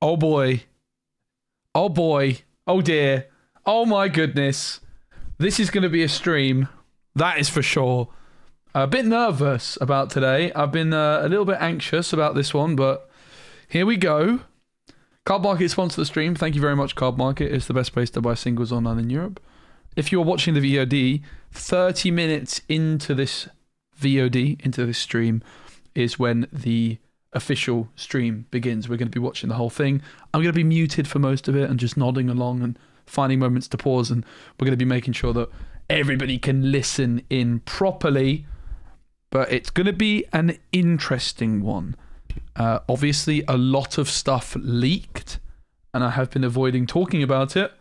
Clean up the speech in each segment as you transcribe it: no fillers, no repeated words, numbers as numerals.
Oh boy. Oh boy. Oh dear. Oh my goodness. This is going to be a stream. That is for sure. A bit nervous about today. I've been a little bit anxious about this one, but here we go. Card Market sponsor the stream. Thank you very much, Card Market. It's the best place to buy singles online in Europe. If you're watching the VOD, 30 minutes into this VOD, into this stream, is when the official stream begins. We're going to be watching the whole thing. I'm going to be muted for most of it and just nodding along and finding moments to pause, and we're going to be making sure that everybody can listen in properly. But it's going to be an interesting one. Obviously, a lot of stuff leaked, and I have been avoiding talking about it,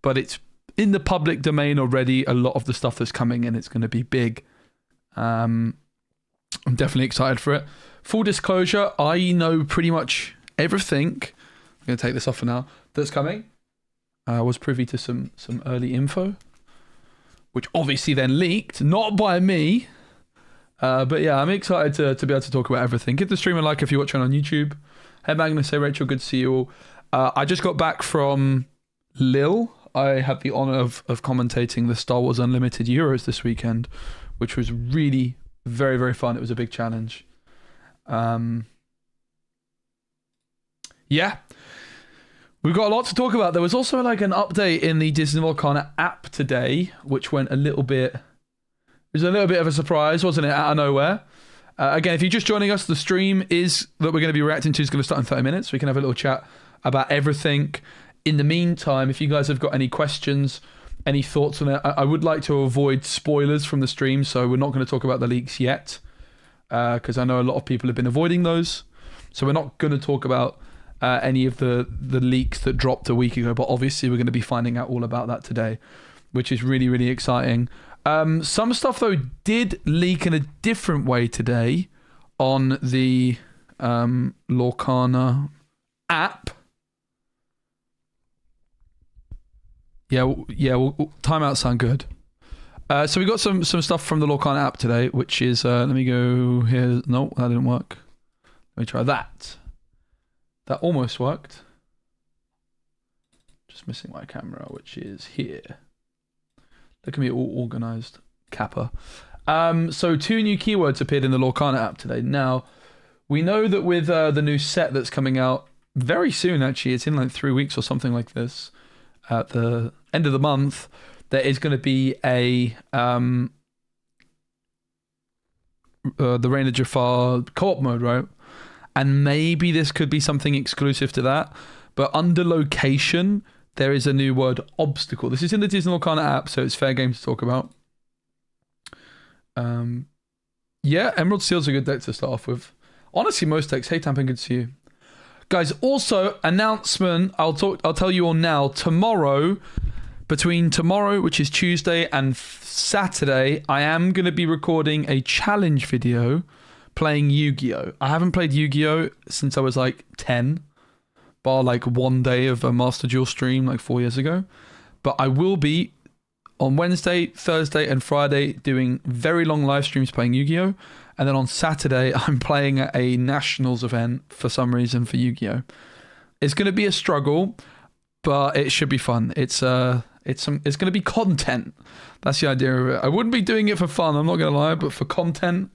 but it's in the public domain already, a lot of the stuff that's coming, and it's going to be big. I'm definitely excited for it. Full disclosure, I know pretty much everything. I'm going to take this off for now. That's coming. I was privy to some early info, which obviously then leaked, not by me. But yeah, I'm excited to be able to talk about everything. Give the stream a like if you're watching on YouTube. Hey Magnus, hey Rachel, good to see you all. I just got back from Lille. I had the honour of commentating the Star Wars Unlimited Euros this weekend, which was really very, very fun. It was a big challenge. Yeah. We've got a lot to talk about. There was also like an update in the Disney Lorcana app today, which went a little bit... It was a little bit of a surprise, wasn't it, out of nowhere? Again, if you're just joining us, the stream is that we're going to be reacting to is going to start in 30 minutes. We can have a little chat about everything. In the meantime, if you guys have got any questions, any thoughts on it, I would like to avoid spoilers from the stream, so we're not going to talk about the leaks yet, because I know a lot of people have been avoiding those. So we're not going to talk about any of the leaks that dropped a week ago, but obviously we're going to be finding out all about that today, which is really, really exciting. Some stuff, though, did leak in a different way today on the Lorcana app. Yeah, well, timeouts sound good. So we got some stuff from the Lorcana app today, which is, let me go here. No, that didn't work. Let me try that. That almost worked. Just missing my camera, which is here. Look at me all organized, Kappa. So 2 new keywords appeared in the Lorcana app today. Now, we know that with the new set that's coming out very soon, actually, it's in like 3 weeks or something like this, at the end of the month, there is going to be a the Reign of Jafar co-op mode, right? And maybe this could be something exclusive to that. But under location, there is a new word, obstacle. This is in the Disney Lorcana app, so it's fair game to talk about. Yeah, Emerald Seal's a good deck to start off with. Honestly, most decks. Hey, Tampa, good to see you. Guys, also, announcement, I'll tell you all now. Tomorrow, between tomorrow, which is Tuesday, and Saturday, I am going to be recording a challenge video playing Yu-Gi-Oh! I haven't played Yu-Gi-Oh! Since I was like 10. Bar like one day of a Master Duel stream like 4 years ago. But I will be on Wednesday, Thursday and Friday doing very long live streams playing Yu-Gi-Oh! And then on Saturday I'm playing at a Nationals event for some reason for Yu-Gi-Oh! It's going to be a struggle, but it should be fun. It's going to be content. That's the idea of it. I wouldn't be doing it for fun, I'm not going to lie, but for content,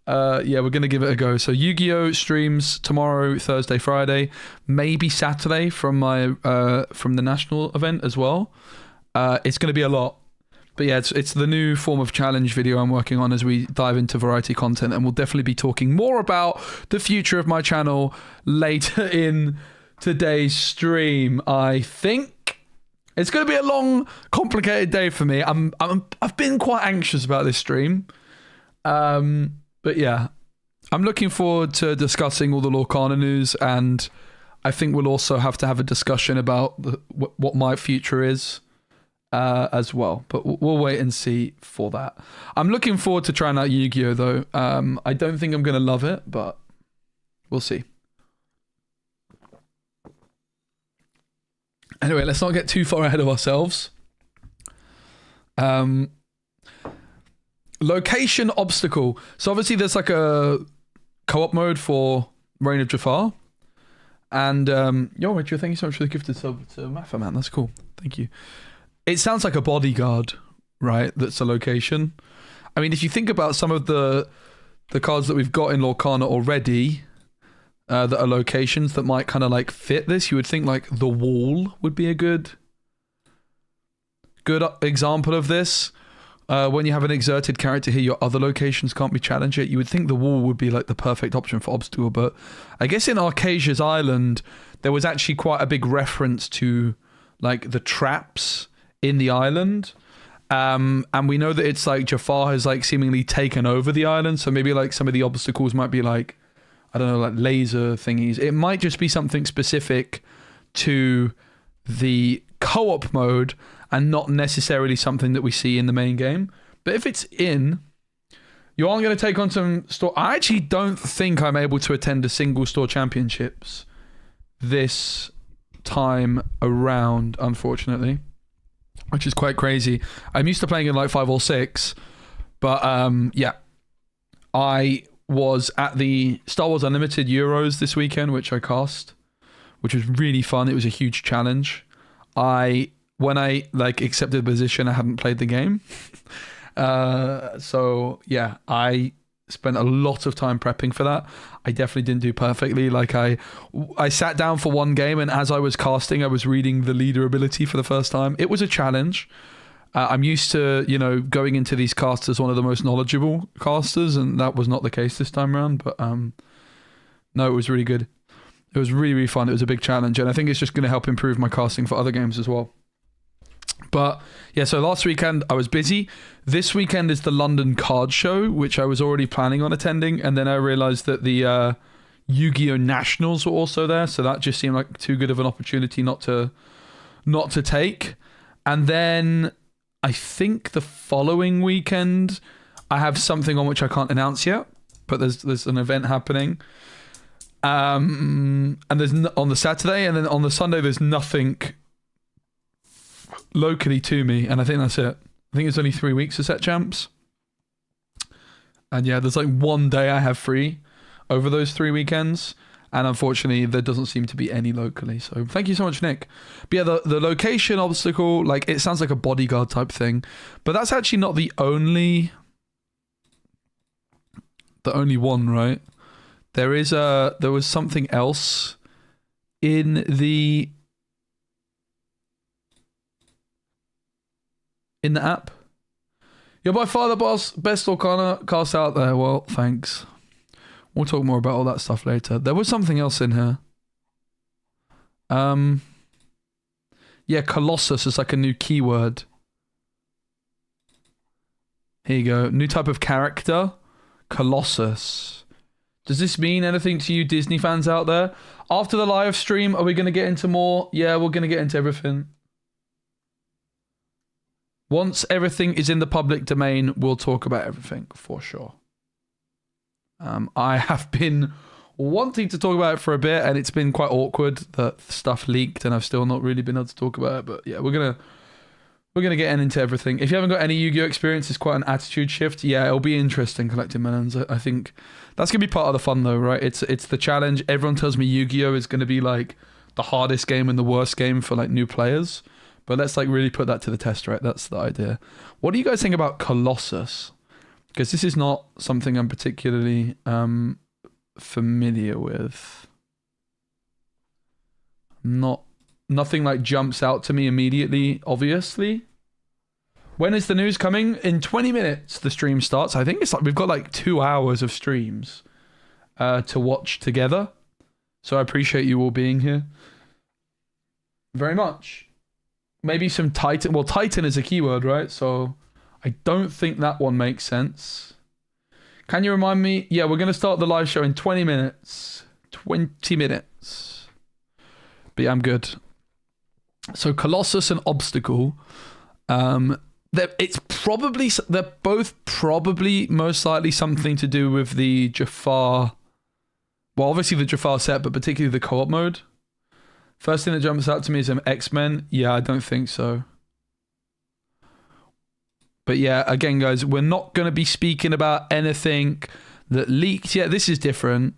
yeah, we're going to give it a go. So Yu-Gi-Oh! Streams tomorrow, Thursday, Friday, maybe Saturday from my from the national event as well. It's going to be a lot. But yeah, it's the new form of challenge video I'm working on as we dive into variety content, and we'll definitely be talking more about the future of my channel later in today's stream. I think it's going to be a long, complicated day for me. I've been quite anxious about this stream. But yeah, I'm looking forward to discussing all the Lorcana news, and I think we'll also have to have a discussion about what my future is as well. But we'll wait and see for that. I'm looking forward to trying out Yu-Gi-Oh! Though. I don't think I'm going to love it, but we'll see. Anyway, let's not get too far ahead of ourselves. Location obstacle. So obviously there's like a co-op mode for Reign of Jafar. And yo, Richard, thank you so much for the gifted sub to Maffa, man. That's cool. Thank you. It sounds like a bodyguard, right? That's a location. I mean, if you think about some of the cards that we've got in Lorcana already, that are locations that might kind of like fit this, you would think like the wall would be a good example of this. When you have an exerted character here, your other locations can't be challenged yet. You would think the wall would be like the perfect option for obstacle, but I guess in Arcasia's Island, there was actually quite a big reference to like the traps in the island. And we know that it's like Jafar has like seemingly taken over the island, so maybe like some of the obstacles might be like, I don't know, like laser thingies. It might just be something specific to the co-op mode and not necessarily something that we see in the main game. But if it's in, you are going to take on some store. I actually don't think I'm able to attend a single store championships this time around, unfortunately, which is quite crazy. I'm used to playing in like 5 or 6, but yeah, I was at the Star Wars Unlimited Euros this weekend, which I cast, which was really fun. It was a huge challenge. When I like accepted the position, I hadn't played the game. So yeah, I spent a lot of time prepping for that. I definitely didn't do perfectly. Like I sat down for one game, and as I was casting, I was reading the leader ability for the first time. It was a challenge. I'm used to, going into these casts as one of the most knowledgeable casters, and that was not the case this time around. But no, it was really good. It was really, really fun. It was a big challenge, and I think it's just going to help improve my casting for other games as well. But yeah, so last weekend I was busy. This weekend is the London Card Show, which I was already planning on attending, and then I realized that the Yu-Gi-Oh! Nationals were also there, so that just seemed like too good of an opportunity not to take. And then I think the following weekend I have something on which I can't announce yet, but there's an event happening. And there's on the Saturday, and then on the Sunday there's nothing locally to me, and I think that's it. I think it's only 3 weeks of set champs, and yeah, there's like one day I have free over those 3 weekends, and unfortunately there doesn't seem to be any locally. So thank you so much, Nick. But yeah, the location obstacle, like, it sounds like a bodyguard type thing, but that's actually not the only one, right? There was something else in the app. You're by far the best Lorcana cast out there. Well, thanks. We'll talk more about all that stuff later. There was something else in here. Yeah, Colossus is like a new keyword. Here you go. New type of character. Colossus. Does this mean anything to you Disney fans out there? After the live stream, are we going to get into more? Yeah, we're going to get into everything. Once everything is in the public domain, we'll talk about everything for sure. I have been wanting to talk about it for a bit, and it's been quite awkward that stuff leaked, and I've still not really been able to talk about it. But yeah, we're gonna get into everything. If you haven't got any Yu-Gi-Oh experience, it's quite an attitude shift. Yeah, it'll be interesting collecting melons. I think that's gonna be part of the fun, though, right? It's the challenge. Everyone tells me Yu-Gi-Oh is gonna be like the hardest game and the worst game for like new players. But let's like really put that to the test, right? That's the idea. What do you guys think about Colossus? Because this is not something I'm particularly familiar with. Nothing like jumps out to me immediately, obviously. When is the news coming? In 20 minutes, the stream starts. I think it's like we've got like 2 hours of streams to watch together. So I appreciate you all being here very much. Maybe some Titan. Well, Titan is a keyword, right? So I don't think that one makes sense. Can you remind me? Yeah, we're going to start the live show in 20 minutes. 20 minutes. But yeah, I'm good. So Colossus and Obstacle. They're both probably most likely something to do with the Jafar. Well, obviously the Jafar set, but particularly the co-op mode. First thing that jumps out to me is X-Men. Yeah, I don't think so. But yeah, again, guys, we're not going to be speaking about anything that leaked yet. This is different.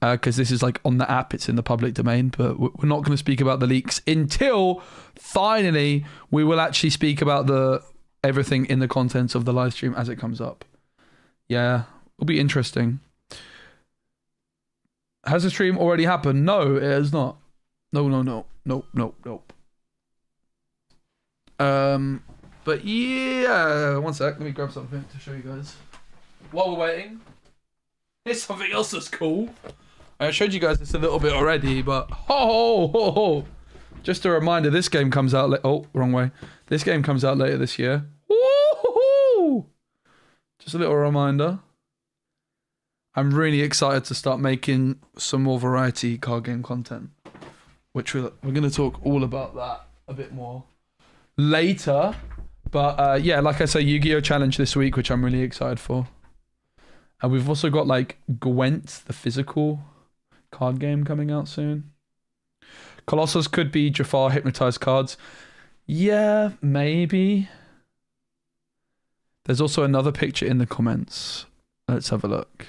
because this is like on the app, it's in the public domain, but we're not going to speak about the leaks until finally we will actually speak about everything in the contents of the live stream as it comes up. Yeah, it'll be interesting. Has the stream already happened? No, it has not. No. But yeah, one sec, let me grab something to show you guys. While we're waiting, here's something else that's cool. I showed you guys this a little bit already, but just a reminder, this game comes out wrong way. This game comes out later this year. Just a little reminder. I'm really excited to start making some more variety card game content, which we're going to talk all about that a bit more later. But yeah, like I say, Yu-Gi-Oh! Challenge this week, which I'm really excited for. And we've also got like Gwent, the physical card game, coming out soon. Colossus could be Jafar hypnotized cards. Yeah, maybe. There's also another picture in the comments. Let's have a look.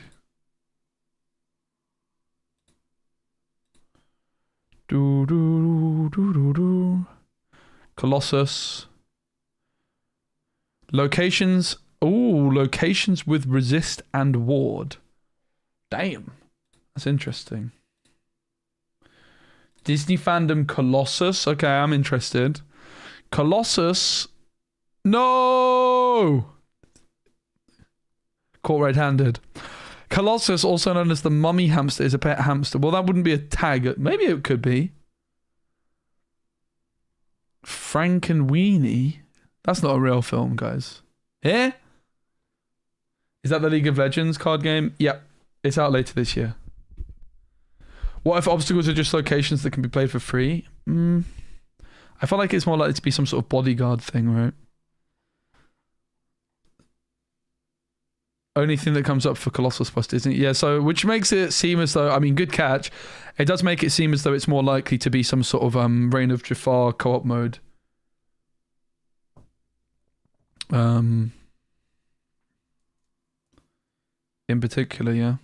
Colossus. Locations. Ooh, locations with resist and ward. Damn. That's interesting. Disney fandom Colossus. Okay, I'm interested. Colossus. No! Caught red-handed. Colossus, also known as the mummy hamster, is a pet hamster. Well, that wouldn't be a tag. Maybe it could be. Frankenweenie? That's not a real film, guys. Yeah? Is that the League of Legends card game? Yep. It's out later this year. What if obstacles are just locations that can be played for free? I feel like it's more likely to be some sort of bodyguard thing, right? Only thing that comes up for Colossus plus Disney. Yeah, so which makes it seem as though, I mean, good catch. It does make it seem as though it's more likely to be some sort of Reign of Jafar co-op mode. In particular, yeah.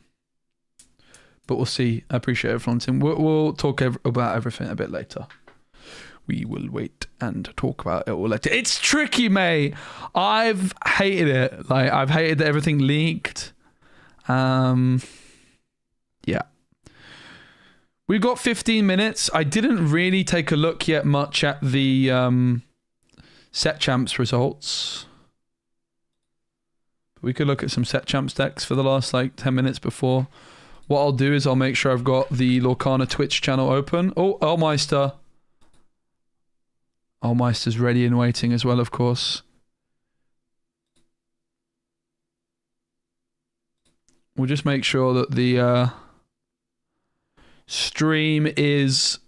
But we'll see. I appreciate everyone's in. We'll talk about everything a bit later. We will wait and talk about it all later. It's tricky, mate. I've hated it. Like, I've hated that everything leaked. Yeah. We've got 15 minutes. I didn't really take a look yet much at the set champs results. We could look at some set champs decks for the last like 10 minutes before. What I'll do is I'll make sure I've got the Lorcana Twitch channel open. Oh, Elmeister. Elmeister's ready and waiting as well, of course. We'll just make sure that the stream is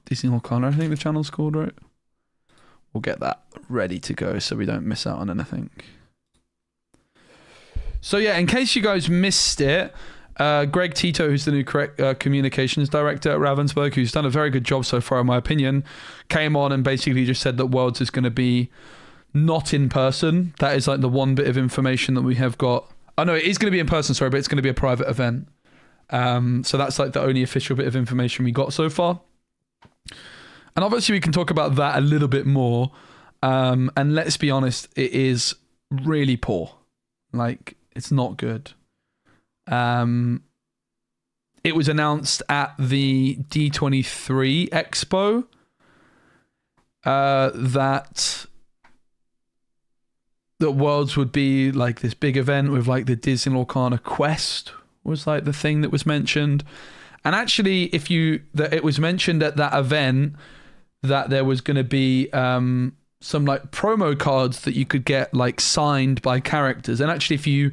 Disney Lorcana, I think the channel's called, right? We'll get that ready to go so we don't miss out on anything. So yeah, in case you guys missed it, Greg Tito, who's the new communications director at Ravensburg, who's done a very good job so far in my opinion, came on and basically just said that Worlds is going to be not in person. That is like the one bit of information that we have got. Oh no, it is going to be in person, sorry, but it's going to be a private event. So that's like the only official bit of information we got so far. And obviously we can talk about that a little bit more. And let's be honest, it is really poor. Like, it's not good. It was announced at the D23 Expo that Worlds would be like this big event with like the Disney Lorcana Quest was like the thing that was mentioned. And actually, it was mentioned at that event that there was going to be some like promo cards that you could get like signed by characters. And actually, if you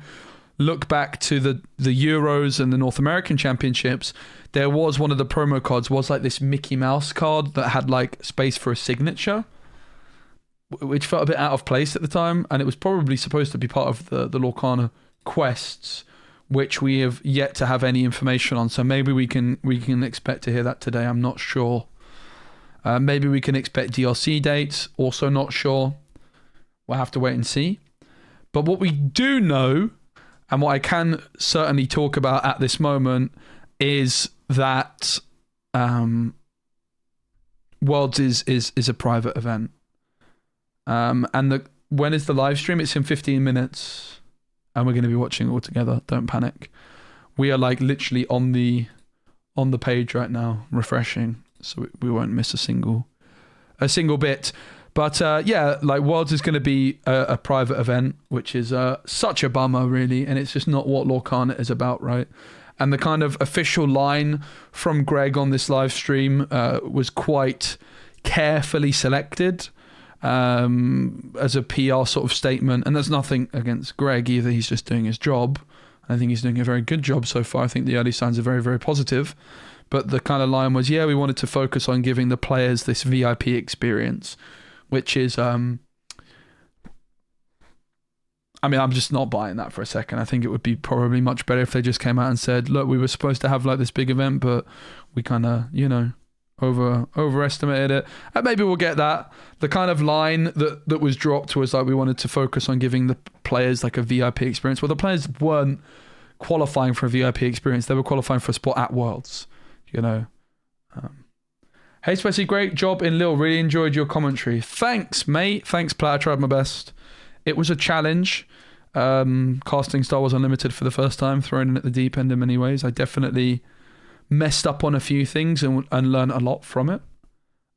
look back to the Euros and the North American Championships, there was one of the promo cards was like this Mickey Mouse card that had like space for a signature, which felt a bit out of place at the time. And it was probably supposed to be part of the Lorcana quests, which we have yet to have any information on. So maybe we can expect to hear that today. I'm not sure. Maybe we can expect DLC dates. Also not sure. we'll have to wait and see. But what we do know, and what I can certainly talk about at this moment, is that Worlds is a private event. And when is the live stream? It's in 15 minutes, and we're going to be watching it all together. Don't panic. We are like literally on the page right now, refreshing, so we won't miss a single bit. But yeah, like Worlds is going to be a private event, which is such a bummer, really, and it's just not what Lorcana is about, right? And the kind of official line from Greg on this live stream was quite carefully selected as a PR sort of statement. And there's nothing against Greg either. He's just doing his job. I think he's doing a very good job so far. I think the early signs are very, very positive. But the kind of line was, yeah, we wanted to focus on giving the players this VIP experience, which is... I mean, I'm just not buying that for a second. I think it would be probably much better if they just came out and said, look, we were supposed to have like this big event, but we kind of, overestimated it. And maybe we'll get that. The kind of line that was dropped was like, we wanted to focus on giving the players like a VIP experience. Well, the players weren't qualifying for a VIP experience. They were qualifying for a spot at Worlds, Hey, Spessy, great job in Lille. Really enjoyed your commentary. Thanks, mate. Thanks, Player. I tried my best. It was a challenge, casting Star Wars Unlimited for the first time, thrown in at the deep end in many ways. I definitely messed up on a few things and learned a lot from it.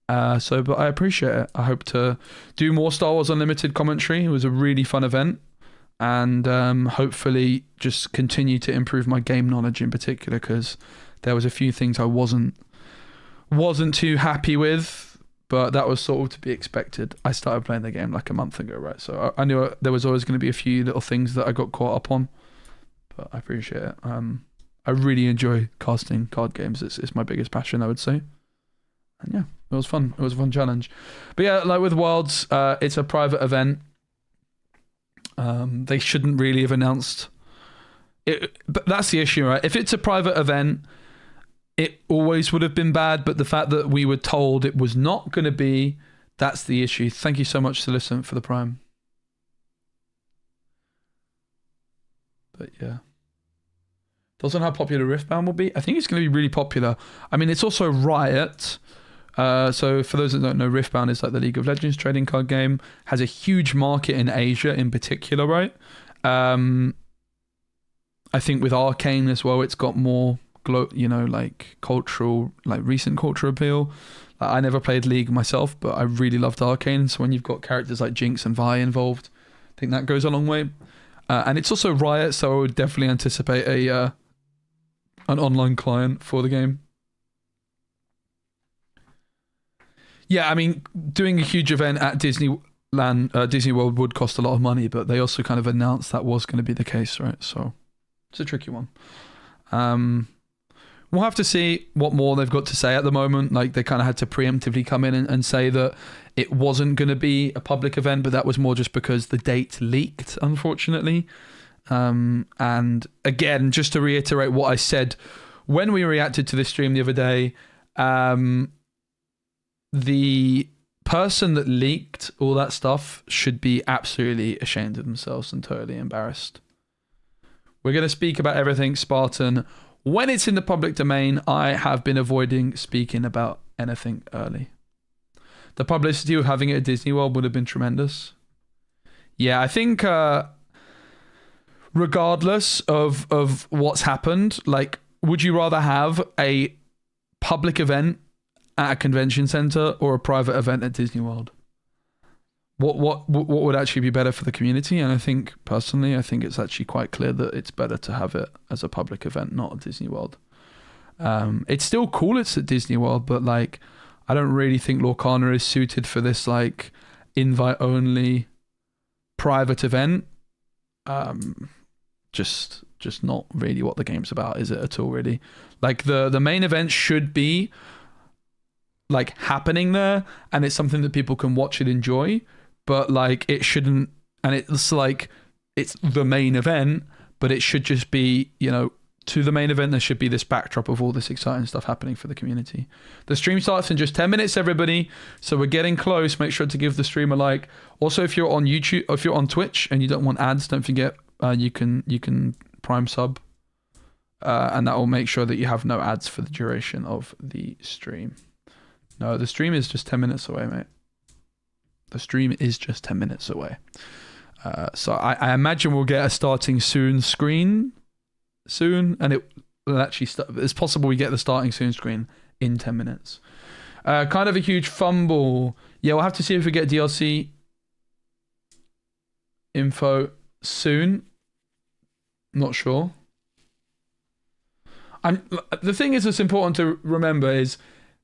But I appreciate it. I hope to do more Star Wars Unlimited commentary. It was a really fun event, and hopefully just continue to improve my game knowledge in particular, because there was a few things I wasn't too happy with. But that was sort of to be expected. I started playing the game like a month ago, right? So I knew there was always going to be a few little things that I got caught up on. But I appreciate it. I really enjoy casting card games. It's my biggest passion, I would say. And yeah, it was fun. It was a fun challenge. But yeah, like with Worlds, it's a private event. They shouldn't really have announced it. But that's the issue, right? If it's a private event, it always would have been bad, but the fact that we were told it was not going to be, that's the issue. Thank you so much to listen for the Prime. But yeah. Thoughts on how popular Riftbound will be? I think it's going to be really popular. I mean, it's also Riot. So for those that don't know, Riftbound is like the League of Legends trading card game. Has a huge market in Asia in particular, right? I think with Arcane as well, it's got more... like cultural, like recent cultural appeal. I never played League myself, but I really loved Arcane. So when you've got characters like Jinx and Vi involved, I think that goes a long way. And it's also Riot, so I would definitely anticipate an online client for the game. Yeah, I mean, doing a huge event at Disney World would cost a lot of money, but they also kind of announced that was going to be the case, right? So it's a tricky one. We'll have to see what more they've got to say at the moment. Like, they kind of had to preemptively come in and say that it wasn't going to be a public event, but that was more just because the date leaked, unfortunately. And again, just to reiterate what I said when we reacted to this stream the other day, the person that leaked all that stuff should be absolutely ashamed of themselves and totally embarrassed. We're going to speak about everything Spartan. When it's in the public domain, I have been avoiding speaking about anything early. The publicity of having it at Disney World would have been tremendous. Yeah, I think regardless of what's happened, like, would you rather have a public event at a convention center or a private event at Disney World? What would actually be better for the community? And I think, personally, it's actually quite clear that it's better to have it as a public event, not at Disney World. It's still cool it's at Disney World, but like, I don't really think Lorcana is suited for this like invite-only private event. Just not really what the game's about, is it at all, really? Like, the main event should be like happening there, and it's something that people can watch and enjoy. But like, it shouldn't, and it's like, it's the main event, but it should just be, to the main event, there should be this backdrop of all this exciting stuff happening for the community. The stream starts in just 10 minutes, everybody. So we're getting close. Make sure to give the stream a like. Also, if you're on YouTube, or if you're on Twitch and you don't want ads, don't forget you can Prime sub, and that will make sure that you have no ads for the duration of the stream. No, the stream is just 10 minutes away, mate. The stream is just 10 minutes away. So I imagine we'll get a starting soon screen soon, and it will actually start. It's possible we get the starting soon screen in 10 minutes. Kind of a huge fumble. Yeah, we'll have to see if we get DLC info soon. Not sure. The thing is, that's important to remember is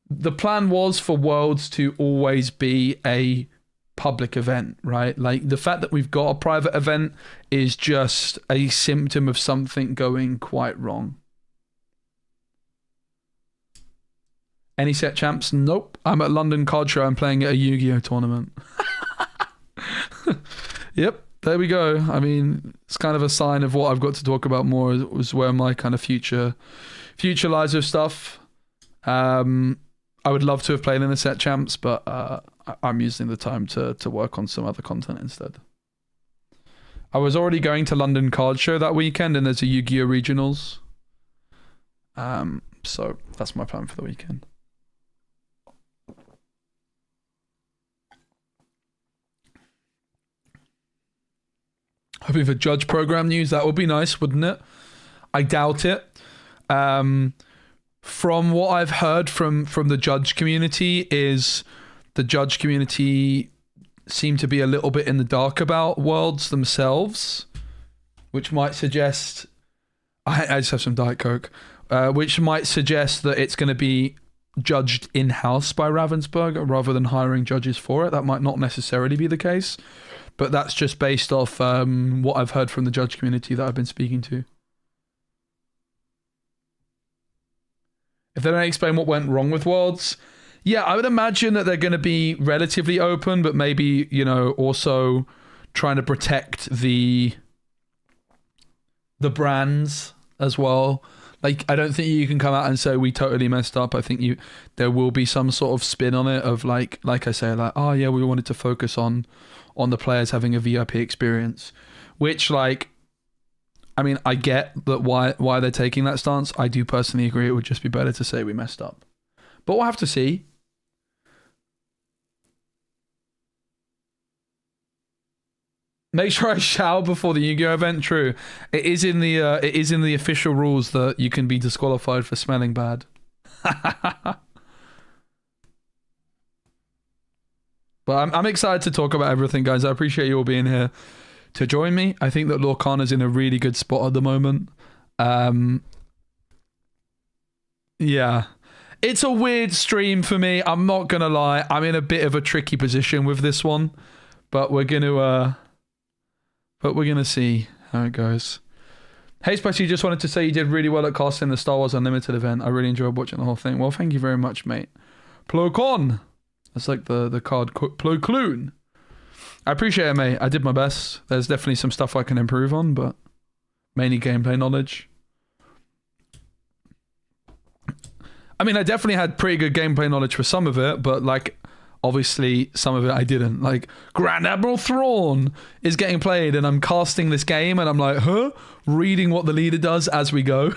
the plan was for Worlds to always be a public event, right? Like, the fact that we've got a private event is just a symptom of something going quite wrong. Any set champs? Nope. I'm at London Card Show. I'm playing at a Yu-Gi-Oh tournament. Yep, there we go. I mean, it's kind of a sign of what I've got to talk about more, is where my kind of future lies with stuff. I would love to have played in the set champs, but I'm using the time to work on some other content instead. I was already going to London Card Show that weekend, and there's a Yu-Gi-Oh regionals. So that's my plan for the weekend. Hoping for judge program news. That would be nice, wouldn't it? I doubt it. From what I've heard from the judge community, is the judge community seem to be a little bit in the dark about Worlds themselves, which might suggest... I just have some Diet Coke. Which might suggest that it's going to be judged in-house by Ravensburger rather than hiring judges for it. That might not necessarily be the case, but that's just based off what I've heard from the judge community that I've been speaking to. If they don't explain what went wrong with Worlds, yeah, I would imagine that they're going to be relatively open, but maybe, you know, also trying to protect the brands as well. Like, I don't think you can come out and say we totally messed up. I think there will be some sort of spin on it of like I say, like, oh yeah, we wanted to focus on the players having a VIP experience, which, like, I mean, I get that why they're taking that stance. I do personally agree it would just be better to say we messed up. But we'll have to see. Make sure I shower before the Yu-Gi-Oh event. True. It is in the official rules that you can be disqualified for smelling bad. But I'm excited to talk about everything, guys. I appreciate you all being here to join me. I think that Lorcana's in a really good spot at the moment. Yeah. It's a weird stream for me. I'm not going to lie. I'm in a bit of a tricky position with this one. But we're going to see how it goes. Hey, Spicy, just wanted to say you did really well at casting the Star Wars Unlimited event. I really enjoyed watching the whole thing. Well, thank you very much, mate. Plocon. That's like the card. Plocloon. I appreciate it, mate. I did my best. There's definitely some stuff I can improve on, but mainly gameplay knowledge. I mean, I definitely had pretty good gameplay knowledge for some of it, but, like, obviously some of it I didn't. Like, Grand Admiral Thrawn is getting played and I'm casting this game and I'm like, huh? Reading what the leader does as we go.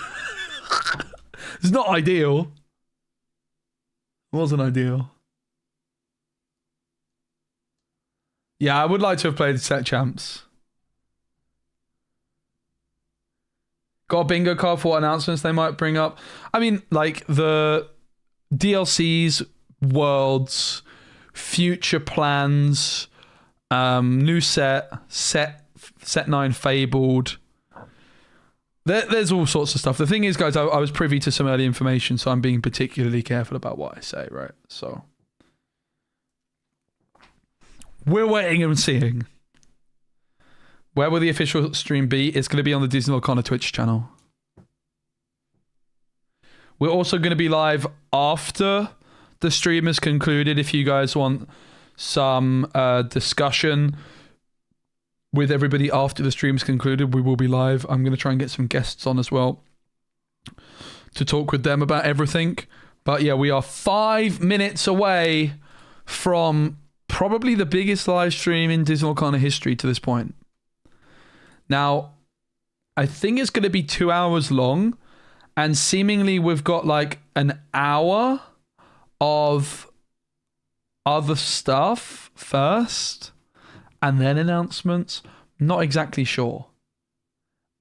It's not ideal. It wasn't ideal. Yeah, I would like to have played set champs. Got a bingo card for what announcements they might bring up. I mean, like, the DLCs, Worlds, future plans, new set 9 Fabled. There's all sorts of stuff. The thing is, guys, I was privy to some early information, so I'm being particularly careful about what I say, right? So we're waiting and seeing. Where will the official stream be? It's going to be on the Disney Lorcana Twitch channel. We're also going to be live after the stream is concluded. If you guys want some discussion with everybody after the stream's concluded, we will be live. I'm going to try and get some guests on as well. to talk with them about everything. But yeah, we are 5 minutes away from probably the biggest live stream in Disney Lorcana history to this point. Now, I think it's going to be 2 hours long, and seemingly we've got like an hour of other stuff first, and then announcements. Not exactly sure.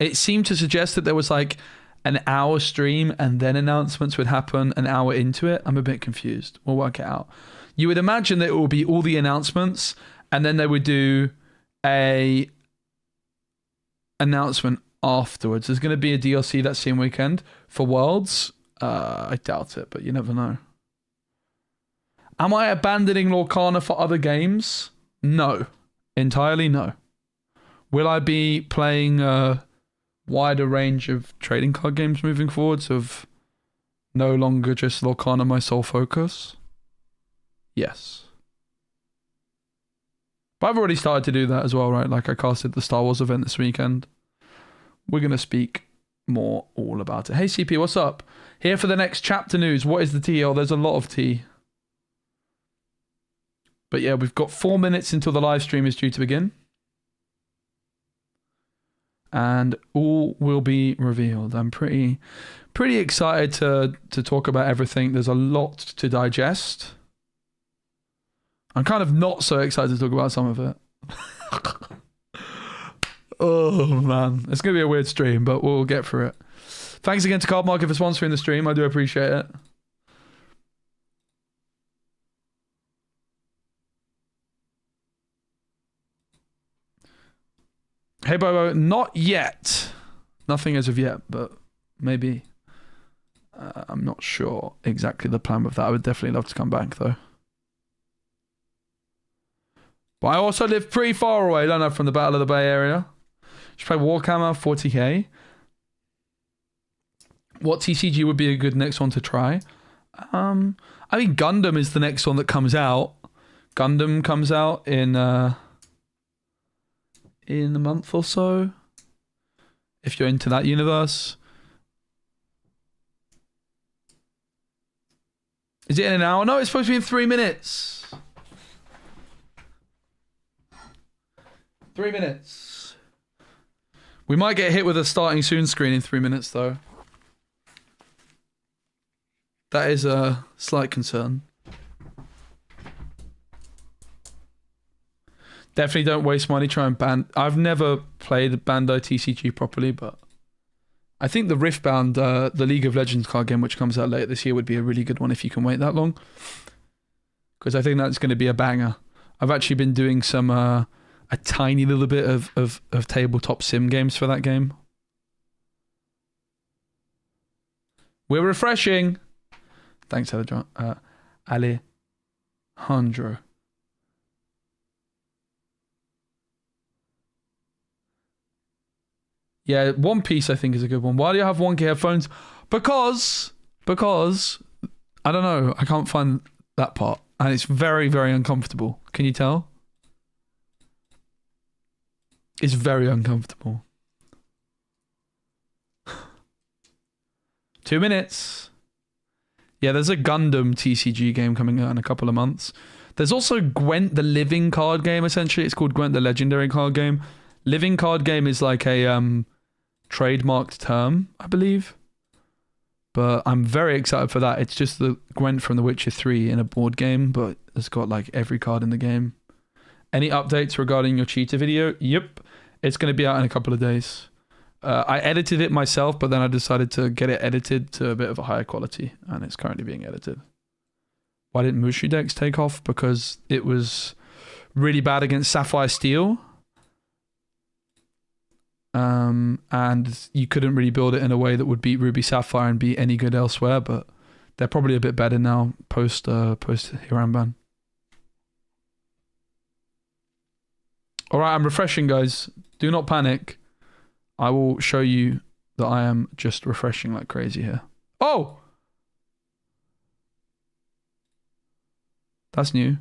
It seemed to suggest that there was like an hour stream and then announcements would happen an hour into it. I'm a bit confused. We'll work it out. You would imagine that it will be all the announcements and then they would do a announcement afterwards. There's going to be a DLC that same weekend for Worlds. I doubt it, but you never know. Am I abandoning Lorcana for other games? No. Entirely no. Will I be playing a wider range of trading card games moving forwards of no longer just Lorcana my sole focus? Yes. But I've already started to do that as well, right? Like I casted the Star Wars event this weekend. We're going to speak more all about it. Hey CP, what's up? Here for the next chapter news. What is the tea? Oh, there's a lot of tea. But yeah, we've got 4 minutes until the live stream is due to begin. And all will be revealed. I'm pretty excited to talk about everything. There's a lot to digest. I'm kind of not so excited to talk about some of it. Oh man, it's gonna be a weird stream, but we'll get through it. Thanks again to Card Market for sponsoring the stream. I do appreciate it. Hey Bobo, not yet. Nothing as of yet, but maybe. I'm not sure exactly the plan with that. I would definitely love to come back though. But I also live pretty far away, don't I, from the Battle of the Bay Area. Should play Warhammer 40k. What TCG would be a good next one to try? I mean, Gundam is the next one that comes out. Gundam comes out in a month or so. If you're into that universe. Is it in an hour? No, it's supposed to be in 3 minutes. 3 minutes. We might get hit with a starting soon screen in 3 minutes, though. That is a slight concern. Definitely don't waste money trying I've never played Bandai TCG properly, but I think the Riftbound, the League of Legends card game, which comes out later this year, would be a really good one if you can wait that long. Because I think that's going to be a banger. I've actually been doing some a tiny little bit of tabletop sim games for that game. We're refreshing. Thanks, Alejandro. Yeah, One Piece I think is a good one. Why do you have 1K headphones? Because I don't know. I can't find that part, and it's very, very uncomfortable. Can you tell? It's very uncomfortable. 2 minutes. Yeah, there's a Gundam TCG game coming out in a couple of months. There's also Gwent, the living card game, essentially. It's called Gwent, the legendary card game. Living card game is like a trademarked term, I believe. But I'm very excited for that. It's just the Gwent from The Witcher 3 in a board game, but it's got like every card in the game. Any updates regarding your cheetah video? Yep. It's going to be out in a couple of days. I edited it myself, but then I decided to get it edited to a bit of a higher quality, and it's currently being edited. Why didn't Mushu decks take off? Because it was really bad against Sapphire Steel. And you couldn't really build it in a way that would beat Ruby Sapphire and be any good elsewhere, but they're probably a bit better now post Hiram ban. Alright, I'm refreshing, guys. Do not panic. I will show you that I am just refreshing like crazy here. Oh! That's new.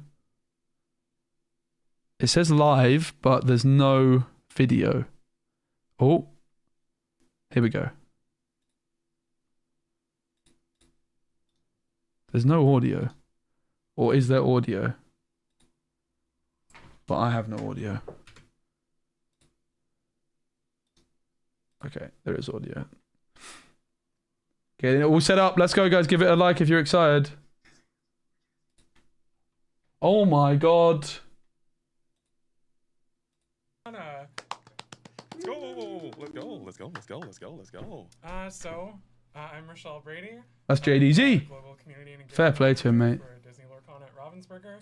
It says live, but there's no video. Oh. Here we go. There's no audio. Or is there audio? But I have no audio. Okay, there is audio. Okay, all set up. Let's go, guys. Give it a like if you're excited. Oh my god. Let's go. Let's go. Let's go. Let's go. Let's go. Let's go. I'm Rochelle Brady. That's JDZ. Global Community and Fair play to him, mate. For Disney Lorcana at Ravensburger.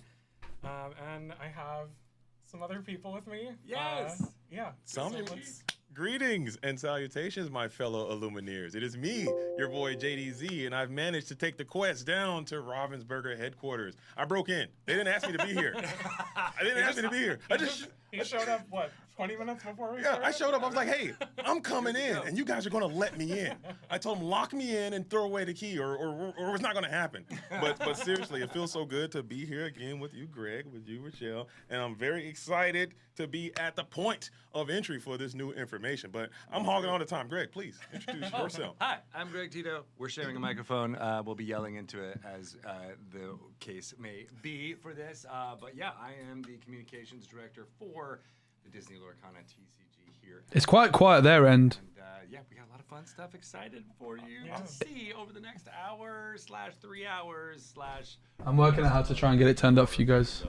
And I have some other people with me. Yes. Yeah. Greetings and salutations, my fellow Illumineers. It is me, your boy JDZ, and I've managed to take the quest down to Ravensburger headquarters. I broke in. They didn't ask me to be here. They didn't ask me to be here. He showed up, what, 20 minutes before we started? I showed up. I was like, hey, I'm coming in, and you guys are going to let me in. I told them, lock me in and throw away the key, or it's not going to happen. But seriously, it feels so good to be here again with you, Greg, with you, Rochelle, and I'm very excited to be at the point of entry for this new information. But I'm hogging all the time. Greg, please introduce yourself. Hi, I'm Greg Tito. We're sharing a microphone. We'll be yelling into it as the case may be for this. But yeah, I am the communications director for the Disney Lorcana TCG here. It's quite quiet their end. And yeah, we got a lot of fun stuff excited for you to see over the next hour/3 hours / I'm working out how to try and get it turned up for you guys.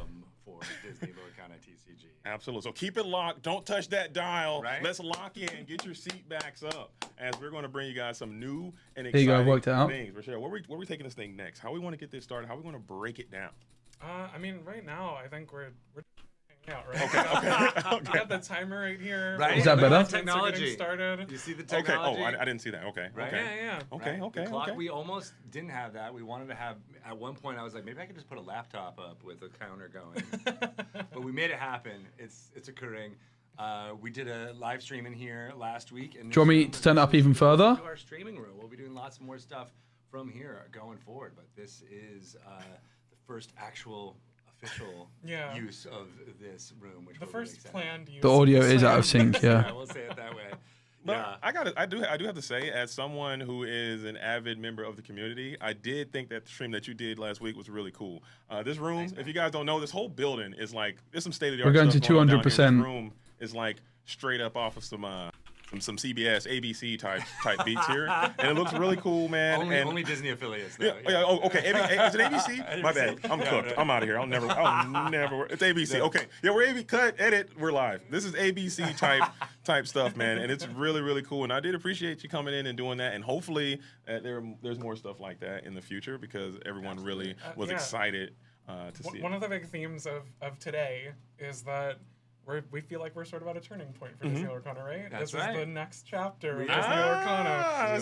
For Disney Lorcana TCG. Absolutely. So keep it locked. Don't touch that dial. Right? Let's lock in. Get your seat backs up as we're going to bring you guys some new and There you exciting go, worked it out. things. Rochelle, where we taking this thing next? How we want to get this started? How we want to break it down? I mean, right now, I think we're hanging out, right? Okay. We got the timer right here. Right? Is that better? Technology. Started. You see the Okay. technology? Oh, I didn't see that. Okay. Right? Okay. Yeah. Okay. Right? Okay. The clock, Okay. we almost didn't have that. We wanted to have, at one point I was like, maybe I could just put a laptop up with a counter going. But we made it happen. It's occurring. We did a live stream in here last week. And Do you want me to turn it up even further? To our streaming room. We'll be doing lots more stuff from here going forward. But this is the first actual official use of this room. Which The we're really first excited planned use. The audio of is out of this sync, yeah. We'll say it that way. But I do have to say, as someone who is an avid member of the community, I did think that the stream that you did last week was really cool. This room, if you guys don't know, this whole building is like, there's some state of the art. We're going stuff to on down here. 200%. This room is like straight up off of some CBS, ABC type beats here, and it looks really cool, man. Only Disney affiliates. Though, Yeah. Oh, okay. Is it ABC? My bad. I'm cooked. I'm out of here. I'll never. It's ABC. Okay. Yeah, we're AB. Cut. Edit. We're live. This is ABC type stuff, man, and it's really, really cool. And I did appreciate you coming in and doing that. And hopefully, there's more stuff like that in the future because everyone really was excited to see it. One of the big themes of today is that we feel like we're sort of at a turning point for Disney Lorcana, right? That's this right. is the next chapter of Disney Lorcana.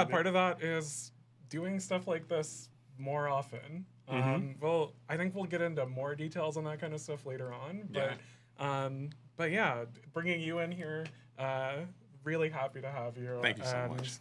Part of that is doing stuff like this more often. Well, I think we'll get into more details on that kind of stuff later on. But yeah, bringing you in here, really happy to have you. Thank you so much.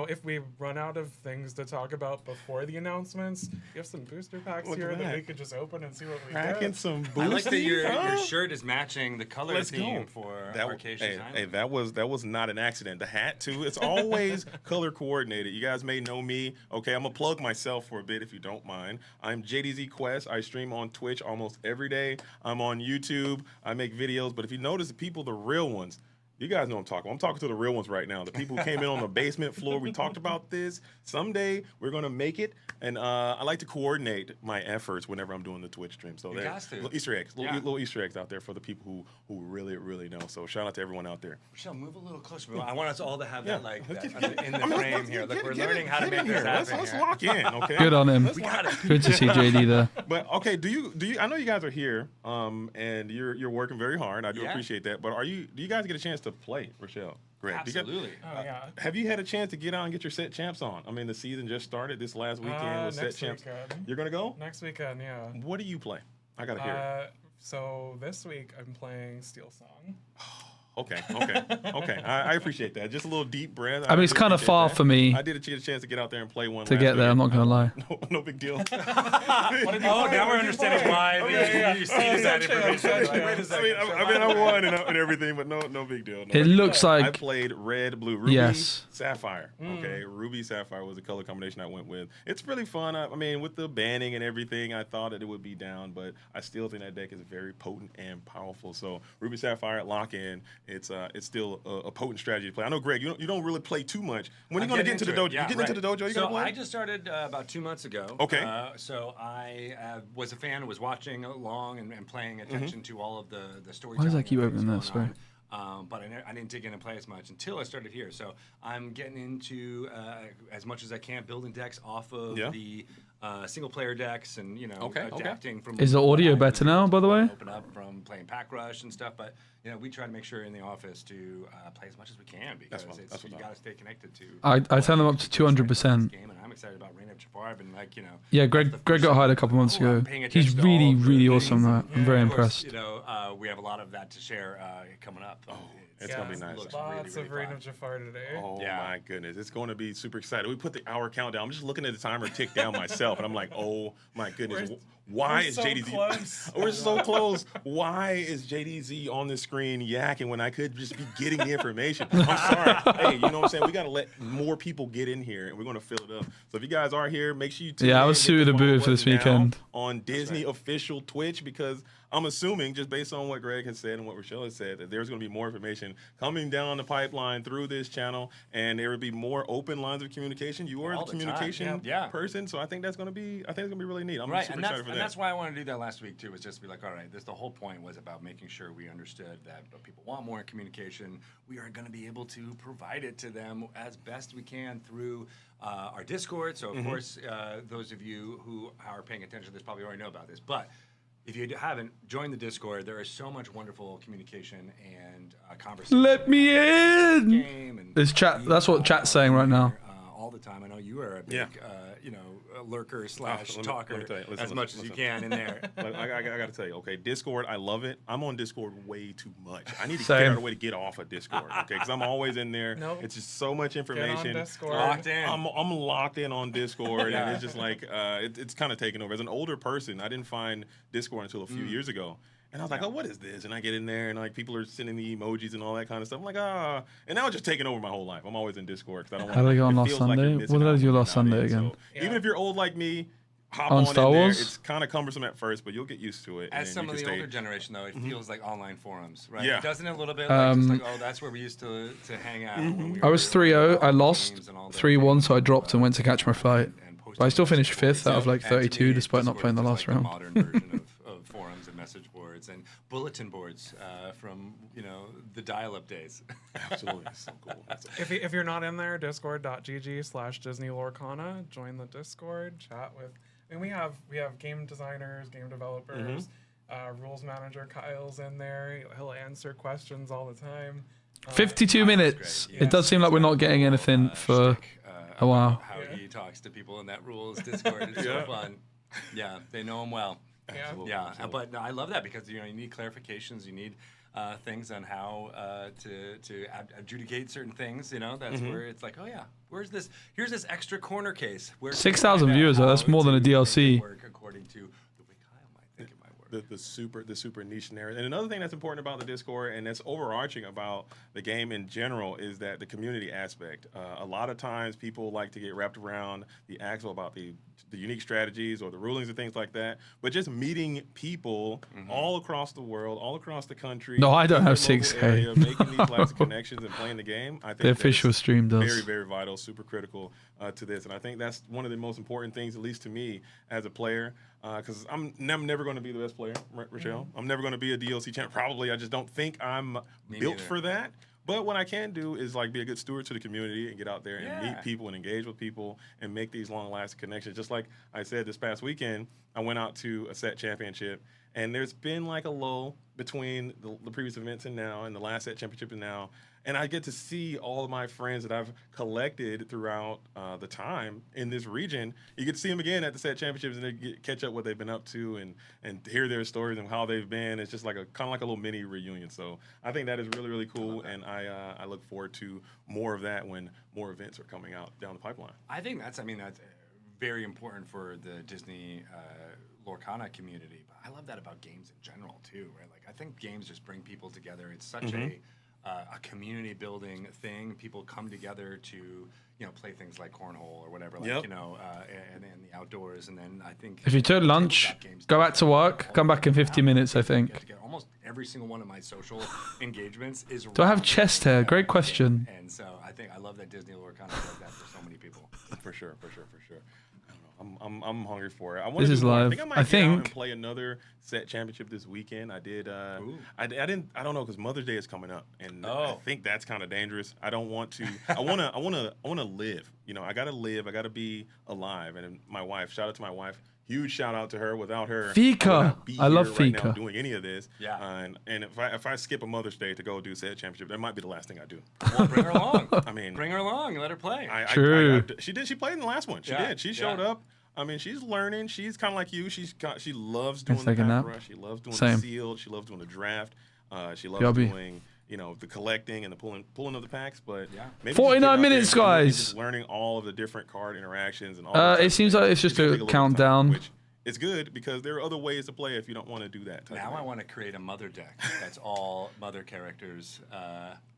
If we run out of things to talk about before the announcements, you have some booster packs Look here at that that. we could just open and see what we Cracking get. some boosties. I like that your shirt is matching the color Let's theme go. for That, Arcacia's hey, Island. that was not an accident. The hat too. It's always color coordinated. You guys may know me. Okay, I'm gonna plug myself for a bit if you don't mind. I'm JDZ Quest. I stream on Twitch almost every day. I'm on YouTube. I make videos. But if you notice, the real ones. You guys know what I'm talking about. I'm talking to the real ones right now. The people who came in on the basement floor. We talked about this. Someday we're going to make it. And I like to coordinate my efforts whenever I'm doing the Twitch stream. So there's little Easter eggs. Little Easter eggs out there for the people who really, really know. So shout out to everyone out there. Rochelle, move a little closer. I want us all to have that in the frame here. Look, we're learning how to make this happen. Let's lock in, okay? Good on him. We got it. Good to see JD there. But okay, do you? I know you guys are here, and you're working very hard. I do appreciate that. But do you guys get a chance to play, Rochelle? Greg? Absolutely. Have you had a chance to get out and get your set champs on? I mean, the season just started this last weekend with set champs. You're gonna go Next weekend, yeah. What do you play? I gotta hear it. So this week I'm playing Steel Song. Okay. I appreciate that. Just a little deep breath. I mean, it's kind of far for me I did get a chance to get out there and play one. to get there. I'm not gonna lie. No big deal. What did you Oh, play? now What we're did you understanding play? why Okay, you see that information. Like, wait a second. I won and everything, but no big deal. No It big deal. looks I like played red, blue, ruby, Yes. sapphire. Okay, ruby, sapphire was the color combination I went with. It's really fun. I mean, with the banning and everything, I thought that it would be down, but I still think that deck is very potent and powerful. So ruby, sapphire, lock in. It's still a potent strategy to play. I know, Greg, you don't really play too much. When are you going to get into the dojo? Yeah, you getting into the dojo? You so gonna play? I just started about 2 months ago. Okay. So I was a fan, was watching along and paying attention to all of the storytelling. Why does that keep and things opening this? going on. But I didn't dig in and play as much until I started here. So I'm getting into as much as I can, building decks off of the single player decks, and adapting from. Is the audio what I better now, by the way? Open up from playing Pack Rush and stuff, but we try to make sure in the office to play as much as we can because you got to stay connected to. I turn them up to 200%. Game, and I'm excited about Reign of Jafar. I've been Yeah, Greg got hired a couple months ago. He's really, really awesome. I'm very impressed. We have a lot of that to share coming up. Oh, it's gonna be nice. Looks Lots really of Reign fun. of Jafar today. Oh Yeah. my goodness, it's going to be super exciting. We put the hour countdown. I'm just looking at the timer tick down myself, and I'm like, oh my goodness, why we're is so JDZ? close. We're so close. Why is JDZ on the screen yakking when I could just be getting the information? I'm sorry. Hey, you know what I'm saying? We got to let more people get in here, and we're going to fill it up. So if you guys are here, make sure you tune Yeah, I in, was hit suited the to follow booth this button now weekend. on Disney official Twitch, because I'm assuming, just based on what Greg has said and what Rochelle has said, that there's going to be more information coming down the pipeline through this channel, and there will be more open lines of communication. You are All the the time. communication Yeah. person, so I think that's going to be really neat. I'm Right, super and excited for that. that's why I wanted to do that last week too. Was just to be like, all right, the whole point was about making sure we understood that people want more communication. We are going to be able to provide it to them as best we can through our Discord. So of course, those of you who are paying attention to this probably already know about this, but if you haven't joined the Discord, there is so much wonderful communication and conversation. Let me in. Game and There's chat. That's what chat's saying right now. All the time. I know you are a big, Yeah. a lurker slash let me talker tell you, listen, as much as you can in there. Like, I got to tell you, okay, Discord, I love it. I'm on Discord way too much. I need to Same. figure out a way to get off of Discord, okay? Because I'm always in there. Nope. It's just so much Get on information. Discord. Locked in. I'm locked in on Discord, Yeah. and it's just like it's kind of taken over. As an older person, I didn't find Discord until a few years ago. And I was like, oh, what is this? And I get in there, and like people are sending the emojis and all that kind of stuff. I'm like, ah. And now it's just taking over my whole life. I'm always in Discord because I don't want. How did I go on it last feels like Sunday? you're missing What did I out do when last you're not Sunday in. again? So even if you're old like me, hop On on Star in there. Wars? It's kind of cumbersome at first, but you'll get used to it. As and some you of can the stay. older generation, though, it feels like online forums, right? Yeah. Doesn't it a little bit like, just like, oh, that's where we used to hang out. When we I was were 3-0. I games lost and all that. 3-1, so I dropped and went to catch my flight. And posting But I still finished messages. 5th out of like And to 32, me, despite not Discord playing the is last just round. like the modern version of forums and message boards and bulletin boards from the dial-up days. Absolutely, it's so cool. If you're not in there, discord.gg/Disney Lorcana, join the Discord, chat with. I mean, we have game designers, game developers, rules manager Kyle's in there. He'll answer questions all the time. 52 minutes. great. It does seem like we're not getting anything for Shtick, a while. about How he talks to people in that rules Discord. It's so fun. Yeah, they know him well. Absolutely, Yeah, absolutely. but no, I love that because you need clarifications. You need things on how to adjudicate certain things. That's where it's like, oh yeah, where's this? Here's this extra corner case. Where 6,000 viewers, though. That's more than a DLC. Work according to the way Kyle might think it might work. the super niche narrative. And another thing that's important about the Discord and that's overarching about the game in general is that the community aspect. A lot of times people like to get wrapped around the axle about the unique strategies or the rulings and things like that. But just meeting people all across the world, all across the country. No, I don't in have your local 6K. area, making these types of connections and playing the game. I think The official that's stream does. very, very vital, super critical to this. And I think that's one of the most important things, at least to me as a player, because I'm never going to be the best player, Rochelle. I'm never going to be a DLC champ. Probably. I just don't think I'm built neither. for that. But what I can do is like be a good steward to the community and get out there and Yeah. meet people and engage with people and make these long-lasting connections. Just like I said this past weekend, I went out to a set championship And there's been like a lull between the previous events and now, and the last set championship and now. And I get to see all of my friends that I've collected throughout the time in this region. You get to see them again at the set championships, and they catch up what they've been up to, and hear their stories and how they've been. It's just like kind of like a little mini reunion. So I think that is really, really cool, and I look forward to more of that when more events are coming out down the pipeline. I think that's very important for the Disney Lorcana community. But I love that about games in general too, right? Like I think games just bring people together. It's such a community building thing. People come together to play things like cornhole or whatever, like and the outdoors. And then I think If you took lunch, go back to work, come back in 50 minutes, I think. Almost every single one of my social engagements is. Do I have chest hair? Great question. And so I love that Disney Lorcana does that for so many people. For sure. I don't know. I'm hungry for it. This is live. I might get out and play another set championship this weekend. I did. I don't know because Mother's Day is coming up, and I think that's kind of dangerous. I don't want to. I wanna live. I gotta live. I gotta be alive. And my wife. Shout out to my wife. Huge shout out to her. Without her, Fika. I love Fika. Right now doing any of this. Yeah. And if I skip a Mother's Day to go do set championship, that might be the last thing I do. Well, bring her along. I mean, bring her along and let her play. True. She did. She played in the last one. She did. She showed up. I mean, she's learning. She's kind of like you. She loves doing the pack rush. She loves doing the sealed. She loves doing the draft. She loves doing the collecting and the pulling of the packs. But maybe 49 minutes, guys. Just learning all of the different card interactions and all. It seems like it's just a countdown. Which it's good because there are other ways to play if you don't want to do that. Now I want to create a mother deck that's all mother characters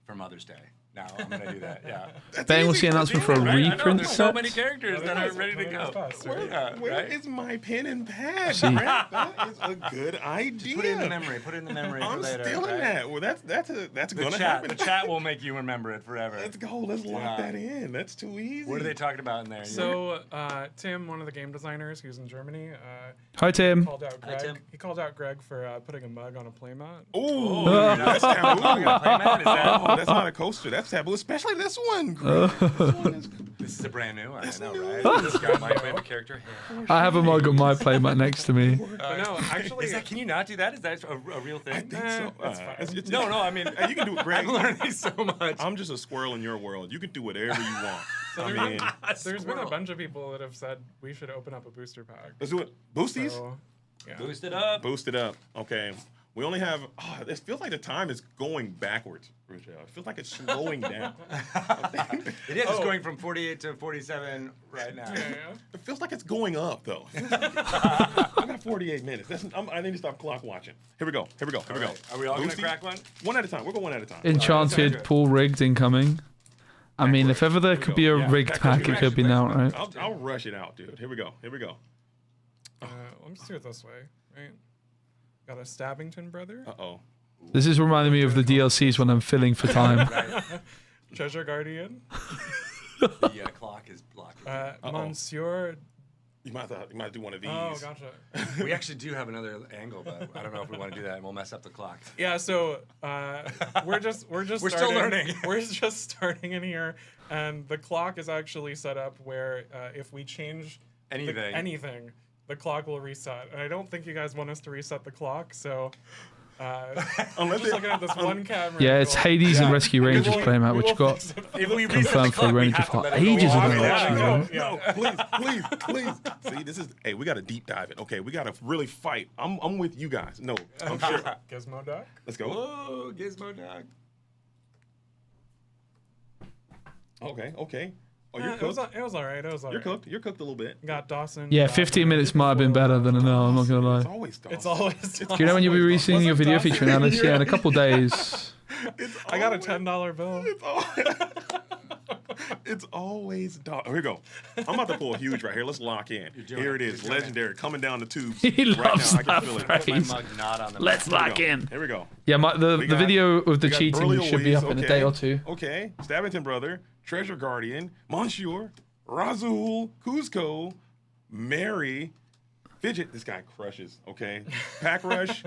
for Mother's Day. Now I'm gonna do that. Yeah. Ben, we'll see an announcement for a reprint There's set. so many characters that are ready to go. Where is my pen and pad? That is a good idea. Just put it in the memory. Put it in the memory. I'm for later, stealing that. Well, that's gonna happen. The chat will make you remember it forever. Let's go. Let's lock that in. That's too easy. What are they talking about in there? So Tim, one of the game designers who's in Germany, Hi, Tim. called out Greg. Tim. He called out Greg for putting a mug on a playmat. Ooh, that's taboo. Playmat? Is that- Oh, that's not a coaster. That's taboo, especially this one. This is a brand new one. I know, right? This guy might have a character. I have a mug on my playmat next to me. But no, actually, Can you not do that? Is that a real thing? I think so. That's fine. No, I mean, You can do it, Greg. I'm learning so much. I'm just a squirrel in your world. You can do whatever you want. I mean, there's been a bunch of people that have said we should open up a booster pack. let's do it. Boosties? So, yeah. Boost it up. Boost it up. Okay. We only have. Oh, it feels like the time is going backwards, Rochelle. It feels like it's slowing down. It is. It's going from 48 to 47 right now. Yeah. It feels like it's going up, though. I got 48 minutes. I need to stop clock watching. Here we go. Here we go. Right. Are we all going to Boosty? crack one? One at a time. We'll go one at a time. Enchanted, pool rigged incoming. I mean, if ever there could be a rigged pack, it could be now, right? I'll rush it out, dude. Here we go. Here we go. Let's do it this way, right? Got a Stabbington brother, Uh-oh. This is reminding me of the DLCs when I'm filling for time. Treasure Guardian, The clock is blocking. Monsieur. You might do one of these. Oh, gotcha. We actually do have another angle, but I don't know if we want to do that, and we'll mess up the clock. Yeah, so we're We're still starting- learning. We're just starting in here, and the clock is actually set up where if we change anything, the clock will reset. And I don't think you guys want us to reset the clock, so I'm just looking at this one camera. Yeah, it's Hades and Rescue Rangers playmat, which got If we reset the confirmed for clock, we Ranger have to for let it go ages on. ago, actually. Yeah. No, please. See, this is. Hey, we got to deep dive it. Okay, we got to really fight. I'm with you guys. No, I'm sure. Gizmo Duck. Let's go. Whoa, Gizmo Dog. Okay. Oh, you're It was cooked. all right. It was all You're right. cooked. You're cooked a little bit. Got Dawson. Yeah, got 15 minutes might have been better than an hour, I'm not going to It's lie. always Dawson. It's always. Do you know when you'll be releasing your video feature analysis? Yeah, in a couple days. I got a $10 bill. It's always Dawson. Here we go. I'm about to pull a huge right here. Let's lock in. Here it is. Legendary. Coming down the tubes. He right loves now. I can that feel it. phrase. My mug not on the Let's Here we lock go. in. Here we go. Yeah, the got- video of the We got cheating Burley should be Louise, up in a okay. day or two. Okay. Stabbington Brother, Treasure Guardian, Monsieur, Razul, Cusco, Mary, Fidget. This guy crushes. Okay. Pack Rush.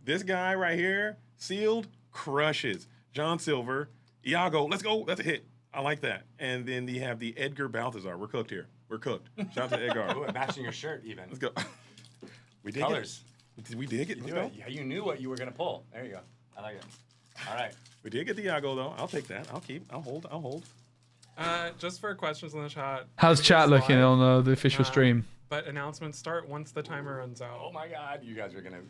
This guy right here, Sealed, crushes. John Silver, Iago. Let's go. That's a hit. I like that. And then you have the Edgar Balthazar. We're cooked here. We're cooked. Shout out to Edgar. Ooh, matching your shirt even. Let's go. We did Colors. We did get. You Let's knew go. it. Yeah, you knew what you were gonna pull. There you go. I like it. All right. We did get the Iago though. I'll take that. I'll keep. I'll hold. Just for questions in the chat. How's it's chat looking live, on the official stream? But announcements start once the timer runs out. Oh my God, you guys are gonna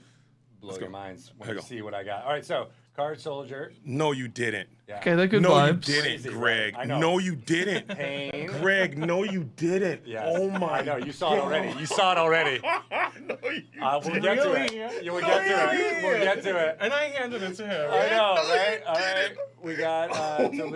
blow go. your minds when Here you we go. see what I got. All right, so Card Soldier. No, you didn't. Yeah. Okay, they're good No, vibes. you didn't, Crazy, Greg. right? I know. No, you didn't. Pain. Greg, no, you didn't. Yes. Oh my. I know. You saw it already. You saw it already. No, you We'll didn't. get to Really? it. We'll get to it. We'll get to it. And I handed it to him. I know, right? All right. We got Toulouse.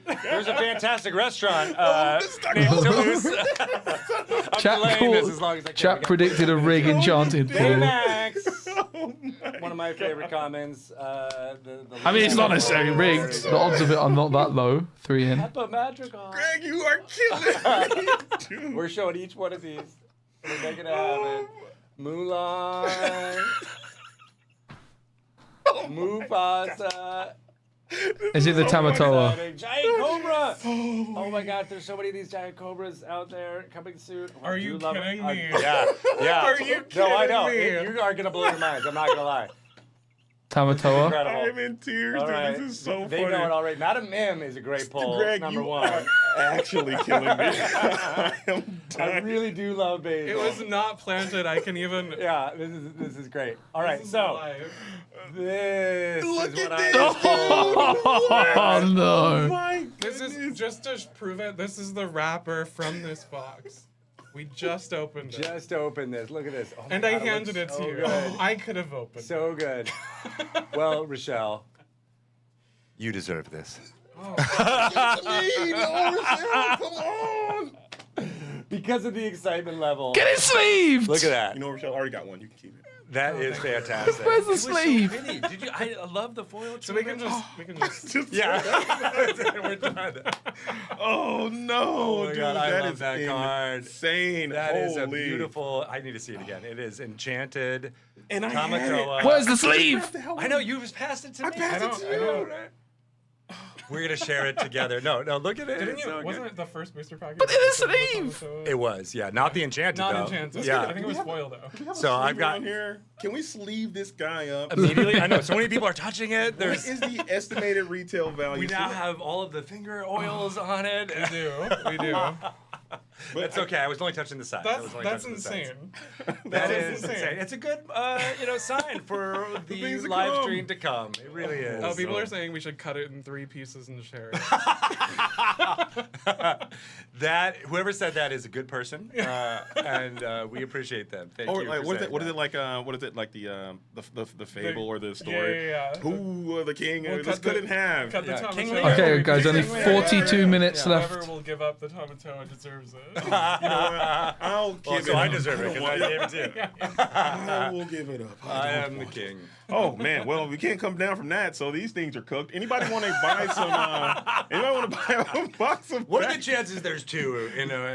my There's a fantastic restaurant this is named not- Toulouse. I'm Chat delaying this called- as long as I can. Chat predicted a rig enchanted pool. Max. Oh my. One of my favorite comments. I mean, it's not necessarily rigged. The odds of it are not that low. 3 in. Peppa Madrigal. Greg, you are killing me. Dude. We're showing each one of these. We're making it happen. Mulan. Mufasa. Is it the Tamatoa? Exciting. Giant Cobra. Oh my God, there's so many of these giant cobras out there coming soon. Oh, Are I do you love kidding it. me? Yeah, yeah. Are you No, I know. kidding me? You are gonna blow your minds. I'm not gonna lie. Tamatoa? Incredible. I'm in tears, All dude. right. This is so They funny. know it already. Madam Mim is a great pull. Greg, number you one. are actually killing me. I am I dying. really do love Basil. It was not planted. I can even. Yeah, this is great. All right, This is so live. this Look is at what this. Oh no. My This goodness. is just to prove it. This is the wrapper from this box. We just opened it, Just open this. Look at this. Oh my and God, I it handed it looks to so you. good. I could have opened. So good. Well, Rochelle, you deserve this. Oh, Come on. Because of the excitement level. Get it sleeved! Look at that. You know, Rochelle, I already got one. You can keep it. That is fantastic. Where's the It was so sleeve? pretty. Did you? I love the foil. so we can just. Yeah. We're done. Oh no, Oh my dude, God, I that love is that card. insane. That is a Holy. beautiful. I need to see it again. It is enchanted. And I had it. Tamatoa. Where's the sleeve? I know you just passed it to me. I passed it to I you. don't. We're gonna share it together. No, look at it. Didn't It's you? so Wasn't good. it the first booster package? But it is that was sleeve. on It was, yeah, not the enchanted. Not though. enchanted. Yeah. I think it was foil though. So I've Sleeve got on here. Can we sleeve this guy up? immediately. I know so many people are touching it. What There's. is the estimated retail value? We now have all of the finger oils on it. We do. We do. But It's okay. I was only touching the side. I That's was only that's touching the sides. insane. That is is insane. insane. It's a good, sign for the things to live come. stream to come. It really is. Oh, people are saying we should cut it in 3 pieces and share it. That whoever said that is a good person, and we appreciate them. Thank Or you. like, for what is saying it? What is that. it like? What is it like the fable or the story? Yeah. Who are the king? We'll This cut the- couldn't have. Cut the Yeah, Thomas King Sowell. Lear. Okay, guys, only King Lear. 42 minutes Whoever left. will give up the Tamatoa deserves it. You know what? I'll give Well, it so I up. deserve it don't because I want- gave it to you. I will give it up. I don't am the want king. Oh man, well we can't come down from that. So these things are cooked. Anybody want to buy some? Anybody want to buy a box of? What are the back- chances there's 2 in a?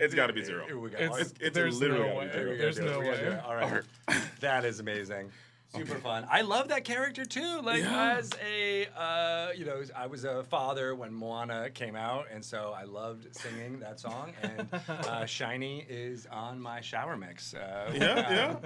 It's got to be 0. We got It's- It's There's literally no gotta be way. zero. There's no way. All right. That is amazing. Super fun. I love that character too. Like as a, I was a father when Moana came out, and so I loved singing that song. And Shiny is on my shower mix. Yeah.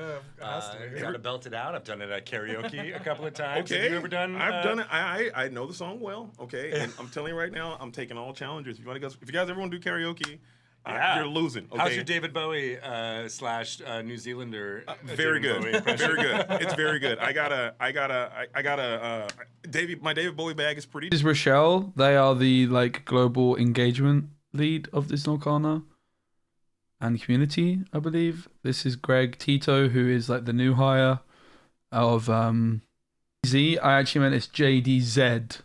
Has to be. Got to belt it out. I've done it at karaoke a couple of times. Okay. Have you ever done? I've done it. I know the song well. Okay, and I'm telling you right now, I'm taking all challengers. If you guys ever want to do karaoke, Yeah. you're losing. Okay? How's your David Bowie slash New Zealander? Very David Bowie good. impression? Very good. It's very good. I gotta. My David Bowie bag is pretty. This is Rochelle. They are the like global engagement lead of this Lorcana and community, I believe. This is Greg Tito, who is like the new hire of Z. I actually meant it's JDZ.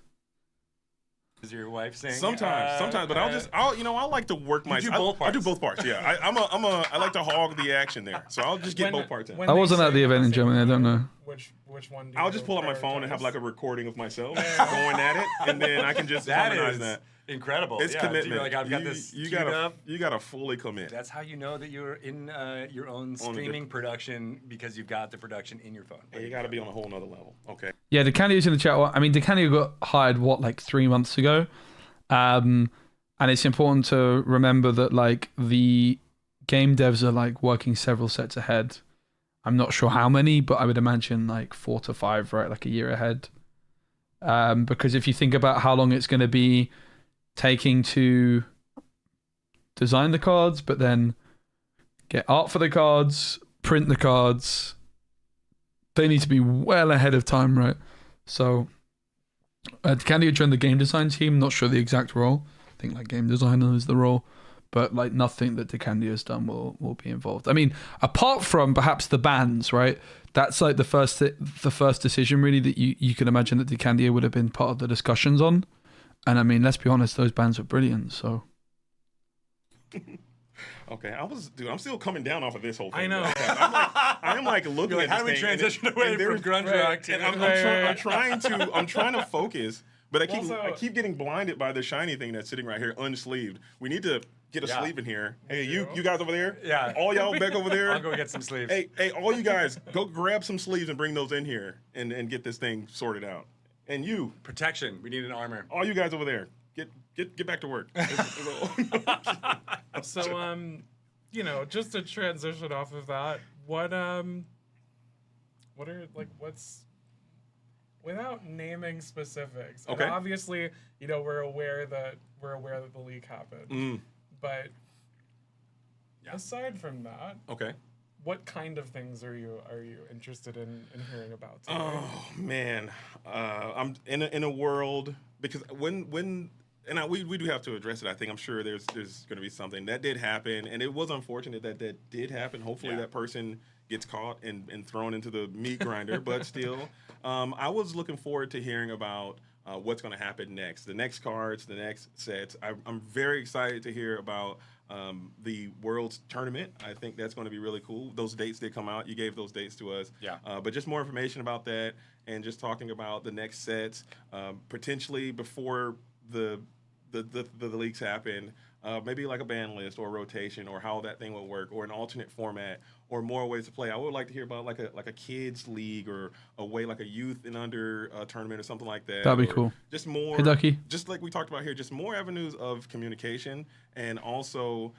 Is your wife saying? Sometimes, but I'll like to work my. do both I do parts. both parts. Yeah, I like to hog the action there, so I'll just get both parts in. when I they wasn't at say the event in same Germany, I don't know. Which one? Do I'll you just pull out my phone and have prioritize? like a recording of myself going at it, and then I can just That harmonize is that. incredible. It's yeah, commitment. You're like I've got this. You queued gotta up. you gotta fully commit. That's how you know that you're in your own On a streaming different- production because you've got the production in your phone. And you gotta be on a whole nother level. Okay. Yeah, DeCanio's in the chat. I mean, DeCanio got hired, like 3 months ago? And it's important to remember that, like, the game devs are, like, working several sets ahead. I'm not sure how many, but I would imagine like 4 to 5, right? Like a year ahead. Because if you think about how long it's going to be taking to design the cards, but then get art for the cards, print the cards, they need to be well ahead of time, right? So, Candy joined the game design team. Not sure the exact role. I think like game designer is the role, but like nothing that Decandia has done will be involved. I mean, apart from perhaps the bans, right? That's like the first decision really that you can imagine that Decandia would have been part of the discussions on. And I mean, let's be honest, those bans were brilliant. So. Okay, I'm still coming down off of this whole thing. I know. Okay, I'm like looking at How do we this thing, transition away from grunge rock? and I'm trying to focus, but I keep getting blinded by the shiny thing that's sitting right here, unsleeved. We need to get a sleeve in here. Hey, you guys over there? Yeah. All y'all back over there? I'll go get some sleeves. Hey, all you guys, go grab some sleeves and bring those in here and get this thing sorted out. And you, Protection. We need an armor. all you guys over there, get back to work. So, you know, just to transition off of that, what are like, what's, without naming specifics, and Okay. obviously, you know, we're aware that the leak happened, but aside from that, Okay. what kind of things are you interested in hearing about today? Oh man, I'm in a world because when we do have to address it. I think I'm sure there's going to be something that did happen, and it was unfortunate that did happen. Hopefully that person gets caught and thrown into the meat grinder. But still, I was looking forward to hearing about what's going to happen next. The next cards, the next sets. I'm very excited to hear about the World's Tournament. I think that's going to be really cool. Those dates did come out. You gave those dates to us. Yeah. But just more information about that and just talking about the next sets, potentially before the leaks happen, maybe like a ban list or a rotation or how that thing will work or an alternate format or more ways to play. I would like to hear about like a kids league or a way like a youth and under tournament or something like that. That'd be Or cool. Just more, Hey, Ducky. just like we talked about here, just more avenues of communication and also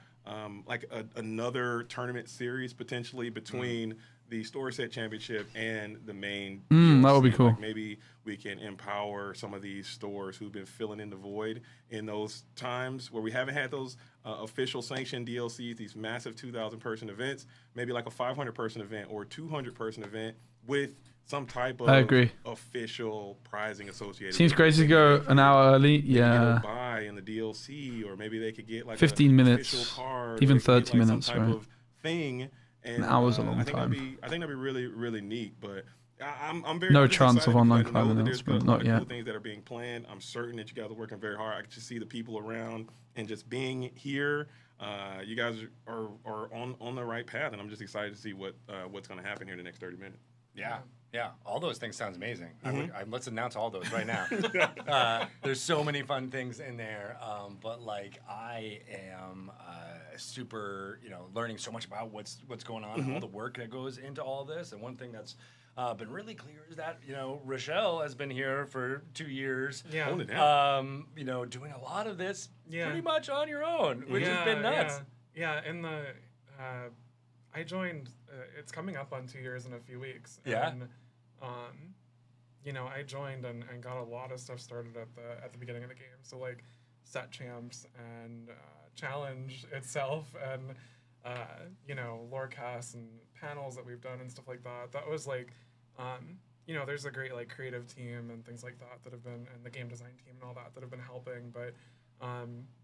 like another tournament series potentially between the store set championship and the main that would be DLC. cool. Like maybe we can empower some of these stores who've been filling in the void in those times where we haven't had those official sanctioned DLCs, these massive 2,000 person events, maybe like a 500 person event or a 200 person event with some type of I agree. official prizing associated. Seems with it. crazy to go an hour early. Maybe get Yeah. a buy in the DLC, or maybe they could get like 15 a minutes, official card, even or they could get, 30 like, minutes, some type right? of thing. And An hour's a long I think time. I think that'd be really, really neat. But I'm very No I'm just chance excited of online because I know card that there's announcement, a not lot of yet. cool things that are being planned. I'm certain that you guys are working very hard. I can just see the people around and just being here. You guys are on the right path, and I'm just excited to see what's going to happen here in the next 30 minutes. Yeah. All those things sounds amazing. Let's announce all those right now. There's so many fun things in there, but like I am super, learning so much about what's going on, and all the work that goes into all this. And one thing that's been really clear is that Rochelle has been here for 2 years. Yeah. Hold it down. Doing a lot of this Yeah. pretty much on your own, which has been nuts. Yeah. In the I joined. It's coming up on 2 years in a few weeks. Yeah. And, I joined and got a lot of stuff started at the beginning of the game. So like set champs and challenge itself and Lorecast and panels that we've done and stuff like that. That was like there's a great like creative team and things like that have been, and the game design team and all that have been helping. But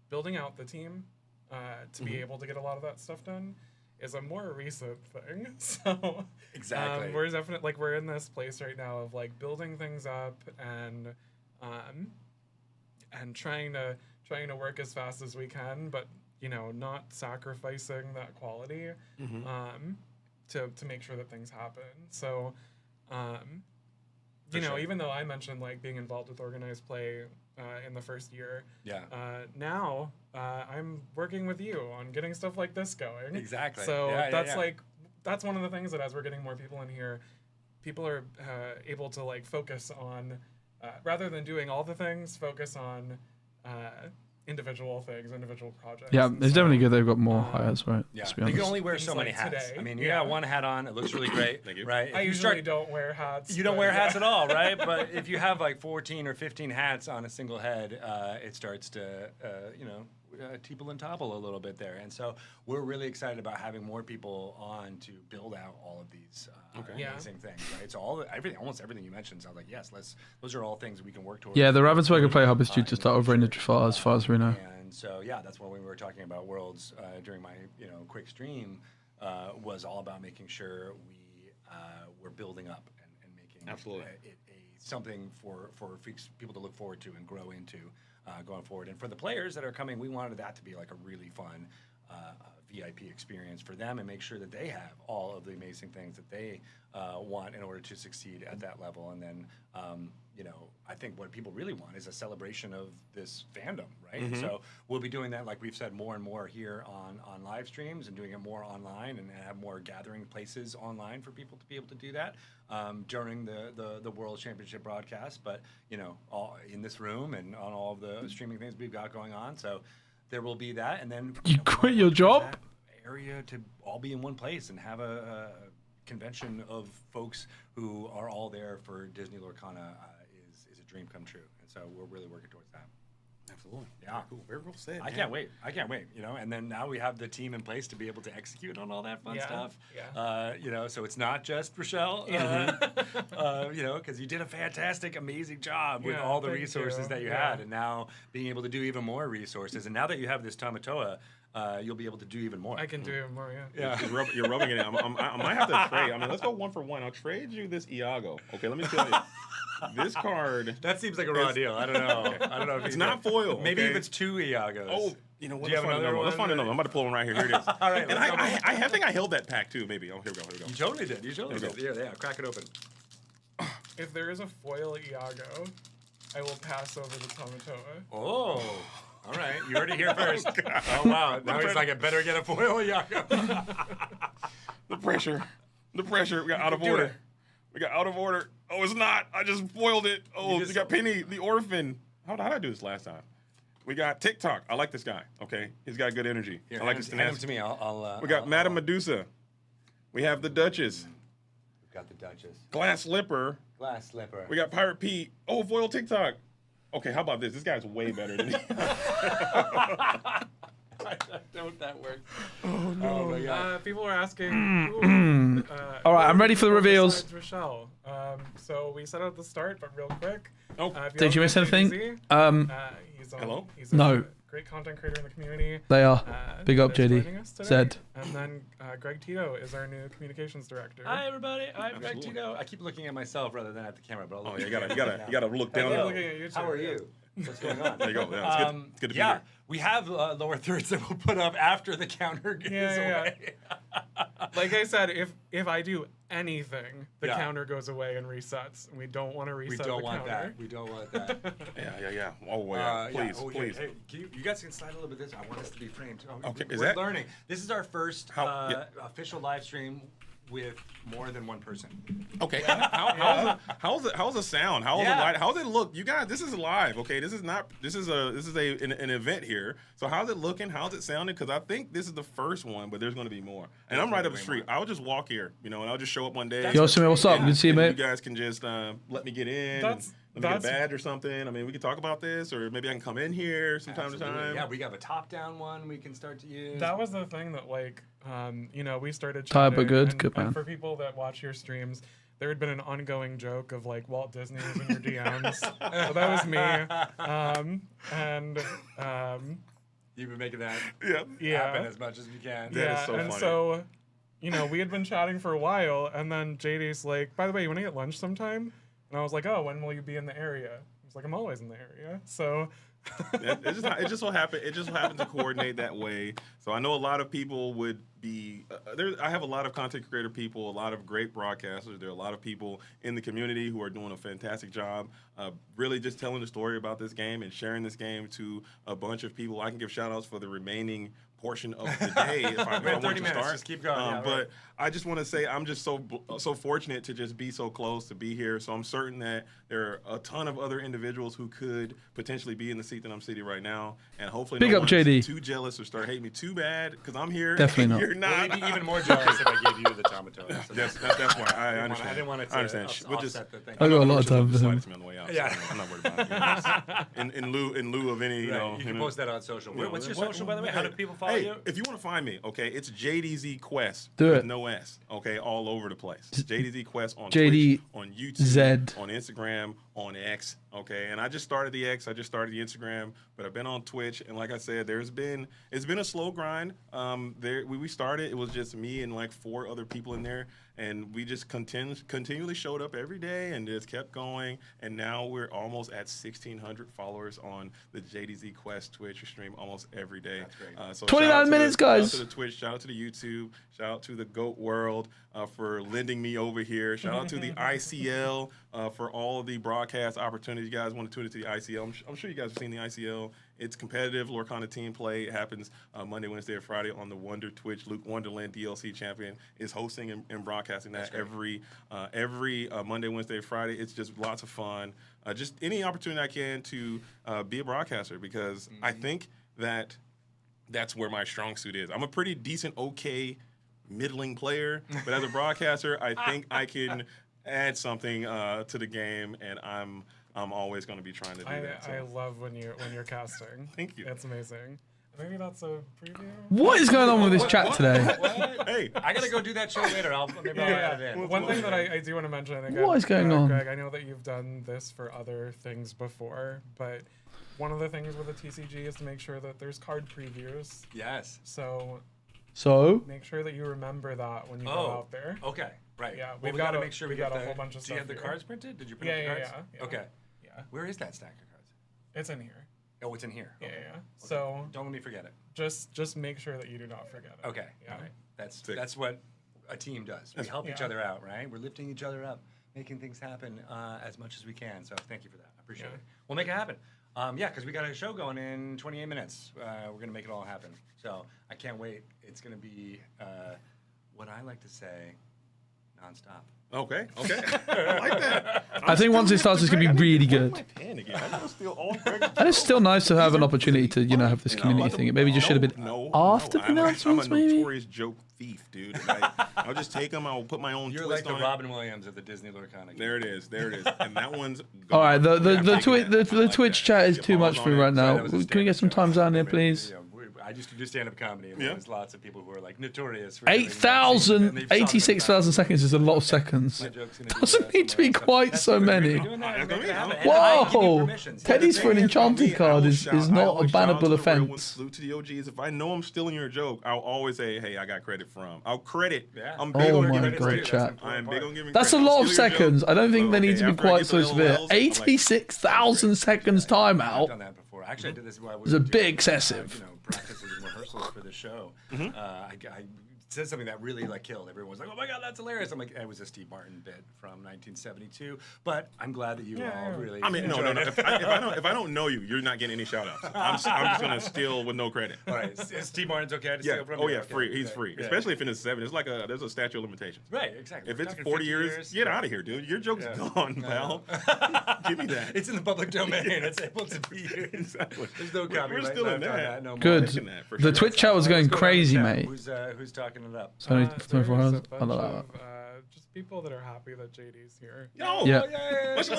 building out the team to be able to get a lot of that stuff done is a more recent thing. So Exactly. we're definitely we're in this place right now of like building things up and trying to work as fast as we can, but not sacrificing that quality to make sure that things happen. So even though I mentioned like being involved with organized play in the first year, now I'm working with you on getting stuff like this going. Exactly. So Yeah. that's one of the things that as we're getting more people in here, people are able to like focus on rather than doing all the things, focus on individual things, individual projects. Yeah, and it's so, definitely good they've got more hires, right? Yeah, Let's be you can honest. only wear Things so many like hats. today, I mean, you yeah. got one hat on; it looks really great, Thank you. right? I If you usually don't wear hats. You don't but wear yeah. hats at all, right? But if you have like 14 or 15 hats on a single head, it starts to, teeple and topple a little bit there. And so we're really excited about having more people on to build out all of these Yeah. amazing things, right? So almost everything you mentioned sounds like, yes, those are all things we can work towards. Yeah, the Ravensburger Play Hub is due to start over in Nidrifar as far as we know. And so, yeah, that's when we were talking about Worlds during my, quick stream, was all about making sure we're building up and making Absolutely. it something for people to look forward to and grow into going forward. And for the players that are coming, we wanted that to be like a really fun VIP experience for them and make sure that they have all of the amazing things that they want in order to succeed at that level. And then, I think what people really want is a celebration of this fandom, right? And so we'll be doing that, like we've said, more and more here on live streams and doing it more online and have more gathering places online for people to be able to do that during the World Championship broadcast. But, all in this room and on all of the streaming things we've got going on. So there will be that. And then You quit your job? that area to all be in one place and have a convention of folks who are all there for Disney Lorcana is a dream come true, and so we're really working towards that. Absolutely. Yeah. Very cool. Very well said. I can't wait. And then now we have the team in place to be able to execute on all that fun Yeah, stuff. yeah. So it's not just Rochelle, because you did a fantastic, amazing job with Yeah, all the thank resources you. that you Yeah. had, and now being able to do even more resources. And now that you have this Tamatoa, you'll be able to do even more. I can do it more, yeah. You're rubbing it in. I might have to trade. I mean, let's go 1 for 1. I'll trade you this Iago. Okay, let me tell you. This card. That seems like a raw deal. I don't know. I don't know if It's not foil. Maybe okay? if it's 2 Iagos. Oh, you know what? Do you have another one? Let's find another one. I'm about to pull one right here. Here it is. All right, And let's go. I think I held that pack too. Maybe. Oh, here we go. Here we You go. totally did. You totally There we did. Yeah. Crack it open. If there is a foil Iago, I will pass over the Tamatoa. Oh. All right. You heard it here first. Oh, wow. Now he's like, I better get a foil Iago. The pressure. We got out of do order. it. We got out of order. Oh, it's not. I just foiled it. Oh, just- we got Penny, the orphan. How did I do this last time? We got TikTok. I like this guy. Okay, he's got good energy. Here, I like hand his him to tenacity. me. I'll We got Madame Medusa. We have the Duchess. We've got the Duchess. Glass Slipper. Glass slipper. We got Pirate Pete. Oh, foil TikTok. Okay, how about this? This guy's way better than me. Don't that work? Oh, no. Oh, my God. People are asking. All right, I'm ready for the reveals. Besides Rochelle. So we said at the start, but real quick. Oh, if Did you all miss know anything? JDZ, he's Hello? He's a No. great content creator in the community. They are. Big up, that is JD. joining us today. Zed. And then Greg Tito is our new communications director. Hi, everybody. I'm Greg Absolutely. Tito. I keep looking at myself rather than at the camera, but I'll Oh, look yeah, at you gotta look down. Hello. there. looking at you How too, are yeah. you? What's going on? There you go. Yeah, it's good. It's good to be yeah, here. we have lower thirds that we'll put up after the counter goes Yeah. away. Like I said, if I do anything, the Yeah. counter goes away and resets. And we don't want to We reset don't the want counter. that. We don't want that. Yeah. Oh, yeah. Please, Oh, please. Hey, you guys can slide a little bit this. I want us to be framed. Oh, Okay, we're is that- learning? This is our first Yeah. official live stream with more than one person. Okay. How's the sound? How's Yeah. the light? How's it look? You guys, this is live. Okay, this is an event here. So how's it looking? How's it sounding? Because I think this is the first one, but there's going to be more. And I'm right up the street. I'll just walk here, and I'll just show up one day. Yo, Samir, what's up? And- Good to see you, and mate. You guys can just let me get in. That's- Let me get a that's- badge or something. I mean, we can talk about this, or maybe I can come in here from time to Absolutely. time. Yeah, we have a top-down one we can start to use. That was the thing that, we started Tired but chatting, good. and- Good man. and for people that watch your streams, there had been an ongoing joke of, Walt Disney was in your DMs. So that was me. You've been making that Yeah. happen Yeah. as much as you can. That is so and funny. so, we had been chatting for a while, and then JD's like, by the way, you want to get lunch sometime? And I was like, oh, when will you be in the area? He's like, I'm always in the area. So... It just so happened to coordinate that way. So I know a lot of people would be I have a lot of content creator people, a lot of great broadcasters. There are a lot of people in the community who are doing a fantastic job, really just telling the story about this game and sharing this game to a bunch of people. I can give shout outs for the remaining portion of the day if I We have want 30 to minutes. start. Just keep going. Yeah, But right. I just want to say I'm just so fortunate to just be so close to be here. So I'm certain that there are a ton of other individuals who could potentially be in the seat seat that I'm sitting right now, and hopefully Big no up, one's JD. too jealous or start hating me too bad because I'm here. Definitely and not. You're not. Well, you'd be even more jealous if I gave you the tomato. So That's why I understand. I didn't want it to I understand. We'll offset the thing. I got a lot of time for Just him. slide it to me on the way out. Yeah. So I'm not worried about it. In lieu of any, Right. You can post that on social. What's your social, by the way? How do people follow you? If you want to find me, okay, it's JDZ Quest. Do with it. No S. Okay, all over the place. JDZ Quest on JD Twitch, on YouTube, Z. on Instagram, on X. Okay, and I just started the X. I just started the Instagram, but I've been on Twitch, and like I said, it's been a slow grind. We started. It was just me and like 4 other people in there, and we just continually showed up every day and just kept going. And now we're almost at 1,600 followers on the JDZ Quest Twitch stream almost every day. That's great. So 29 shout out to minutes, guys. Shout out to the Twitch. Shout out to the YouTube. Shout out to the GOAT World for lending me over here. Shout out to the ICL for all of the broadcast opportunities. You guys want to tune into the ICL. I'm sure you guys have seen the ICL. It's competitive. Lorcana team play. It happens Monday, Wednesday, and Friday on the Wonder Twitch. Luke Wonderland, DLC champion, is hosting and broadcasting that every Monday, Wednesday, Friday. It's just lots of fun. Just any opportunity I can to be a broadcaster because I think that's where my strong suit is. I'm a pretty decent, okay, middling player, but as a broadcaster, I think I can add something to the game, and I'm always going to be trying to do that. So. I love when you're casting. Thank you. It's amazing. Maybe that's a preview. What is going on with this chat today? Hey, I gotta go do that show later. Maybe I'll add it in. One thing that I do want to mention, I think, What is going on? Greg, I know that you've done this for other things before, but one of the things with the TCG is to make sure that there's card previews. Yes. So make sure that you remember that when you go out there. Okay. Right. Yeah, Well, we got gotta a- make sure we we get got a the, whole bunch of Do you have stuff the here. cards printed? Did you print Yeah, up the cards? yeah. Okay. Yeah. Where is that stack of cards? It's in here. Oh, it's in here. Yeah, Okay. yeah. Okay. So Don't let me forget it. just make sure that you do not forget it. Okay. Yeah. All right. Sick. That's what a team does. We help each yeah. other out, right? We're lifting each other up, making things happen as much as we can. So thank you for that. I appreciate it. We'll make it happen. Yeah, because we got a show going in 28 minutes. We're gonna make it all happen. So I can't wait. It's gonna be what I like to say, nonstop. okay. I like that. I think once it starts, it's going to be really Where's good. my pen again? I gotta steal all Greg's And it's still nice to have an opportunity to, have this community thing. It maybe just should have been after the announcements, I'm a maybe? notorious joke thief, dude. I'll just take them. I'll put my own You're twist like the on Robin Williams of the Disney Lorcana. There it is. And that one's gone. All right, the I'm taking that. I like Twitch that. chat is Yeah, too much pause for me on it. right now. That was a Can we get some stand-up times down show. there, please? You know, I used to do stand-up comedy, and Yeah. there's lots of people who are like notorious for doing that. 8,000, And they've shot them 86,000 seconds is a lot of seconds. My joke's gonna be Doesn't that need to be somewhere else. quite That's so good. many. You're doing that. That's Make it gonna be- happen. And I give you Whoa! permission. See, Teddy's the for an thing is, enchanted card is not a bannable Salute offense. to the OGs. If I know I'm stealing your joke, I'll always say, "Hey, I got credit from." I'll credit. Yeah. I'm big Oh on my giving God, credit. chat. I am big on giving. That's a credit. lot of Steal your joke. seconds. I don't think Well, they need okay, to be after I quite get so the severe. LOLs, I'm like, 86,000 seconds I've timeout. done that before. Actually, I did this while we It's were a bit doing, excessive. practices and rehearsals for the show. Mm-hmm. I said something that really killed. Everyone was like, "Oh my god, that's hilarious!" I'm like, "It was a Steve Martin bit from 1972." But I'm glad that you all really. I mean, no. enjoyed it. If I don't know you, you're not getting any shout outs. I'm just gonna steal with no credit. All right, is Steve Martin's okay to Yeah. steal from Oh you? yeah, Okay, free. He's okay, free. yeah. Especially if it's 7. It's like there's a statute of limitations. Right, exactly. If We're it's talking 40 50 years, get out of here, dude. Your joke's Yeah. gone, pal. Give me that. It's in the public domain. It's able to be used. Exactly. There's no We're copyright still in left on that. no more. Good. Taking that for The sure. Twitch chat was going What's going on in the crazy, chat? mate. Who's talking it up? It's only 24 There's hours. a I bunch love of, that. just people that are happy that JD's here. Yo, Yeah. What's up?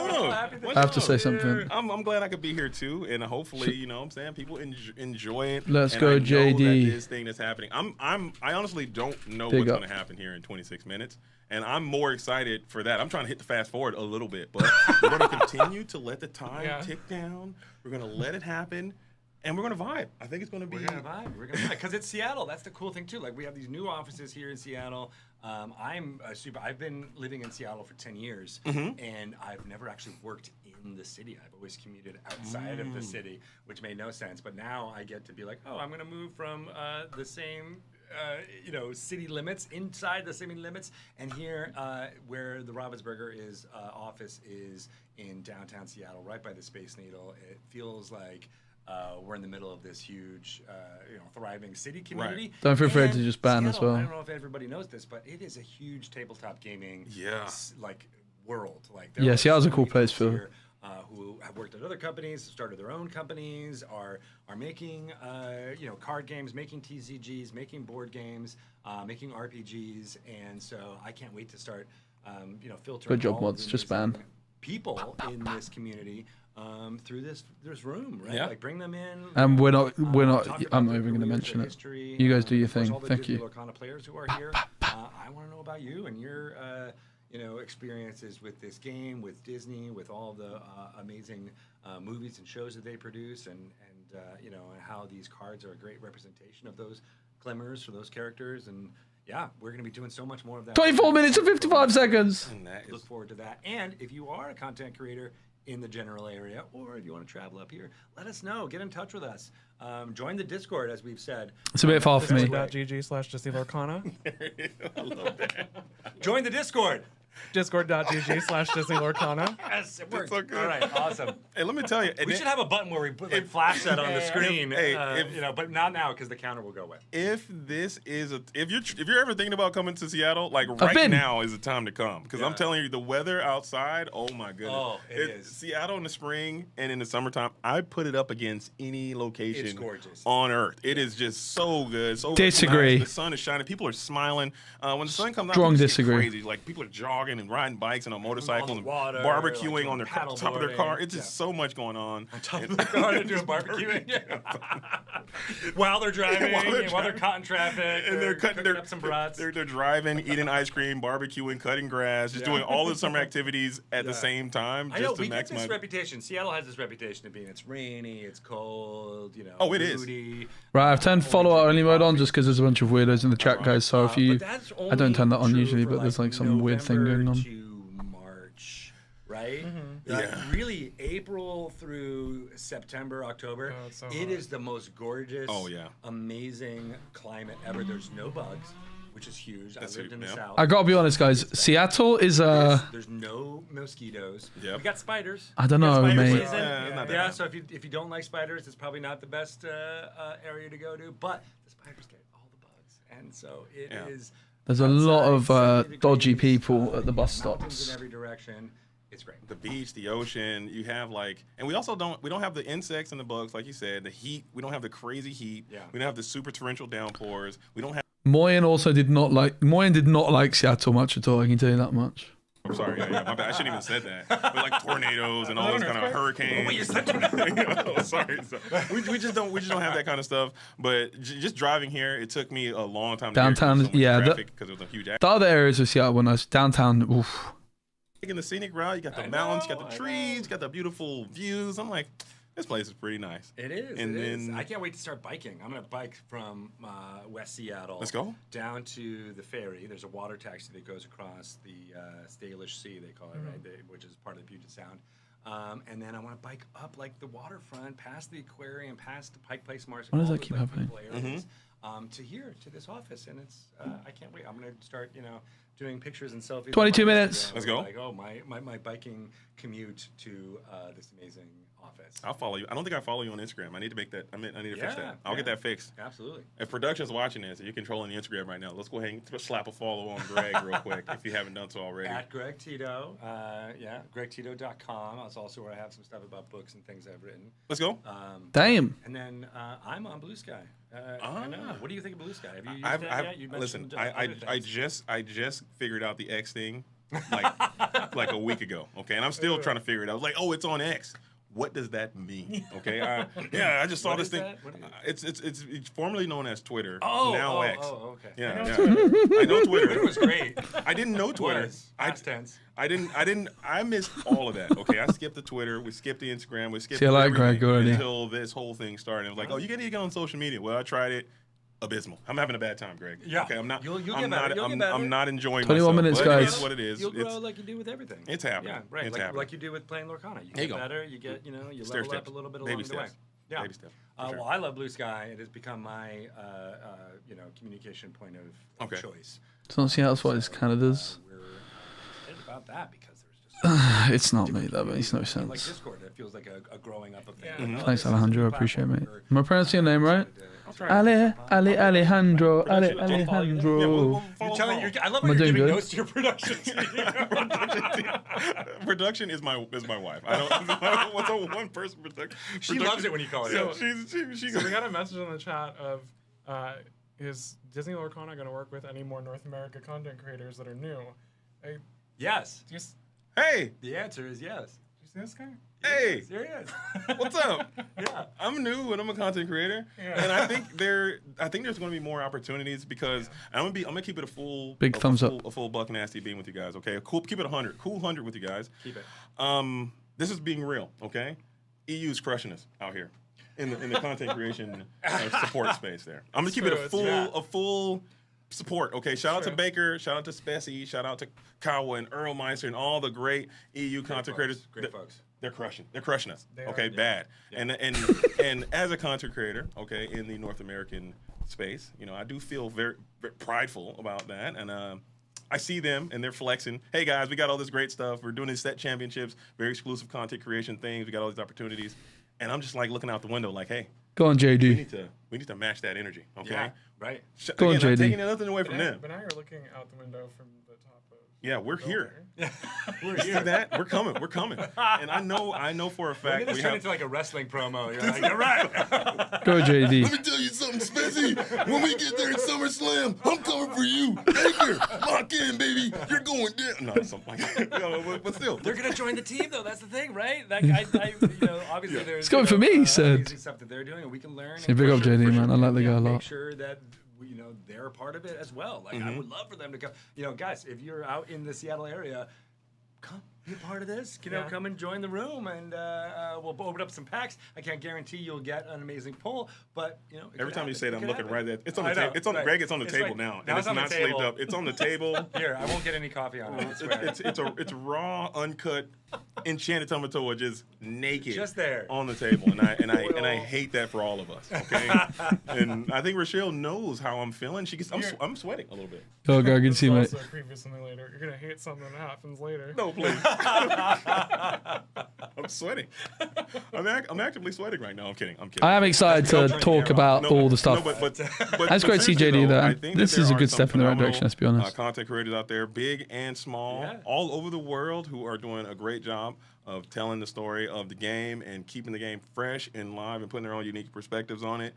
I have to say something. I'm glad I could be here too, and hopefully, you know what I'm saying, people enjoy it. Let's and go, I know JD. That this thing that's happening. I honestly don't know Big what's up. going to happen here in 26 minutes, and I'm more excited for that. I'm trying to hit the fast forward a little bit, but we're going to continue to let the time Yeah. tick down. We're going to let it happen, and we're going to vibe. I think it's going to be. We're gonna vibe. We're gonna vibe because it's Seattle. That's the cool thing too. Like we have these new offices here in Seattle. I've been living in Seattle for 10 years, and I've never actually worked in the city. I've always commuted outside of the city, which made no sense. But now I get to be like, oh, I'm gonna move from the same. City limits inside the city limits, and here where the Ravensburger is office is in downtown Seattle, right by the Space Needle. It feels like we're in the middle of this huge, thriving city community. Don't feel afraid And to just ban as Seattle, well. I don't know if everybody knows this, but it is a huge tabletop gaming, Yeah. world. Like there Yeah, are Seattle's a so cool many place folks for here. who have worked at other companies, started their own companies, are making card games, making TCGs, making board games, making RPGs, and so I can't wait to start filtering. Good job, all of mods. the Just ban. amazing people in this community through this room, right? Yeah. Like bring them in. And we're not. talk about I'm not their even going to careers, mention their it. history, You guys do your of course, thing. all the Thank Disney you. Lorcana players who are here. I want to know about you and your experiences with this game, with Disney, with all the amazing movies and shows that they produce, and how these cards are a great representation of those glimmers for those characters. And yeah, we're going to be doing so much more of that. 24 minutes and 55 seconds. And that Look is forward to that. And if you are a content creator in the general area, or if you want to travel up here, let us know. Get in touch with us. Join the Discord, as we've said. It's a bit far for me. Discord.gg/DisneyLorcana. I love that. Join the Discord. Discord.gg/DisneyLorcana. Yes, it worked. so good. All right, awesome. Hey, let me tell you. We should have a button where we put flash that on the screen. Hey, But not now because the counter will go away. If you're ever thinking about coming to Seattle, like I've right been. now is the time to come, because I'm Yeah. telling you, the weather outside, oh my goodness. Oh, it is. Seattle in the spring and in the summertime, I put it up against any location It's gorgeous. on earth. It is just so good. So Disagree. nice. The sun is shining. People are smiling. When the sun comes out, Strong people just get disagree. crazy. Like people are jogging and riding bikes and on motorcycles On the and water, barbecuing like on their paddle top of their car. boarding. It's just so much going on. On top of the car to do a barbecuing. While they're driving, while they're caught in traffic, And they're cutting cooking up some brats. They're driving, eating ice cream, barbecuing, cutting grass, just doing all the summer activities at the Yeah. same time. I Just know, to we get this maximize. reputation. Seattle has this reputation of being it's rainy, it's cold, Oh, it is. moody. Right, I've turned follower only mode on just because there's a bunch of weirdos in the chat, guys. So if you, But that's I don't turn that on only usually, true but for, there's like some weird thing going November on. to March, right? Yeah. Really, April through September, October, Oh, it's so it hot. is the most gorgeous, Oh, yeah. amazing climate ever. There's no bugs, which is huge. That's I lived in the huge, yeah. south. I gotta be honest, guys. Seattle is There's no mosquitoes. Yep. We got spiders. I don't We got know, spider mate. season. Yeah, not that Yeah, bad. so if you don't like spiders, it's probably not the best area to go to. But the spiders get all the bugs, and so it is. Yeah. There's a lot of outside, 70 dodgy degrees, people at the bus mountains stops. in every direction. It's great. The beach, the ocean, you have and we also don't have the insects and the bugs, like you said, the heat. We don't have the crazy heat. Yeah. We don't have the super torrential downpours. We don't have. Moyen did not like Seattle much at all. I can tell you that much. I'm sorry, yeah, my bad. I shouldn't even said that. But like tornadoes and all those kind of hurricanes. you said Sorry. We just don't have that kind of stuff. But just driving here, it took me a long time. Downtown, to get yeah, traffic because it was a huge. The other areas of Seattle were nice. Downtown, oof. Taking the scenic route, you got the mountains, you got the trees, you got the beautiful views. I'm like, this place is pretty nice. It is. And it is. then- I can't wait to start biking. I'm gonna bike from West Seattle. Let's go. Down to the ferry. There's a water taxi that goes across the Salish Sea, they call it, right? Which is part of the Puget Sound. And then I want to bike up like the waterfront, past the aquarium, past the Pike Place Market. Why does all that those, keep like, happening? beautiful areas, to here, to this office, and it's I can't wait. I'm gonna start, doing pictures and selfies. 22 on my minutes. Instagram. Let's go. Like, oh, my biking commute to this amazing office. I'll follow you. I don't think I follow you on Instagram. I need to make that. I need to fix Yeah, that. I'll get yeah. that fixed. Absolutely. If production's watching this, and you're controlling the Instagram right now, let's go ahead and slap a follow on Greg real quick if you haven't done so already. At Greg Tito, gregtito.com. That's also where I have some stuff about books and things I've written. Let's go. Damn. And then I'm on Blue Sky. I know. What do you think of Blue Sky? Have you used I've, that I've yet? You listen. mentioned I other things. just figured out the X thing, like a week ago. Okay, and I'm still trying to figure it out. I was like, oh, it's on X. What does that mean? Okay, I just saw What this is thing. that? What is It's formerly known as Twitter. Oh, now oh, X. oh, okay. Yeah, I know yeah. Twitter. I know Twitter. Twitter was great. I didn't know Twitter. Was. Past tense. I missed all of that. Okay, I skipped the Twitter, we skipped the Instagram, we skipped See, I like everything Greg already. until this whole thing started. It was like, oh, you need to get on social media. Well, I tried it. Abysmal. I'm having a bad time, Greg. Yeah. Okay, I'm not. You'll I'm get not. better. You'll get better. I'm not enjoying 21 myself. minutes, but It guys. is what it is. You'll grow It's like you do with everything. It's happening. Yeah, right. It's Like, happening. like you do with playing Lorcana. You There you get go. better. You get, you Stair level up steps. a little bit Baby along the way. steps. Yeah. Baby steps, for sure. Well, I love Blue Sky. It has become my, communication point of Okay. choice. It's not Seattle's fault, it's Canada's. We're excited about that because there's just It's not me, that makes no like sense. Discord. It feels like a growing up of things. Yeah. Like, oh, Thanks, this is a Alejandro. I new appreciate it, platform mate. where Am I pronouncing your name right? excited Alejandro. Yeah, You're telling, I love Am how I you're doing giving good? notes to your production team. Production is my wife. I don't. What's a one person production? She loves it when you call it. So- out. So we got a message in the chat of, is Disney Lorcana going to work with any more North America content creators that are new? I Yes. just, Hey, The answer is yes. you see this guy? hey, There he is. what's up? Yeah. I'm new and I'm a content creator, Yeah. and I think there's going to be more opportunities because I'm gonna keep it a full Thumbs up. a full buck nasty being with you guys. Okay, cool. Keep it 100, cool 100 with you guys. Keep it. This is being real. Okay, EU's crushing us out here in the content creation support space. There, I'm gonna keep it a full support. Okay, shout out to Baker, shout out to Spessy, shout out to Kawa and Earl Meister and all the great EU content creators. Great folks. They're crushing us. They Okay, are. bad. And as a content creator, okay, in the North American space, I do feel very, very prideful about that. And I see them and they're flexing. Hey guys, we got all this great stuff. We're doing these set championships, very exclusive content creation things. We got all these opportunities. And I'm just like looking out the window, like, hey, Go on, we JD. need to match that energy. Okay. Yeah. Right. Go on, Again, not JD. taking nothing away from them. But now you're looking out the window from the top of. Yeah, we're here. We're See that? We're coming. And I know for a fact This we turned have. into like a wrestling promo. You're like, you're right. Go, JD. Let me tell you something, Spezzy. When we get there in SummerSlam, I'm coming for you. Baker, lock in, baby. You're going down. No, something like that. But still. They're gonna join the team though. That's the thing, right? That obviously there's. It's going for me, he said. Amazing stuff that they're doing, and we can learn. Say big up, JD, man. I like the guy a Make lot. sure that they're a part of it as well. Like Mm-hmm. I would love for them to come. Guys, if you're out in the Seattle area, come be a part of this. Come and join the room, and we'll open up some packs. I can't guarantee you'll get an amazing pull, but it Every could time you happen. say It that, I'm could looking happen. right at it's on I the know, table. It's on right. Greg. It's on the It's table right. now, Now and it's it's on the not sleeved table. up. It's on the table. Here, I won't get any coffee on it. I swear. It's raw, uncut, enchanted tomato just naked, Just there. on the table, and I hate that for all of us. Okay, and I think Rochelle knows how I'm feeling. I'm sweating a little bit. Go, go. Good to see you, mate. Also previous something later. You're gonna hate something that happens later. No, please. I'm sweating. I'm actively sweating right now. I'm kidding. I am excited to talk about all the stuff. but That's great to see seriously, JD though, there. I think This that is a there good are step some in the right phenomenal, direction, let's be honest. Content creators out there, big and small, Yeah. all over the world, who are doing a great job of telling the story of the game and keeping the game fresh and live and putting their own unique perspectives on it.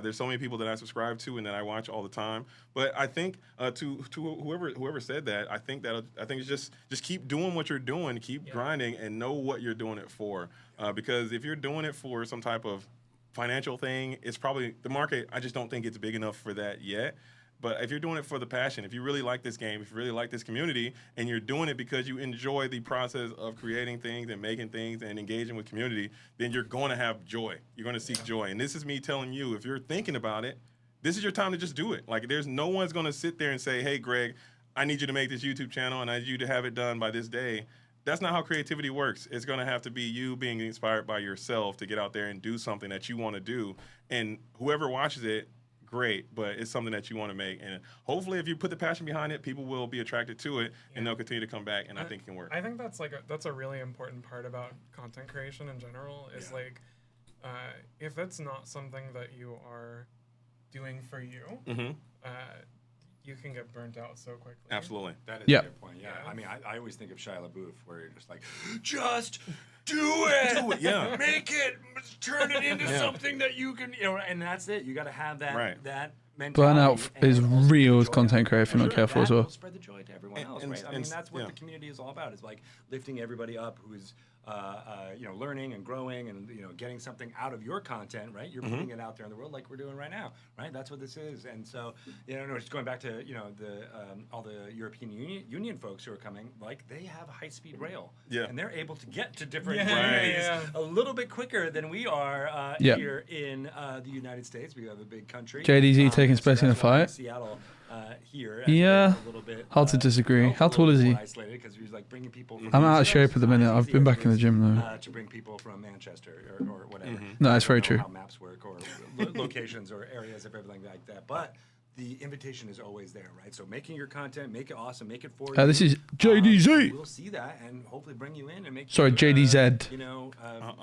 There's so many people that I subscribe to and that I watch all the time. But I think to whoever said that, I think it's just keep doing what you're doing, keep grinding, and know what you're doing it for. Because if you're doing it for some type of financial thing, it's probably the market. I just don't think it's big enough for that yet. But if you're doing it for the passion, if you really like this game, if you really like this community, and you're doing it because you enjoy the process of creating things and making things and engaging with community, then you're going to have joy. You're going to seek joy. And this is me telling you, if you're thinking about it, this is your time to just do it. Like, there's no one's going to sit there and say, hey, Greg, I need you to make this YouTube channel and I need you to have it done by this day. That's not how creativity works. It's going to have to be you being inspired by yourself to get out there and do something that you want to do. And whoever watches it, great, but it's something that you want to make. And hopefully if you put the passion behind it, people will be attracted to it and they'll continue to come back, and I think it can work. I think that's a really important part about content creation in general is if it's not something that you are doing for you, you can get burnt out so quickly. Absolutely. That is Yep. a good point. Yeah. I mean, I always think of Shia LaBeouf, where you're just like, just do it. Do it, yeah. Make it, turn it into something that you can, and that's it. You got to have that that mentality. Burnout and is also real the as joy content of it. creator if you're not Sure, careful as that well. will spread the joy to everyone else, and- right? I mean, and- that's what yeah. the community is all about. Is like lifting everybody up who's learning and growing and getting something out of your content, right? You're putting it out there in the world like we're doing right now, right? That's what this is. And so, just going back to the all the European Union folks who are coming, like they have high-speed rail, and they're able to get to different places a little bit quicker than we are here in the United States. We have a big country. JDZ taking space in a that's why fight. Seattle here. has Yeah, been a little bit, hard to disagree. How a tall little is he? more isolated 'cause he's like bringing people from I'm out of East shape Coast. at the minute. It's I've been easier back in the gym, though. to bring people from Manchester or whatever. No, that's I very don't true. know how maps work or locations or areas of everything like that, but the invitation is always there, right? So making your content, make it awesome, make it for you. This is JDZ. We'll see that and hopefully bring you in and make Sorry, you, JDZ.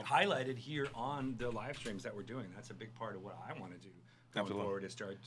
highlighted here on the live streams that we're doing. That's a big part of what I want to do going Absolutely. forward to start,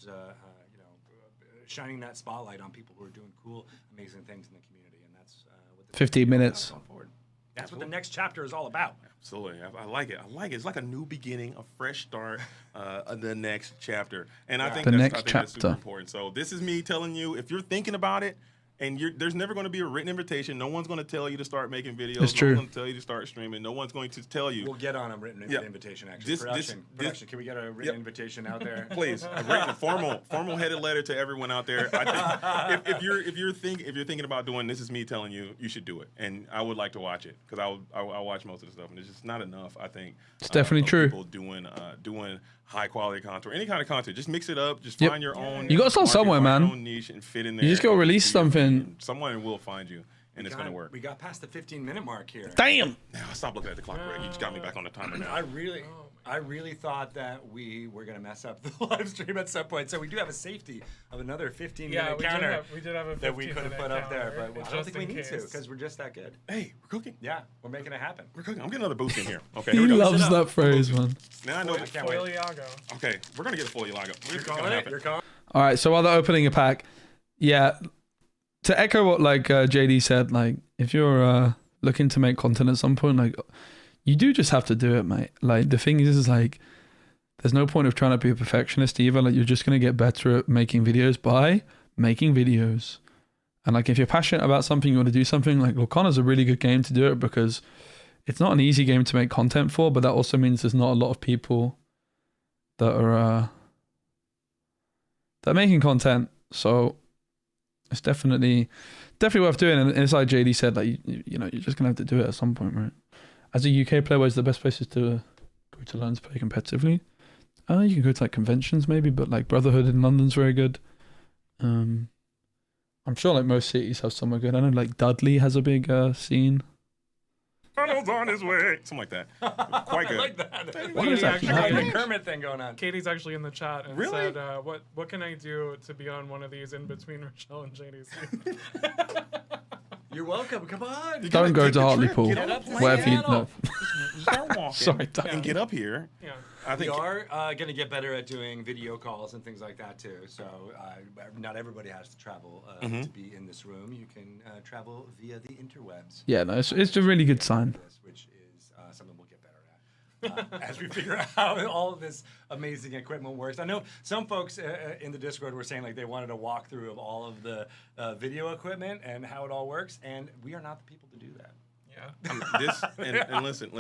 shining that spotlight on people who are doing cool, amazing things in the community, and that's what the 15 minutes. going forward. That's what the next chapter is all about. Absolutely. I like it. I like it. It's like a new beginning, a fresh start, the next chapter. And I think, The that's, next I think that's super chapter. important. So this is me telling you, if you're thinking about it, and there's never going to be a written invitation. No one's going to tell you to start making videos. It's no true. one's going to tell you to start streaming. No one's going to tell you. We'll get on a written Yeah. invitation, actually. This- Production, can we get a written invitation out there? Please, a written, formal headed letter to everyone out there. I think if you're thinking about doing this, is me telling you you should do it, and I would like to watch it because I'll watch most of the stuff, and it's just not enough. I think It's definitely of true. People doing high quality content, any kind of content, just mix it up. Just Yep. find your own. You gotta start market, somewhere, find your man. own niche and fit in there. You just gotta and release do your something. thing. Someone will find you, and it's gonna work. We got past the 15-minute mark here. Damn. Now, stop looking at the clock, Greg. You just got me back on the timer now. I really thought that we were going to mess up the live stream at some point. So we do have a safety of another 15-minute Yeah, counter we did have a 15 that we could have put up there, but I don't just think we in need to case. because we're just that good. Hey, we're cooking. Yeah, we're making it happen. We're cooking. I'm getting another boost in here. Okay, He here we go. loves Sit up. that phrase, man. Now I know. I can't wait. Foil Iago. Okay, we're gonna get a full Ilaga. You're It's gonna calling it? happen. You're calling All right, so while they're opening a pack, yeah, to echo what JD said, like if you're looking to make content at some point, like you do just have to do it, mate. Like the thing is like there's no point of trying to be a perfectionist either. Like you're just gonna get better at making videos by making videos. And like if you're passionate about something, you want to do something, like Lorcana's a really good game to do it because it's not an easy game to make content for, but that also means there's not a lot of people that are making content. So it's definitely worth doing. And it's like JD said, like you know, you're just gonna have to do it at some point, right? As a UK player, where's the best places to go to learn to play competitively? You can go to like conventions maybe, but like Brotherhood in London's very good. I'm sure like most cities have somewhere good. I know like Dudley has a big scene. Donald's on his way. Something like that. Quite good. I like that. What is that Actually got a happening? Kermit thing going on. Katie's actually in the chat and Really? said, "What can I do to be on one of these in between Rochelle and JD's?" You're welcome. Come on. You Don't gotta go take to the Hartlepool. trip. Get up, Wherever you Seattle. Start walking. Sorry, and get up here. Yeah. I We think. are going to get better at doing video calls and things like that too. So not everybody has to travel to be in this room. You can travel via the interwebs. Yeah, no, it's a really good sign. Which is something we'll get better at as we figure out how all of this amazing equipment works. I know some folks in the Discord were saying like they wanted a walkthrough of all of the video equipment and how it all works, and we are not the people to do that. Yeah. And listen.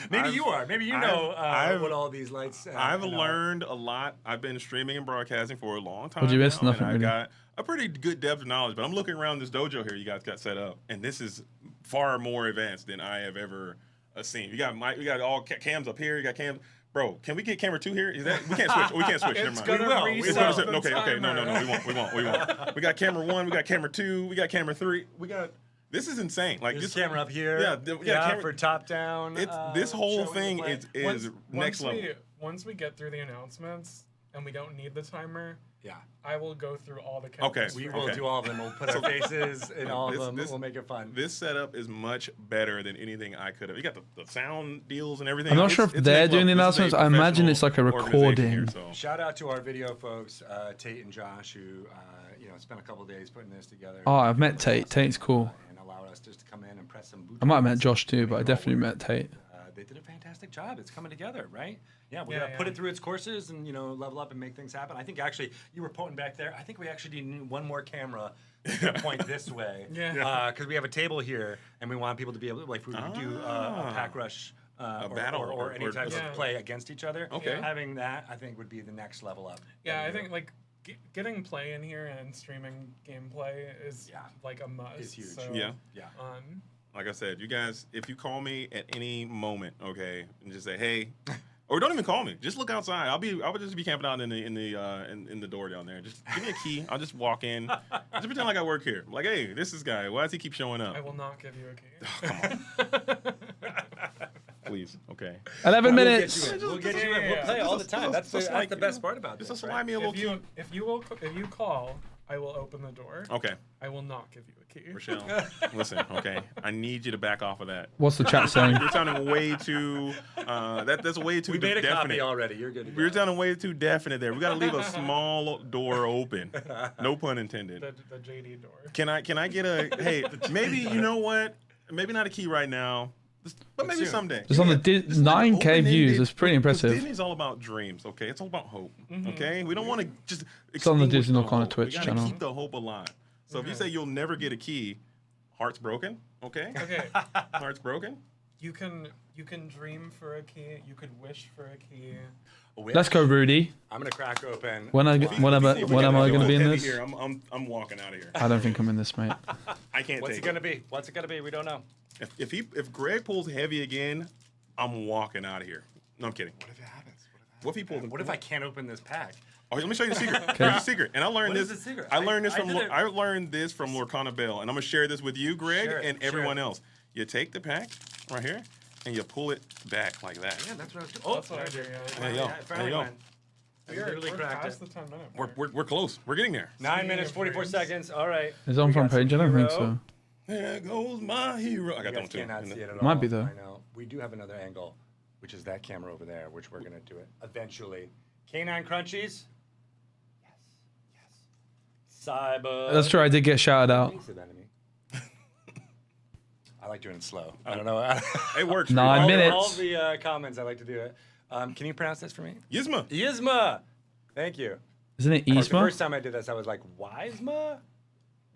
Maybe you are. Maybe you know I've- what all these lights. I've and learned a lot. I've been streaming and broadcasting for a long time. What'd you miss? now, Nothing and I really. got a pretty good depth of knowledge. But I'm looking around this dojo here you guys got set up, and this is far more advanced than I have ever seen. We got all cams up here. You got cams. Bro, can we get camera 2 here? Is that we can't switch? We can't switch. Never It's mind. gonna will. It's reset gonna- the okay. No. timer. We won't. We got camera 1. We got camera 2. We got camera 3. We got. This is insane. Like There's this camera up here. Yeah, camera- for top down. It's this whole showing the thing play. is next level. Once we get through the announcements and we don't need the timer, Yeah. I will go through all the cameras. Okay. for We you. will do all of them. We'll put our faces in all of This- them. this- We'll make it fun. This setup is much better than anything I could have. You got the sound deals and everything. I'm not sure if It's they're next doing the level. This is announcements. I imagine it's like a professional organization here, recording. so. Shout out to our video folks, Tate and Josh, who spent a couple days putting this together. Oh, I've met Tate. Tate's cool. And allowed us just to come in and press some boots. I might have met Josh too, but I definitely met Tate. They did a fantastic job. It's coming together, right? Yeah, we're Yeah, gonna put yeah. it through its courses and level up and make things happen. I think actually you were pointing back there. I think we actually need one more camera to point this way. Yeah. Because we have a table here and we want people to be able to, like, if we would do a pack rush. battle or any types Yeah. of play against each other. Okay. Having that, I think, would be the next level up. Yeah, I think like getting play in here and streaming gameplay is like a must. It's huge. So, Yeah. Yeah. Like I said, you guys, if you call me at any moment, okay, and just say, hey, or don't even call me, just look outside. I would just be camping out in the door down there. Just give me a key. I'll just walk in. Just pretend like I work here. Like, hey, this is guy. Why does he keep showing up? I will not give you a key. Please, okay. 11 We'll minutes. get you in. We'll get you in. We'll Yeah. play all the time. That's Just the like, best part about Just this. slide me a little if you call, I will open the door. Okay, I will not give you a key. Rochelle, listen. Okay, I need you to back off of that. What's the chat saying? You're sounding way too. That's way too We made a definite. copy already. You're good to go. You're sounding way too definite there. We got to leave a small door open. No pun intended. The JD door. Can I get a? Hey, maybe you know what? Maybe not a key right now, but maybe soon. someday. It's on the This is like 9K open-ended- views. It's pretty 'cause impressive. Disney's all about dreams, okay? It's all about hope, okay? We don't want to just. It's on the extinguish Disney Lorcana hope. Twitch we gotta channel. Keep the hope alive. So if you say you'll never get a key, heart's broken, okay? Okay. Heart's broken. You can dream for a key. You could wish for a key. Let's go, Rudy. I'm gonna crack open. When am I going to be in this? Here, I'm walking out of here. I don't think I'm in this, mate. I can't What's take it gonna be? What's it gonna be? We don't know. If Greg pulls heavy again, I'm walking out of here. No, I'm kidding. What if it happens? What if he pulls? What if I can't open this pack? Oh, let me show you the secret. Here's the secret. And I learned What this. is the secret? I learned this I from did it. I learned this from Lorcana Bell, and I'm gonna share this with you, Greg, Share it, and share everyone it. else. You take the pack right here, and you pull it back like that. Yeah, that's what I was doing. Oh, That's what I do. Yeah. There you go. I finally There you go. went. I literally We're cracked past it. the 10-minute We're, mark. we're close. We're getting there. 9 minutes, 44 Dreams. seconds. All right. Is it on We front got some page? I don't think hero. so. There goes my hero. I You got that one guys too. cannot see it at all. Might be, though. I know. We do have another angle, which is that camera over there, which we're gonna do it eventually. Canine Crunchies. Yes. Yes. Cyber. That's true. I did get shouted out. Thanks, enemy. I like doing it slow. I don't know. It works. 9 minutes. All the comments, I like to do it. Can you pronounce this for me? Yzma. Yzma. Thank you. Isn't it The Yzma? first time I did this, I was like, Wisema?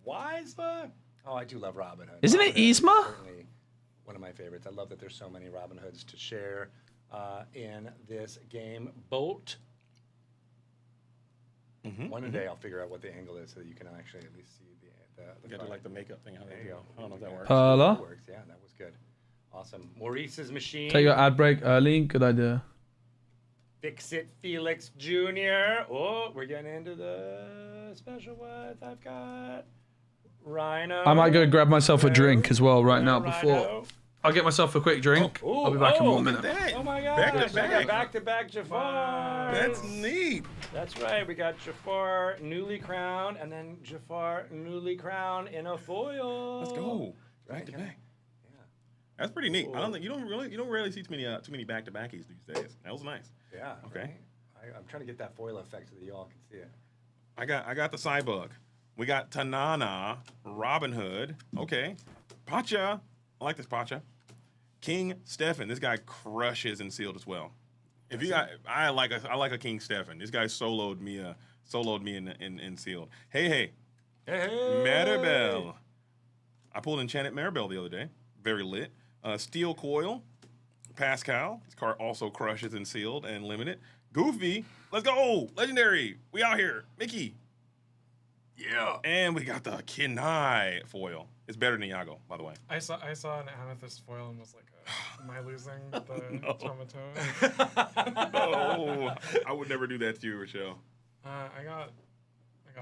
Wisema? Oh, I do love Robin Hood. Isn't it Robin Hood is Yzma? certainly one of my favorites. I love that there's so many Robin Hoods to share in this game. Bolt. One day I'll figure out what the angle is so that you can actually at least see the You got to do like the makeup thing. How There they you do. go. I don't know if that works. Perla. That works. Yeah, that was good. Awesome. Maurice's machine. Take your ad break early. Good idea. Fix It Felix Jr. Oh, we're getting into the special ones. I've got Rhino. I might go grab myself a drink as well right now Rhino. before. I'll get myself a quick drink. Oh, I'll be back in 1 Look at minute. that. Oh my god. Back to We got back. back-to-back Jafar. That's neat. That's right. We got Jafar newly crowned and then Jafar newly crowned in a foil. Let's go. Back to Okay. back. That's pretty neat. I don't think you don't rarely see too many back to backies these days. That was nice. Yeah. Okay. right? I'm trying to get that foil effect so that you all can see it. I got the Cybug. We got Tanana, Robin Hood. Okay. Pacha. I like this Pacha. King Stefan. This guy crushes in sealed as well. If you got, I like a King Stefan. This guy soloed me in sealed. Hey, Maribel. I pulled Enchanted Maribel the other day. Very lit. Steel Coil. Pascal. This card also crushes in sealed and limited. Goofy. Let's go. Legendary. We out here. Mickey. Yeah. And we got the Kenai foil. It's better than Iago, by the way. I saw an amethyst foil and was like, am I losing the No. Tomato? No. I would never do that to you, Rochelle. I got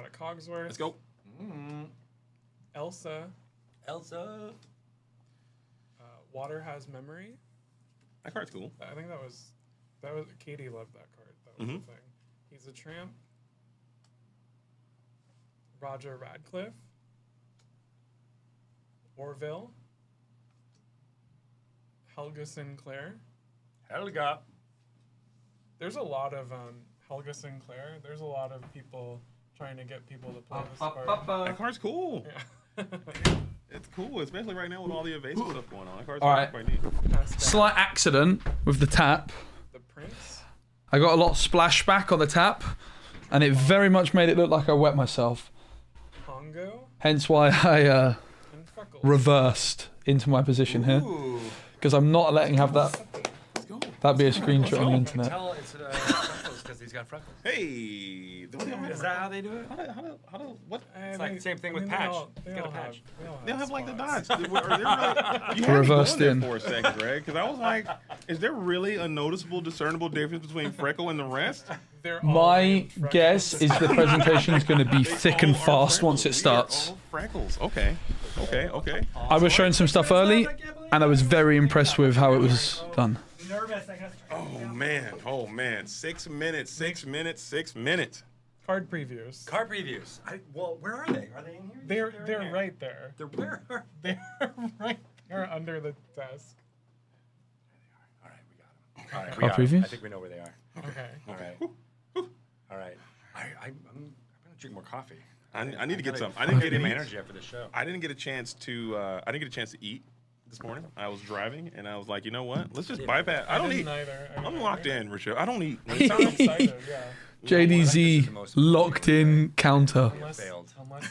a Cogsworth. Let's go. Elsa. Water has memory. That card's cool. I think that was Katie loved that card. That was the thing. He's a tramp. Roger Radcliffe. Orville. Helga Sinclair. Helga. There's a lot of Helga Sinclair. There's a lot of people trying to get people to play this card. That card's cool. Yeah. It's cool, especially right now with all the evasive stuff going on. That card's All right. quite neat. Slight accident with the tap. The Prince. I got a lot of splashback on the tap, and it very much made it look like I wet myself. Pongo. Hence why I And Freckles. reversed into my position here, because I'm not letting have that be a screenshot on the internet. Tell it's freckles because he's got freckles. Hey, don't they all have Is that how they do it? how do what? It's like the same thing with they patch. all- He's They got a all patch. have, They don't have like the spots. dots. Are they really, you had me Reversed going in. there for a second, Greg, because I was like, is there really a noticeable, discernible difference between Freckle and the rest? They're all My named Freckles. guess is the presentation is going to be thick and All are fast once it Freckles. We are starts. all Freckles. Okay. I was showing some stuff early, and I was very impressed with how it was done. Oh man. 6 minutes. Card previews. Card previews. Well, where are they? Are they in here? They're right there. They're where? Are They're right there under the desk. All right, we got them. All right, Card previews? I think we know where they are. Okay. All right. All right. I'm gonna drink more coffee. I need to get some. I I didn't get get my any energy after the show. I didn't get a chance to. I didn't get a chance to eat this morning. I was driving, and I was like, you know what? Let's just bypass. I don't eat. I'm locked in, Richard. I don't eat. I'm excited, yeah. JDZ locked in counter. Unless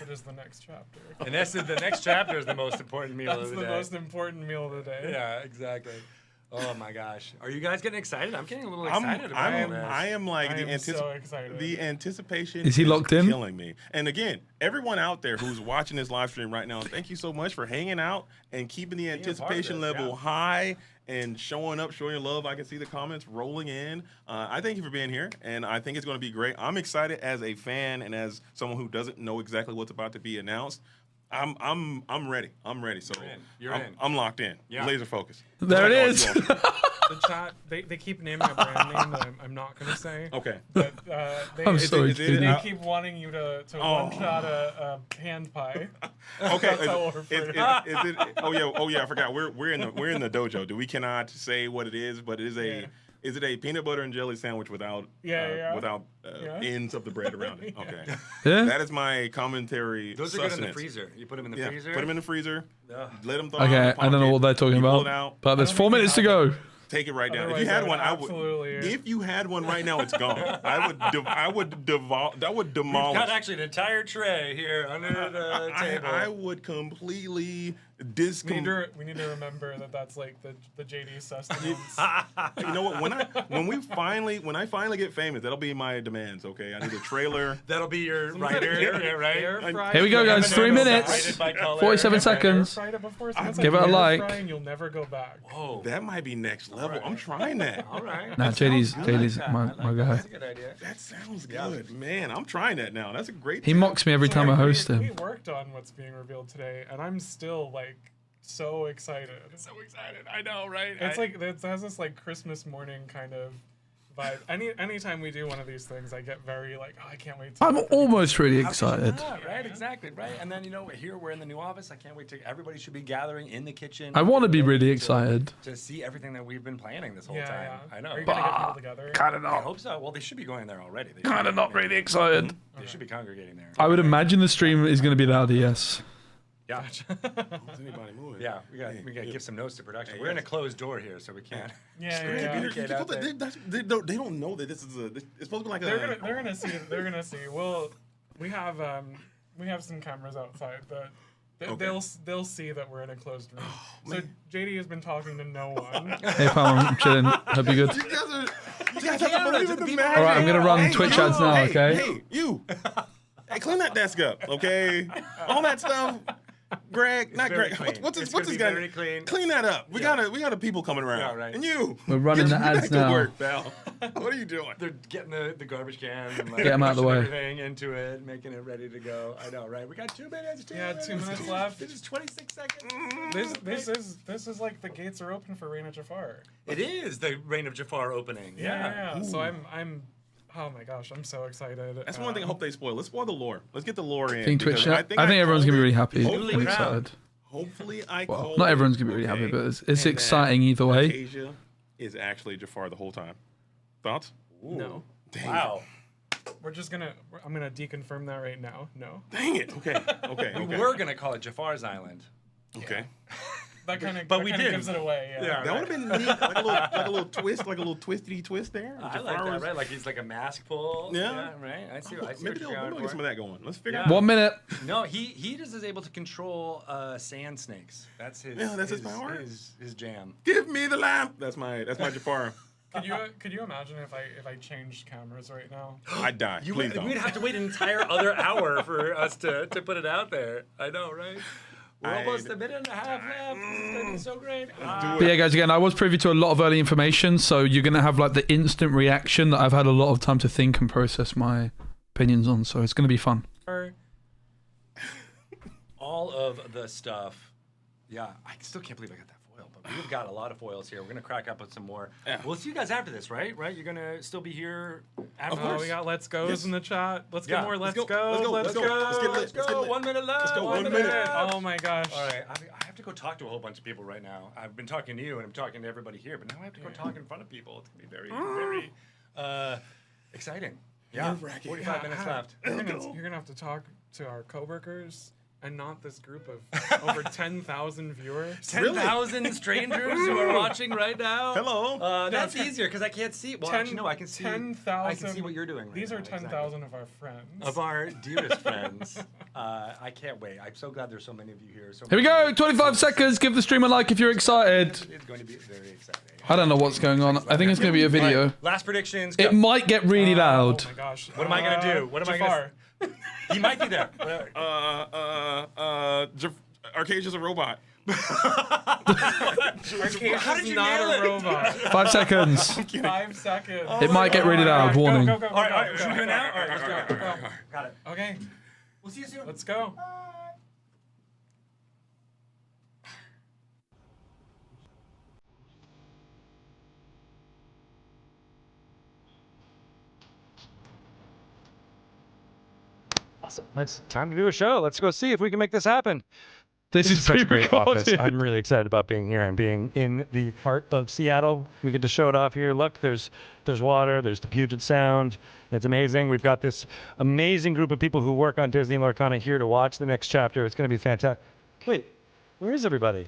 it is the next chapter. And that's the next chapter is the most important meal That's of the the day. most important meal of the day. Yeah, exactly. Oh my gosh. Are you guys getting excited? I'm getting a little excited about this. I am like I am so excited. the anticipation Is he locked in? killing me. And again, everyone out there who's watching this live stream right now, thank you so much for hanging out and keeping the anticipation this, level yeah. high and showing up, showing your love. I can see the comments rolling in. I thank you for being here, and I think it's going to be great. I'm excited as a fan and as someone who doesn't know exactly what's about to be announced. I'm ready. I'm ready. So You're in. I'm locked in. Yeah. Laser focus. There it is. The chat, they keep naming a brand name that I'm not going to say. Okay. But they, I'm so is it- excited. they keep wanting you to one-shot a hand pie. Okay. That's how we'll refer to it. Is it? Oh yeah. I forgot. We're in the dojo. We cannot say what it is, but it is a. Yeah. Is it a peanut butter and jelly sandwich without without ends of the bread around it? Okay. Yeah. That is my commentary. Those are good in the sustenance. freezer. You put them in the Yeah. freezer. Put them in the freezer. Ugh. Let them thaw. Okay, in the I don't know pocket, what they're talking you pull about. it out. But there's I don't 4 think minutes you to have go. Take it right now. If Otherwise, you had I would one, I would. absolutely- If you had one right now, it's gone. I would demolish. We've got actually an entire tray here under the table. I would completely We need to remember that that's like the JD sustenance. You know what? When I finally get famous, that'll be my demands. Okay, I need a trailer. That'll be your writer, yeah, right? Air fry Here we go, guys. M&Ms 3 rated minutes. by color. 47 Air seconds. fried it before, so once Give it a air like. fry and you'll never go back. Whoa. That might be next level. I'm trying that. All right. Nah, JD's my guy. That's a good idea. That sounds good, man. I'm trying that now. That's a great. He mocks me every time I host We him. worked on what's being revealed today, and I'm still like so excited. So excited. I know, right? It's like it has this like Christmas morning kind of vibe. Anytime we do one of these things, I get very like, oh, I can't wait. I'm almost really excited. Yeah, right, exactly, right. And then here we're in the new office. I can't wait to. Everybody should be gathering in the kitchen. I want to be really excited. to see everything that we've been planning this whole Yeah, time. yeah. I know. Are you gonna get people together? Kind of I not. hope so. Well, they should be going there already. They Kind should of be- not really excited. They should be congregating there. I would imagine the stream is going to be louder, yes. Yeah, Is anybody moving? yeah. We got to give some notes to production. We're in a closed door here, so we can't. Yeah, Peter, yeah. can you Get out put there. they don't know that this is it's supposed to be like They're gonna see. They're gonna see. Well, we have some cameras outside, but they'll see that we're in a closed room. So JD has been talking to no one. Hey, pal, I'm chilling. Hope you're good. You guys have to believe in the magic. All right, I'm going to run Hey, Twitch you. ads now, Hey, okay? Hey, you. Hey, clean that desk up, okay? All that stuff. Greg, not very Greg. clean. What's It's his gonna be guy? very clean. Clean that up. We got a people coming around. Yeah, right. And you. We're running the Get back ads to now. work, pal. What are you doing? They're getting the garbage cans and like Get 'em out of the pushing way. everything into it, making it ready to go. I know, right? We got 2 minutes. Yeah, 2 minutes left. This is 26 seconds. This is like the gates are open for Reign of Jafar. It is the Reign of Jafar opening. Yeah. So I'm. Oh my gosh, I'm so excited. That's one thing I hope they spoil. Let's spoil the lore. Let's get the lore in. Think Twitch because chat? I think everyone's going to be really happy. Hopefully I'm crowd. excited. Hopefully I Well, called not it, everyone's going to be really happy, okay? but it's And that exciting either way. Acacia is actually Jafar the whole time. Thoughts? No. Dang Wow. I'm gonna deconfirm that right now. No. Dang it. Okay. Okay. We okay. were gonna call it Jafar's Island. Okay. That kind of But we didn't. gives it away. Yeah. That would have been neat. Like a little twist, like a little twisty twist there. I Jafar like that, was- right? Like he's like a mask pull. Yeah. Right. I see. I see Maybe what you're they'll going get for. some of that going. Let's figure Yeah. out. 1 minute. No, he just is able to control sand snakes. That's his. Yeah, that's his power. His jam. Give me the lamp. That's my Jafar. Could you imagine if I changed cameras right now? I'd die. Please don't. We'd have to wait an entire other hour for us to put it out there. I know, right? We're almost a minute and a half left. This is gonna be so great. But yeah, guys, again, I was privy to a lot of early information, so you're going to have like the instant reaction that I've had a lot of time to think and process my opinions on, so it's going to be fun. All of the stuff. Yeah, I still can't believe I got that foil, but we've got a lot of foils here. We're gonna crack up with some more. Yeah. We'll see you guys after this, right? Right? You're gonna still be here after. Oh, we got let's goes in the chat. Let's get more let's go. Let's go. Let's get lit. Let's go. 1 minute left. Let's go. 1 1 minute. minute. Oh my gosh. All right, I have to go talk to a whole bunch of people right now. I've been talking to you and I'm talking to everybody here, but now I have to go talk in front of people. It's gonna be very, very exciting. Yeah, Nerve-wracking. 45 minutes left. You're gonna have to talk to our coworkers and not this group of over 10,000 viewers. 10,000 strangers who are watching right now. Hello. That's easier because I can't see. Well, actually, no, I can see. 10,000. I can see what you're doing. Right These now, are 10,000 of our friends. of our dearest friends. I can't wait. I'm so glad there's so many of you here. So Here we go. 25 seconds. Give the stream a like if you're excited. It's going to be very exciting. I don't know what's going on. I think it's going to be a video. Right, last predictions. It might get really loud. Oh my gosh. What am I gonna do? What am I Jafar. He might be there. Arcadia's a robot. Arcadia's How did you not nail a it? robot. 5 seconds. 5 seconds. It might get really loud. Warning. Go, go, go, All right, go, all right, go, should we go, do it now? go, All right, let's go, go. go. Got it. Okay, We'll see you soon. let's go. Awesome. It's time to do a show. Let's go see if we can make this happen. This is Such a great office. pre-recorded. I'm really excited about being here and being in the heart of Seattle. We get to show it off here. Look, there's water, there's the Puget Sound. It's amazing. We've got this amazing group of people who work on Disney Lorcana here to watch the next chapter. It's going to be fantastic. Wait, where is everybody?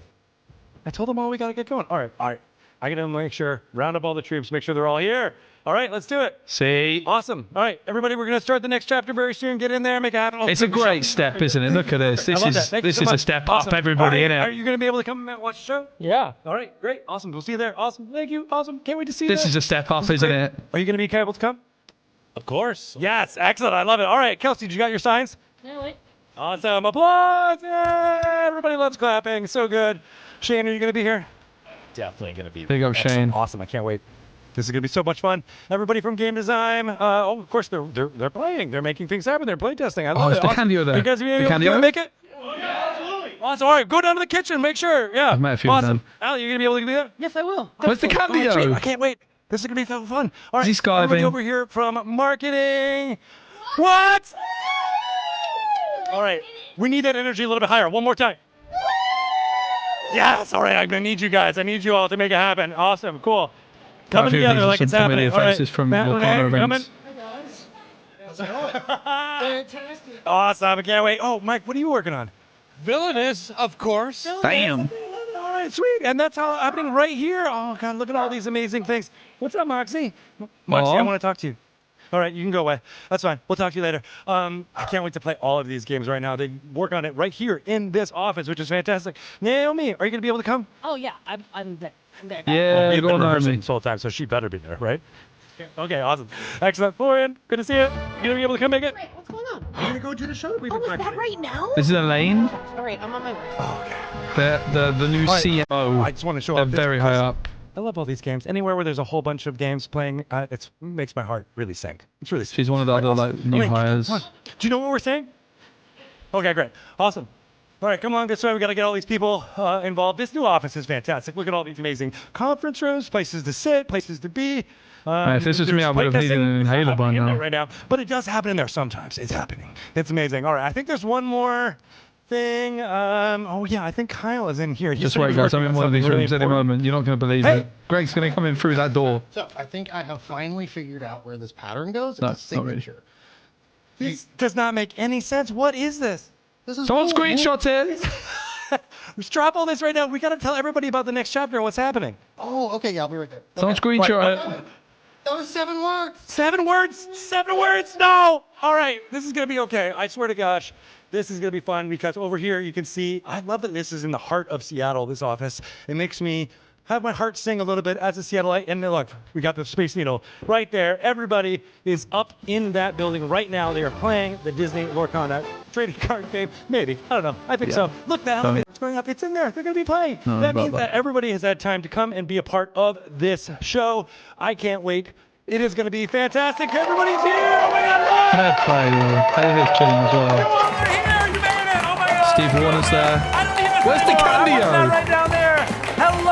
I told them all we got to get going. All right. I got to make sure, round up all the troops, make sure they're all here. All right, let's do it. See? Awesome. All right, everybody, we're going to start the next chapter very soon. Get in there, make it happen. It's a great step, isn't it? Look at this. This love that. is Thank you this so is a much. step Awesome. up, everybody, All right, innit? Are you going to be able to come and watch the show? Yeah. All right, great. Awesome. We'll see you there. Awesome. Thank you. Awesome. Can't wait to see you This there. is a step up, isn't it? Are you going to be able to come? Of course. Yes. Excellent. I love it. All right, Kelsey, did you got your signs? No, wait. Awesome. Applause. Yeah. Everybody loves clapping. So good. Shane, are you going to be here? Definitely going to be there. Big up, Shane. Awesome. I can't wait. This is going to be so much fun. Everybody from game design. Oh, of course, they're playing. They're making things happen. They're play testing. I love is it. the Awesome. Candio there? You guys The be able to Candio? make it? Oh, yeah, absolutely. Awesome. All right, go down to the kitchen. Make sure. Yeah. I've met a few of awesome. them. Ali, you going to be able to be there? Yes, I will. Where's the Sweet. I Candio? can't wait. This is going to be so fun. All right. Is he skiving? Everybody over here from marketing. What? All right. We need that energy a little bit higher. One more time. Yes. All right. I'm going to need you guys. I need you all to make it happen. Awesome. Cool. Coming I feel together these are like some it's happening. familiar All right. faces from Matt, Lorcana okay, events. Fantastic. Awesome. I can't wait. Oh, Mike, what are you working on? Villainous, of course. Damn. All right, sweet. And that's all happening right here. Oh, God, look at all these amazing things. What's up, Moxie? Moxie, I Aw. want to talk to you. All right, you can go away. That's fine. We'll talk to you later. I can't wait to play all of these games right now. They work on it right here in this office, which is fantastic. Naomi, are you going to be able to come? Oh yeah, I'm there. I'm there. Yeah, We've go been on, rehearsing Naomi. this whole time, so she better be there, right? Okay, awesome. Excellent. Florian, good to see you. You going to be able to come make it? Great. What's going on? You're going to go do the show? We've Oh, been is that practicing. right now? This is Elaine, All right, I'm on my way. the new All right. CMO. I just want to show They're off this very high up. I love all these games. Anywhere where there's a whole bunch of games playing, it makes my heart really sink. It's really She's one of the other like new Wait, hires. come on. Do you know what we're saying? Okay, great. Awesome. All right, come on this way. We got to get all these people involved. This new office is fantastic. Look at all these amazing conference rooms, places to sit, places to be. If this was me, there's I would have playtesting. needed an It's not inhaler by happening in there now. right now, but it does happen in there sometimes. It's happening. It's amazing. All right, I think there's one more thing. Oh yeah, I think Kyle is in here. He's Just gonna wait, be guys. working I'm in on one of these something really rooms any important. moment. You're not going to believe Hey! it. Greg's going to come in through that door. So I think I have finally figured out where this pattern goes. No, It's a not really. signature. This does not make any sense. What is this? This is Someone cool, man. screenshot it. Let's drop all this right now. We got to tell everybody about the next chapter and what's happening. Oh, okay, yeah, I'll be right there. Someone Okay. screenshot it. That was 7 words. 7 words? 7 words? No! All right, this is going to be okay. I swear to gosh, this is going to be fun because over here you can see, I love that this is in the heart of Seattle, this office. It makes me have my heart sing a little bit as a Seattleite. And look, we got the Space Needle right there. Everybody is up in that building right now. They are playing the Disney Lorcana trading card game. Maybe. I don't know. I think so. Look, the hell it's going up. It's in there. They're going to be playing. No, That about means that that. everybody has had time to come and be a part of this show. I can't wait. It is going to be fantastic. Everybody's here. Oh my God, look! Fair play, though. That is chilling as well. Come on, we're here. You made it. Oh my God. Steve Warner's there. I don't even Where's the know. I want Candio? that right down there. Hello.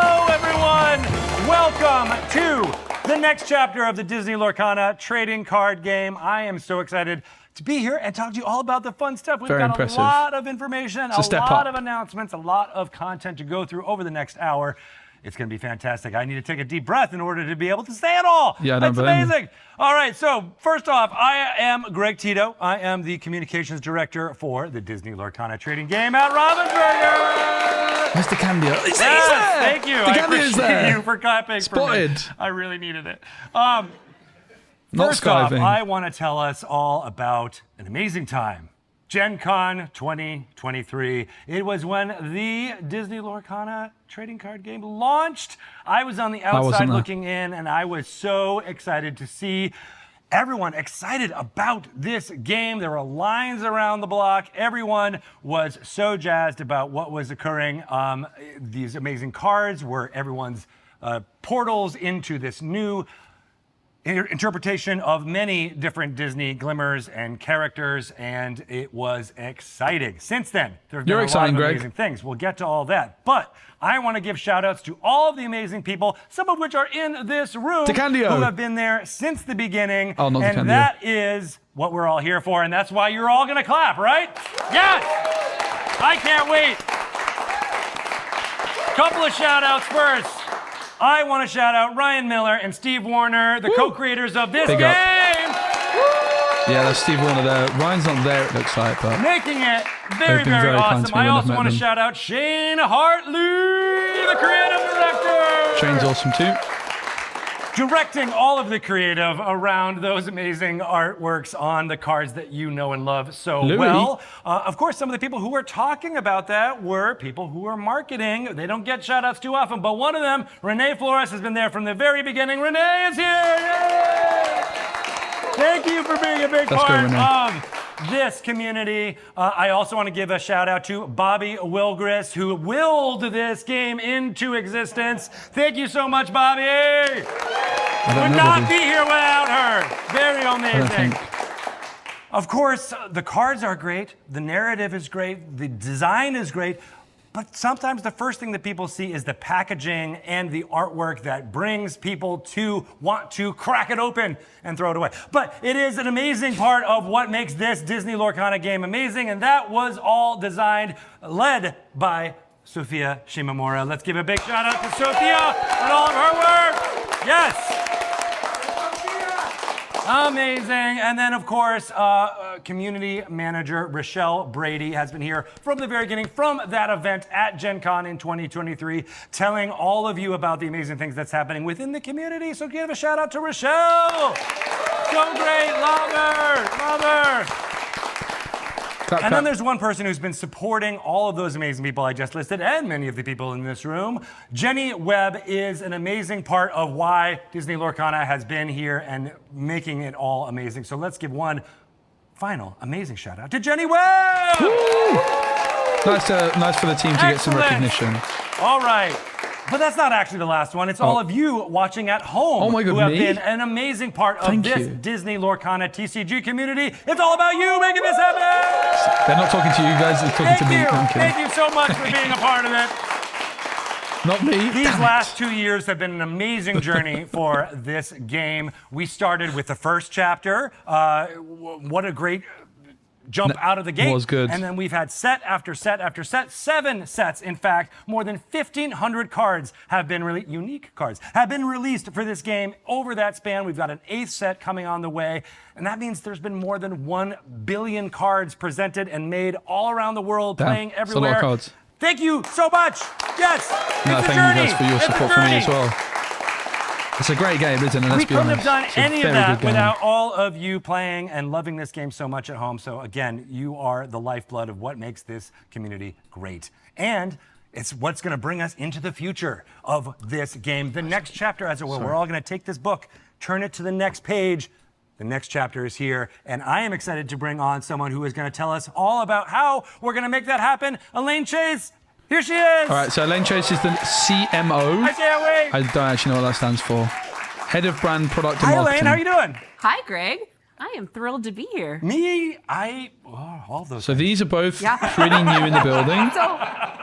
welcome to the next chapter of the Disney Lorcana trading card game. I am so excited to be here and talk to you all about the fun stuff. We've Very got impressive. a lot of information, a step lot up. of announcements, a lot of content to go through over the next hour. It's going to be fantastic. I need to take a deep breath in order to be able to say it all. Yeah, I don't That's blame you. amazing. All right, so first off, I am Greg Tito. I am the communications director for the Disney Lorcana trading game at Ravensburger. Where's the Candia? It's Yes, there. thank you. The I Candia's appreciate there. you for clapping Spotted. for me. I really needed it. Not First off, skiving. I want to tell us all about an amazing time. Gen Con 2023. It was when the Disney Lorcana trading card game launched. I was on the outside wasn't there. looking in, and I was so excited to see everyone excited about this game. There were lines around the block. Everyone was so jazzed about what was occurring. These amazing cards were everyone's portals into this new interpretation of many different Disney glimmers and characters, and it was exciting. Since then, there have been You're a exciting, lot of Greg. amazing things. We'll get to all that, but I want to give shout outs to all of the amazing people, some of which are in this room, DeCandio. who have been there since the beginning, Oh, not and DeCandio. that is what we're all here for, and that's why you're all going to clap, right? Yes! I can't wait. Couple of shout outs first. I want to shout out Ryan Miller and Steve Warner, the co-creators of this Big game, up. Yeah, that's Steve Warner there. Ryan's not there, it looks like, but making it very, They've been very very kind awesome. to me I when I've also met want to them. shout out Shane Hartley, the creative director. Shane's awesome too. Directing all of the creative around those amazing artworks on the cards that you know and love so Louis. well. Of course, some of the people who were talking about that were people who were marketing. They don't get shout outs too often, but one of them, Renee Flores, has been there from the very beginning. Renee is here! Yay! Thank you for being a big Let's go, part Renee. of this community. I also want to give a shout out to Bobby Wilgris, who willed this game into existence. Thank you so much, Bobby! I don't Would know, not Bobby. be here without her. Very I don't amazing. think. Of course, the cards are great, the narrative is great, the design is great, but sometimes the first thing that people see is the packaging and the artwork that brings people to want to crack it open and throw it away. But it is an amazing part of what makes this Disney Lorcana game amazing, and that was all designed, led by Sophia Shimamura. Let's give a big shout out to Sophia and all of her work. Yes. Amazing. And then, of course, community manager Rochelle Brady has been here from the very beginning, from that event at Gen Con in 2023, telling all of you about the amazing things that's happening within the community. So give a shout out to Rochelle. So great. Love her. Love her. Clap, And then clap. there's one person who's been supporting all of those amazing people I just listed and many of the people in this room. Jenny Webb is an amazing part of why Disney Lorcana has been here and making it all amazing. So let's give one final amazing shout out to Jenny Webb! Nice for the team to get some Excellent. recognition. All right. But that's not actually the last one. It's all of you watching at home Oh my God, who have me? been an amazing part of Thank this you. Disney Lorcana TCG community. It's all about you making this happen! They're not talking to you guys, they're talking to me. I'm kidding. Thank you so much for being a part of it. Not me. These Damn it. last 2 years have been an amazing journey for this game. We started with the first chapter. What a great jump out of the gate. Was good. And then we've had set after set after set, 7 sets, in fact. More than 1,500 cards have been unique cards have been released for this game over that span. We've got an 8th set coming on the way. And that means there's been more than 1 billion cards presented and made all around the world, Damn, playing it's a lot of everywhere. cards. Thank you so much. Yes. No, it's a thank journey. you guys for your It's a support for me as journey. well. It's a great game, isn't it? Let's We be couldn't honest. have done It's a any of very that good game. without all of you playing and loving this game so much at home. So again, you are the lifeblood of what makes this community great. And it's what's going to bring us into the future of this game. The next chapter, as it were, we're all going to take this book, turn it to the next page. The next chapter is here, and I am excited to bring on someone who is going to tell us all about how we're going to make that happen. Elaine Chase, here she is. All right, so Elaine Chase is the CMO. I can't wait. I don't actually know what that stands for. Head of Brand Product and Hi, Marketing. Elaine. How are you doing? Hi, Greg. I am thrilled to be here. Me, all those. So these are both Yeah. pretty new in the building.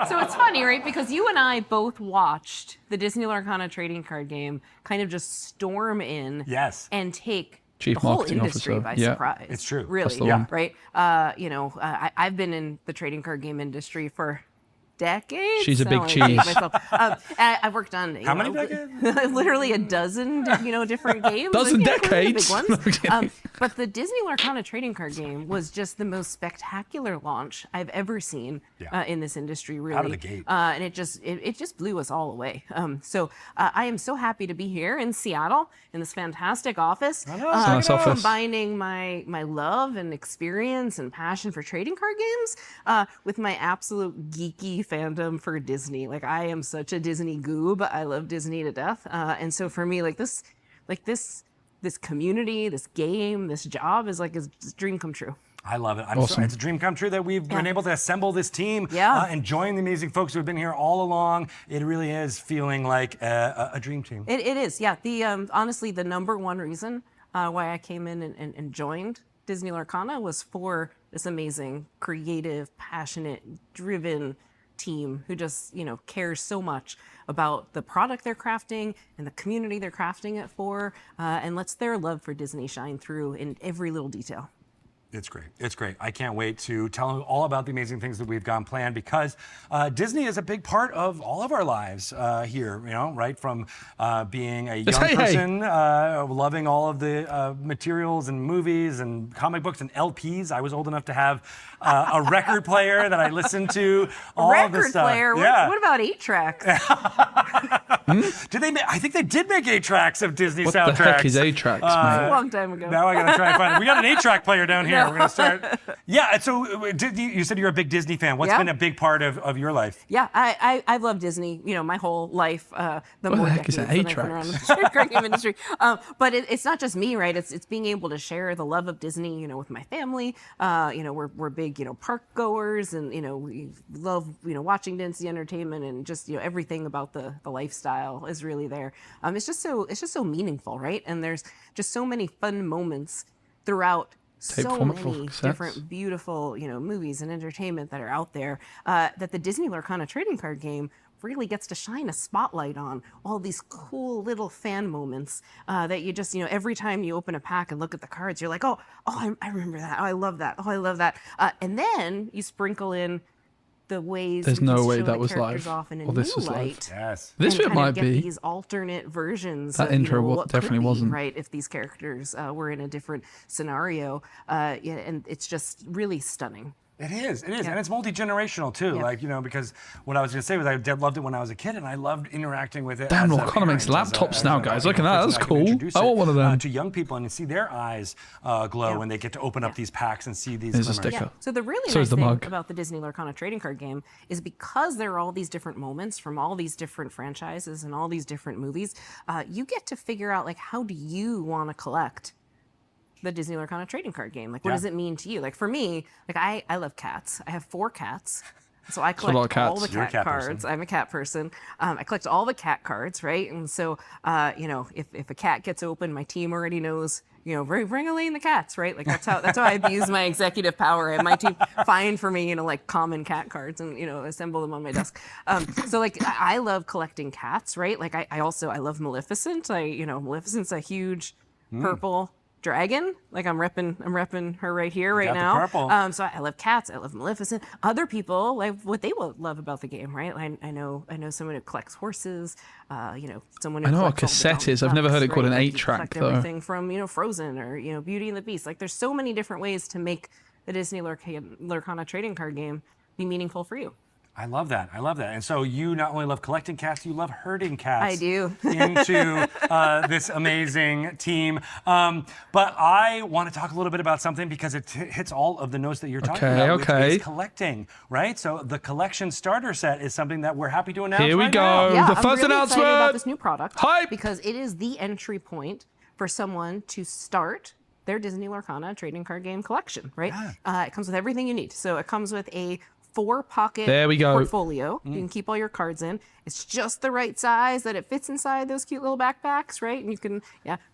So it's funny, right? Because you and I both watched the Disney Lorcana trading card game kind of just storm in Yes. and take Chief the whole marketing industry officer. by Yeah. surprise. It's true. Really, That's the one. right? I've been in the trading card game industry for decades. She's a I big don't wanna date cheese. myself. I've worked on How many decades? literally a dozen, different games. Dozen including decades? The big No ones. kidding. But the Disney Lorcana trading card game was just the most spectacular launch I've ever seen in this industry. Really, Out of the gate. and it just blew us all away. So I am so happy to be here in Seattle in this fantastic office. It's a nice office. Combining my love and experience and passion for trading card games with my absolute geeky fandom for Disney. Like I am such a Disney goob. I love Disney to death. And so for me, this community, this game, this job is like a dream come true. I love it. Awesome. It's a dream come true that we've been able to assemble this team and join the amazing folks who have been here all along. It really is feeling like a dream team. It is, yeah. The honestly, the number one reason why I came in and joined Disney Lorcana was for this amazing, creative, passionate, driven team who just cares so much about the product they're crafting and the community they're crafting it for, and lets their love for Disney shine through in every little detail. It's great. It's great. I can't wait to tell them all about the amazing things that we've got planned because Disney is a big part of all of our lives here, right? From being a young person, loving all of the materials and movies and comic books and LPs. I was old enough to have a record player that I listened to. All of this Record stuff. player? Yeah. What about 8-tracks? Did they? I think they did make 8 tracks of Disney What soundtracks. the heck is 8-tracks, mate? A long time ago. Now I gotta try and find it. We got an 8-track player down here. We're gonna start. Yeah. And so you said you're a big Disney fan. What's been a big part of your life? Yeah, I've loved Disney, my whole life. The more heck is decades that, that I've been around the trading card game industry. But it's not just me, right? It's being able to share the love of Disney, with my family. We're big, park goers, and we love, watching Disney entertainment, and just everything about the lifestyle is really there. It's just so meaningful, right? And there's just so many fun moments throughout. So many different beautiful, movies and entertainment that are out there that the Disney Lorcana trading card game really gets to shine a spotlight on. All these cool little fan moments that you just, every time you open a pack and look at the cards, you're like, oh, I remember that. Oh, I love that. Oh, I love that. And then you sprinkle in the ways There's we no can way show that the was characters live. off in a Or this new is live. light. Yes. This and bit kind of might get be. these alternate versions That of intro what definitely could be, wasn't. right, if these characters were in a different scenario. And it's just really stunning. It is, and Yeah. it's multi-generational too. Yeah. Like, because what I was gonna say was I loved it when I was a kid, and I loved interacting with it. Damn, as a Lorcana makes parent, laptops as now, a, guys. Look at that. person That's can cool. introduce I it, want one of them. to young people and see their eyes glow when they get to open up these packs and see these There's a glimmers. sticker. Yeah. So the really So nice is the thing mug. about the Disney Lorcana trading card game is because there are all these different moments from all these different franchises and all these different movies, you get to figure out how do you want to collect the Disney Lorcana trading card game? What does it mean to you? For me, I love cats. I have 4 cats. So I a lot of collect all cats. the You're a cat cat cards. person. I'm a cat person. I collect all the cat cards, right? And so, if a cat gets open, my team already knows, bring Elaine the cats, right? That's how I abuse my executive power. And my team find for me, common cat cards and, assemble them on my desk. I love collecting cats, right? I love Maleficent. Maleficent's a huge purple dragon. I'm repping her right here, right got the now. purple. So I love cats. I love Maleficent. Other people what they will love about the game, right? I know someone who collects horses. Someone who I know what a collects all the cassette is. I've never heard it Donalds, called an right? You 8-track, collect though. Everything from Frozen or Beauty and the Beast. There's so many different ways to make the Disney Lorcana trading card game be meaningful for you. I love that. And so you not only love collecting cats, you love herding cats. I do. into this amazing team. But I want to talk a little bit about something because it hits all of the notes that you're talking about, which is collecting, right? So the collection starter set is something that we're happy to announce. Here we right go. now. Yeah, The I'm first really announcement. excited about this new product. Hype. Because it is the entry point for someone to start their Disney Lorcana trading card game collection, right? It comes with everything you need. So it comes with a 4-pocket There we go. portfolio. You can keep all your cards in. It's just the right size that it fits inside those cute little backpacks, right? And you can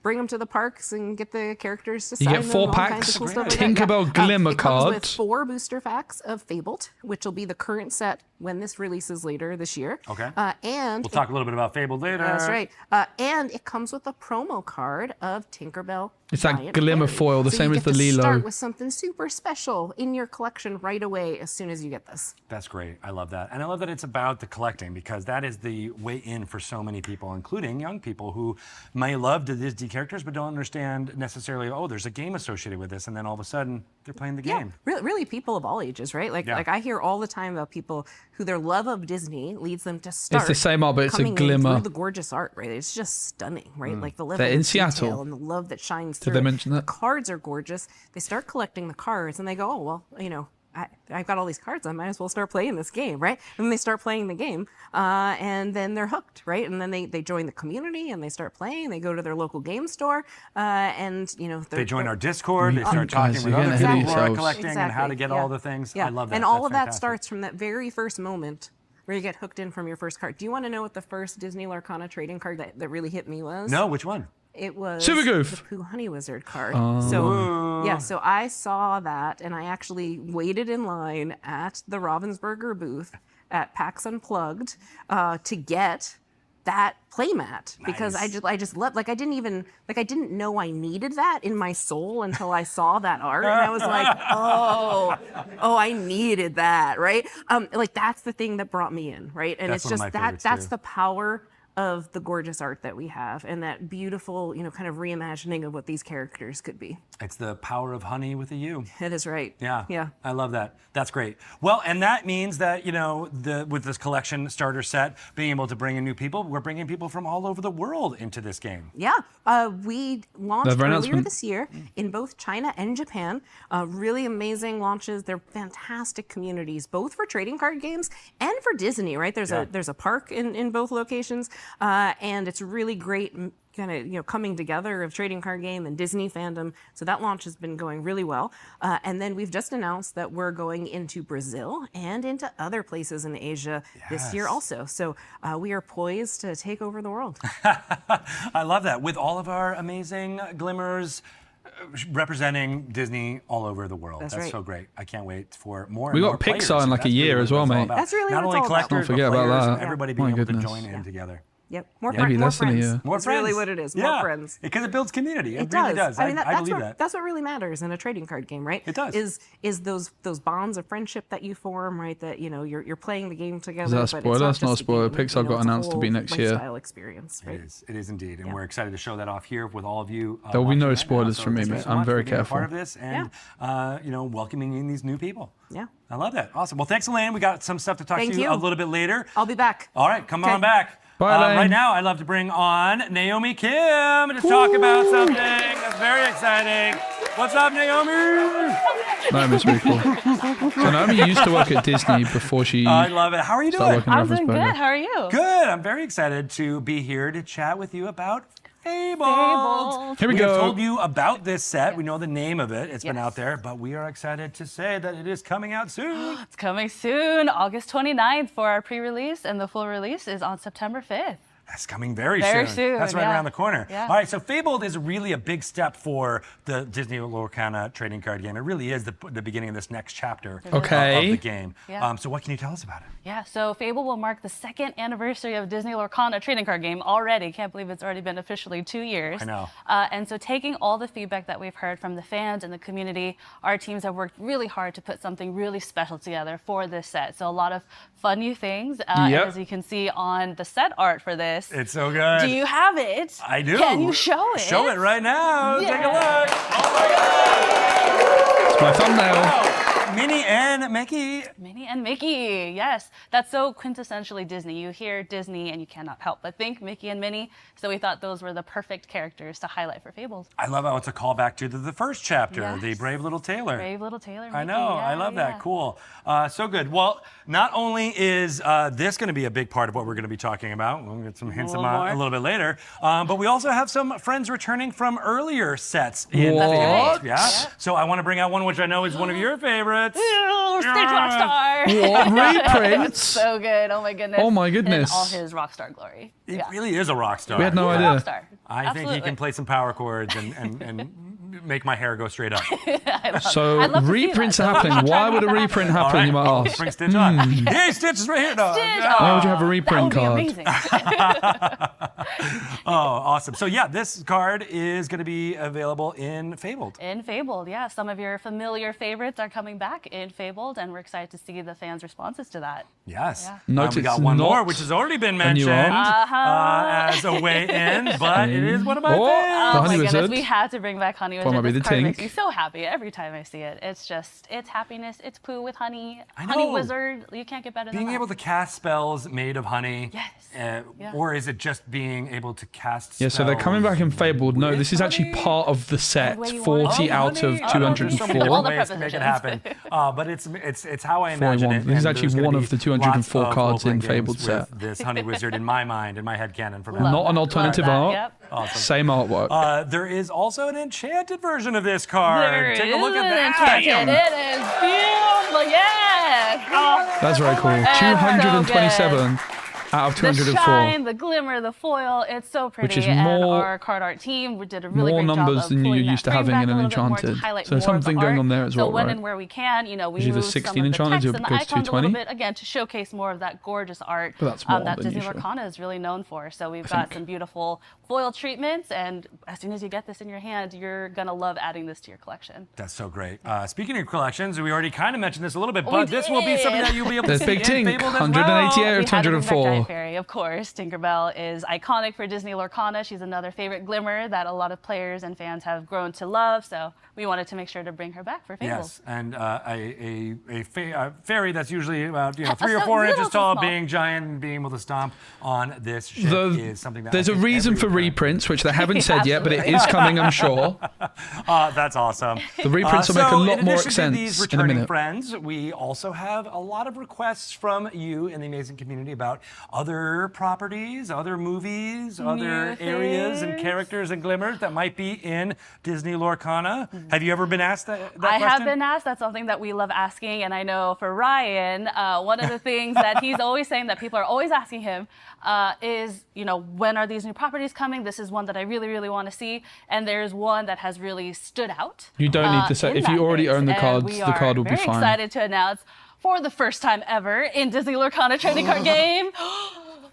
bring them to the parks and get the characters to You sign get them, 4 all kinds packs, of cool stuff like that. Tinkerbell Glimmer it comes with cards. 4 booster packs of Fabled, which will be the current set when this releases later this year. Okay. And We'll talk a little bit about Fable later. that's right. And it comes with a promo card of Tinkerbell. It's that Giant glimmer Fairy. foil, the So same you as get the to Lilo. Start with something super special in your collection right away as soon as you get this. That's great. I love that. And I love that it's about the collecting because that is the way in for so many people, including young people who may love the Disney characters but don't understand necessarily, oh, there's a game associated with this. And then all of a sudden, they're playing the game. Really people of all ages, right? Like I hear all the time about people who their love of Disney leads them to start. It's the same art, but it's a coming in glimmer. through the gorgeous art, right? It's just stunning, right? Like the level They're of in detail Seattle. and the love that shines Did through. they mention The that? cards are gorgeous. They start collecting the cards and they go, oh well, I've got all these cards. I might as well start playing this game, right? And then they start playing the game, and then they're hooked, right? And then they join the community and they start playing. They go to their local game store, and They join our Discord. They start guys, talking with you're other gonna people hit who are yourselves. collecting and how to get all the things. I love that. And all That's of that fantastic. starts from that very first moment where you get hooked in from your first card. Do you want to know what the first Disney Lorcana trading card that really hit me was? No, which one? It was Super Goof. the Pooh Honey Wizard card. So I saw that and I actually waited in line at the Ravensburger booth at PAX Unplugged to get that playmat because I just loved, I didn't know I needed that in my soul until I saw that art and I was like, oh, I needed that, right? That's the thing that brought me in, right? And That's it's one of just my favorites, that's too. the power of the gorgeous art that we have and that beautiful, kind of reimagining of what these characters could be. It's the power of honey with a U. That is right. Yeah. Yeah. I love that. That's great. Well, and that means that, with this collection starter set, being able to bring in new people, we're bringing people from all over the world into this game. Yeah. We launched Another earlier announcement. this year in both China and Japan. Really amazing launches. They're fantastic communities, both for trading card games and for Disney, right? There's a park in both locations. And it's really great kind of coming together of trading card game and Disney fandom. So that launch has been going really well. And then we've just announced that we're going into Brazil and into other places in Asia this year also. So we are poised to take over the world. I love that. With all of our amazing glimmers representing Disney all over the world. That's That's right. so great. I can't wait for more We and got more players. Pixar in like a That's year really as what well, it's all mate. about. That's really Not what it's only all about. collectors, Don't but forget about players, that. everybody My being able to goodness. join in together. Yep. More Maybe more less than a friends. year. More That's friends. really what it is. More friends. Because it builds community. It It really does. does. I mean, I believe what, that. that's what really matters in a trading card game, right? It does. Is those bonds of friendship that you form, right? That you're playing the game together. Is that a but spoiler? It's That's not a just spoiler. game, Pixar got it's a announced to be whole next year. lifestyle experience, right? It is indeed, and Yeah. we're excited to show that off here with all of you. There will be no watching right now. spoilers So from me, thank you mate. so I'm much very for being a careful. part of this, and welcoming in these new people. Yeah. I love that. Awesome. Well, thanks, Elaine. We got some stuff to talk Thank to you you. a little bit later. I'll be back. All right, come Okay. on back. Bye, Elaine. Right now, I'd love to bring on Naomi Kim to talk about something that's very exciting. What's up, Naomi? Naomi's really cool. So Naomi used to work at Disney before she I love it. How are you started doing? working at I'm doing Ravensburger. good. How are you? Good. I'm very excited to be here to chat with you about Fabled. Fabled. Here we have go. told you about this set. We know the name of it. It's been Yes. out there, but we are excited to say that it is coming out soon. It's coming soon, August 29th for our pre-release, and the full release is on September 5th. That's coming very Very soon. soon, That's right yeah. around the corner. Yeah. All right, so Fabled is really a big step for the Disney Lorcana trading card game. It really is the beginning of this next chapter Okay. of the game. Yeah. So what can you tell us about it? Yeah, so Fable will mark the 2nd anniversary of Disney Lorcana trading card game already. Can't believe it's already been officially 2 years. I know. And so taking all the feedback that we've heard from the fans and the community, our teams have worked really hard to put something really special together for this set. So a lot of fun new things. And Yep. as you can see on the set art for this. It's so good. Do you have it? I do. Can you show it? Show it right now. Take a Yeah. look. Oh It's my thumbnail. my God. Minnie and Mickey. Minnie and Mickey, yes. That's so quintessentially Disney. You hear Disney and you cannot help but think Mickey and Minnie. So we thought those were the perfect characters to highlight for Fables. I love how it's a callback to the first chapter, Yes. the Brave Little Tailor. Brave little Tailor Mickey. I know. I yeah, love that. yeah. Cool. So good. Well, not only is this going to be a big part of what we're going to be talking about, we'll get some hints little about more. a little bit later, but we also have some friends returning from earlier sets in What? Fabled. Right. Yeah? So I want to bring out one which I know is one of your favorites. favorites. Ooh, Stitch Rockstar. What? Reprints? So good. Oh my goodness. Oh my In goodness. all his Rockstar glory. It Yeah. really is a rock star. We had no He's a idea. rockstar. I think he Absolutely. can play some power chords and make my hair go straight up. So I'd love to see reprints that. are happening. Why would a reprint All happen? right, You might I'll ask. bring Stitch on. Hey, Stitch is right here. No, Stitch, no. Why would you have a that reprint would be card? amazing. Oh, awesome. So yeah, this card is going to be available in Fabled. In Fabled, yeah. Some of your familiar favorites are coming back in Fabled, and we're excited to see the fans' responses to that. Yes. Yeah. Note we it's got one more, not which has already been a new mentioned art. as a way in, but it is one of my Oh, favorites. the Oh Honey my goodness, Wizard. we had to bring back Honey Well, Wizard. might be This the card makes tink. me so happy every time I see it. It's happiness. It's poo with honey. I Honey know. Wizard. You can't get better than Being that. able to cast spells made of honey. Yes. Yeah. Or is it just being able to cast Yeah, so they're coming back in Fabled. No, with this is actually honey? part of the set. way you 40 want it. out of Honey? There's so many 204. different All the ways to make it happen. But it's how I imagine 41. it. This is and actually there's gonna one be of the 204 lots of cards in role-playing Fabled games set. with this honey wizard in my mind, in my head canon from Love now. Not an that, alternative love that, art. Yep. Awesome. Same artwork. There is also an enchanted version of this card. There Take is a look at an that. Enchanted. It is beautiful. Yes. Oh, That's very cool. That's so 227 out of the 204. shine, the glimmer, the foil, it's so pretty. Which is and more- our card art team did a really more great job numbers of than you're pulling that used to frame having back in a an little bit more to Enchanted. highlight So there's more of the something going art. on there as well, So when right? and where we can, we Usually the move 16 some of the Enchanted text and the goes to icons a little 220. bit, again, to showcase more of that gorgeous art But that's more that than Disney usual. Lorcana is really known for. So we've got some beautiful foil treatments, and as soon as you get this in your hand, you're going to love adding this to your collection. That's so great. Speaking of collections, we already kind of mentioned this a little bit, We but this will be something did. that you'll be able There's to see Big in Tink, Fabled as 188 well. out of We had to bring back 204. Giant Fairy, of course. Tinkerbell is iconic for Disney Lorcana. She's another favorite glimmer that a lot of players and fans have grown to love. So we wanted to make sure to bring her back for Fables. Yes, and a fairy that's usually about 3 or So 4 little inches to tall, small. being giant and being able to stomp on this ship is something that There's I a think reason for every- reprints, which they haven't said yet, but it Absolutely. is coming, I'm sure. That's awesome. The reprints will make a So lot in more addition to sense these in a returning minute. friends, we also have a lot of requests from you in the amazing community about other properties, other movies, other areas and things. characters and glimmers that might be in Disney Lorcana. Have you ever been asked that I question? have been asked. That's something that we love asking. And I know for Ryan, one of the things that he's always saying that people are always asking him is, when are these new properties coming? This is one that I really, really want to see. And there's one that has really stood out. You don't need to say, in if that you already mix. own the And cards, we the card will are be very fine. excited to announce for the first time ever in Disney Lorcana trading card game.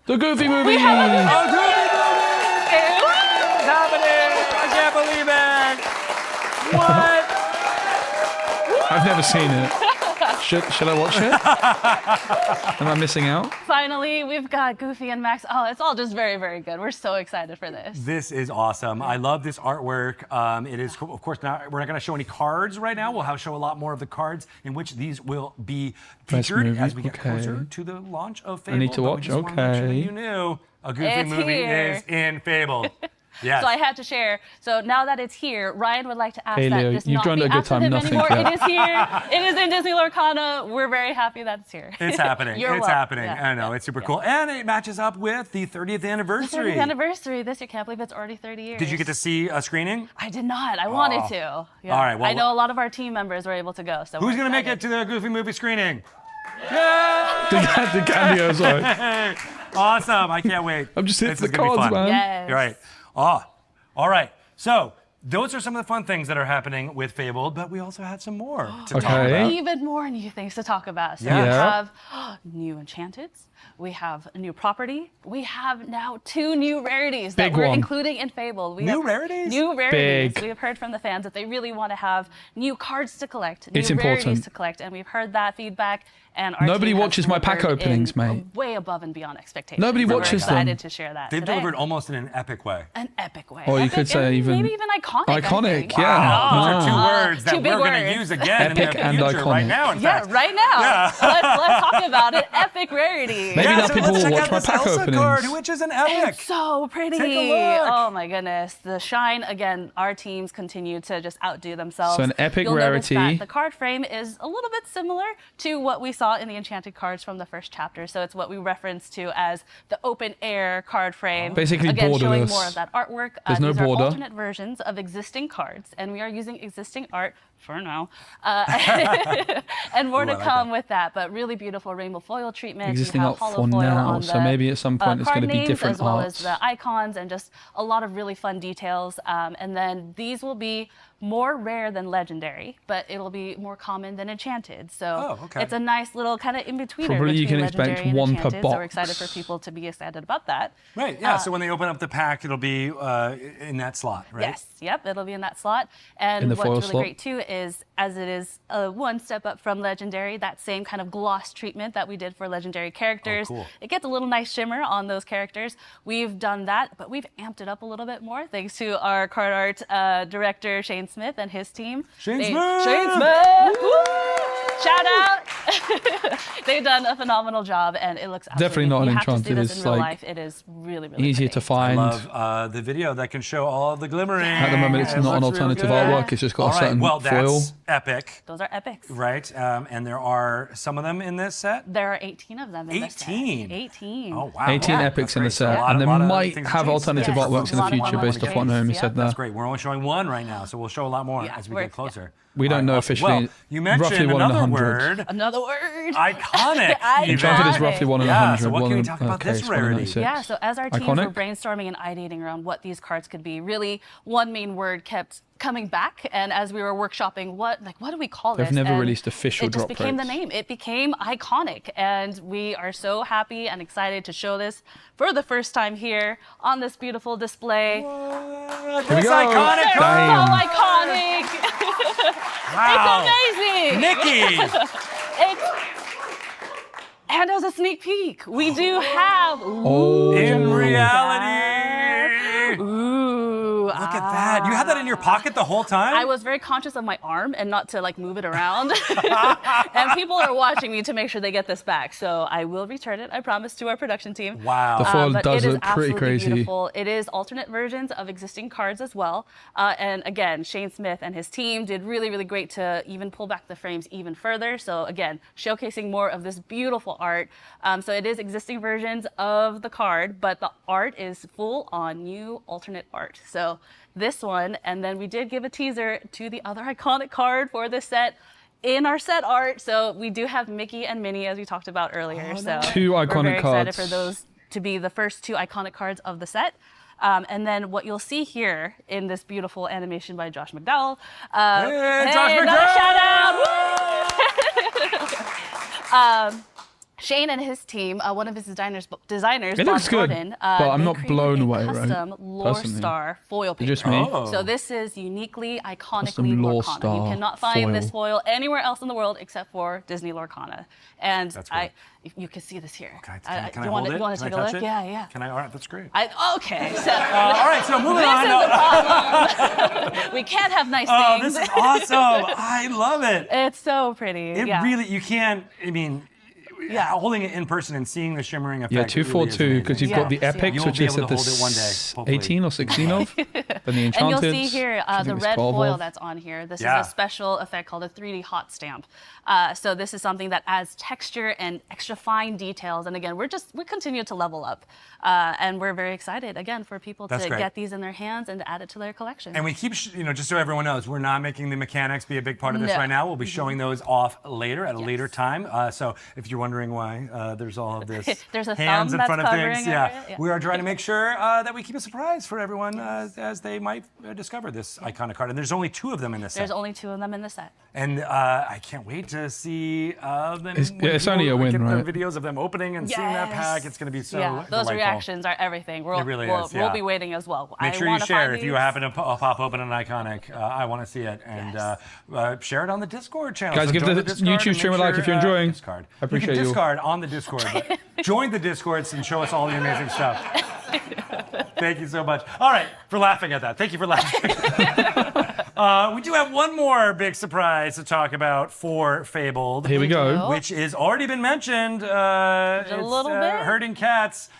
The Goofy movie! It's happening! I can't believe it! What? I've never seen it. Should I watch it? Am I missing out? Finally, we've got Goofy and Max. Oh, it's all just very, very good. We're so excited for this. This is awesome. I love this artwork. It is, of course, we're not going to show any cards right now. We'll show a lot more of the cards in which these will be Best featured movie, as we get okay. closer to the launch of Fable. need to But we watch, just wanted to make sure that okay. you knew a Goofy It's movie here. is in Fable. Yes. So I had to share. So now that it's here, Ryan would like to ask Hey, that Leo, this you've not joined be at a good after time, him nothing anymore. yet. It is here. It is in Disney Lorcana. We're very happy that it's here. It's happening. You're It's welcome. happening. Yeah, I know. yeah, It's super yeah. cool. And it matches up with the 30th anniversary. 30th anniversary this year. Can't believe it's already 30 years. Did you get to see a screening? I did not. I wanted to. Yeah. All right, well, I know a lot of our team members were able to go. So Who's we're going to make it excited. to the Goofy movie screening? Yeah! The cameo, sorry. Awesome. I can't wait. I'm just here This for is the gonna be cards, fun. man. Yes. You're right. Oh, all right. So those are some of the fun things that are happening with Fabled, but we also have some more to talk Okay. about. Even more new things to talk about. So Yeah. we have new Enchanteds. We have a new property. We have now 2 new rarities Big that we're one. including in Fable. We New have rarities? New rarities. Big. We have heard from the fans that they really want to have new cards to collect, new It's rarities important. to collect, and we've heard that feedback. And our Nobody team has watches my pack delivered openings, in mate. Way above and beyond expectations. Nobody So watches we're them. excited to share that. They've today. delivered almost in an epic way. An epic way. Or you Epic could say and even- maybe even iconic. I Iconic, think. yeah. Wow. Those are two Wow. words that Two big we're going to words. use again Epic in and the future, right iconic. now, in Yeah, fact. right now. Yeah. Let's talk about it. Epic rarity. Maybe now so people let's will check watch out my this pack Elsa openings. card, which is an epic. It's so pretty. Take a look. Oh my goodness. The shine, again, our teams continue to just outdo themselves. So an epic You'll notice rarity. that the card frame is a little bit similar to what we saw in the Enchanted cards from the first chapter. So it's what we reference to as the open air card frame. Basically again, showing borderless. more of that artwork. There's no these border. are alternate versions of existing cards, and we are using existing art for now. And more to come with that, but really beautiful rainbow foil treatment. Existing We have art hollow for foil now, on so the, maybe at some point it's card going to be names, different as well arts. as the icons and just a lot of really fun details. And then these will be more rare than legendary, but it'll be more common than enchanted. So it's a nice little kind of in-betweener Probably you between can expect legendary and one per enchanted. So we're box. excited for people to be excited about that. Right, yeah, so when they open up the pack, it'll be in that slot, right? Yes, yep, it'll be in that slot. And In the what's foil really slot. great too is, as it is one step up from legendary, that same kind of gloss treatment that we did for legendary characters. cool. It gets a little nice shimmer on those characters. We've done that, but we've amped it up a little bit more thanks to our card art director Shane Smith and his team. Shane Smith! Shane Smith! Woo! Shout out! They've done a phenomenal job, and it looks Definitely not an you have to see enchanted, this it's in real like life. It is really, really easier pretty. to find. I love the video that can show all of the glimmering. At the moment, it's It not an looks real alternative good. artwork. It's just got All a right, certain well, foil. that's epic, Those are epics. right? And there are some of them in this set. There are 18 of them in this set. 18? 18. Oh wow! 18 Yeah, epics that's in the great. So a set, lot- and they a lot of might things to have chase. alternative Yes, artworks in a the lot of future artwork based off what chase, Naomi yeah. said there. That's great. We're only showing one right now, so we'll show a lot more Yeah, as we we're- get closer. We don't All know right, officially. Well, you mentioned roughly 1 in another 100. word. Another word. Iconic. Enchanted is Iconic. roughly 1 in Yeah, 100. so what can we one talk in- about okay, this it's 1 in rarity? 96. Yeah, so as our teams Iconic? were brainstorming and ideating around what these cards could be, really one main word kept coming back. And as we were workshopping, what do we call They've this? never And released official it just drop became the rates. name. It became iconic. And we are so happy and excited to show this for the first time here on this beautiful display. What? Here we This go. iconic They're Damn. so iconic. Wow. It's amazing. Nikki. And as a sneak peek, we do have. Oh, In reality. Ooh, Look at that. You had that in your pocket the whole time? I was very conscious of my arm and not to like move it around. And people are watching me to make sure they get this back. So I will return it, I promise, to our production team. Wow. The foil But does it is look pretty absolutely crazy. beautiful. It is alternate versions of existing cards as well. And again, Shane Smith and his team did really, really great to even pull back the frames even further. So again, showcasing more of this beautiful art. So it is existing versions of the card, but the art is full on new alternate art. So this one, and then we did give a teaser to the other iconic card for this set in our set art. So we do have Mickey and Minnie, as we talked about earlier. So Two we're iconic very excited cards. for those to be the first two iconic cards of the set. And then what you'll see here in this beautiful animation by Josh McDowell. Hey, Josh another McDowell! shout out! Woo! Shane and his team, one of his designers, It Bob looks good, Gordon, but I'm they not created blown a away, right? custom Lore Personally. Star foil paper. Just me? Oh. So this is uniquely, iconically Custom Lore Lorcana. Star You cannot find foil. this foil anywhere else in the world except for Disney Lorcana. And That's great. you can see this here. Can do I you hold want it? to Can I take a touch look? it? Yeah, yeah. Can I? All right, that's great. Okay, so All right, so moving on. we can't have nice Oh, things. this is awesome. I love it. It's so pretty. It yeah. really, you can't, I mean, Yeah. holding it in person and seeing the shimmering effect. Yeah, it really is 242, because you've got the Yeah. epics, You'll which be is able at to the hold it one day, hopefully. 18 or 16 of, then the And you'll Enchanted. see here the red foil that's on here. This Yeah. is a special effect called a 3D hot stamp. So this is something that adds texture and extra fine details. And again, we continue to level up. And we're very excited, again, for people That's to great. get these in their hands and to add it to their collection. And we keep, just so everyone knows, we're not making the mechanics be a big part of this No. right now. We'll be showing those off later at a later time. So if you're wondering why there's all of this There's a hands thumb in that's front of things, covering over it, yeah. we are trying to make sure that we keep a surprise for everyone as they might discover this iconic card. And there's only 2 of them in this There's set. only 2 of them in the set. And I can't wait to see them. It's only a win, get right? The videos of them opening and seeing that pack. It's going to be so yeah, those delightful. reactions are everything. It really is, We'll yeah. be waiting as well. Make I sure you wanna share find if you these. happen to pop open an iconic. I want to see it, and share it on the Discord channel. Guys, So give join the Discord YouTube and stream a make like if you're enjoying. Discord. I appreciate you. you. Can discard on the Discord. But join the Discords and show us all the amazing stuff. Thank you so much. All right, for laughing at that. Thank you for laughing. We do have one more big surprise to talk about for Fabled. Here we go. Which has already been mentioned. a It's little bit. Herding Cats.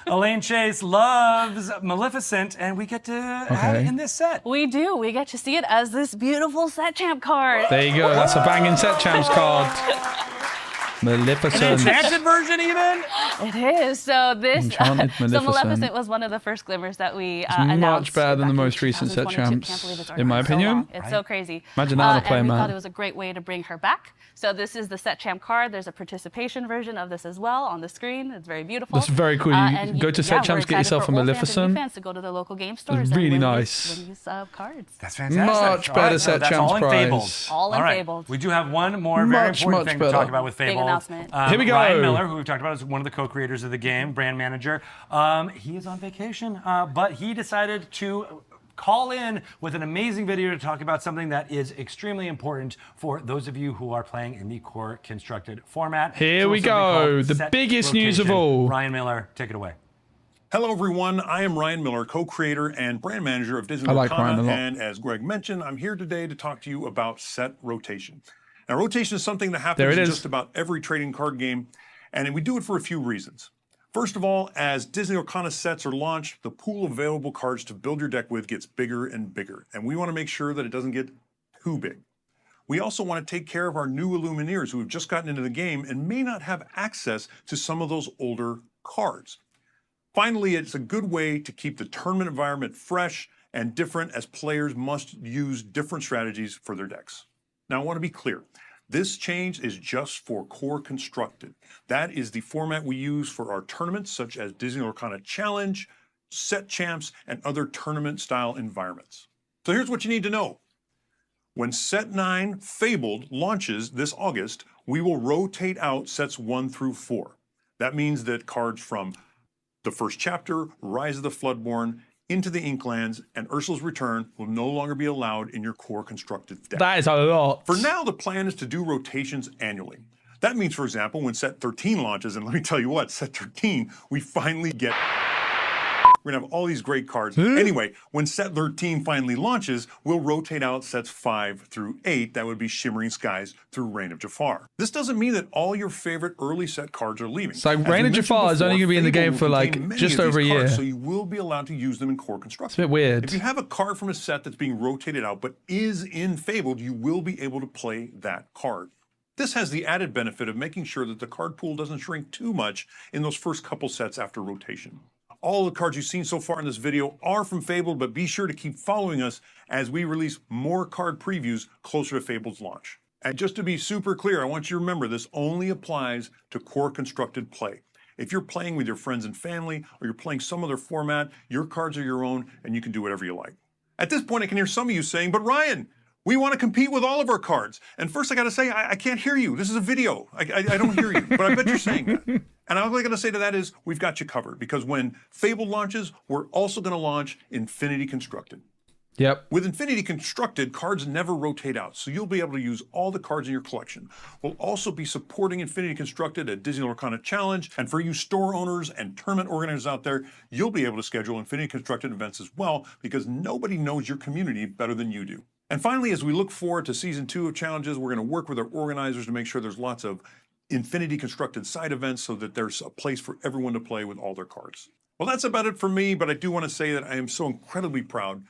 Elaine Chase loves Maleficent, and we get to have it in this set. We do. We get to see it as this beautiful set champ card. There you go. That's a banging set champs card. Maleficent. An enchanted version, even? It is. So this, Enchanted so Maleficent. Maleficent was one of the first glimmers that we Much announced better than the back in most recent set 2022. Can't champs, believe it's in my already so opinion. long. It's so crazy. Imagine that on a play and we mat. thought it was a great way to bring her back. So this is the set champ card. There's a participation version of this as well on the screen. It's very beautiful. That's very cool. You And go to set champs, we're get excited yourself for a old fans and new Maleficent. fans to go to the local game stores really and nice. win these cards. That's fantastic. Much All better right, so set that's champs all in prize. Fabled. All in All right. Fabled. We do have one more very Much, important much thing to talk better. about with Fabled. announcement. Here we go. Ryan Miller, who we've talked about, is one of the co-creators of the game, brand manager. He is on vacation, but he decided to call in with an amazing video to talk about something that is extremely important for those of you who are playing in the core constructed format. Here we something go. called The set biggest news of rotation. all. Ryan Miller, take it away. Hello, everyone. I am Ryan Miller, co-creator and brand manager of Disney I like Ryan a Lorcana, lot. and as Greg mentioned, I'm here today to talk to you about set rotation. Now, rotation is something that There happens it in is. just about every trading card game, and we do it for a few reasons. First of all, as Disney Lorcana sets are launched, the pool of available cards to build your deck with gets bigger and bigger, and we want to make sure that it doesn't get too big. We also want to take care of our new Illumineers who have just gotten into the game and may not have access to some of those older cards. Finally, it's a good way to keep the tournament environment fresh and different, as players must use different strategies for their decks. Now, I want to be clear. This change is just for core constructed. That is the format we use for our tournaments, such as Disney Lorcana Challenge, Set Champs, and other tournament-style environments. So here's what you need to know. When Set 9 Fabled launches this August, we will rotate out sets 1 through 4. That means that cards from the first chapter, Rise of the Floodborn, Into the Inklands, and Ursula's Return will no longer be allowed in your core constructed deck. That is a lot. For now, the plan is to do rotations annually. That means, for example, when set 13 launches, and let me tell you what, set 13, we finally get... We're gonna have all these great cards. Anyway, when set 13 finally launches, we'll rotate out sets 5 through 8. That would be Shimmering Skies through Reign of Jafar. This doesn't mean that all your favorite early set cards are leaving. So As we Reign of mentioned Jafar is only before, gonna be in the Fable game will for, like, contain many just of over a these cards, year. So you will be allowed to use them in core construction. It's a bit weird. If you have a card from a set that's being rotated out but is in Fabled, you will be able to play that card. This has the added benefit of making sure that the card pool doesn't shrink too much in those first couple sets after rotation. All the cards you've seen so far in this video are from Fabled, but be sure to keep following us as we release more card previews closer to Fabled's launch. And just to be super clear, I want you to remember this only applies to core constructed play. If you're playing with your friends and family, or you're playing some other format, your cards are your own and you can do whatever you like. At this point, I can hear some of you saying, but Ryan, we want to compete with all of our cards. And first I got to say, I can't hear you. This is a video. I don't hear you, but I bet you're saying that. And all I got to say to that is, we've got you covered, because when Fable launches, we're also going to launch Infinity Constructed. Yep. With Infinity Constructed, cards never rotate out, so you'll be able to use all the cards in your collection. We'll also be supporting Infinity Constructed at Disney Lorcana Challenge, and for you store owners and tournament organizers out there, you'll be able to schedule Infinity Constructed events as well, because nobody knows your community better than you do. And finally, as we look forward to Season 2 of Challenges, we're going to work with our organizers to make sure there's lots of Infinity Constructed side events so that there's a place for everyone to play with all their cards. Well, that's about it for me, but I do want to say that I am so incredibly proud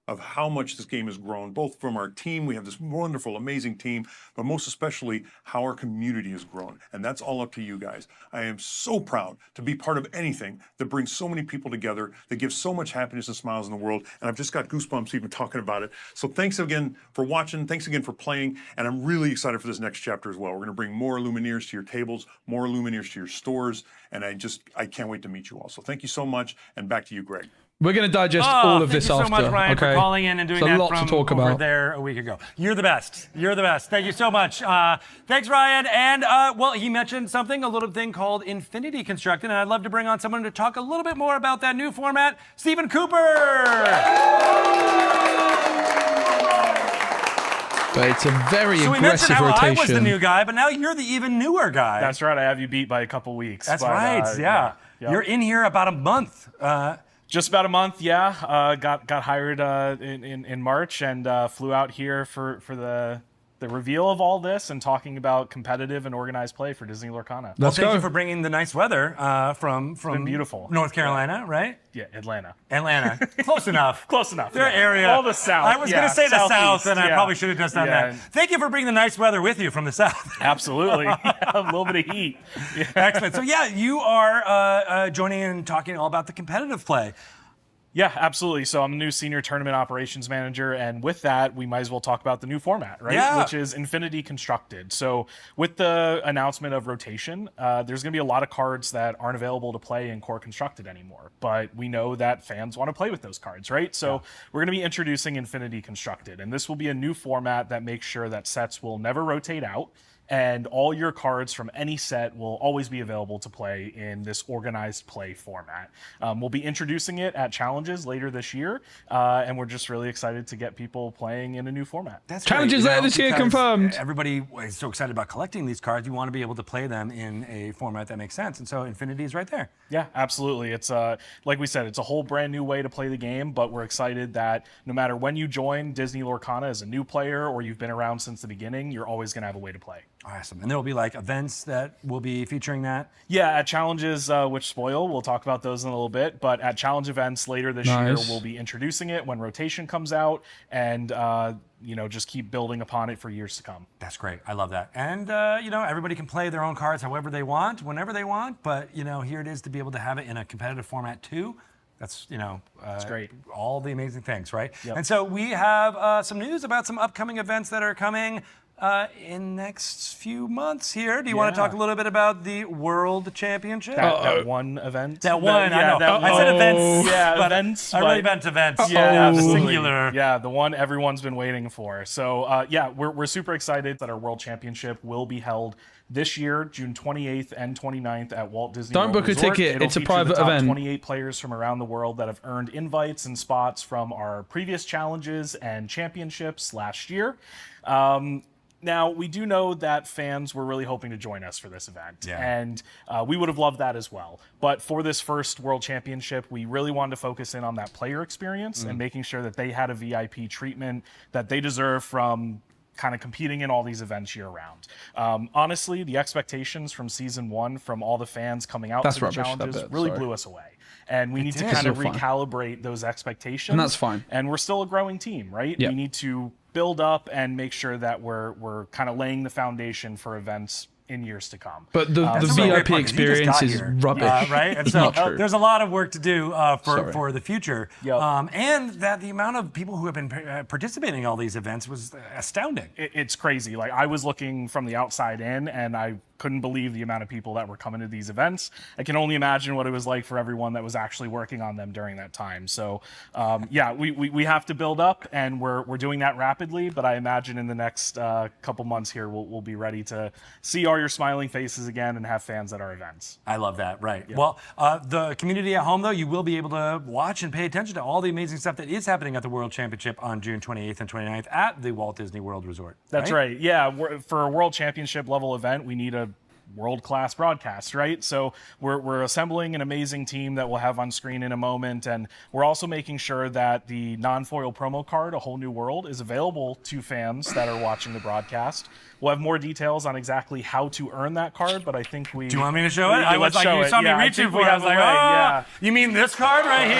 of how much this game has grown, both from our team. We have this wonderful, amazing team, but most especially how our community has grown. And that's all up to you guys. I am so proud to be part of anything that brings so many people together, that gives so much happiness and smiles in the world. And I've just got goosebumps even talking about it. So thanks again for watching. Thanks again for playing. And I'm really excited for this next chapter as well. We're going to bring more Lumineers to your tables, more Lumineers to your stores. And I can't wait to meet you all. So thank you so much. And back to you, Greg. We're going to digest all of this after. Thank you so much, Ryan, for calling in and doing There's a that lot from to talk over about. there a week ago. You're the best. You're the best. Thank you so much. Thanks, Ryan. And, well, he mentioned something, a little thing called Infinity Constructed, and I'd love to bring on someone to talk a little bit more about that new format, Stephen Cooper. But it's a very So we mentioned aggressive how rotation. I was the new guy, but now you're the even newer guy. That's right. I have you beat by a couple weeks. That's but, right. Yeah. You're in here about a month. Just about a month, yeah. Got hired in March and flew out here for the the reveal of all this and talking about competitive and organized play for Disney Lorcana. Well, thank you for bringing the nice weather from been beautiful. North Carolina, right? Yeah, Atlanta. Atlanta. Close enough. Close enough. Their yeah. area. All the south. I was going to say the south, Southeast, and I yeah. probably should have just done Yeah. that. Thank you for bringing the nice weather with you from the south. Absolutely. A little bit of heat. Yeah. Excellent. So, yeah, you are joining in and talking all about the competitive play. Yeah, absolutely. So I'm the new senior tournament operations manager, and with that, we might as well talk about the new format, right? Yeah. Which is Infinity Constructed. So with the announcement of rotation, there's going to be a lot of cards that aren't available to play in Core Constructed anymore. But we know that fans want to play with those cards, right? So we're going to be introducing Infinity Constructed, and this will be a new format that makes sure that sets will never rotate out. And all your cards from any set will always be available to play in this organized play format. We'll be introducing it at challenges later this year, and we're just really excited to get people playing in a new format. That's Challenges great, later this year, because confirmed. Everybody is so excited about collecting these cards. You want to be able to play them in a format that makes sense. And so Infinity is right there. Yeah, absolutely. It's like we said, it's a whole brand new way to play the game, but we're excited that no matter when you join Disney Lorcana as a new player or you've been around since the beginning, you're always going to have a way to play. Awesome. And there will be like events that will be featuring that? Yeah, at challenges, which spoil, we'll talk about those in a little bit, but at challenge events later this year, we'll be introducing it when rotation comes out and, just keep building upon it for years to come. That's great. I love that. And, everybody can play their own cards however they want, whenever they want, but, here it is to be able to have it in a competitive format too. That's, That's great. All the amazing things, right? Yep. And so we have some news about some upcoming events that are coming in next few months here. Do you want to talk a little bit about the World Championship? That one event? That one, I know. I said events. Yeah, events. I really meant events. Yeah, absolutely. Singular. Yeah, the one everyone's been waiting for. So, we're super excited that our World Championship will be held this year, June 28th and 29th at Walt Disney Don't World book a Resort. ticket. It'll It's a feature private the top event. 28 players from around the world that have earned invites and spots from our previous challenges and championships last year. Now, we do know that fans were really hoping to join us for this event, and we would have loved that as well. But for this first World Championship, we really wanted to focus in on that player experience and making sure that they had a VIP treatment that they deserve from kind of competing in all these events year round. Honestly, the expectations from season one from all the fans coming out to the challenges really blew us away. And we need to kind of recalibrate those expectations. And that's fine. And we're still a growing team, right? Yep. We need to build up and make sure that we're kind of laying the foundation for events in years to come. But the VIP experience is rubbish. Right? And It's so not true. there's a lot of work to do for the future. Yep. And that the amount of people who have been participating in all these events was astounding. It's crazy. Like, I was looking from the outside in, and I couldn't believe the amount of people that were coming to these events. I can only imagine what it was like for everyone that was actually working on them during that time. So, we have to build up, and we're doing that rapidly. But I imagine in the next couple months here, we'll be ready to see all your smiling faces again and have fans at our events. I love that. Right. Yep. Well, the community at home, though, you will be able to watch and pay attention to all the amazing stuff that is happening at the World Championship on June 28th and 29th at the Walt Disney World Resort. That's right. Yeah. For a World Championship level event, we need a world-class broadcast, right? So we're assembling an amazing team that we'll have on screen in a moment, and we're also making sure that the non-foil promo card, A Whole New World, is available to fans that are watching the broadcast. We'll have more details on exactly how to earn that card, but I think we... Do you want me to show it? I was like, you saw me reaching for it. I was like, yeah. You mean this card right here?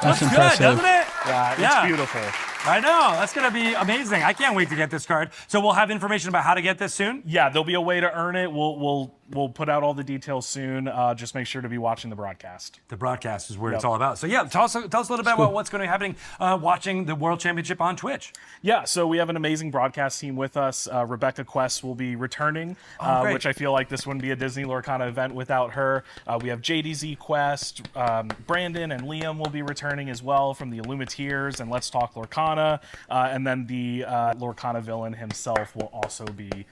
That's Looks impressive. good, doesn't it? Yeah, it's beautiful. I know. That's going to be amazing. I can't wait to get this card. So we'll have information about how to get this soon? Yeah, there'll be a way to earn it. We'll put out all the details soon. Just make sure to be watching the broadcast. The broadcast is where it's all about. So yeah, tell us a little bit about what's going to be happening watching the World Championship on Twitch. Yeah, so we have an amazing broadcast team with us. Rebecca Quest will be returning, which I feel like this wouldn't be a Disney Lorcana event without her. We have JDZ Quest, Brandon and Liam will be returning as well from the Illumineers and Let's Talk Lorcana. And then the Lorcana villain himself will also be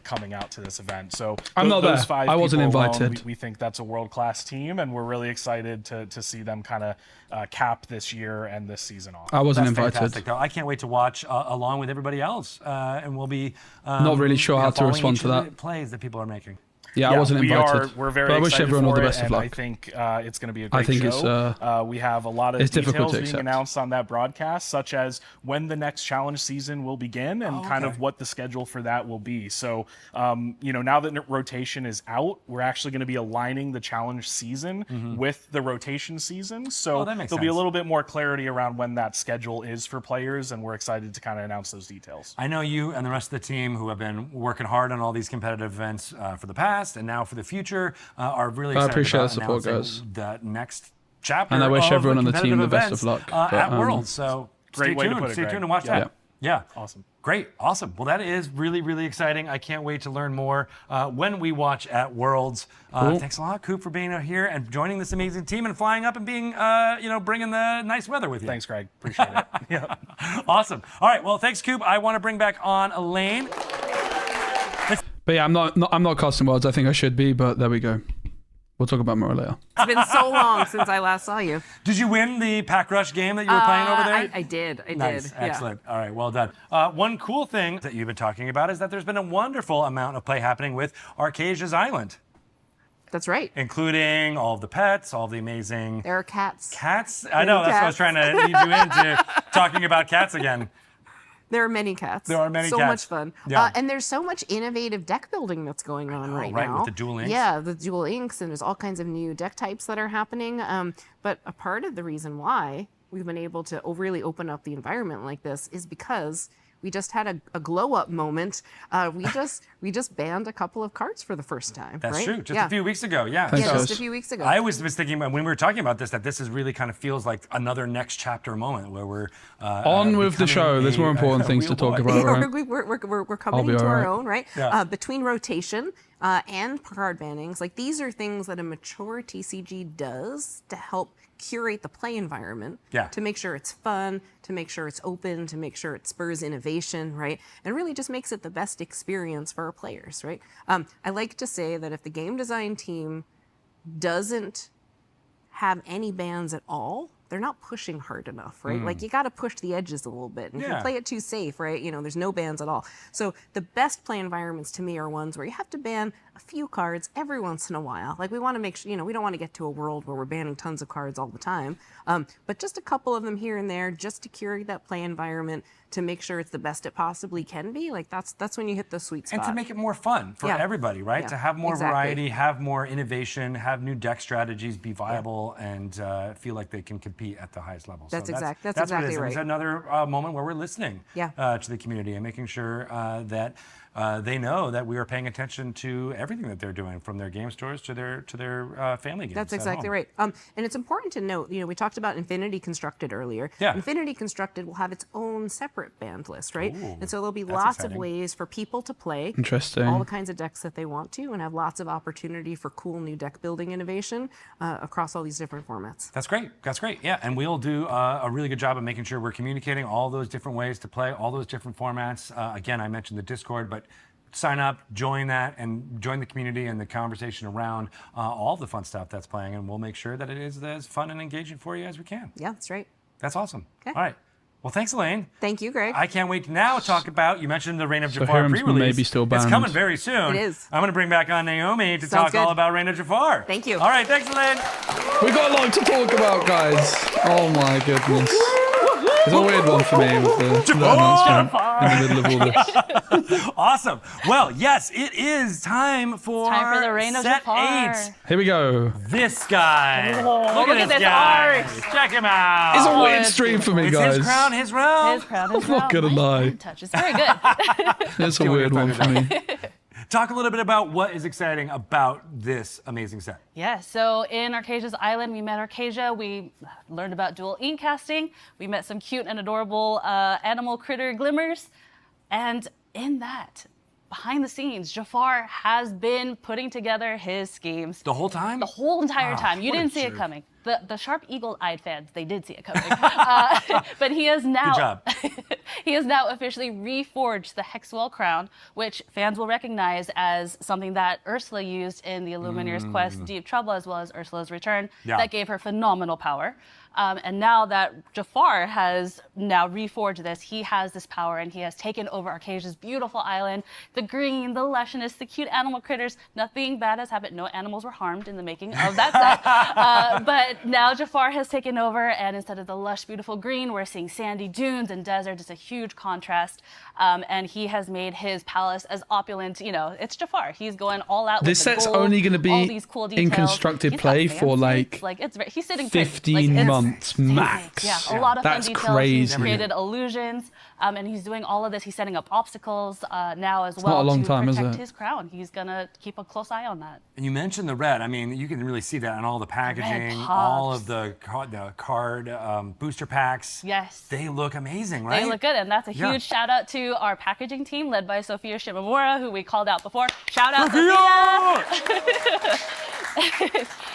coming out to this event. So I'm not those there. five I wasn't people alone, invited. we think that's a world-class team, and we're really excited to see them kind of cap this year and this season off. I wasn't That's invited. fantastic, though. I can't wait to watch along with everybody else, and we'll be Not really sure how to following respond each to of the that. plays that people are making. Yeah, I wasn't invited. We're very but I wish excited everyone all for the it, best of and luck. I think it's going to be a great I think show. We have a lot of it's difficult details to being accept. announced on that broadcast, such as when the next challenge season will begin and kind of what the schedule for that will be. So, now that rotation is out, we're actually going to be aligning the challenge season with the rotation season. So there'll be a little bit more clarity around when that schedule is for players, and we're excited to kind of announce those details. I know you and the rest of the team who have been working hard on all these competitive events for the past and now for the future are really excited appreciate about the support, announcing the next chapter And I wish of everyone on the team the competitive best of events, luck, but, at Worlds. So Great stay way to tuned. put it, Stay Greg. tuned and watch Yeah. that. Yeah. Awesome. Great. Awesome. Well, that is really, really exciting. I can't wait to learn more when we watch at Worlds. Thanks a lot, Coop, for being out here and joining this amazing team and flying up and being, bringing the nice weather with you. Thanks, Greg. Appreciate it. Yeah. Awesome. All right. Well, thanks, Coop. I want to bring back on Elaine. But yeah, I'm not casting Worlds. I think I should be, but there we go. We'll talk about more later. It's been so long since I last saw you. Did you win the Pack Rush game that you were playing over there? I did. Nice. Yeah. Excellent. All right. Well done. One cool thing that you've been talking about is that there's been a wonderful amount of play happening with Arcasia's Island, That's right. including all of the pets, all of the amazing There are cats. cats. I know. That's what I was cats. trying to lead you into talking about cats again. There are many cats. There are many so cats. much fun. Yeah. And there's so much innovative deck building that's going on right right, now. with the dual inks. Yeah, the dual inks, and there's all kinds of new deck types that are happening. But a part of the reason why we've been able to really open up the environment like this is because we just had a glow up moment. We just banned a couple of cards for the first time. That's right? true. Just Yeah. a few weeks ago. Yeah. Thanks, Yeah, guys. just a few weeks ago. I was thinking when we were talking about this that this is really kind of feels like another next chapter moment where we're On with the becoming show. There's more important things to real talk boy. about, right? We're coming be into all our right. own, right? Yeah. Between rotation and card bannings, like these are things that a mature TCG does to help curate the play environment, Yeah. to make sure it's fun, to make sure it's open, to make sure it spurs innovation, right? And really just makes it the best experience for our players, right? I like to say that if the game design team doesn't have any bans at all, they're not pushing hard enough, right? Like you got to push the edges a little bit. And if Yeah. you play it too safe, right? There's no bans at all. So the best play environments to me are ones where you have to ban a few cards every once in a while. Like we want to make sure, we don't want to get to a world where we're banning tons of cards all the time. But just a couple of them here and there, just to curate that play environment, to make sure it's the best it possibly can be. Like that's when you hit the sweet spot. And to make it more fun for Yeah. everybody, right? Yeah, To have more exactly. variety, have more innovation, have new deck strategies be viable, and feel like they can compete at the highest level. That's so that's what it exactly is. And It's right. another moment where we're listening Yeah. To the community and making sure that they know that we are paying attention to everything that they're doing, from their game stores to their family games. That's at exactly home. right. And it's important to note, we talked about Infinity Constructed earlier. Yeah. Infinity Constructed will have its own separate banned list, right? Ooh, and so there'll be that's lots exciting. of ways for people to play Interesting. all the kinds of decks that they want to, and have lots of opportunity for cool new deck building innovation across all these different formats. That's great. That's great. Yeah, and we'll do a really good job of making sure we're communicating all those different ways to play, all those different formats. Again, I mentioned the Discord, but sign up, join that, and join the community and the conversation around all the fun stuff that's playing, and we'll make sure that it is as fun and engaging for you as we can. Yeah, that's right. That's awesome. Okay. All right. Well, thanks, Elaine. Thank you, Greg. I can't wait to now talk about, you mentioned the Reign of So Jafar Harem's pre-release. maybe still It's banned. coming very soon. It is. I'm going to bring back on Naomi to Sounds talk all good. about Reign of Jafar. Thank you. All right, thanks, Elaine. We got a lot to talk about, guys. Oh my goodness. It's a weird one for me with the announcement in the middle of all this. Awesome. Well, yes, it is time for the Reign of set Jafar. 8. Here we go. This guy. Look at this this guy. art. Check him out. It's a weird stream for me, It's guys. his crown, his realm. His crown, his I'm not crown. gonna Nice lie. hand touch. It's very good. It's a weird one for me. Talk a little bit about what is exciting about this amazing set. Yeah, so in Arcasia's Island, we met Arcasia. We learned about dual ink casting. We met some cute and adorable animal critter glimmers. And in that, behind the scenes, Jafar has been putting together his schemes The whole time? the whole entire time. You what a didn't see it jerk. coming. the sharp eagle-eyed fans, they did see it coming. But he has now Good job. he has now officially reforged the Hexwell crown, which fans will recognize as something that Ursula used in the Illumineers quest Deep Trouble, as well as Ursula's Return. Yeah. That gave her phenomenal power. And now that Jafar has now reforged this, he has this power, and he has taken over Arcasia's beautiful island. The green, the lushness, the cute animal critters. Nothing bad has happened. No animals were harmed in the making of that set. But now Jafar has taken over, and instead of the lush, beautiful green, we're seeing sandy dunes and desert. It's a huge contrast. And he has made his palace as opulent. You know, it's Jafar. He's going all out. This with the set's gold, only going to all be these cool in details. constructed He's got play fan for suits. like he's sitting pretty. 15 it's months max. Yeah, a lot of That's fun details. crazy. He's created illusions, and he's doing all of this. He's setting up obstacles now as not well a long to time, is protect it? his crown. He's gonna keep a close eye on that. And you mentioned the red. I mean, you can really see that on all the packaging, all of the card booster packs. Yes. They look amazing, right? They look good, and that's a Yeah. huge shout out to our packaging team led by Sophia Shimamura, who we called out before. Shout out, Sophia!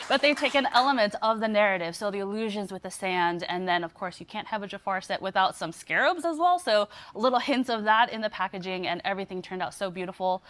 But they've taken elements of the narrative, so the illusions with the sand, and then of course you can't have a Jafar set without some scarabs as well, so little hints of that in the packaging, and everything turned out so beautiful.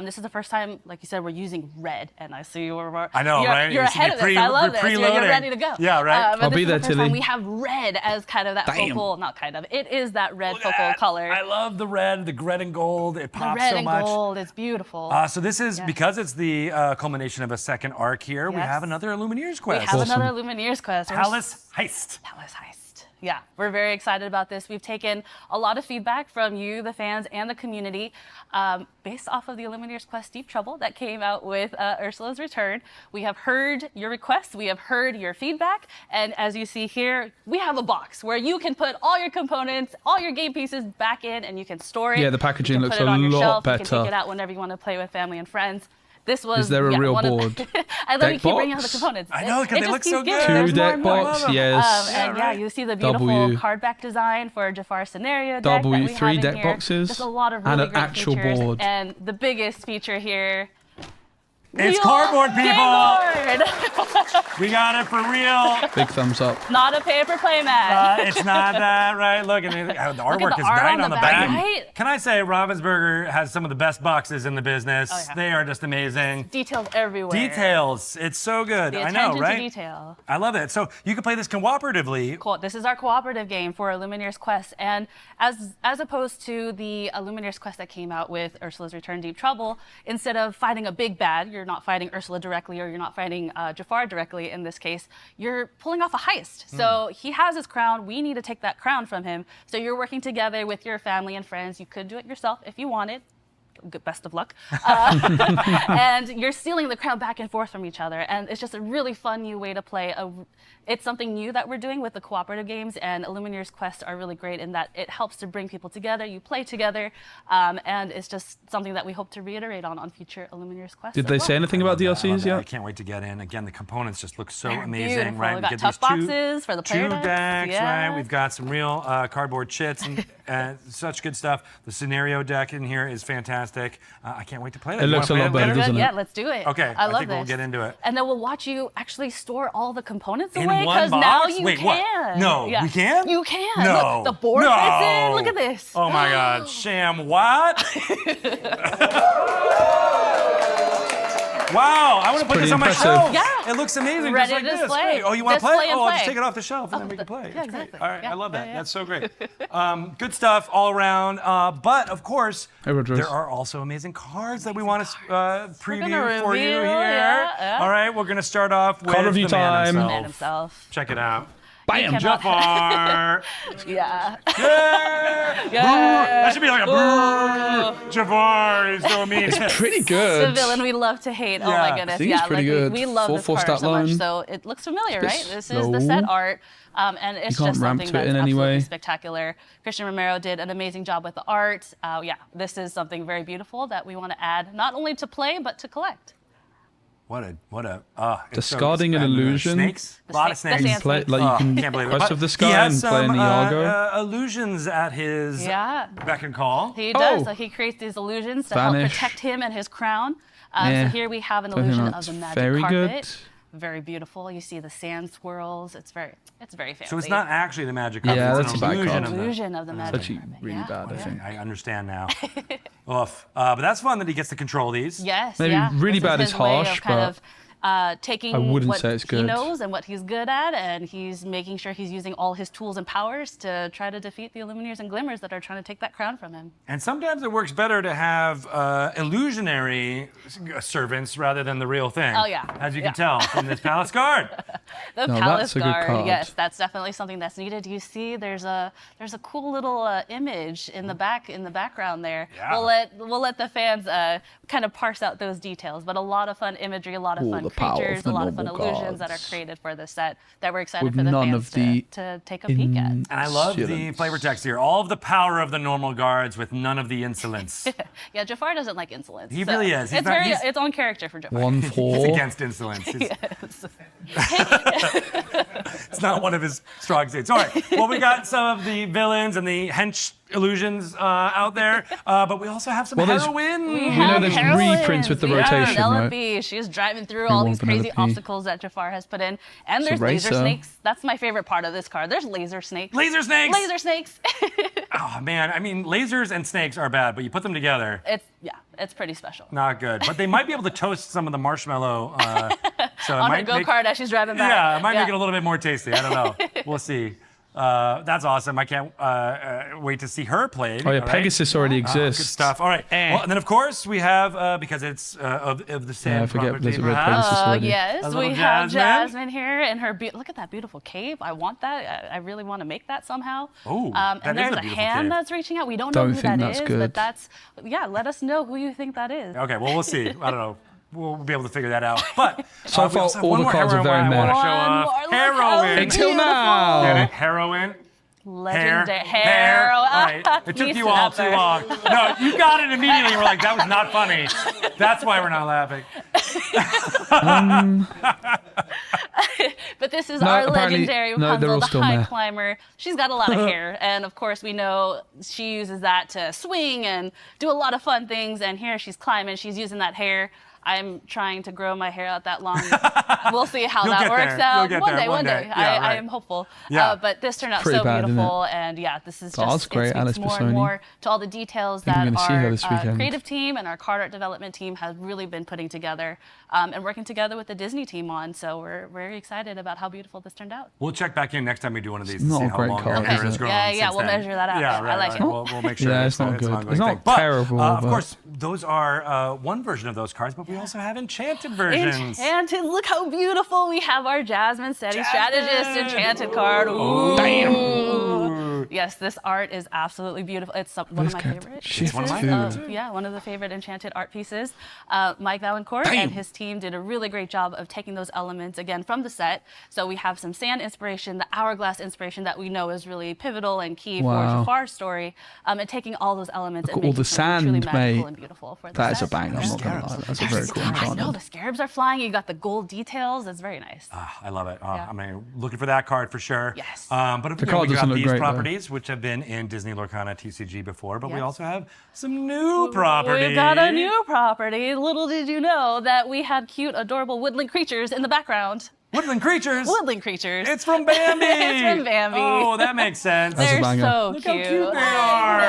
This is the first time, like you said, we're using red, and I see I know, right? You're You should ahead be of this. I love this. You're preloading. ready to go. Yeah, right. But I'll this be is there, the first time Tilly. we have red as kind of that focal, not kind of, it is that red focal color. I love the red and gold. It The pops red so and much. gold, it's beautiful. So this is, because it's the culmination of a second arc here, we Yes. have another Illumineers We quest. have another Lumineers quest. Palace Heist. Palace Heist. Yeah, we're very excited about this. We've taken a lot of feedback from you, the fans, and the community based off of the Illumineers quest Deep Trouble that came out with Ursula's Return. We have heard your requests, we have heard your feedback, and as you see here, we have a box where you can put all your components, all your game pieces back in, and you can store it. Yeah, the packaging You can looks put it a on your lot shelf. You can better. take it out whenever you want to play with family and friends. This was. Is there a real one of board? I love you Deck keep bringing out the box? components. I know, 'cause It they just look so keeps getting- good. Two there's more deck and more. box, yes. And yeah, you see the beautiful W. card back design for Jafar scenario deck W, that we three have in deck here. boxes, Just a lot of and really an great actual features. board. And the biggest feature here. It's real cardboard, people! game board. We got it for real. Big thumbs up. Not a paper playmat. It's not that, right? Look, and the artwork the is art nice on on the the back, back. right? Can I say Ravensburger has some of the best boxes in the business? Oh, yeah. They are just amazing. Details everywhere. Details. It's so good. The I attention know, right? to detail. I love it. So you can play this cooperatively. Cool. This is our cooperative game for Illumineers Quest, and as opposed to the Illumineers Quest that came out with Ursula's Return Deep Trouble, instead of fighting a big bad, you're not fighting Ursula directly, or you're not fighting Jafar directly in this case, you're pulling off a heist. So he has his crown, we need to take that crown from him. So you're working together with your family and friends. You could do it yourself if you wanted. Best of luck. And you're stealing the crown back and forth from each other. And it's just a really fun new way to play. It's something new that we're doing with the cooperative games, and Illumineers Quest are really great in that it helps to bring people together. You play together, and it's just something that we hope to reiterate on future Illumineers Quests. Did as they well. say anything about I love DLCs that. I yet? can't wait to get in. Again, the components just look so They're amazing, beautiful. right? We've We got get tough these boxes for the player two decks. decks, Yeah. right? We've got some real cardboard chits and such good stuff. The scenario deck in here is fantastic. I can't wait to play that. It You looks wanna a lot play better, later? doesn't it? Yeah, let's do it. Okay, I I love think we'll this. get into it. And then we'll watch you actually store all the components In away, one because now box? you Wait, can. what? No, we can? You can. No. Look, the board No. fits in. Look at this. Oh my God, Sham, what? Wow, I want to put pretty this on my impressive. shelf. Yeah. It looks amazing, Ready just like to this. display. Great. Oh, you want to play? Display and Oh, I'll just play. take it off the shelf and then we can play. yeah, That's great. exactly. All right, Yeah, I love that. yeah. That's so great. Good stuff all around. But of course, Hey, Rodriguez. there are also amazing cards that we want to preview gonna for you reveal, here. yeah. All right, we're gonna start off with review the man time. himself. Man himself. Check it out. Bam! Jafar. Yeah. Yeah. That should be like a boo. Jafar is so mean. Pretty The good. villain we love to hate. Oh Yeah. my goodness. I think yeah, it's pretty like good. We love Full this four card stat so much. line. So it looks familiar, right? This- This is the set no. art. And it's You can't just ramp something to it that's in any absolutely way. spectacular. Christian Romero did an amazing job with the art. Yeah, this is something very beautiful that we want to add not only to play but to collect. Discarding an illusion. Snakes? A lot of snake- the snakes. sand Play, snakes. like you can Can't believe it. quest But of the he sky has and play some in Iago. illusions at his Yeah. beck and call. He does. Oh. So he creates these illusions to Vanish. help protect him and his crown. So Yeah. here we have an I think illusion of that's the magic very carpet. good. very beautiful. You see the sand swirls. It's very fancy. So it's not actually the magic Yeah, carpet. that's it's a an bad illusion card. of the illusion of the magic It's actually carpet. really Yeah. bad, I think. I understand now. Oof. But that's fun that he gets to control these. Yes, Maybe yeah. really This bad is is his way harsh, of kind but of taking I wouldn't what say it's he good. knows and what he's good at, and he's making sure he's using all his tools and powers to try to defeat the Illuminators and Glimmers that are trying to take that crown from him. And sometimes it works better to have illusionary servants rather than the real thing. Oh, yeah. As you can tell from this palace guard. The No, Palace that's a good Guard, card. yes, that's definitely something that's needed. You see, there's a cool little image in the background there. Yeah. We'll let the fans kind of parse out those details, but a lot of fun imagery, a lot of Ooh, fun the power of creatures, the a lot of fun noble illusions that are gods. created for this set that we're excited With for the none fans of the to take a peek at. And I love the Insolence. flavor text here. All of the power of the normal guards with none of the insolence. Yeah, Jafar doesn't like insolence. He so really is. He's It's not- he's- it's on character for Jafar. 1-4. He's against insolence. It's not one of his strong suits. All right. Well, we got some of the villains and the hench illusions out there, but we also have some Well, there's- heroine. We know there's reprints with the rotation, right? Penelope, she's driving through all these crazy Penelope. obstacles that Jafar has put in. And It's a there's laser racer. snakes. That's my favorite part of this card. There's laser snakes. Laser snakes! Laser snakes. Oh, man. I mean, lasers and snakes are bad, but you put them together, It's pretty special. not good. But they might be able to toast some of the marshmallow. So it On her might make, go-kart as she's driving back. yeah, it might make it a little bit more tasty. I don't know. We'll see. That's awesome. I can't wait to see her played. Oh yeah, all right? Pegasus already exists. Good stuff. All right. Well, and then of course we have because it's of the same I forget property, there's a red perhaps. Pegasus Oh, already. yes. A We little have Jasmine. Jasmine here and her look at that beautiful cape. I want that. I really want to make that somehow. Ooh, that and is there's a a beautiful hand cape. that's reaching out. We don't know Don't who think that that's is, good. but that's let us know who you think that is. Okay. Well, we'll see. I don't know. We'll be able to figure that out. But So we far, also have all one the more cards are heroine very I want to meh. show One off. more. Look how Heroine. Until beautiful. now. Get it? Heroine. Legendary Hair. All right. It took Pieced you it all up too there. long. No, you got it immediately. We're like, that was not funny. That's why we're not laughing. But this is No, our apparently- legendary no, they're Rapunzel, all the still high meh. climber. She's got a lot of hair, and of course we know she uses that to swing and do a lot of fun things. And here she's climbing, she's using that hair. I'm trying to grow my hair out that long. We'll see how You'll that get works there. out. You'll get One there day, one one day. day. Yeah, I right. am hopeful. Yeah. But this turned out Pretty so bad, isn't it? beautiful, and yeah, this is Oh, that's just great, it Alice speaks more and Pisoni. more to all the details think I'm that gonna see her our this weekend. creative team and our card art development team has really been putting together and working together with the Disney team on. So we're very excited about how beautiful this turned out. We'll check back in next time we do one of these It's to not see a how great long card, your hair is has it? grown. Yeah, since we'll then. measure that out. Yeah, I right, like right. it. We'll make sure. Yeah, it's not an good. ongoing It's not thing. But, terrible, of but- course, those are one version of those cards, but we also have enchanted versions. Enchanted, look how beautiful. We have our Jasmine Steady Strategist Enchanted card. Ooh. Damn. Yes, this art is absolutely beautiful. It's one of my character- favorite It's pieces. one of my favorites. Yeah, one of the favorite Enchanted art pieces. Mike Valancourt and his team did a really great job of taking those elements, again, from the set. So we have some sand inspiration, the hourglass inspiration that we know is really pivotal and key Wow. for Jafar's story, and taking all those elements Look and at all making the something truly sand, magical mate. and beautiful for the That is a set. bang. I'm not gonna lie. That's a very cool I know, enchantment. the scarabs are flying. You got the gold details. It's very nice. I love it. Yeah. I'm looking for that card for sure. Yes. But The you know, card we doesn't got look these great, though. properties, which have been in Disney Lorcana TCG before, but we Yes. also have some new properties. We've got a new property. Little did you know that we had cute, adorable woodland creatures in the background. Woodland creatures. Woodland creatures. It's from Bambi. It's from Bambi. Oh, that makes sense. That's a They're banger. so Look cute. how cute they are.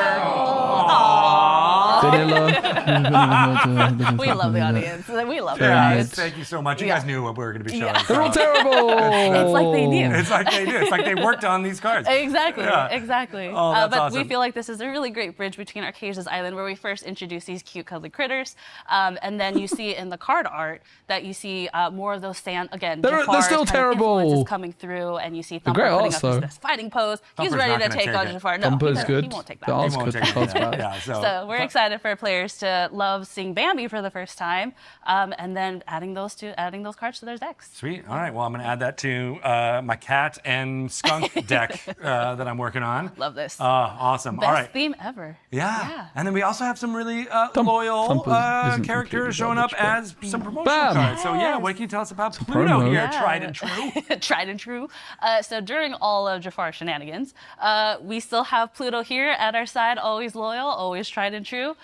Vanilla. We love the audience. We love the Yeah, audience. Thank you so much. You guys knew what we were going to be showing. Yeah. They're all so- terrible. It's like they knew. It's like they do. It's like they worked on these cards. Exactly, Yeah. exactly. Oh, that's but awesome. we feel like this is a really great bridge between Arcasia's Island, where we first introduce these cute, cuddly critters, and then you see in the card art that you see more of those sand again. They're Jafar's still kind of terrible. influences coming through, and you see Thumper great putting arts, up though. this fighting pose. He's Thumper's ready not to gonna take take on it. Jafar. No, Thumper's he good. won't take that. The art's He won't good. take The card's it. bad. Yeah, So we're excited for players to love seeing Bambi for the first time, and then adding those cards to their decks. Sweet. All right. Well, I'm going to add that to my cat and skunk deck that I'm working on. Love this. Awesome. Best All right. theme ever. Yeah. And then we also have some really loyal Thumper isn't characters completely showing up garbage, as some promotional Bam. cards. So yeah, Yes. what can you tell us about Pluto promo. here? Yeah. Tried and true. Tried and true. So during all of Jafar's shenanigans, we still have Pluto here at our side, always loyal, always tried and true.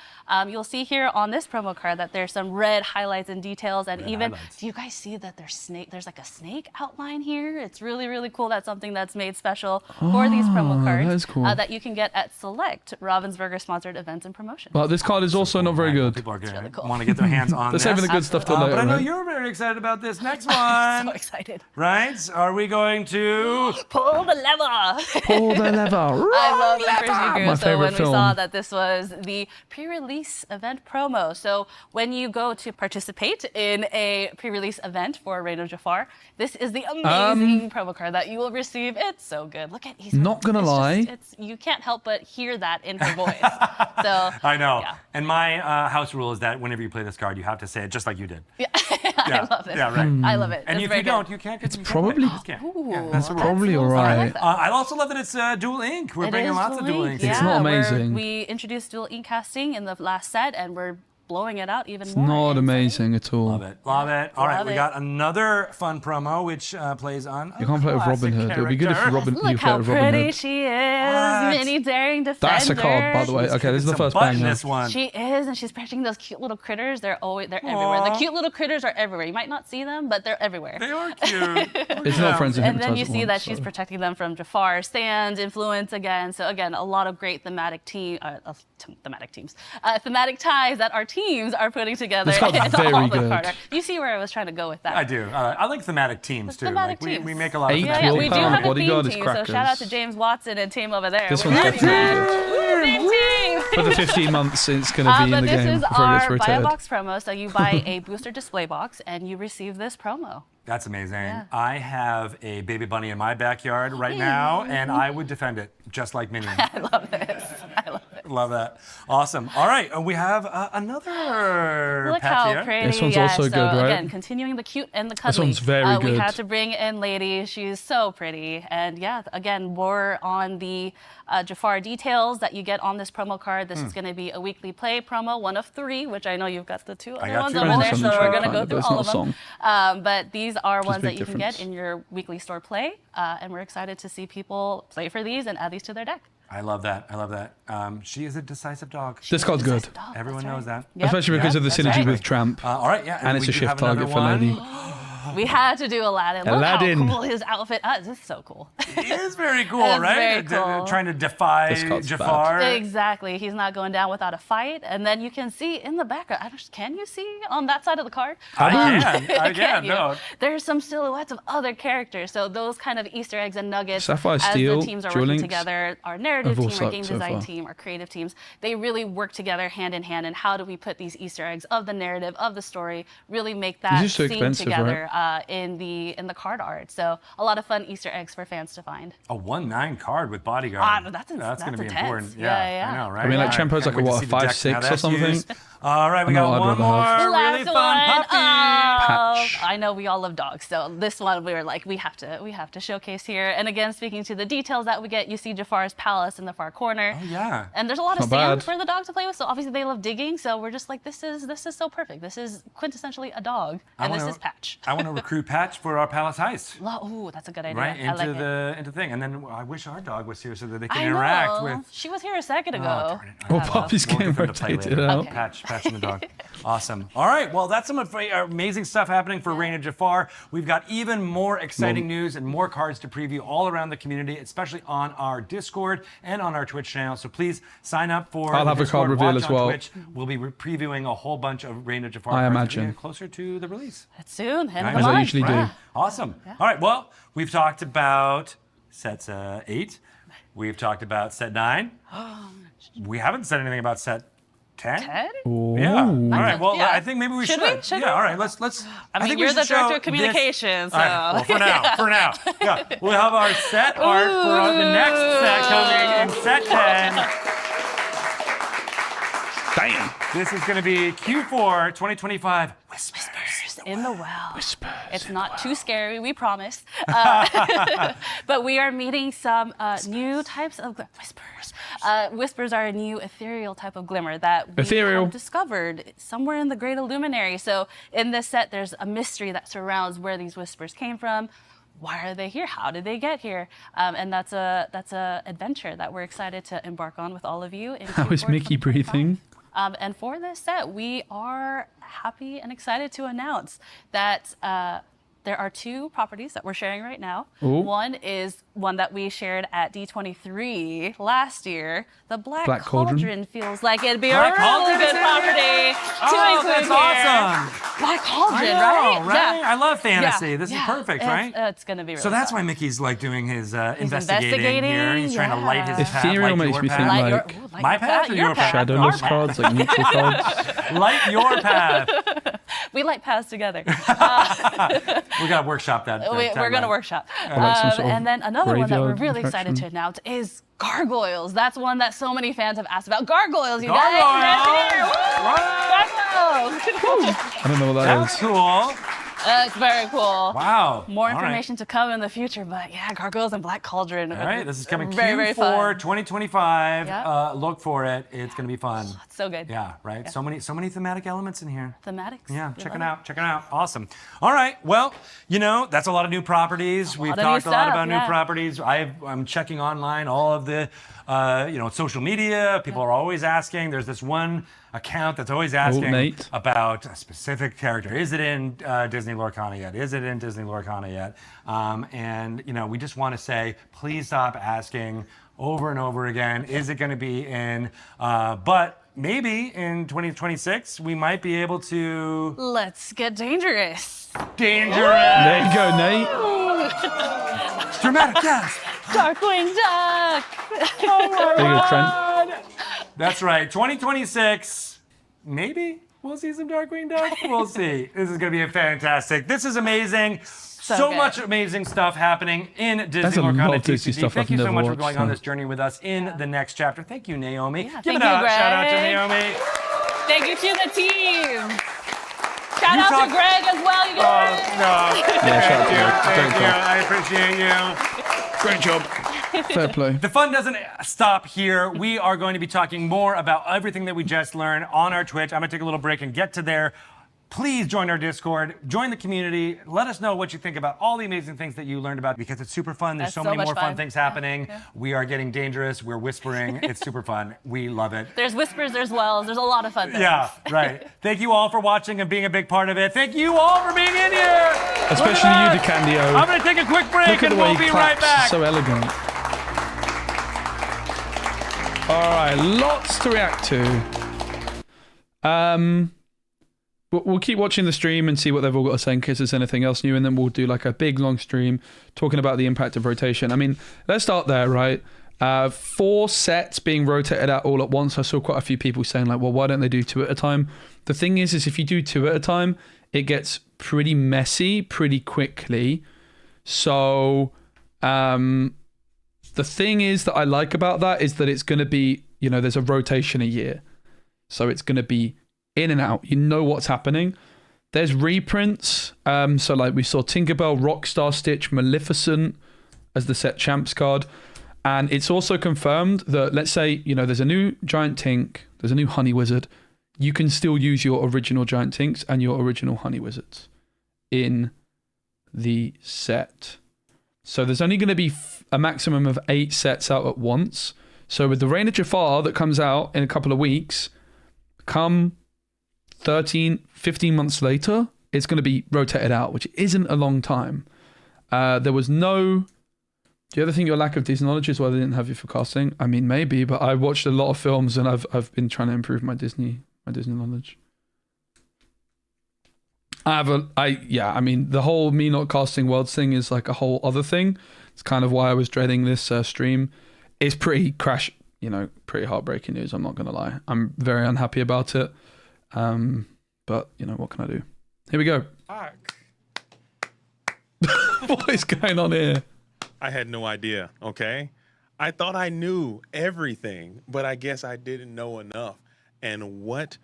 You'll see here on this promo card that there's some red highlights and details, and do you guys see that there's like a snake outline here? It's really, really cool. That's something that's made special for these promo cards that is cool. that you can get at select Ravensburger sponsored events and promotions. Well, this card is also not very good. People are going really to cool. want to get their hands on They're this. saving the good stuff till later, But I know right? you're very excited about this next one. So excited. Right? Are we going to... Pull the lever. Pull the lever. I love the Frisbee Guru. My So favorite when we film. saw that this was the pre-release event promo, so when you go to participate in a pre-release event for Reign of Jafar, this is the amazing promo card that you will receive. It's so good. Look at he's Not gonna lie. you can't help but hear that in her voice. So I know. Yeah. And my house rule is that whenever you play this card, you have to say it just like you did. I love this. Yeah, right. I love it. And It's if very you don't, good. you can't. It's you can't play it. probably- You just can't. Ooh, That's probably all I right. like that. I also love that it's dual ink. We're It bringing is lots of dual ink. It's Yeah, not we're- amazing. We introduced dual ink casting in the last set, and we're blowing it out even It's more. not It's amazing at all. Love it. Love it. All right, Love we it. got another fun promo which plays on. You can't play with Robin Hood. It would be good if Robin. You Look play how with Robin pretty Hood. she is, What? mini daring defender. That's a card, by the way. Okay, this is the It's a first button, banger. this one. She is, and she's protecting those cute little critters. They're everywhere. The cute little critters are everywhere. You might not see them, but they're everywhere. They are cute. It's not friends and And then hypnotize you at see that once, she's so. protecting them from Jafar's sand influence again. So again, a lot of great thematic thematic ties that our teams are putting together. This card's and very all the good. card art. You see where I was trying to go with that. I do. I like thematic teams too. Thematic Like, teams. we make a lot of Eight Yeah, thematic yeah, we do willpower have a bodyguard theme is team, so shout out to crackers. James Watson and team over there. This We're one's ready. definitely Woo, theme team. For the 15 months it's going to be in But the this game is before it gets our buy a rotated. box promo. So you buy a booster display box and you receive this promo. That's amazing. Yeah. I have a baby bunny in my backyard right now, and I would defend it just like Minnie. I love this. I love it. Love that. Awesome. All right, we have another Look patch how here. pretty. This one's yeah, also so good, right? Again, continuing the cute and the cuddly. one's very We good. had to bring in Lady. She's so pretty. And yeah, again, more on the Jafar details that you get on this promo card. This is going to be a weekly play promo, one of 3, which I know you've got the 2 other got ones 2 over more. there, so Something we're like going to that, go but through it's all not of a them. But these are ones big that you can difference. get in your weekly store play. And we're excited to see people play for these and add these to their deck. I love that. I love that. She is a decisive dog. This card's good. Dog, Everyone that's knows right. that. Yep. Especially because of the That's synergy right. with Tramp. All right, yeah. And it's we a do shift have another target for one. Lady. We had to do Aladdin. Aladdin. Look how cool his outfit is. This is so cool. It is very cool, It's right? very cool. Trying to defy This card's Jafar. Exactly. He's not going down without a fight. And then you can see in the background. Can you see on that side of the card? I can. Can you? No. There's some silhouettes of other characters. So those kind of Easter eggs and nuggets Sapphire as Steel, the teams are Duel working Links together, our narrative have all team, our game sucked so design far. team, our creative teams, they really work together hand in hand. And how do we put these Easter eggs of the narrative, of the story, really make that These are so scene expensive, together in the card art. So a lot of fun Easter eggs for fans to find. A 1/9 card with bodyguard. That's going to be intense. important. Yeah. I know, right? I mean, like, All right. Trampo's like Can't a, wait to what, see the deck 5-6 now or that's something? used. All right, we I know got I'd one rather have. more really Last fun one. puppy. Patch. I know we all love dogs, so this one we were like, we have to showcase here. And again, speaking to the details that we get, you see Jafar's palace in the far corner. Oh, yeah. And there's a lot of Not sand bad. for the dog to play with, so obviously they love digging. So we're just like, this is so perfect. This is quintessentially a dog, and this is Patch. I want to recruit Patch for our palace heist. Ooh, that's a good idea. Right I like into the thing, and then I wish our dog was here so that they it. can I interact know. with. She was here a second ago. darn it. Well, Poppy's We'll getting get them to play rotated later. out. Okay. Patch and the dog. Awesome. All right. Well, that's some amazing stuff happening for Reign of Jafar. We've got even more exciting news and more cards to preview all around the community, especially on our Discord and on our Twitch channel. So please sign up for I'll the have a Discord, card reveal watch as on well. Twitch. We'll be previewing a whole bunch of Reign of Jafar I cards imagine. as we get closer to the release. It's soon. End of the As I month. usually do. Yeah. Awesome. All right. Well, we've talked about sets 8. We've talked about set 9. We haven't said anything about set 10. 10? Yeah. All right. Well, Yeah. I think maybe we should. Should we? Should yeah. we? All right. Let's. I mean, think we you're the should show director of this- communications, All right, well, so- for now. Yeah. We'll have our set art for the next set coming in set 10. Damn. This is going to be Q4 2025. Whispers. In the well. Whispers It's in not the too scary, we promise. But we are meeting some new types of whispers. Whispers are a new ethereal type of glimmer that we have discovered somewhere in the Great Illuminary. So in this set, there's a mystery that surrounds where these whispers came from. Why are they here? How did they get here? And that's a adventure that we're excited to embark on with all of you. How is Mickey breathing? And for this set, we are happy and excited to announce that there are 2 properties that we're sharing right now. Ooh. One is one that we shared at D23 last year. The Black Cauldron feels like it'd be a really good property to include that's here. awesome. Black Cauldron, I know, right? I love fantasy. Yeah. This is perfect, right? It's going to be really So that's fun. why Mickey's like doing his investigating investigating, here. He's trying to light his path. Ethereal light makes your me path. think Light like your, ooh, my path or your path? shadowless cards, like neutral cards. Light your path. We light paths together. We got to workshop that. We're going to workshop. like some sort of And then another one that we're graveyard really excited to attraction. announce is gargoyles. That's one that so many fans have asked about. Gargoyles, you Gargoyles! guys. Gargoyles! I don't know what that That's is. cool. It's very cool. Wow. More All right. information to come in the future, but yeah, Gargoyles and Black Cauldron. All right, this is coming very Q4 fun. 2025. Yeah. Look for it. It's going to be fun. It's so good. Yeah, right. Yeah. So many thematic elements in here. Thematics. Yeah, We check love it out. Check it out. Awesome. All right. Well, that's a lot of new properties. We've of new talked a lot stuff, about new yeah. properties. I'm checking online all of the, social media. People are always asking. There's this one account that's always asking Nate. about a specific character. Is it in Disney Lorcana yet? Is it in Disney Lorcana yet? And we just want to say, please stop asking over and over again. Is it going to be in? But maybe in 2026 we might be able to. Let's get dangerous. Dangerous. There you go, Nate. Dramatic, yes. Darkwing Duck. There you go, Trent. That's right. 2026. Maybe we'll see some Darkwing Duck. We'll see. This is going to be fantastic. This is amazing. So good. much amazing stuff happening in That's Disney a lot Lorcana of Disney TCG. stuff Thank I've you so never much for watched, going on so. this journey with us in the next chapter. Thank you, Naomi. Yeah, Give thank it you, up. Greg. Shout out to Naomi. Thank you to the team. Shout You out talk- to Greg as well, you guys. No. Yeah, shout out to Greg. Thank Don't you. talk. I appreciate you. Great job. Fair play. The fun doesn't stop here. We are going to be talking more about everything that we just learned on our Twitch. I'm going to take a little break and get to there. Please join our Discord, join the community. Let us know what you think about all the amazing things that you learned about because it's super fun. There's That's so so many much more fun fun. things happening. Yeah. We are getting dangerous. We're whispering. It's super fun. We love it. There's whispers, there's wells, there's a lot of fun things. Yeah, right. Thank you all for watching and being a big part of it. Thank you all for being in here. Especially Look you, at that. DeCandio. I'm going to take a quick break Look at and the way we'll he be right claps. back. So elegant. All right, lots to react to. We'll keep watching the stream and see what they've all got to say in case there's anything else new, and then we'll do like a big long stream talking about the impact of rotation. I mean, let's start there, right? 4 sets being rotated out all at once. I saw quite a few people saying like, well, why don't they do 2 at a time? The thing is if you do 2 at a time, it gets pretty messy pretty quickly. So the thing is that I like about that is that it's going to be, there's a rotation a year. So it's going to be in and out. You know what's happening. There's reprints. So like we saw Tinkerbell, Rockstar Stitch, Maleficent as the set champs card. And it's also confirmed that, let's say, there's a new Giant Tink, there's a new Honey Wizard. You can still use your original Giant Tinks and your original Honey Wizards in the set. So there's only going to be a maximum of 8 sets out at once. So with the Reign of Jafar that comes out in a couple of weeks, come 13, 15 months later, it's going to be rotated out, which isn't a long time. There was no... Do you ever think your lack of Disney knowledge is why they didn't have you for casting? I mean, maybe, but I watched a lot of films and I've been trying to improve my Disney knowledge. I mean, the whole me not casting worlds thing is like a whole other thing. It's kind of why I was dreading this stream. It's pretty pretty heartbreaking news, I'm not going to lie. I'm very unhappy about it. But, what can I do? Here we go. Fuck. What is going on here? I had no idea, okay? I thought I knew everything, but I guess I didn't know enough. And what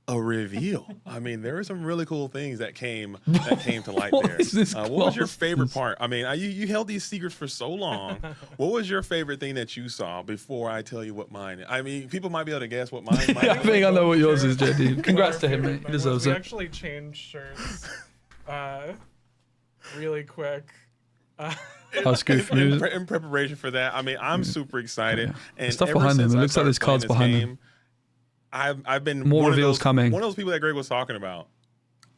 a reveal. I mean, there were some really cool things that came to light there. Is this what was your close? favorite part? I mean, you held these secrets for so long. What was your favorite thing that you saw before I tell you what mine is? I mean, people might be able to guess what mine might I be. think I know what yours is, JD. Congrats to him, mate. He deserves We it. actually changed shirts really quick. Us goof news. In preparation for that, I mean, I'm super excited. And Stuff ever behind him. since It I looks like there's started cards playing this behind him. game, I've been More one of reveals those- coming. One of those people that Greg was talking about.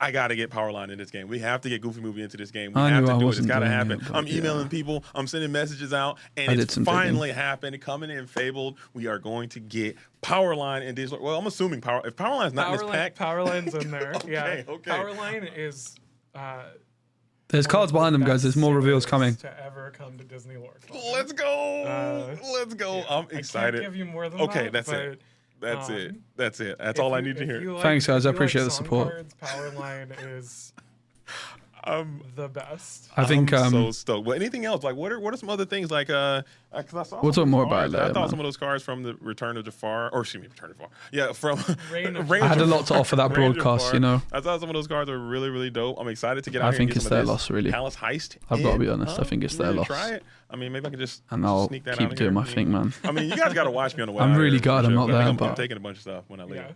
I got to get Powerline in this game. We have to get Goofy Movie into this game. We I have knew to I do it. It's wasn't got to doing happen. it, but I'm emailing yeah. people. I'm sending messages out, and I did it's some digging. finally happened. Coming in Fabled, we are going to get Powerline in digital. Well, I'm assuming if Powerline's not in this pack. Powerline's in there. Yeah. okay. Powerline is. There's one cards of the behind them, guys. best There's more reveals series coming. To ever come to Disney Lorcana. Let's go. Let's go. Yeah, I'm excited. I can't give you more than Okay, that. that's but, it. That's it. um, That's it. That's if all I you- need to if hear. you like- Thanks, guys. I if you like appreciate the song support. Cards, Powerline is the best. I think I'm so stoked. But anything else? Like, what are some other things? Like, because I saw. We'll some talk more cards. about it later, I thought man. some of those cards from the Return of Jafar, or excuse me, Return of Jafar. Yeah, from Reign of Reign I of had a Jafar. lot to offer that Reign of broadcast, Jafar. you know. I thought some of those cards were really, really dope. I'm excited to get out I here think and get it's some of their this loss, really. Palace Heist. I've got to be in, honest. I think it's You their ready to loss. Try it. I mean, maybe I can just And I'll sneak that keep out of doing here. my thing, man. I mean, you guys got to watch me on the way. I'm out really here, gutted I'm for not sure. I there, think I'm but- taking a bunch of stuff when I leave. Yeah.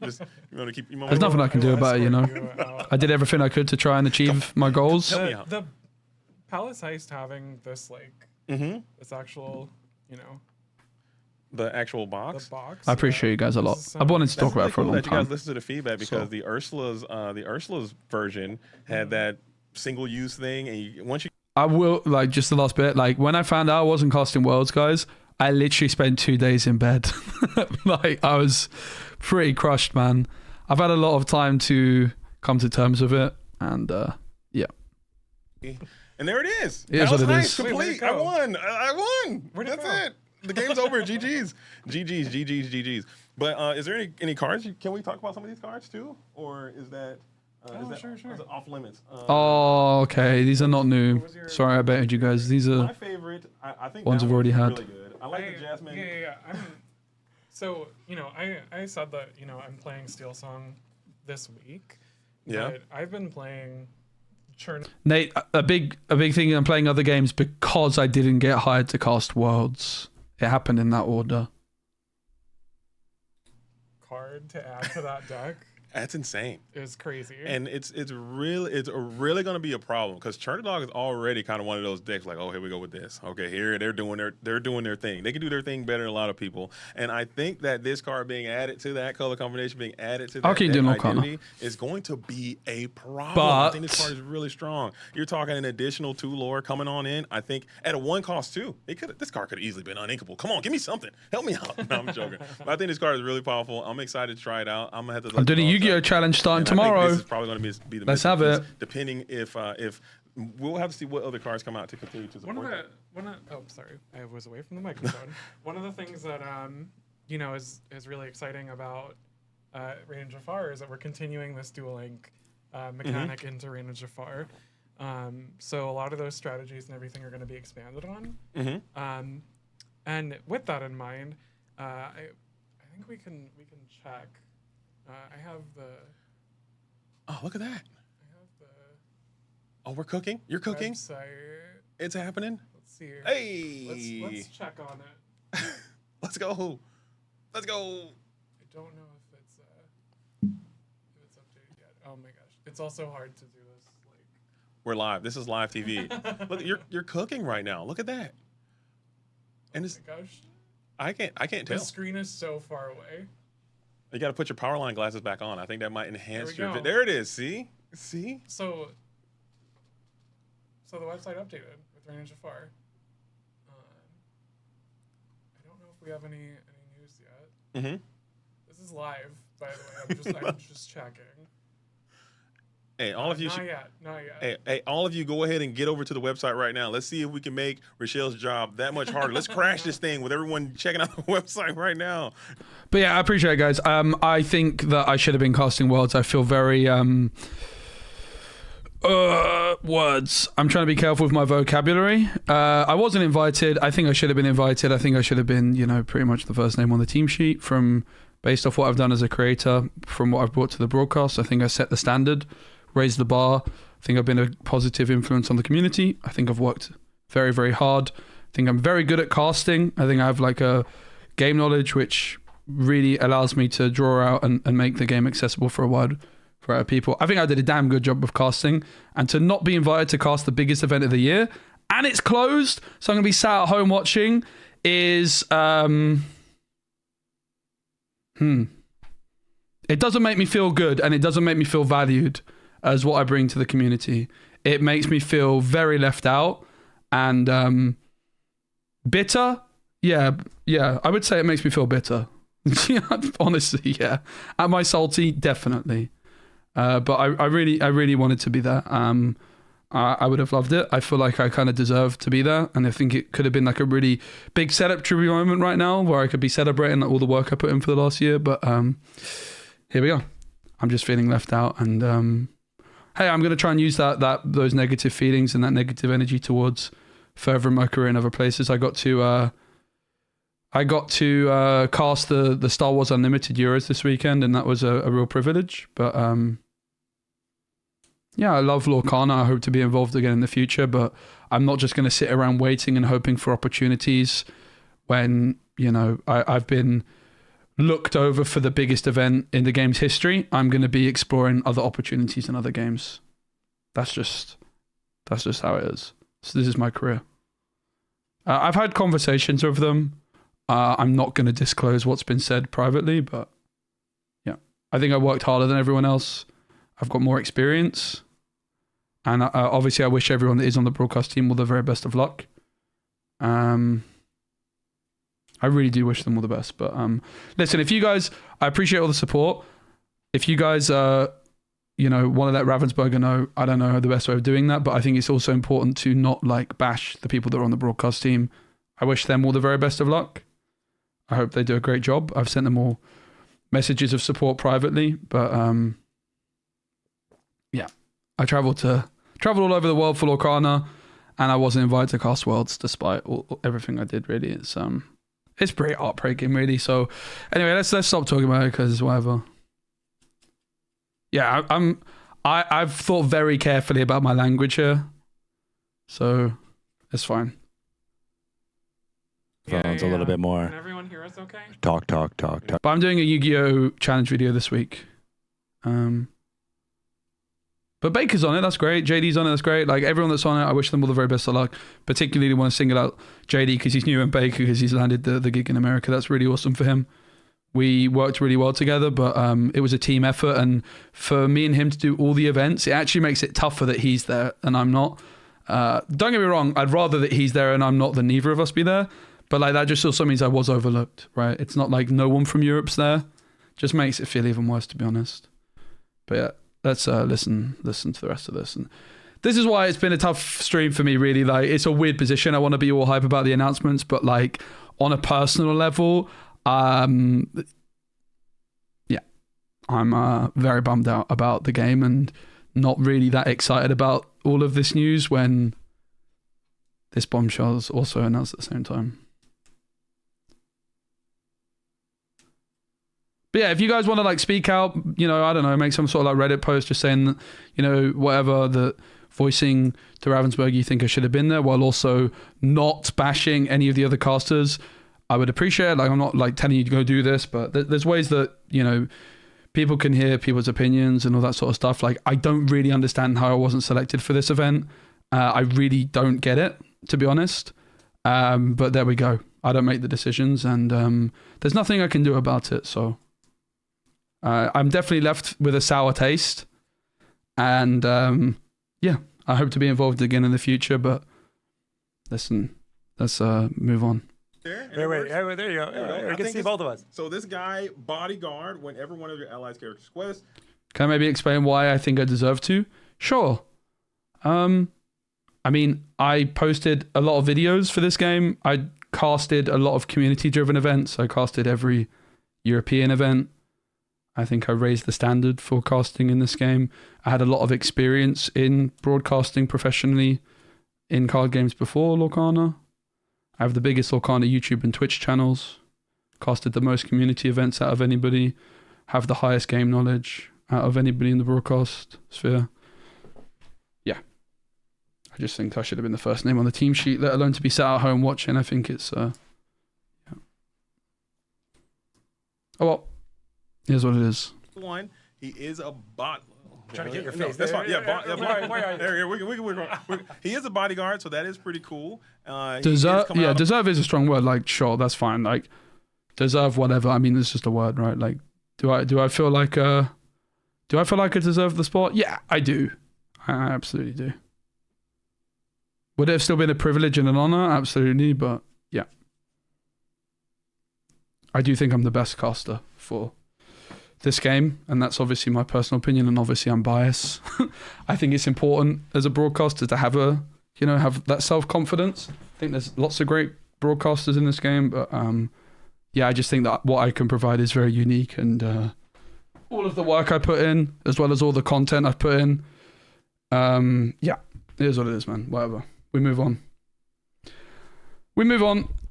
Just, you want to keep. There's nothing I can do about it, you know. I did everything I could to try and achieve my goals. Help me out. The Palace Heist having this this actual, The actual the box. box. I appreciate you guys a lot. This is I've wanted to That's talk about really it for a cool long that you guys time. listen to the feedback because So- the Ursula's version had that single use thing, and once you I will, like, just the last bit, like, when I found out I wasn't casting Worlds, guys, I literally spent 2 days in bed. Like, I was pretty crushed, man. I've had a lot of time to come to terms with it, and yeah. and there it is. It is what Palace it Heist is. Complete. Wait, I where'd it go? won. I won. Where'd it That's go? it. The game's over. GG's. But is there any cards? Can we talk about some of these cards too, or is that? sure. Is it off limits? Oh, okay. These are not new. Sorry, I baited you guys. These My are favorite. I think ones that I've already one's had. Really good. I like the Jasmine. Yeah. So I said that I'm playing Steel Song this week. Yeah. But I've been playing Churn. Nate. A big thing. I'm playing other games because I didn't get hired to cast Worlds. It happened in that order. Card to add to that deck That's insane. is crazy. And it's really going to be a problem because Chernadog is already kind of one of those decks like, oh, here we go with this. Okay, here they're doing their thing. They can do their thing better than a lot of people. And I think that this card being added to that color combination, being added to that I'll keep deck doing Lorcana. identity is going to be a problem. But- I think this card is really strong. You're talking an additional 2 lore coming on in. I think at a 1 cost too. This card could have easily been uninkable. Come on, give me something. Help me out. No, I'm joking. But I think this card is really powerful. I'm excited to try it out. I'm gonna have to. I'm doing a Yu-Gi-Oh challenge starting And I think tomorrow. this is probably going to be the Let's missing have piece, it. depending if we'll have to see what other cards come out to continue to support. Sorry, I was away from the microphone. One of the things that is really exciting about Reign of Jafar is that we're continuing this dual link mechanic into Reign of Jafar. So a lot of those strategies and everything are going to be expanded on. And with that in mind, I think we can check. I have the. Oh, look at that! I have the. Oh, we're cooking. You're cooking. Website. It's happening. Let's see here. Hey, Let's check on it. let's go. Let's go. I don't know if it's updated yet. Oh my gosh, it's also hard to do this. We're live. This is live TV. Look, you're cooking right now. Look at that. And it's. Oh my gosh, I can't tell. the screen is so far away. You got to put your power line glasses back on. I think that might enhance There we your. go. There it is. See. So the website updated with Reign of Jafar. I don't know if we have any news yet. Mm-hmm. This is live, by the way. I'm just checking. Hey, all of you. Not yet. Hey, all of you, go ahead and get over to the website right now. Let's see if we can make Rochelle's job that much harder. Let's crash this thing with everyone checking out the website right now. But yeah, I appreciate it, guys. I think that I should have been casting Worlds. I feel very words. I'm trying to be careful with my vocabulary. I wasn't invited. I think I should have been invited. I think I should have been, pretty much the first name on the team sheet from based off what I've done as a creator, from what I've brought to the broadcast. I think I set the standard, raised the bar. I think I've been a positive influence on the community. I think I've worked very, very hard. I think I'm very good at casting. I think I have like a game knowledge which really allows me to draw out and make the game accessible for a wide variety of people. I think I did a damn good job of casting, and to not be invited to cast the biggest event of the year, and it's closed, so I'm going to be sat at home watching, is it doesn't make me feel good, and it doesn't make me feel valued as what I bring to the community. It makes me feel very left out and bitter. Yeah, I would say it makes me feel bitter. Honestly, yeah. Am I salty? Definitely. But I really wanted to be there. I would have loved it. I feel like I kind of deserve to be there, and I think it could have been like a really big celebratory moment right now where I could be celebrating like all the work I put in for the last year. But here we are. I'm just feeling left out, and hey, I'm gonna try and use those negative feelings and that negative energy towards furthering my career in other places. I got to cast the Star Wars Unlimited Euros this weekend, and that was a real privilege. But yeah, I love Lorcana. I hope to be involved again in the future, but I'm not just going to sit around waiting and hoping for opportunities when, you know, I've been looked over for the biggest event in the game's history. I'm going to be exploring other opportunities in other games. That's just how it is. So this is my career. I've had conversations with them. I'm not going to disclose what's been said privately, but yeah, I think I worked harder than everyone else. I've got more experience, and obviously I wish everyone that is on the broadcast team all the very best of luck. I really do wish them all the best, but listen, if you guys, I appreciate all the support. If you guys want to let Ravensburger know, I don't know the best way of doing that, but I think it's also important to not like bash the people that are on the broadcast team. I wish them all the very best of luck. I hope they do a great job. I've sent them all messages of support privately, but yeah, I traveled all over the world for Lorcana, and I wasn't invited to cast Worlds despite everything I did. Really, it's pretty heartbreaking, really. So anyway, let's stop talking about it because whatever. Yeah, I've thought very carefully about my language here, so it's fine. Phones a little bit more. Can everyone hear us okay? Talk. But I'm doing a Yu-Gi-Oh! Challenge video this week. But Baker's on it, that's great. JD's on it, that's great. Like everyone that's on it, I wish them all the very best of luck. Particularly want to single out JD because he's new, and Baker because he's landed the gig in America. That's really awesome for him. We worked really well together, but it was a team effort. And for me and him to do all the events, it actually makes it tougher that he's there and I'm not. Don't get me wrong, I'd rather that he's there and I'm not than neither of us be there. But like that just also means I was overlooked, right? It's not like no one from Europe's there. Just makes it feel even worse, to be honest. But yeah, let's listen to the rest of this. And this is why it's been a tough stream for me, really. Like it's a weird position. I want to be all hype about the announcements, but like on a personal level, yeah, I'm very bummed out about the game and not really that excited about all of this news when this bombshell is also announced at the same time. But yeah, if you guys want to like speak out, you know, I don't know, make some sort of like Reddit post just saying that, you know, whatever, that voicing to Ravensburg you think I should have been there, while also not bashing any of the other casters, I would appreciate it. Like I'm not like telling you to go do this, but there's ways that, you know, people can hear people's opinions and all that sort of stuff. Like I don't really understand how I wasn't selected for this event. I really don't get it, to be honest. But there we go. I don't make the decisions, and there's nothing I can do about it. So I'm definitely left with a sour taste, and yeah, I hope to be involved again in the future. But listen, let's move on. There you go. I can see both of us. So this guy, Bodyguard, whenever one of your allies' characters quest. Can I maybe explain why I think I deserve to? Sure. I mean, I posted a lot of videos for this game. I casted a lot of community-driven events. I casted every European event. I think I raised the standard for casting in this game. I had a lot of experience in broadcasting professionally in card games before Lorcana. I have the biggest Lorcana YouTube and Twitch channels. casted the most community events out of anybody, have the highest game knowledge out of anybody in the broadcast sphere. Yeah. I just think I should have been the first name on the team sheet, let alone to be sat at home watching. I think it's, yeah. Oh, well, here's what it is. One, he is a bot. Trying to get your No, face. that's fine. Yeah, Where he is a bodyguard, so that is pretty cool. Deserve is a strong word. Like, sure, that's fine. Like, deserve whatever. I mean, it's just a word, right? Like, do I feel like I deserve the spot? Yeah, I do. I absolutely do. Would it have still been a privilege and an honor? Absolutely, but yeah. I do think I'm the best caster for this game, and that's obviously my personal opinion, and obviously I'm biased. I think it's important as a broadcaster to have have that self-confidence. I think there's lots of great broadcasters in this game, but yeah, I just think that what I can provide is very unique, and all of the work I put in, as well as all the content I've put in, yeah, it is what it is, man. Whatever. We move on.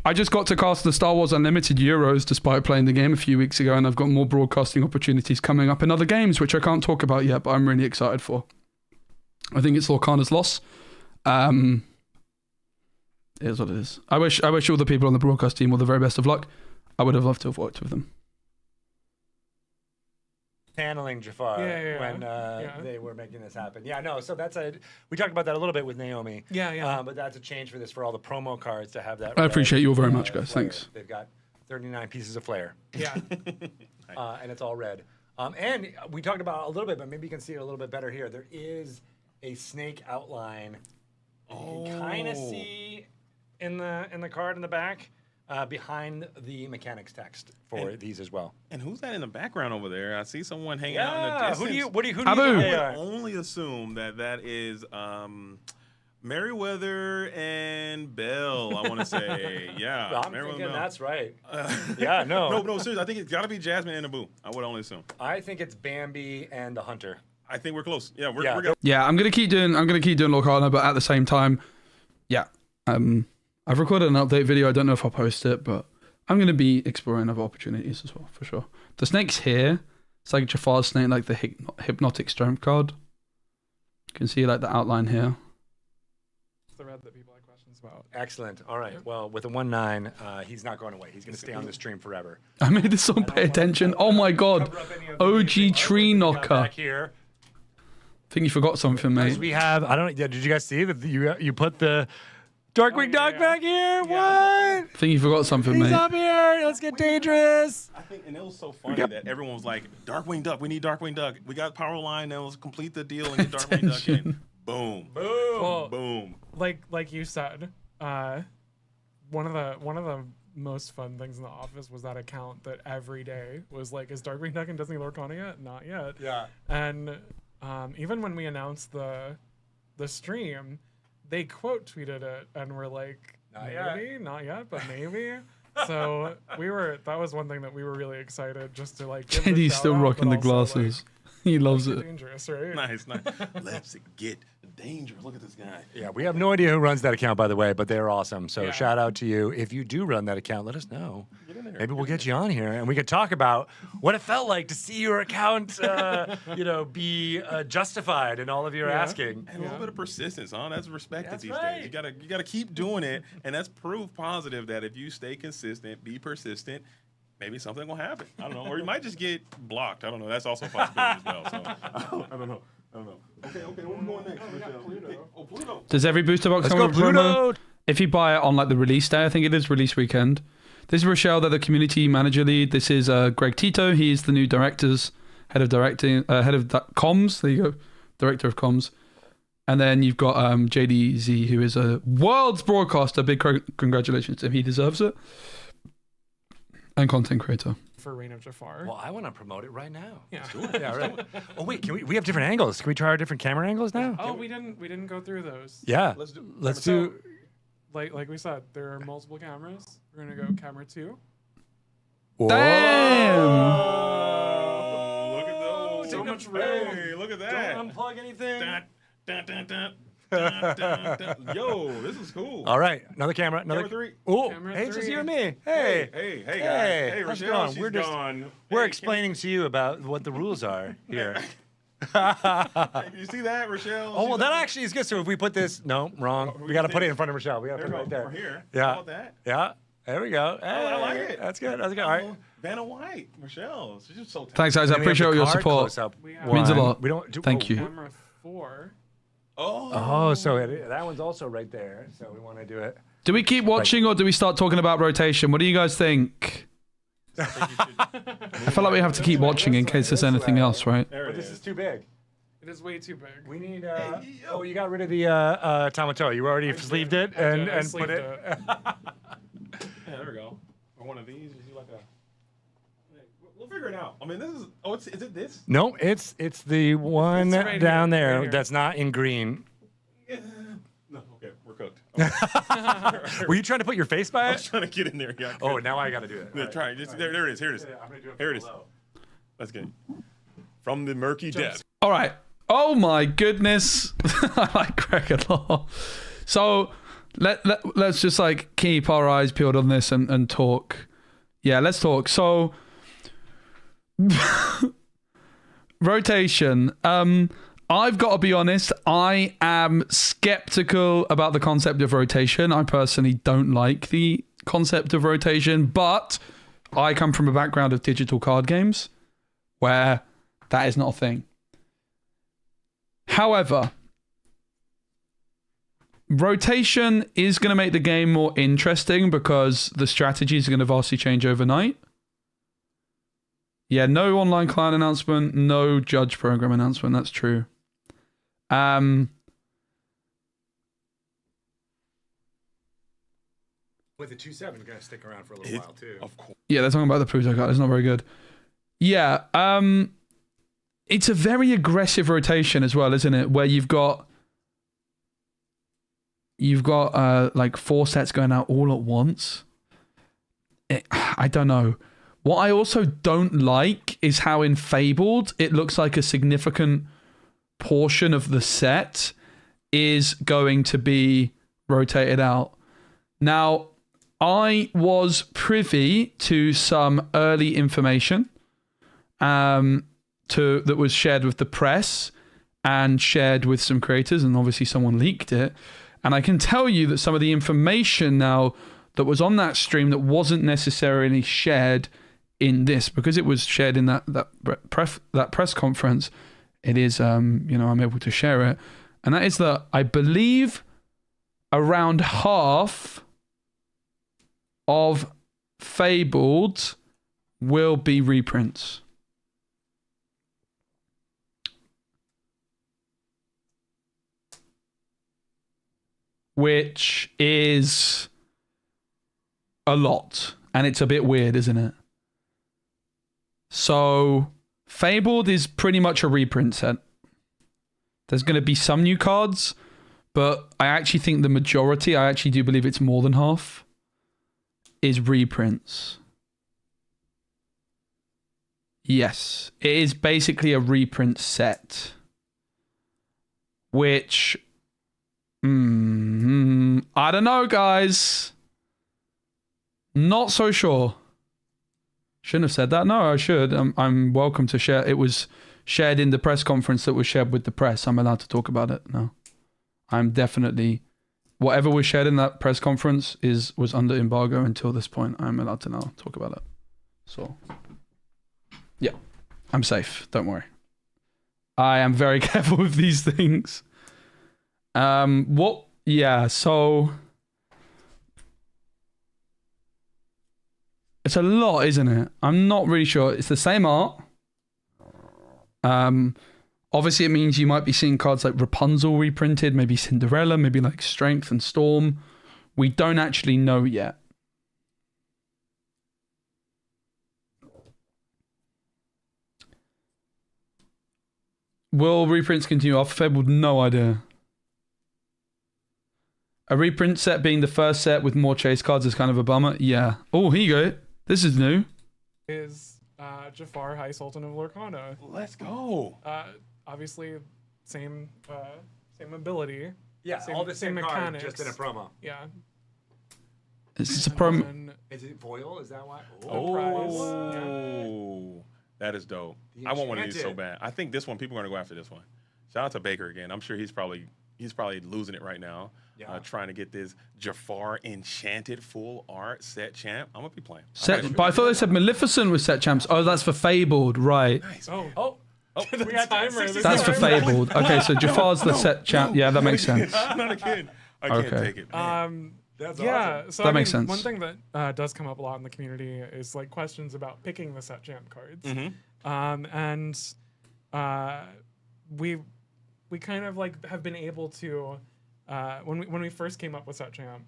I just got to cast the Star Wars Unlimited Euros despite playing the game a few weeks ago, and I've got more broadcasting opportunities coming up in other games, which I can't talk about yet, but I'm really excited for. I think it's Lorcana's loss. It is what it is. I wish all the people on the broadcast team all the very best of luck. I would have loved to have worked with them. Channeling Jafar when they were making this happen. Yeah, no, so we talked about that a little bit with Naomi. But that's a change for this, for all the promo cards to have that. I appreciate you all very much, guys. Flare. Thanks. They've got 39 pieces of flair. Yeah. And it's all red. And we talked about a little bit, but maybe you can see it a little bit better here. There is a snake outline. You can kind of see in the card in the back. Behind the mechanics text for these as well. And who's that in the background over there? I see someone hanging out in the distance. Who do you think I they would are? only assume that is Merriweather and Bell, I want to say. Yeah. I'm thinking that's right. Yeah, no. No, seriously. I think it's got to be Jasmine and Naboo. I would only assume. I think it's Bambi and the Hunter. I think we're close. Yeah, we're I'm gonna keep doing Lorcana, but at the same time, yeah. I've recorded an update video. I don't know if I'll post it, but I'm going to be exploring other opportunities as well, for sure. The snake's here. It's like Jafar's snake, like the hypnotic strength card. You can see like the outline here. It's the red that people have questions about. Excellent. All right. Well, with a 1-9, he's not going away. He's going to stay on the stream forever. I made this song pay attention. Oh my god. OG tree knocker. Back here. I think you forgot something, mate. We have, did you guys see that you put the Darkwing Duck back here? What? I think you forgot something, He's mate. up here. Let's get dangerous. I think, and it was so funny that everyone was like, Darkwing Duck, we need Darkwing Duck. We got power line, now let's complete the deal and get Darkwing Duck in. Boom. Well, Boom. Like you said, one of the most fun things in the office was that account that every day was like, is Darkwing Duck in Disney Lorcana yet? Not yet. Yeah. And even when we announced the stream, they quote tweeted it and were like, not yet, but maybe. So that was one thing that we were really excited just to like. JD's still rocking the glasses. He loves it. Dangerous, right? Nice. Let's get dangerous. Look at this guy. Yeah, we have no idea who runs that account, by the way, but they're awesome. So shout out to you. If you do run that account, let us know. Maybe we'll get you on here and we could talk about what it felt like to see your account, be justified in all of your asking. And a little bit of persistence, huh? That's respected That's these right. days. You gotta keep doing it, and that's proof positive that if you stay consistent, be persistent, maybe something will happen. I don't know, or you might just get blocked. I don't know. That's also a possibility as well. So I don't know. Okay, where we going next? Pluto. Does every booster box Let's come go, with a promo? Pluto. If you buy it on like the release day, I think it is release weekend. This is Rochelle, they're the community manager lead. This is Greg Tito. He's the new head of comms. There you go, director of comms. And then you've got JDZ, who is a world's broadcaster. Big congratulations to him. He deserves it. And content creator. For Reign of Jafar. Well, I want to promote it right now. Yeah. Yeah, right. Oh wait, can we have different angles? Can we try our different camera angles now? Oh, we didn't go through those. Yeah. Let's do. Like we said, there are multiple cameras. We're gonna go camera 2. Damn! Look at those. So much Hey, look at that. Don't unplug anything. Dun. Dun, dun, dun. Yo, this is cool. All right, another camera. Another Camera 3. Oh, Camera hey, it's just three. you and me. Hey. Hey, guys. Hey, how's it Rochelle, going? she's We're just gone. we're Hey, explaining to you about what the rules are here. Can you see that, Rochelle? Oh, well, She's that like- actually is good. So if we put this, no, wrong. We got to put it in front of Rochelle. We got to There put we it go. right there. Or here. Yeah. How about that? Yeah. There we go. Hey, I like it. That's good. That's good. All right. Vanna White, Rochelle. She's just so talented. Thanks, guys. I Then we have appreciate the all your card support. close-up. We have Means a One. lot. We don't do. Thank you. Camera 4. Oh, so that one's also right there. So we want to do it. Do we keep watching or do we start talking about rotation? What do you guys think? I think you should- I feel like we have to keep watching in case there's anything else, right? There But it this is. is too big. It is way too big. We need. Oh, you got rid of the Tamatoa. You already sleeved it I did, and I put sleeved it. Yeah, there we go. Or one of these. Is you like a? We'll figure it out. I mean, this is. Oh, is it this? No, it's the one It's right down here, there right here. that's not in green. No. Okay, we're cooked. Okay. Were you trying to put your face by I it? was trying to get in there. Yeah. I Oh, couldn't. now I got to do it. Yeah, try it. Just, there it is. Here it is. I'm gonna do it Here it is. Let's get it. From the murky depths. All right. Oh my goodness. I like Greg a lot. So let's just like keep our eyes peeled on this and talk. Yeah, let's talk. So rotation. I've got to be honest, I am skeptical about the concept of rotation. I personally don't like the concept of rotation, but I come from a background of digital card games where that is not a thing. However, rotation is going to make the game more interesting because the strategies are going to vastly change overnight. Yeah, no online client announcement, no judge program announcement. That's true. With the 2-7, we're gonna stick around for a little while too. Of course. Yeah, they're talking about the Pluto card. It's not very good. Yeah, it's a very aggressive rotation as well, isn't it? Where you've got like 4 sets going out all at once. I don't know. What I also don't like is how in Fabled it looks like a significant portion of the set is going to be rotated out. Now, I was privy to some early information that was shared with the press and shared with some creators, and obviously someone leaked it. And I can tell you that some of the information now that was on that stream that wasn't necessarily shared in this, because it was shared in that press conference, it is I'm able to share it. And that is that I believe around half of Fabled will be reprints. Which is a lot. And it's a bit weird, isn't it? So, Fabled is pretty much a reprint set. There's going to be some new cards, but I actually think the majority, I actually do believe it's more than half, is reprints. Yes, it is basically a reprint set. Which, I don't know, guys. Not so sure. Shouldn't have said that. No, I should. I'm welcome to share. It was shared in the press conference that was shared with the press. I'm allowed to talk about it now. I'm definitely... Whatever was shared in that press conference was under embargo until this point. I'm allowed to now talk about it. So, yeah. I'm safe. Don't worry. I am very careful with these things. Yeah, so... It's a lot, isn't it? I'm not really sure. It's the same art. Obviously, it means you might be seeing cards like Rapunzel reprinted, maybe Cinderella, maybe like Strength and Storm. We don't actually know yet. Will reprints continue after Fabled? No idea. A reprint set being the first set with more chase cards is kind of a bummer. Yeah. Oh, here you go. This is new. Is Jafar, High Sultan of Lorcana. Let's go. Obviously, same ability. Yeah, all the same card, just in a promo. Yeah. It's a promo. And Is it foil? Is that why? Oh, that is dope. The I want one of these so Enchanted. bad. I think this one, people are going to go after this one. Shout out to Baker again. I'm sure he's probably losing it right now, Yeah. trying to get this Jafar Enchanted full art set champ. I'm going to be playing. But I thought they said Maleficent was set champs. Oh, that's for Fabled, right? Nice. Oh, we got timer. That's for Fabled. Okay, so Jafar's the set champ. Yeah, that makes sense. Not again. I can't Okay. take it. Man. That's yeah, awesome. so That I makes mean, sense. One thing that does come up a lot in the community is like questions about picking the set champ cards, and we kind of like have been able to when we first came up with set champ,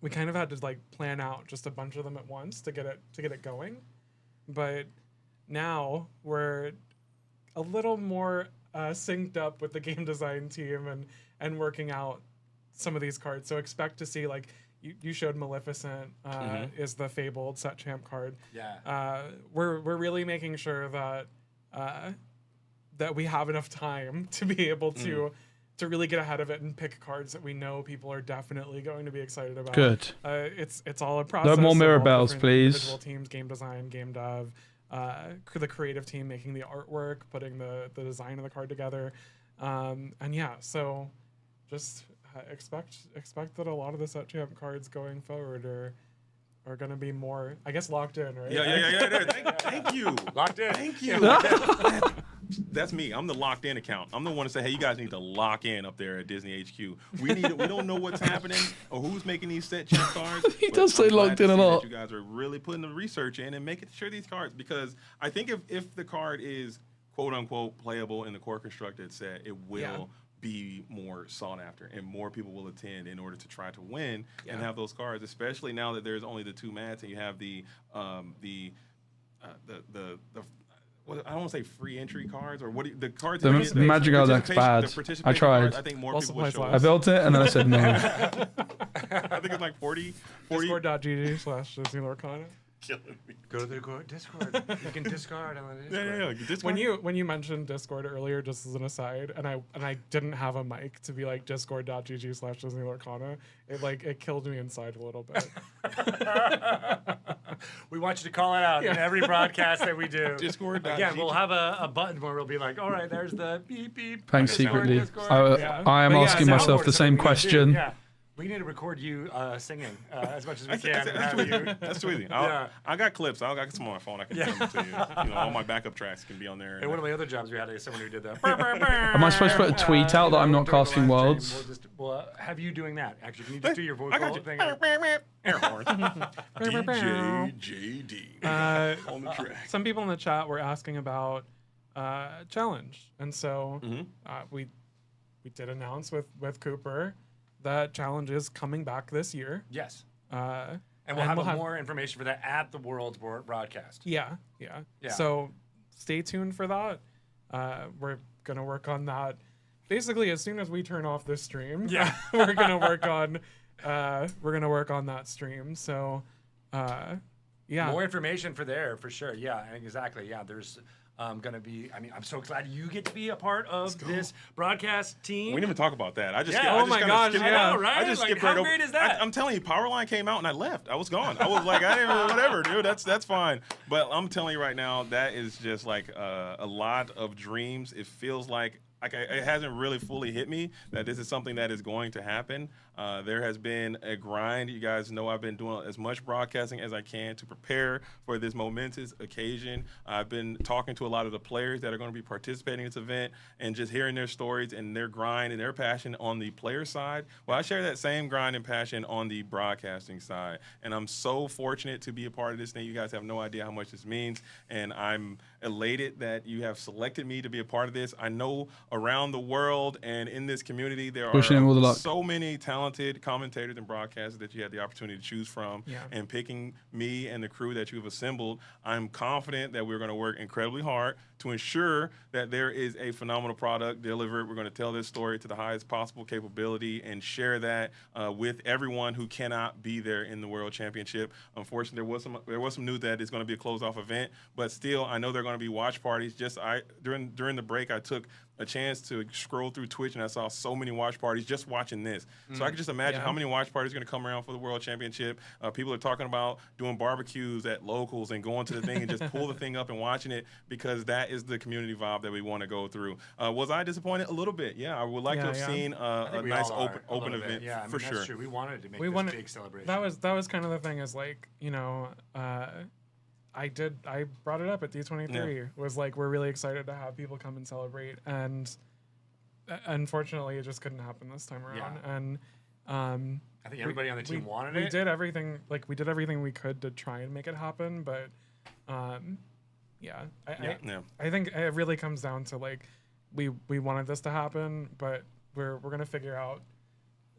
we kind of had to like plan out just a bunch of them at once to get it going, but now we're a little more synced up with the game design team and working out some of these cards. So expect to see, like you showed Maleficent is the Fabled set champ card. Yeah. We're really making sure that that we have enough time to be able to really get ahead of it and pick cards that we know people are definitely going to be excited about. Good. It's all a process. No more of mirror all bells, different please. individual teams, game design, game dev, the creative team making the artwork, putting the design of the card together, and yeah, so just expect that a lot of the set champ cards going forward are going to be more, I guess, locked in, right? Yeah. Thank you. Locked in. Thank you. That's me. I'm the locked in account. I'm the one to say, hey, you guys need to lock in up there at Disney HQ. We don't know what's happening or who's making these set champ cards. He but does say I'm glad locked to in a see that lot. You guys are really putting the research in and making sure these cards, because I think if the card is quote unquote playable in the core constructed set, it will be more sought after and more people will attend in order to try to win and have those cards, especially now that there's only the two mats and you have the what, I don't want to say free entry cards or the cards. The Magic deck's bad. I tried. Cards, I think more people will show I up. built it and then I said no. I think it's like 40. Discord.gg/Disney Lorcana. Killing me. Go to the Discord. You can discard on the Discord. Yeah. Discord. When you mentioned Discord earlier, just as an aside, and I didn't have a mic to be like Discord.gg/Disney Lorcana, it killed me inside a little bit. We want you to call it out in every broadcast that we do. Discord. Again, we'll have a button where we'll be like, all right, there's the beep beep. Thanks Discord, secretly. Discord. I am But yeah, asking myself soundboard the is something same we gotta do. question. Yeah. We need to record you singing as much as we can. That's too easy. I got clips. I got some on my phone. I can send them to you. All my backup tracks can be on there. And one of my other jobs we had is someone who did that. Am I supposed to put a tweet out that I'm not casting worlds? We'll have you doing that. Actually, can you just do your vocal thing? Air horn. DJ JD on the track. Some people in the chat were asking about challenge, and so we did announce with Cooper that challenge is coming back this year. Yes. And we'll have more information for that at the World's broadcast. Yeah. So stay tuned for that. We're gonna work on that. Basically, as soon as we turn off this stream, we're gonna work on that stream. So, more information for sure. Yeah, exactly. Yeah, there's going to be. I mean, I'm so glad you get to be a part of this broadcast team. We didn't even talk about that. I just oh my gosh, skipped, yeah, right? I just Like, skipped how right over. great is that? I'm telling you, Powerline came out and I left. I was gone. I was like, I didn't whatever, dude. That's fine. But I'm telling you right now, that is just like a lot of dreams. It feels like it hasn't really fully hit me that this is something that is going to happen. There has been a grind. You guys know I've been doing as much broadcasting as I can to prepare for this momentous occasion. I've been talking to a lot of the players that are going to be participating in this event and just hearing their stories and their grind and their passion on the player side. Well, I share that same grind and passion on the broadcasting side. And I'm so fortunate to be a part of this thing. You guys have no idea how much this means. And I'm elated that you have selected me to be a part of this. I know around the world and in this community, there Wishing him all the are luck. so many talented commentators and broadcasters that you had the opportunity to choose from. And picking me and the crew that you've assembled, I'm confident that we're going to work incredibly hard to ensure that there is a phenomenal product delivered. We're going to tell this story to the highest possible capability and share that with everyone who cannot be there in the World Championship. Unfortunately, there was some news that it's going to be a closed-off event, but still, I know they're going going to be watch parties. During the break, I took a chance to scroll through Twitch, and I saw so many watch parties just watching this. So I can just imagine how many watch parties are going to come around for the World Championship. People are talking about doing barbecues at locals and going to the thing and just pull the thing up and watching it, because that is the community vibe that we want to go through. Was I disappointed? A little bit, yeah. I would like to have seen a nice open event, yeah, I mean, for that's sure. True. We wanted to make this big celebration. That was kind of the thing, is like, you know, I brought it up at D23. Was like, we're really excited to have people come and celebrate, and unfortunately it just couldn't happen this time around. And I think everybody on the team wanted we it. did everything we could to try and make it happen, but I think it really comes down to, like, we wanted this to happen, but we're gonna figure out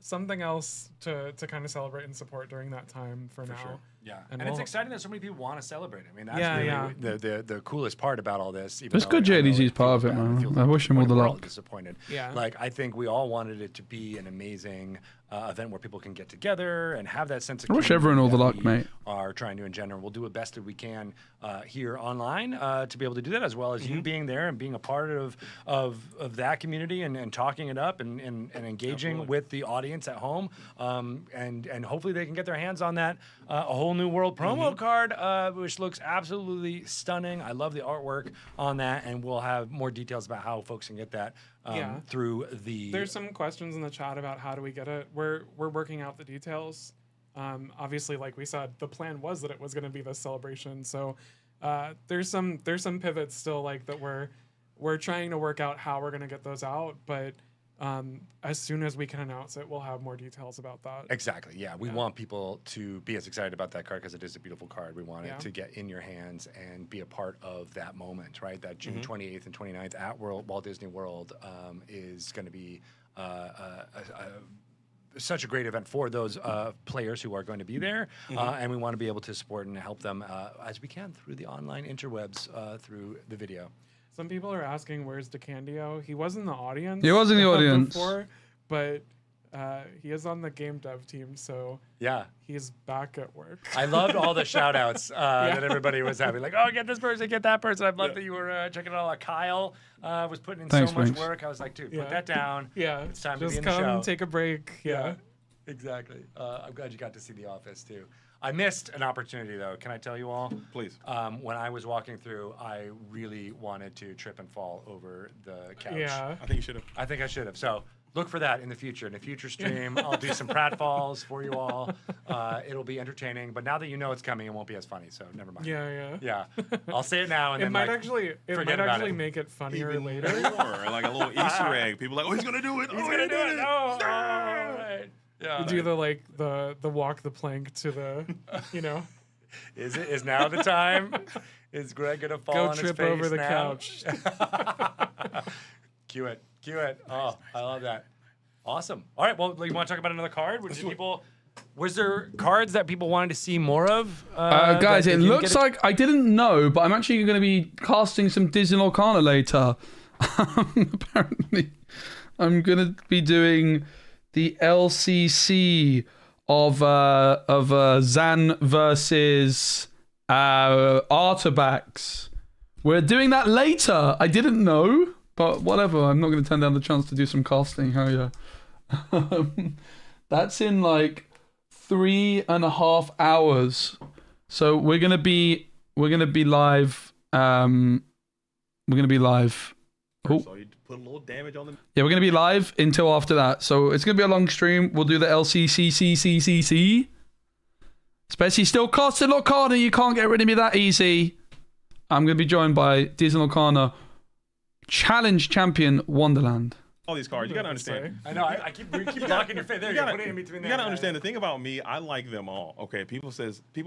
something else to kind of celebrate and support during that time for now. Sure. Yeah, and it's exciting that so many people want to celebrate. I mean, that's the coolest part about all this. It's good JDZ's part of it, man. I wish him all the luck. Disappointed. Yeah. Like, I think we all wanted it to be an amazing event where people can get together and have that sense of I wish everyone all the that luck, we mate. Are trying to engender. We'll do the best that we can here online to be able to do that, as well as you being there and being a part of that community and talking it up and engaging with the audience at home. And hopefully they can get their hands on that a whole new world promo card, which looks absolutely stunning. I love the artwork on that, and we'll have more details about how folks can get that through the. There's some questions in the chat about how do we get it. We're working out the details. Obviously, like we said, the plan was that it was going to be this celebration. So there's some pivots still, like, that we're trying to work out how we're going to get those out, but. As soon as we can announce it, we'll have more details about that. Exactly. Yeah, we want people to be as excited about that card because it is a beautiful card. We want it to get in your hands and be a part of that moment, right? That June 28th and 29th at Walt Disney World is going to be such a great event for those players who are going to be there, and we want to be able to support and help them as we can through the online interwebs, through the video. Some people are asking, where's DeCandio? He was in the audience. He was in the audience. Before, but he is on the game dev team, so he's back at work. I loved all the shout outs that everybody was having. Like, oh, get this person, get that person. I loved that you were checking it all out. Kyle was putting in so much work. I was like, dude, put that down. Yeah. It's time just to be in the show. Take a break. Yeah. Exactly. I'm glad you got to see The Office, too. I missed an opportunity, though. Can I tell you all? Please. When I was walking through, I really wanted to trip and fall over the couch. Yeah. I think you should have. I think I should have. So look for that in the future. In a future stream, I'll do some pratfalls for you all. It'll be entertaining. But now that you know it's coming, it won't be as funny. So never mind. Yeah. I'll say it now, and it then might actually make it funnier later. Or like a little Easter egg. People are like, oh, he's gonna do it. He's gonna do it. No. All right. Yeah. Do the walk the plank to the, Is now the time? Is Greg gonna fall on his face Go trip over the now? couch. Cue it. Oh, I love that. Awesome. All right. Well, you want to talk about another card? Was there cards that people wanted to see more of? Guys, it looks like I didn't know, but I'm actually going to be casting some Disney Lorcana later. Apparently, I'm going to be doing the LCC of Zan versus Artabax. We're doing that later. I didn't know, but whatever. I'm not going to turn down the chance to do some casting. Hell yeah. That's in like 3.5 hours. So we're gonna be live. Oh. So you put a little damage on them. Yeah, we're gonna be live until after that. So it's gonna be a long stream. We'll do the LCCCCCC. Especially still casting Lorcana. You can't get rid of me that easy. I'm gonna be joined by Disney Lorcana Challenge Champion Wonderland. All these cards, you gotta understand. I know. I keep blocking your face. There, you put it in between. You gotta understand the thing about me. I like them all. Okay, people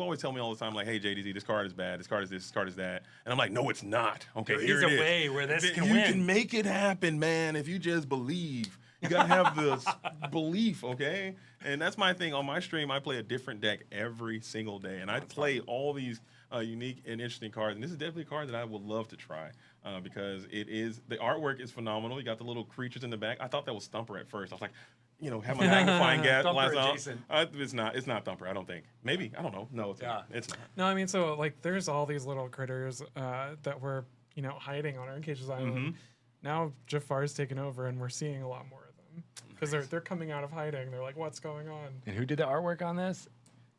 always tell me all the time, like, "Hey, JDZ, this card is bad. This card is this card is that," and I'm like, "No, it's not." Okay, there is a way where this can win. You can make it happen, man. If you just believe, you gotta have the belief. Okay, and that's my thing on my stream. I play a different deck every single day, and I play all these unique and interesting cards. And this is definitely a card that I would love to try. Because the artwork is phenomenal. You got the little creatures in the back. I thought that was Stumper at first. I was like, have my magnifying glass Thumper out. adjacent. It's not Thumper. I don't think. Maybe. I don't know. No, it's not. It's not. No, I mean, so like, there's all these little critters that were, hiding on Cage's Island. Now Jafar's taken over, and we're seeing a lot more of them because they're coming out of hiding. They're like, what's going on? And who did the artwork on this?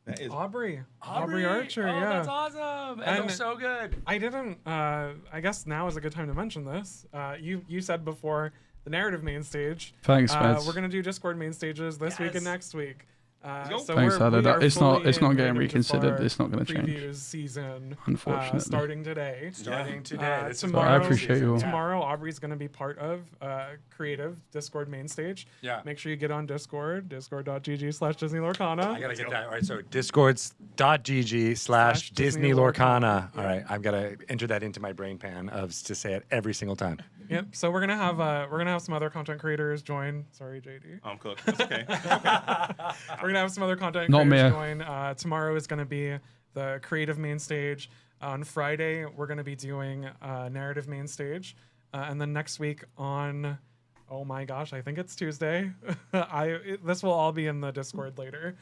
That is Aubrey Archer. Oh, yeah, that's awesome. And looks so good. I didn't. I guess now is a good time to mention this. You said before the narrative main stage. Thanks, Mads. We're gonna do Discord main stages this week and next week. So Thanks, Ada. we are It's not fully in getting Random reconsidered. Jafar It's not going to change. Previews season, Unfortunately. starting today. This is Tomorrow, I appreciate you all. Tomorrow, Aubrey's going to be part of creative Discord main stage. Yeah. Make sure you get on Discord, discord.gg/DisneyLorcana. I gotta get that. All right, so discords.gg/Disney Lorcana. All right, I've got to enter that into my brain pan to say it every single time. Yep. So we're gonna have some other content creators join. Sorry, JD. I'm cooked. That's okay. We're gonna have some other content Not creators me. join. Tomorrow is gonna be the creative main stage. On Friday, we're gonna be doing narrative main stage, and then next week on, oh my gosh, I think it's Tuesday. This will all be in the Discord later.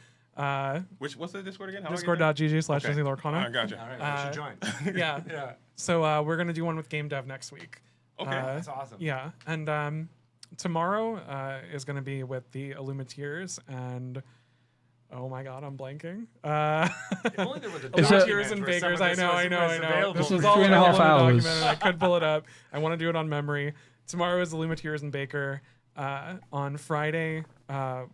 What's the Discord again? Discord.gg/DisneyLorcana. I gotcha. All right, we should join. Yeah. Yeah. So we're gonna do one with game dev next week. Okay. That's awesome. Yeah, and tomorrow is going to be with the Illuminateers and oh my god, I'm blanking. If only there was a Is it- Illuminateers and document for some Bakers. of I this know. was available This for was you. all 3.5 available in the hours. document, and I could pull it up. I want to do it on memory. Tomorrow is Illuminateers and Baker. On Friday,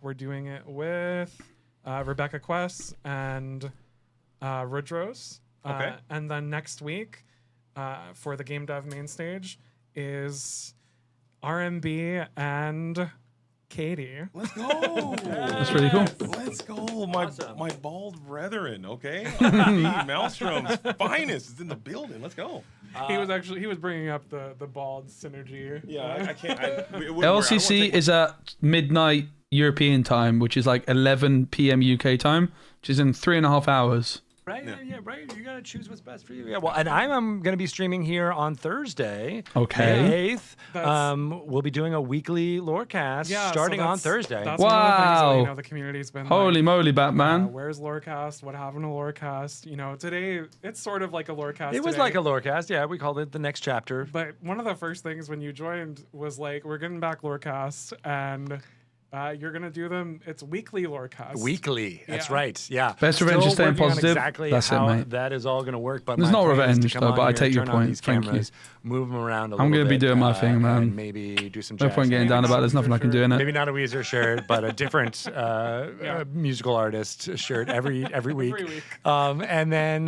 we're doing it with Rebecca Quest and Rudros. Okay. And then next week, for the game dev main stage, is RMB and Katie. Let's go. That's really cool. Let's go. My Awesome. my bald brethren, okay? R&B, Maelstrom's finest is in the building. Let's go. He was bringing up the bald synergy. Yeah, I can't. it wouldn't work. I don't wanna LCC take- is at midnight European time, which is like 11 p.m. UK time, which is in 3.5 hours. Right? Yeah, right. You gotta choose what's best for you. Yeah. Well, and I'm gonna be streaming here on Thursday, Okay. May 8th. That's- We'll be doing a weekly Lorecast starting on Thursday. That's one of the things Wow. that, the community's been Holy like, moly, Batman. where's Lorecast? What happened to Lorecast? Today it's sort of like a Lorecast. It was today. like a Lorecast. Yeah, we called it the next chapter. But one of the first things when you joined was like, we're getting back Lorecast, and you're gonna do them. It's weekly Lorecast. Weekly. That's Yeah. right. Yeah. Best Still revenge is staying working on positive. Exactly That's it, how mate. that is all going to work. But There's my no plan is to revenge, come though, on but I here, take your turn on point. these Thank you. cameras, move them around a I'm little gonna be bit, doing my thing, and man. maybe do some No jazz point getting hands. down about it. There's nothing I can do in it. Maybe not a Weezer shirt, but a different musical artist shirt every week. Every week. And then,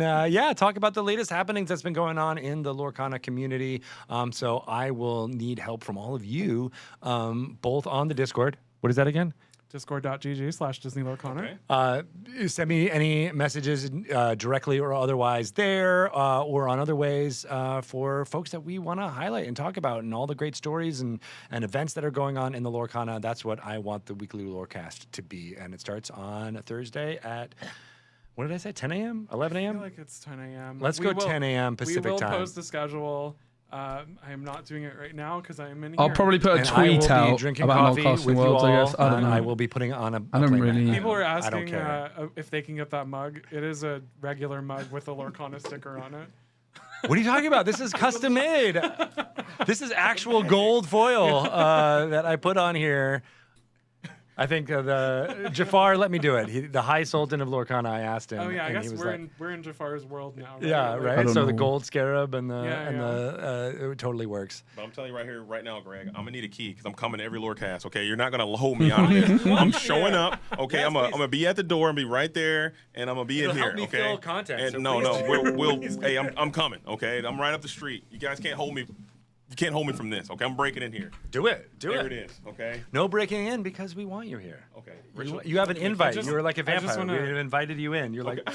talk about the latest happenings that's been going on in the Lorcana community. So I will need help from all of you, both on the Discord. What is that again? Discord.gg/DisneyLorcana. Send me any messages directly or otherwise there or on other ways for folks that we want to highlight and talk about and all the great stories and events that are going on in the Lorcana. That's what I want the weekly Lorecast to be. And it starts on Thursday at, what did I say, 10 a.m., 11 I a.m.? feel like it's 10 a.m. Let's go 10 a.m. Pacific we will time. post the schedule. I am not doing it right now because I am in here. I'll probably put a And I will tweet be out drinking about coffee Not Casting with you Worlds, I all, guess. I don't and know. I will be putting on a I don't playmat. really- People are I don't asking care. if they can get that mug. It is a regular mug with a Lorcana sticker on it. What are you talking about? This is custom made. This is actual gold foil that I put on here. I think the Jafar let me do it. The High Sultan of Lorcana. I asked him. Oh yeah, I and he guess was we're like, in Jafar's world now. Right? Yeah, Like, right. don't So the know. gold scarab and the Yeah, it totally works. But I'm telling you right now, Greg, I'm gonna need a key because I'm coming to every Lorecast. Okay, you're not gonna hold me out of this. I'm showing up. Okay, Yes, I'm gonna be at the door and be right there, and I'm gonna be in It'll here. help me Okay. fill content, And so no, please. we'll. Hey, I'm coming. Okay, I'm right up the street. You guys can't hold me. You can't hold me from this. Okay, I'm breaking in here. Do it. Do There it. it is. Okay. No breaking in because we want you here. Okay. You have an invite. just- You were like a I just vampire. wanna- We invited you in. You're like, I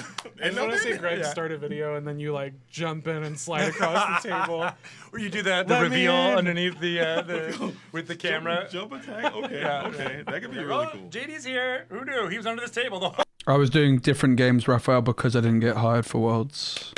just want to see Greg start a video and then you like jump in and slide across the table. or you do the Let me reveal in. underneath the with the camera. Jump attack. Okay. Yeah. Okay. That could be Oh, really cool. JD's here. Who knew? He was under this table the whole I was doing different games, Raphael, because I didn't get hired for Worlds.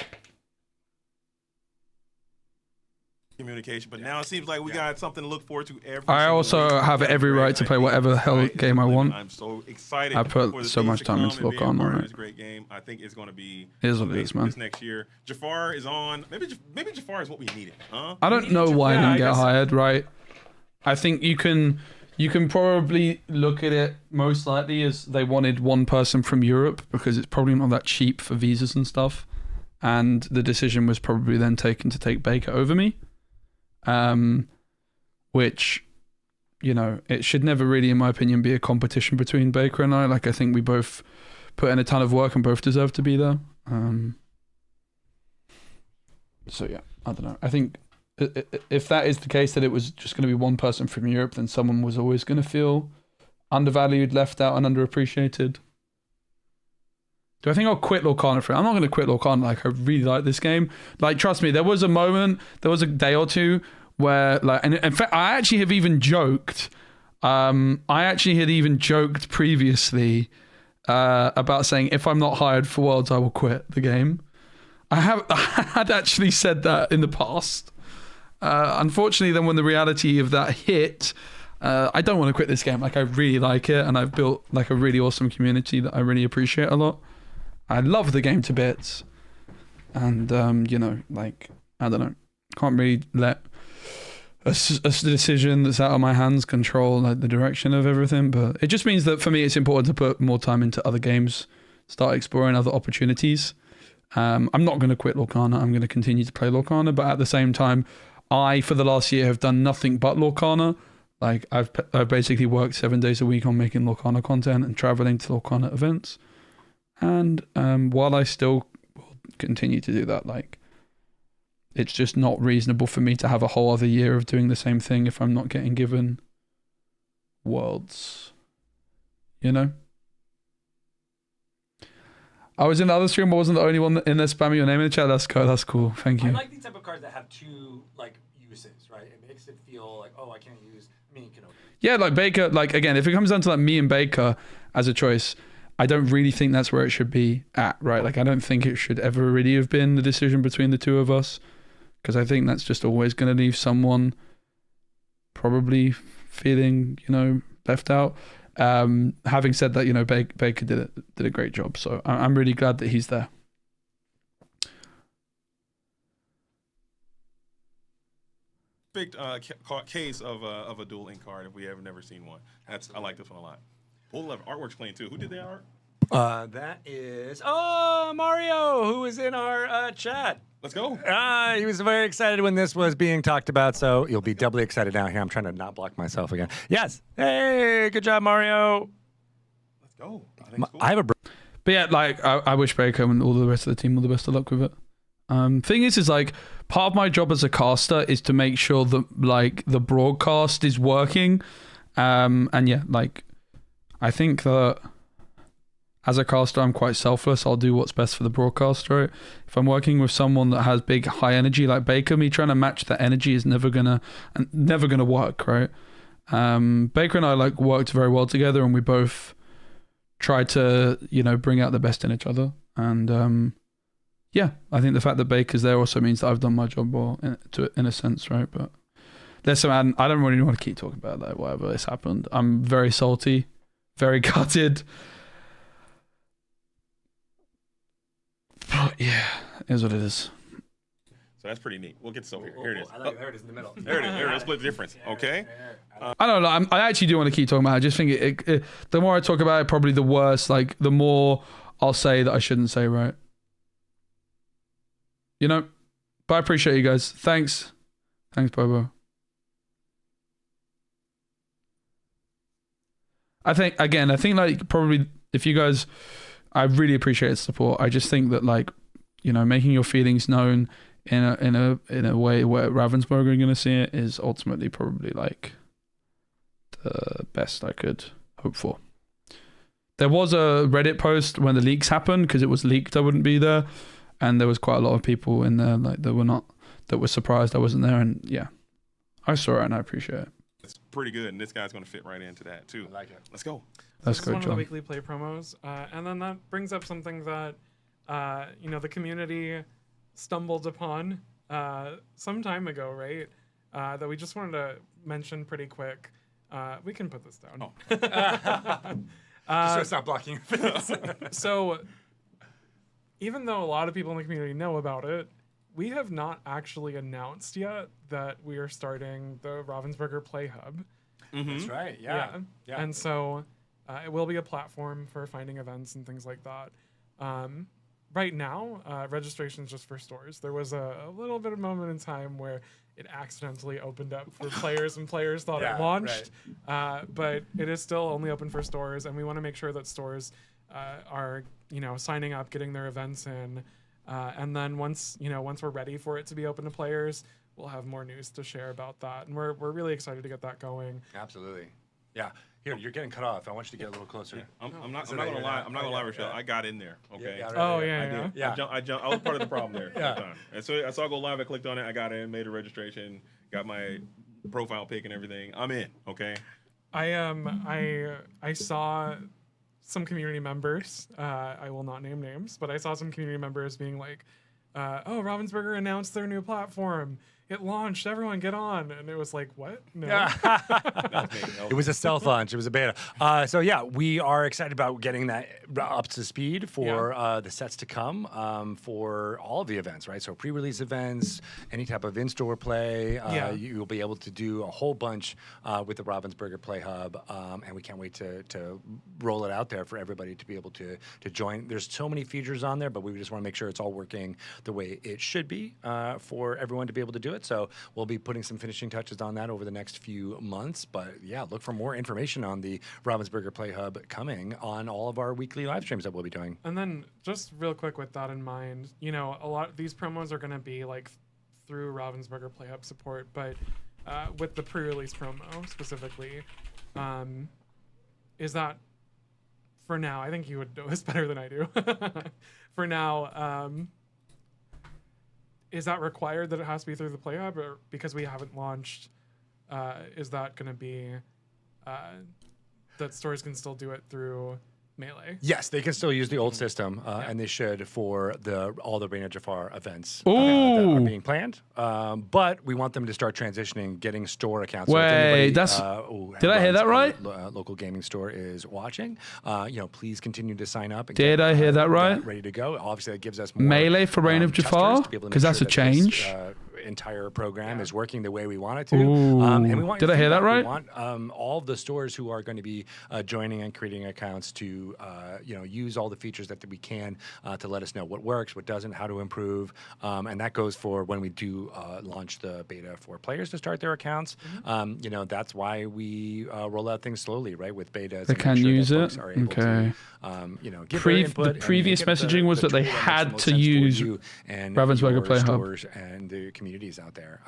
communication. But now it seems like we got something to look forward to every I single also week. have every right to play whatever the hell game I want. I'm so excited. I put for the so things much to time come into and being a Lorcana, part of right? this great game. I think it's going to be It is what it amazing is, man. this next year. Jafar is on. Maybe Jafar is what we needed, huh? I don't know why I Yeah, didn't I get guess- hired, right? I think you can probably look at it most likely as they wanted one person from Europe because it's probably not that cheap for visas and stuff. And the decision was probably then taken to take Baker over me. Which, you know, it should never really, in my opinion, be a competition between Baker and I. Like, I think we both put in a ton of work and both deserve to be there. So, yeah, I don't know. I think if that is the case, that it was just going to be one person from Europe, then someone was always going to feel undervalued, left out, and underappreciated. Do I think I'll quit Lorcana for it? I'm not going to quit Lorcana. Like, I really like this game. Like, trust me, there was a day or two where, like, and in fact, I actually have even joked. Previously about saying if I'm not hired for Worlds, I will quit the game. I had actually said that in the past. Unfortunately, then when the reality of that hit, I don't want to quit this game. Like, I really like it, and I've built like a really awesome community that I really appreciate a lot. I love the game to bits, and you know, like, I don't know, can't really let a decision that's out of my hands control like the direction of everything. But it just means that for me, it's important to put more time into other games, start exploring other opportunities. I'm not going to quit Lorcana. I'm going to continue to play Lorcana, but at the same time, for the last year have done nothing but Lorcana. Like, I've basically worked 7 days a week on making Lorcana content and traveling to Lorcana events. And while I still will continue to do that, like, it's just not reasonable for me to have a whole other year of doing the same thing if I'm not getting given Worlds. You know? I was in the other stream, I wasn't the only one in there spamming your name in the chat. That's cool. Thank you. I like these type of cards that have two like uses, right? It makes it feel like, oh, I can't use. I mean, you can. Yeah, like Baker. Like, again, if it comes down to like me and Baker as a choice, I don't really think that's where it should be at, right? Like, I don't think it should ever really have been the decision between the two of us, because I think that's just always going to leave someone probably feeling, you know, left out. Having said that, you know, Baker did a great job, so I'm really glad that he's there. Big case of a dual ink card if we have never seen one. I like this one a lot. Bull 11 artwork's clean too. Who did the art? That is Mario, who was in our chat. Let's go. He was very excited when this was being talked about, so you'll be doubly excited now. Here, I'm trying to not block myself again. Yes. Hey, good job, Mario. Let's go. I think it's cool. I have a. But yeah, like, I wish Baker and all the rest of the team all the best of luck with it. Thing is like, part of my job as a caster is to make sure that like the broadcast is working. And yeah, like, I think that as a caster, I'm quite selfless. I'll do what's best for the broadcast, right? If I'm working with someone that has big, high energy like Baker, me trying to match that energy is never gonna work, right? Baker and I like worked very well together, and we both tried to, you know, bring out the best in each other. And yeah, I think the fact that Baker's there also means that I've done my job well, in a sense, right? But listen, man, I don't really want to keep talking about that. Whatever has happened, I'm very salty, very gutted. But yeah, it is what it is. So that's pretty neat. We'll get this over here. Here it is. I like it. There it is in the middle. There it is. There it is. Split the difference. Okay. I don't know. I actually do want to keep talking about it. I just think it, the more I talk about it, probably the worse. Like, the more I'll say that I shouldn't say, right? You know? But I appreciate you guys. Thanks, Bobo. I think like, probably if you guys, I really appreciate the support. I just think that, like, you know, making your feelings known in a way where Ravensburger are going to see it is ultimately probably like the best I could hope for. There was a Reddit post when the leaks happened, because it was leaked I wouldn't be there, and there was quite a lot of people in there like that were surprised I wasn't there, and yeah, I saw it and I appreciate it. It's pretty good, and this guy's going to fit right into that too. I like it. Let's go. That's This is good, one of John. the weekly play promos, and then that brings up something that you know, the community stumbled upon some time ago, right? That we just wanted to mention pretty quick. We can put this down. Just so it's not blocking your face. So, even though a lot of people in the community know about it, we have not actually announced yet that we are starting the Ravensburger Play Hub. That's right. Yeah. And so it will be a platform for finding events and things like that. Right now, registration is just for stores. There was a little bit of moment in time where it accidentally opened up for players and players thought it launched. But it is still only open for stores, and we want to make sure that stores are, signing up, getting their events in. And then once we're ready for it to be open to players, we'll have more news to share about that. And we're really excited to get that going. Absolutely. Yeah. Here, you're getting cut off. I want you to get a little closer. I'm not gonna lie. I'm not gonna lie, Rochelle. I got in there. Okay. I jumped. I was part of the problem there. At the time. And so I saw go live. I clicked on it. I got in, made a registration, got my profile pic and everything. I'm in. Okay. I saw some community members. I will not name names, but I saw some community members being like, "Oh, Ravensburger announced their new platform. It launched. Everyone get on." And it was like, what? No. It was a stealth launch. It was a beta. So yeah, we are excited about getting that up to speed for the sets to come for all of the events, right? So pre-release events, any type of in-store play. You'll be able to do a whole bunch with the Ravensburger Play Hub, and we can't wait to roll it out there for everybody to be able to join. There's so many features on there, but we just want to make sure it's all working the way it should be for everyone to be able to do it. So we'll be putting some finishing touches on that over the next few months. But yeah, look for more information on the Ravensburger Play Hub coming on all of our weekly live streams that we'll be doing. And then just real quick with that in mind, a lot of these promos are going to be like through Ravensburger Play Hub support, but with the pre-release promo specifically, is that for now, I think you would know this better than I do. For now, is that required that it has to be through the Play Hub, or because we haven't launched, is that going to be that stores can still do it through Melee? Yes, they can still use the old system, and they should for all the Reina Jafar events that are being planned. But we want them to start transitioning, getting store accounts. Wait, did I hear that right? Local gaming store is watching. Please continue to sign up. And did I hear that right? Ready to go. Obviously, that gives us more Melee for Reign of Jafar, because that's a change. Entire program is working the way we want it to. And we want did I hear that right? We want all of the stores who are going to be joining and creating accounts to use all the features that we can to let us know what works, what doesn't, how to improve, and that goes for when we do launch the beta for players to start their accounts. That's why we roll out things slowly, right? With betas, they can use it. Okay. Give their input. The previous messaging was that they had to use Ravensburger Play Hub and the communities out there.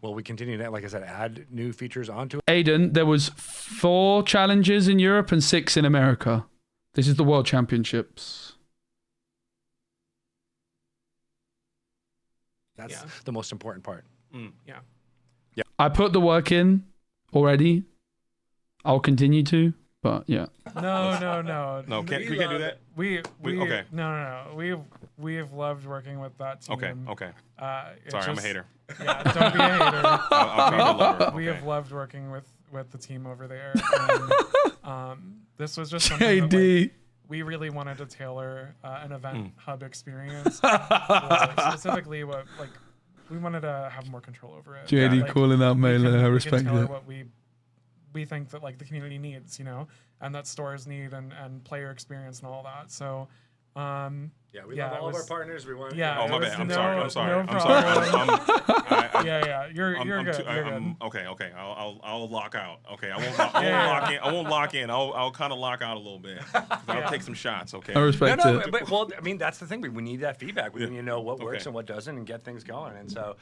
We continue to, like I said, add new features onto it. Aiden, there was 4 challenges in Europe and 6 in America. This is the World Championships. That's the most important part. Yeah. I put the work in already. I'll continue to, but yeah. No. No, we can't do that. Okay. No. We've loved working with that team. Okay. Sorry, I'm a hater. Yeah, don't be a hater. I'll be a lover. We have loved working with the team over there. And, this was just something that, we really wanted to tailor an event hub experience. Specifically, we wanted to have more control over it. JD calling out Melee, I respect that. What we think that the community needs, and that stores need, and player experience and all that. So. We love all of our partners. We want. Yeah. Oh, my bad. I'm sorry. No problem. You're good. Okay. I'll lock out. Okay. I won't lock in. I'll kind of lock out a little bit. I'll take some shots. Okay. I respect it. But, that's the thing. We need that feedback. We need to know what works and what doesn't, and get things going. And so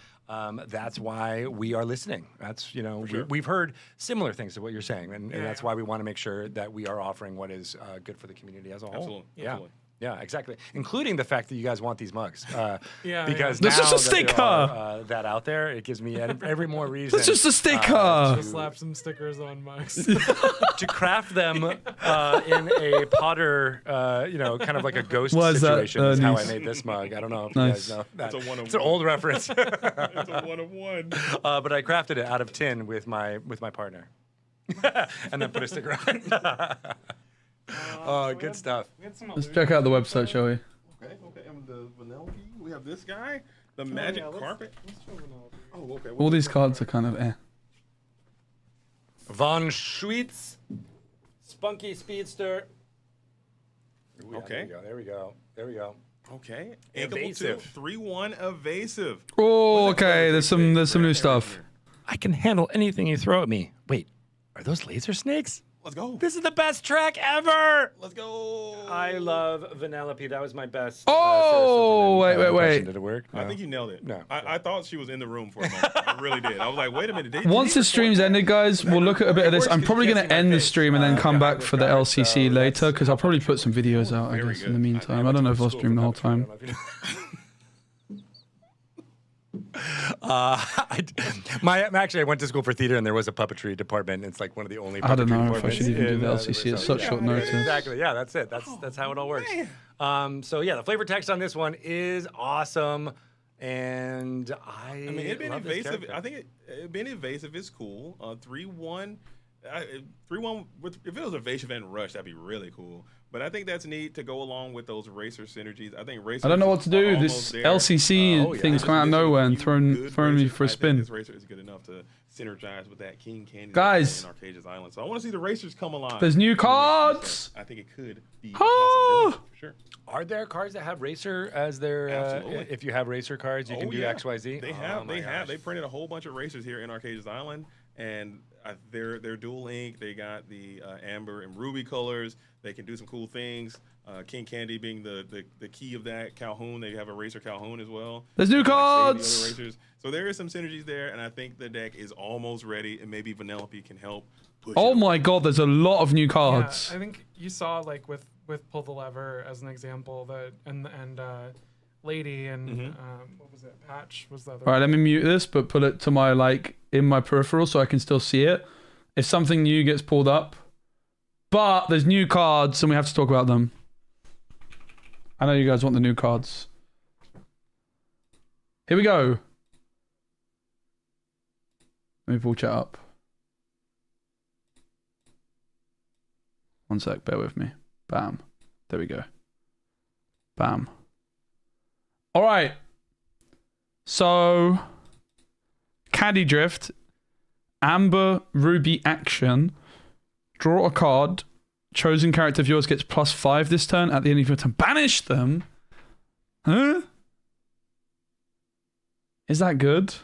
that's why we are listening. That's we've heard similar things to what you're saying, and that's why we want to make sure that we are offering what is good for the community as a whole. Absolutely. Yeah, exactly. Including the fact that you guys want these mugs. Because That's now just a that there sticker. are, that out there, it gives me every more reason. That's just a sticker. Just slap some stickers on mugs. To craft them in a Potter, kind of like a ghost What is that, situation is how I niece? made this mug. I don't know if Nice. you guys know that. It's a one of It's an one. old reference. It's a one of one. But I crafted it out of tin with my partner. And then put a sticker on it. Oh, good stuff. Let's check out the website, shall we? Okay. And the Vanellope, we have this guy, the magic carpet. Oh, okay. All these cards are kind of eh. Von Schweitz, Spunky Speedster. Ooh, Okay. There we go. Okay. Evasive. 3-1 evasive. Oh, okay. There's some new stuff. I can handle anything you throw at me. Wait, are those laser snakes? Let's go. This is the best track ever. Let's go. I love Vanellope. That was my best. Oh, Sarah Silverman, wait. impression. Did it work? I think you nailed it. No. I thought she was in the room for a moment. I really did. I was like, wait a minute. Once the stream's ended, guys, we'll look at a bit of this. I'm probably going to end the stream and then come back for the LCC later because I'll probably put some videos out, I guess, in the meantime. I don't know if I'll stream the whole time. Actually, I went to school for theater, and there was a puppetry department. It's like one of the only. I don't puppetry know if I departments should even do in, the LCC at such short notice. Exactly. Yeah, that's it. That's how it all works. So yeah, the flavor text on this one is awesome, and I mean, it being love this evasive. character. I think it being evasive is cool. 3-1. 3-1. If it was evasive and rush, that'd be really cool. But I think that's neat to go along with those racer synergies. I think racer. I don't know what to do. This LCC thing's come out of nowhere and thrown me for a spin. This racer is good enough to synergize with that King Candy Guys. in Arcadia's Island. So I want to see the racers come alive. There's new cards. I think it could be a Oh. possibility, for sure. Are there cards that have racer as their? Absolutely. If you have racer cards, you can do XYZ. They have. They printed a whole bunch of racers here in Arcadia's Island, and they're dual link. They got the amber and ruby colors. They can do some cool things. King Candy being the key of that. Calhoun, they have a racer Calhoun as well. There's new Like, save the other cards. racers. So there is some synergies there, and I think the deck is almost ready, and maybe Vanellope can help push Oh it. my god, there's a lot of new Yeah, cards. I think you saw like with Pull the Lever as an example that and Lady and what was it? Patch was the other. All right, let me mute this, but put it to my in my peripheral so I can still see it. If something new gets pulled up, but there's new cards and we have to talk about them. I know you guys want the new cards. Here we go. Let me pull chat up. One sec, bear with me. Bam. There we go. Bam. All right. So, Caddy Drift, Amber Ruby Action, draw a card, chosen character of yours gets +5 this turn at the end of your turn. Banish them? Huh? Is that good?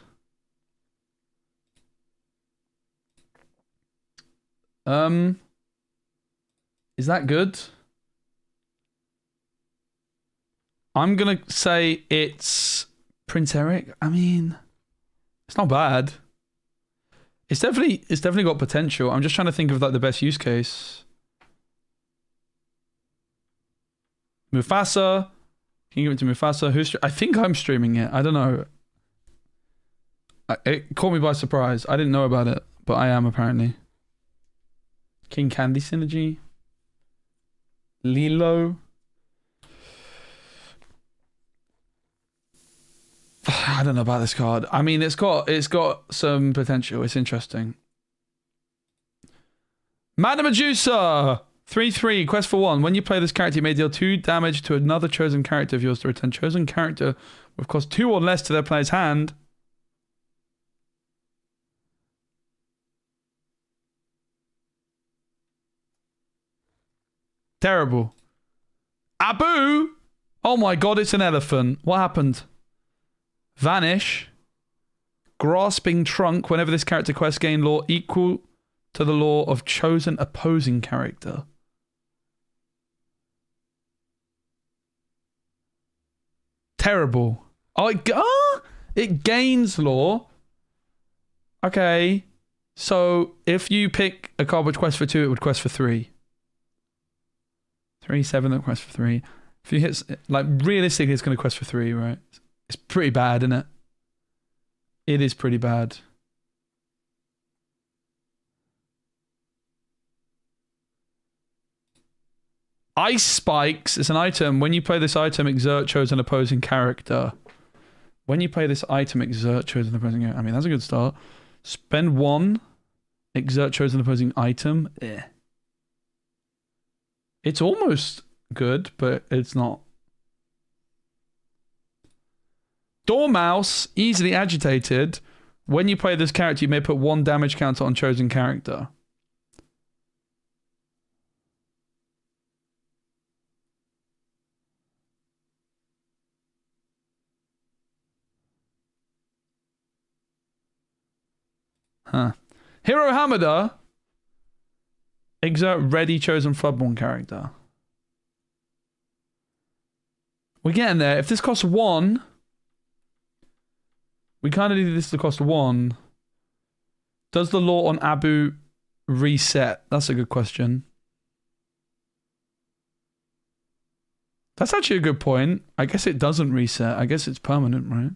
Is that good? I'm gonna say it's Prince Eric. I mean, it's not bad. It's definitely got potential. I'm just trying to think of the best use case. Mufasa. Can you give it to Mufasa? I think I'm streaming it. I don't know. It caught me by surprise. I didn't know about it, but I am apparently. King Candy synergy. Lilo. I don't know about this card. I mean, it's got some potential. It's interesting. Madame Medusa! 3/3, quest for 1. When you play this character, you may deal 2 damage to another chosen character of yours to return chosen character with cost 2 or less to their player's hand. Terrible. Abu! Oh my god, it's an elephant. What happened? Vanish. Grasping Trunk. Whenever this character quest gain lore equal to the lore of chosen opposing character. Terrible. Oh, it gains lore. Okay. So if you pick a card which quests for 2, it would quest for 3. 3, 7 that quest for 3. If you hit, like, realistically, it's going to quest for 3, right? It's pretty bad, isn't it? It is pretty bad. Ice Spikes is an item. When you play this item, exert chosen opposing character. When you play this item, exert chosen opposing character. I mean, that's a good start. Spend 1, exert chosen opposing item. Eh. It's almost good, but it's not. Dormouse, easily agitated. When you play this character, you may put 1 damage counter on chosen character. Huh. Hero Hamada. Exert ready chosen Floodborn character. We're getting there. If this costs 1, we kind of need this to cost 1. Does the law on Abu reset? That's a good question. That's actually a good point. I guess it doesn't reset. I guess it's permanent, right?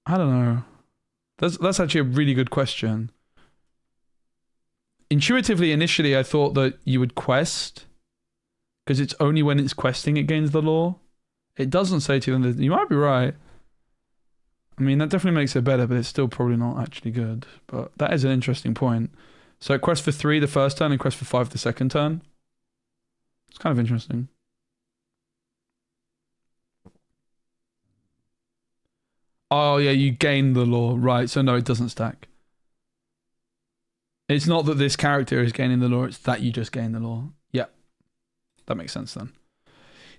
I don't know. That's actually a really good question. Intuitively, initially, I thought that you would quest, because it's only when it's questing it gains the law. It doesn't say to you, you might be right. I mean, that definitely makes it better, but it's still probably not actually good. But that is an interesting point. So it quests for 3 the first turn and quests for 5 the second turn. It's kind of interesting. Oh, yeah, you gain the law. Right, so no, it doesn't stack. It's not that this character is gaining the law, it's that you just gain the law. Yeah, that makes sense then.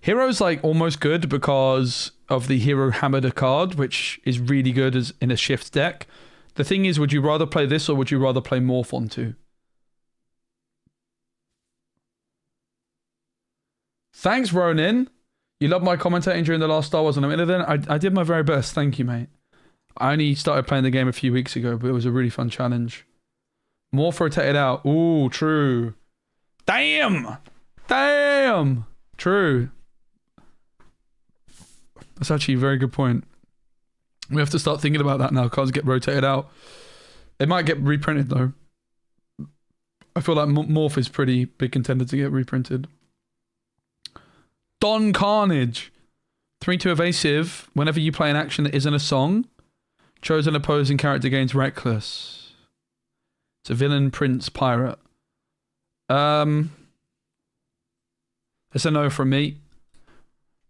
Hero's like almost good because of the Hero Hamada card, which is really good as in a shift deck. The thing is, would you rather play this or would you rather play Morph on 2? Thanks, Ronin. You loved my commentating during the last Star Wars, and I'm in it. I did my very best. Thank you, mate. I only started playing the game a few weeks ago, but it was a really fun challenge. Morph rotated out. Ooh, true. Damn! Damn! True. That's actually a very good point. We have to start thinking about that now. Cards get rotated out. It might get reprinted, though. I feel like Morph is pretty big contender to get reprinted. Don Carnage. 3-2 evasive. Whenever you play an action that isn't a song, chosen opposing character gains reckless. It's a villain, prince, pirate. It's a no from me.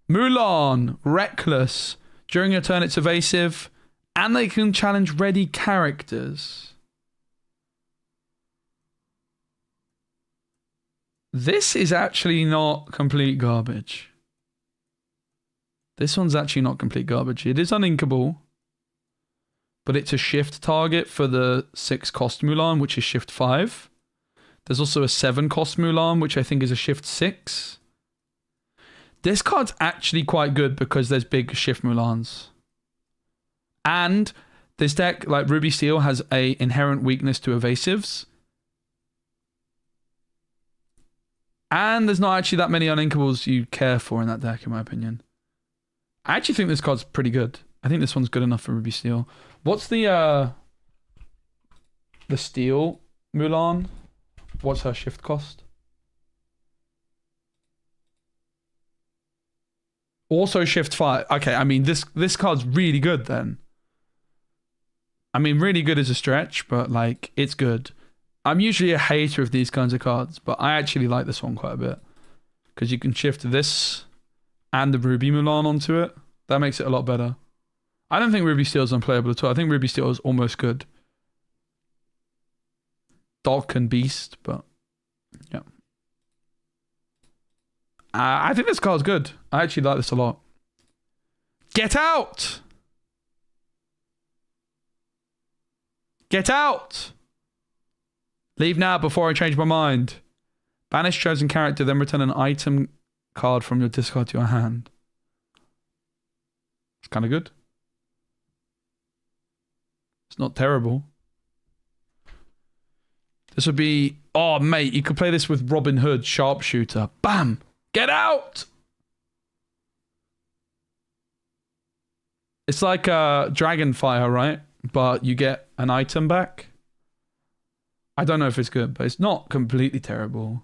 Mulan. Reckless. During your turn, it's evasive. And they can challenge ready characters. This is actually not complete garbage. This one's actually not complete garbage. It is uninkable, but it's a shift target for the 6 cost Mulan, which is shift 5. There's also a 7 cost Mulan, which I think is a shift 6. This card's actually quite good because there's big shift Mulans. And this deck, like Ruby Steel, has a inherent weakness to evasives. And there's not actually that many uninkables you care for in that deck, in my opinion. I actually think this card's pretty good. I think this one's good enough for Ruby Steel. What's the Steel Mulan? What's her shift cost? Also shift 5. Okay, I mean, this card's really good then. I mean, really good is a stretch, but like, it's good. I'm usually a hater of these kinds of cards, but I actually like this one quite a bit. Because you can shift this and the Ruby Mulan onto it. That makes it a lot better. I don't think Ruby Steel is unplayable at all. I think Ruby Steel is almost good. Doc and Beast, but yeah. I think this card's good. I actually like this a lot. Get out! Get out! Leave now before I change my mind. Banish chosen character, then return an item card from your discard to your hand. It's kind of good. It's not terrible. This would be, oh mate, you could play this with Robin Hood, sharpshooter. Bam! Get out! It's like a Dragonfire, right? But you get an item back. I don't know if it's good, but it's not completely terrible.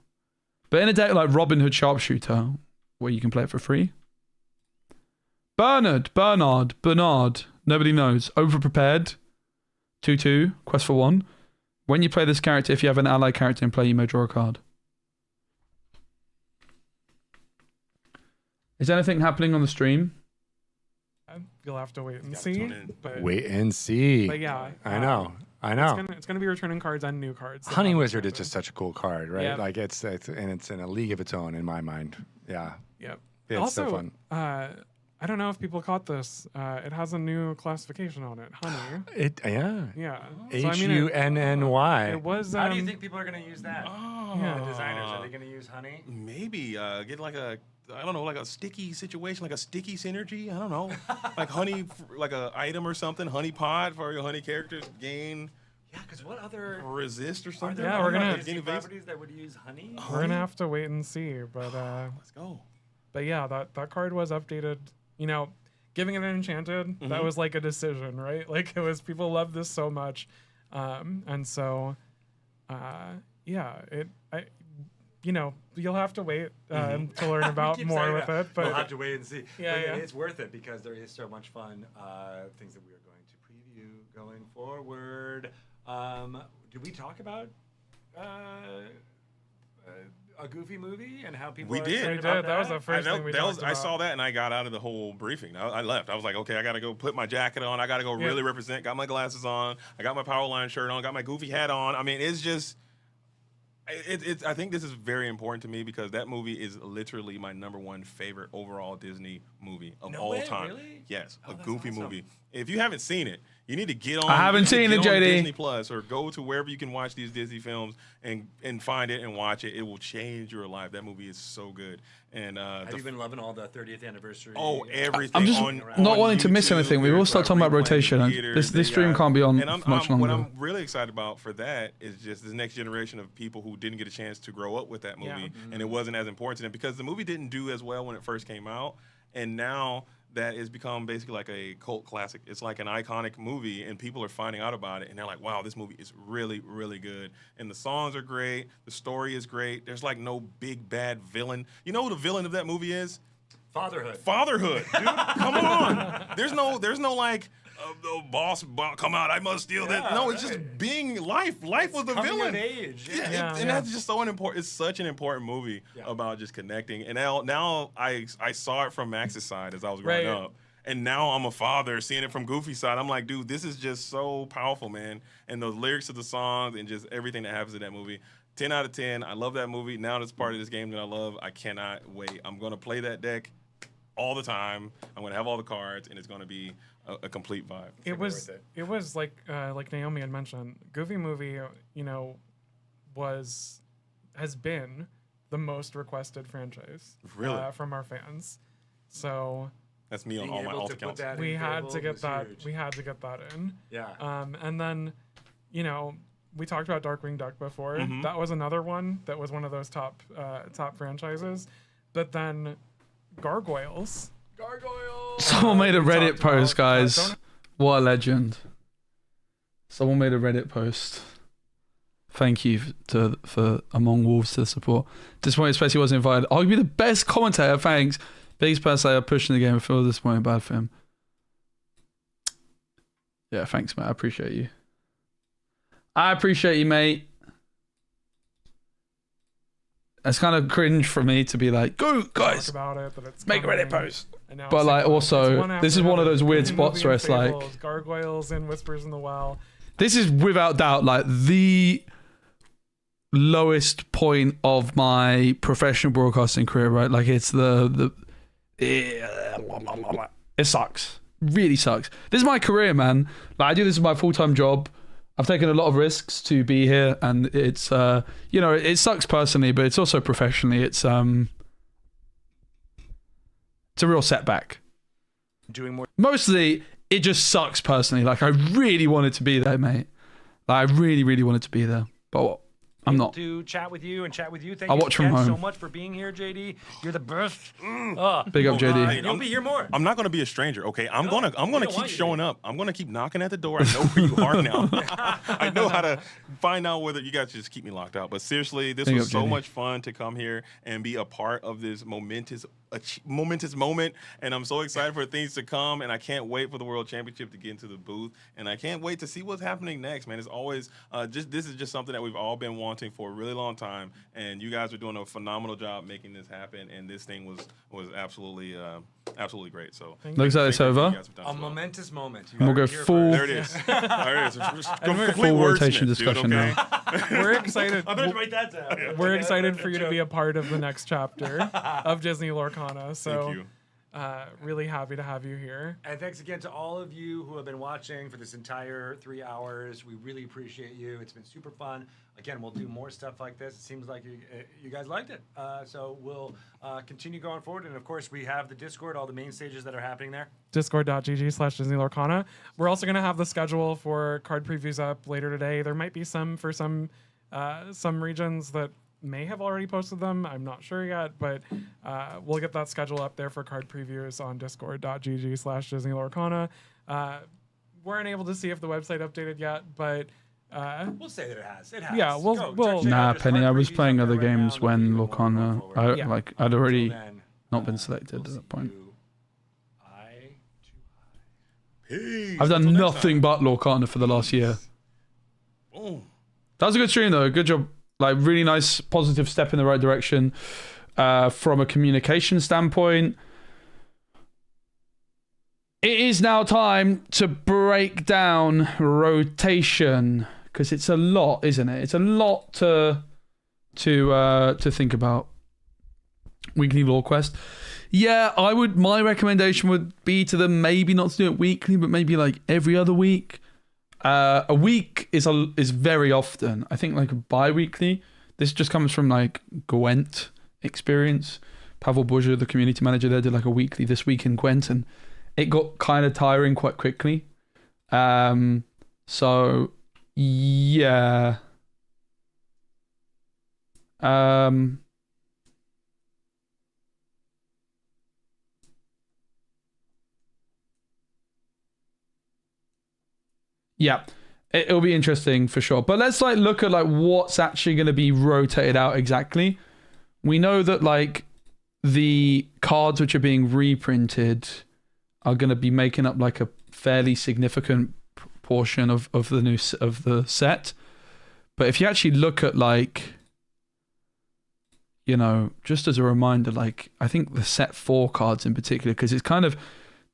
But in a deck like Robin Hood Sharpshooter, where you can play it for free. Bernard, nobody knows. Overprepared. 2/2, quest for 1. When you play this character, if you have an ally character in play, you may draw a card. Is anything happening on the stream? You'll have to wait and see. But, Wait and see. But yeah, I know. It's gonna be returning cards and new cards. Honey Wizard is just such a cool card, right? Yep. Like it's in a league of its own in my mind. Yeah. Yep. It's also, so fun. I don't know if people caught this. It has a new classification on it, honey. Yeah. HUNNY. It was. How do you think people are going to use that? Yeah. The designers, are they going to use honey? Maybe get like a, I don't know, like a sticky situation, like a sticky synergy. I don't know, like honey, like a item or something. Honey pod for your honey characters gain. Yeah, because what other resist or something? Yeah, we're gonna properties that would use honey. We're gonna have to wait and see, but let's go. But yeah, that card was updated. You know, giving it an enchanted, that was like a decision, right? Like it was, people love this so much, and so, yeah, you know, you'll have to wait to learn about more with it. But we'll have to wait and see. Yeah, but yeah, it's worth it because there is so much fun things that we are going to preview going forward. Did we talk about a Goofy movie and how people? We did. That was the first thing we talked about. I saw that and I got out of the whole briefing. I left. I was like, okay, I got to go put my jacket on. I got to go really represent. Got my glasses on. I got my Powerline shirt on. Got my Goofy hat on. I mean, it's just. I think this is very important to me because that movie is literally my #1 favorite overall Disney movie of all time. Really? Yes, a Goofy movie. If you haven't seen it, you need to get on. I haven't seen it, JD. Disney Plus or go to wherever you can watch these Disney films and find it and watch it. It will change your life. That movie is so good. And have you been loving all the 30th anniversary? Oh, everything. I'm just not wanting to miss anything. We will start talking about rotation. This stream can't be on much longer. What I'm really excited about for that is just this next generation of people who didn't get a chance to grow up with that movie, and it wasn't as important to them because the movie didn't do as well when it first came out, and now that it's become basically like a cult classic. It's like an iconic movie, and people are finding out about it, and they're like, wow, this movie is really, really good. And the songs are great. The story is great. There's like no big bad villain. You know who the villain of that movie is? Fatherhood. Fatherhood, dude. Come on. There's no like, boss, come out, I must steal that. No, it's just being life. Life was the villain. Coming of age. And that's just so important. It's such an important movie about just connecting. And now I saw it from Max's side as I was growing up. And now I'm a father seeing it from Goofy's side. I'm like, dude, this is just so powerful, man. And the lyrics of the songs and just everything that happens in that movie. 10 out of 10. I love that movie. Now that's part of this game that I love. I cannot wait. I'm going to play that deck all the time. I'm going to have all the cards, and it's going to be a complete vibe. It was like Naomi had mentioned, Goofy movie, you know, has been the most requested franchise from our fans. So that's me on all my alt accounts. We had to get that. We had to get that in. Yeah. And then, you know, we talked about Darkwing Duck before. That was another one that was one of those top franchises. But then Gargoyles. Someone made a Reddit post, guys. What a legend. Someone made a Reddit post. Thank you for Among Wolves to the support. Disappointed especially wasn't invited. Arguably the best commentator, thanks. Biggest person I pushing the game. I feel disappointed bad for him. Yeah, thanks, mate. I appreciate you. I appreciate you, mate. It's kind of cringe for me to be like, go, guys, about it, that it's make a Reddit post. But like, also, this is one of those weird spots where it's like Gargoyles and Whispers in the Well. This is without doubt like the lowest point of my professional broadcasting career, right? Like it's it sucks. Really sucks. This is my career, man. Like I do this as my full-time job. I've taken a lot of risks to be here, and it's you know, it sucks personally, but it's also professionally. It's a real setback. Doing more. Mostly, it just sucks personally. Like I really wanted to be there, mate. Like I really, really wanted to be there, but I'm able not. to chat with you. Thank I you watch from again so home. much for being here, JD. You're the best. Big up, JD. You'll be here more. I'm not gonna be a stranger, okay? I'm gonna don't keep want you showing up. I'm gonna keep knocking at the door. I know where you are now. I know how to find out whether you guys just keep me locked out. But seriously, this Big was up, so JD. much fun to come here and be a part of this momentous moment. And I'm so excited for things to come. And I can't wait for the World Championship to get into the booth. And I can't wait to see what's happening next, man. It's always this is just something that we've all been wanting for a really long time. And you guys are doing a phenomenal job making this happen. And this thing was absolutely great. So Looks like it's over. A momentous moment. You And we'll heard go it here full. There it is. There it is. Complete Full rotation wordsmith, discussion dude, okay? now. We're excited. I'm going to write that down. We're excited for you to be a part of the next chapter of Disney Lorcana. So, Thank you. Really happy to have you here. And thanks again to all of you who have been watching for this entire 3 hours. We really appreciate you. It's been super fun. Again, we'll do more stuff like this. It seems like you guys liked it. So we'll continue going forward. And of course, we have the Discord, all the main stages that are happening there. Discord.gg/Disney Lorcana. We're also going to have the schedule for card previews up later today. There might be some for some regions that may have already posted them. I'm not sure yet, but we'll get that schedule up there for card previews on discord.gg/Disney Lorcana. Weren't able to see if the website updated yet, but We'll say that it has. It has. Yeah, we'll- Go, check it Nah, out. There's Penny, card I was previews playing up other there right games now. when There'll be more Lorcana. going forward. Yeah. I'd already Until then, not been selected we'll at that see point. you eye to Peace. I've done Until next nothing time. but Lorcana for the last year. Boom. That was a good stream though. Good job. Like really nice, positive step in the right direction. From a communication standpoint, it is now time to break down rotation because it's a lot, isn't it? It's a lot to think about. Weekly lore quest. Yeah, my recommendation would be to them maybe not to do it weekly, but maybe like every other week. A week is very often. I think like bi-weekly. This just comes from like Gwent experience. Pavel Bourgeois, the community manager there, did like a weekly this week in Gwent, and it got kind of tiring quite quickly. So yeah. Yeah, it'll be interesting for sure. But let's like look at like what's actually going to be rotated out exactly. We know that like the cards which are being reprinted are going to be making up like a fairly significant portion of the set. But if you actually look at like, you know, just as a reminder, like I think the set 4 cards in particular, because it's kind of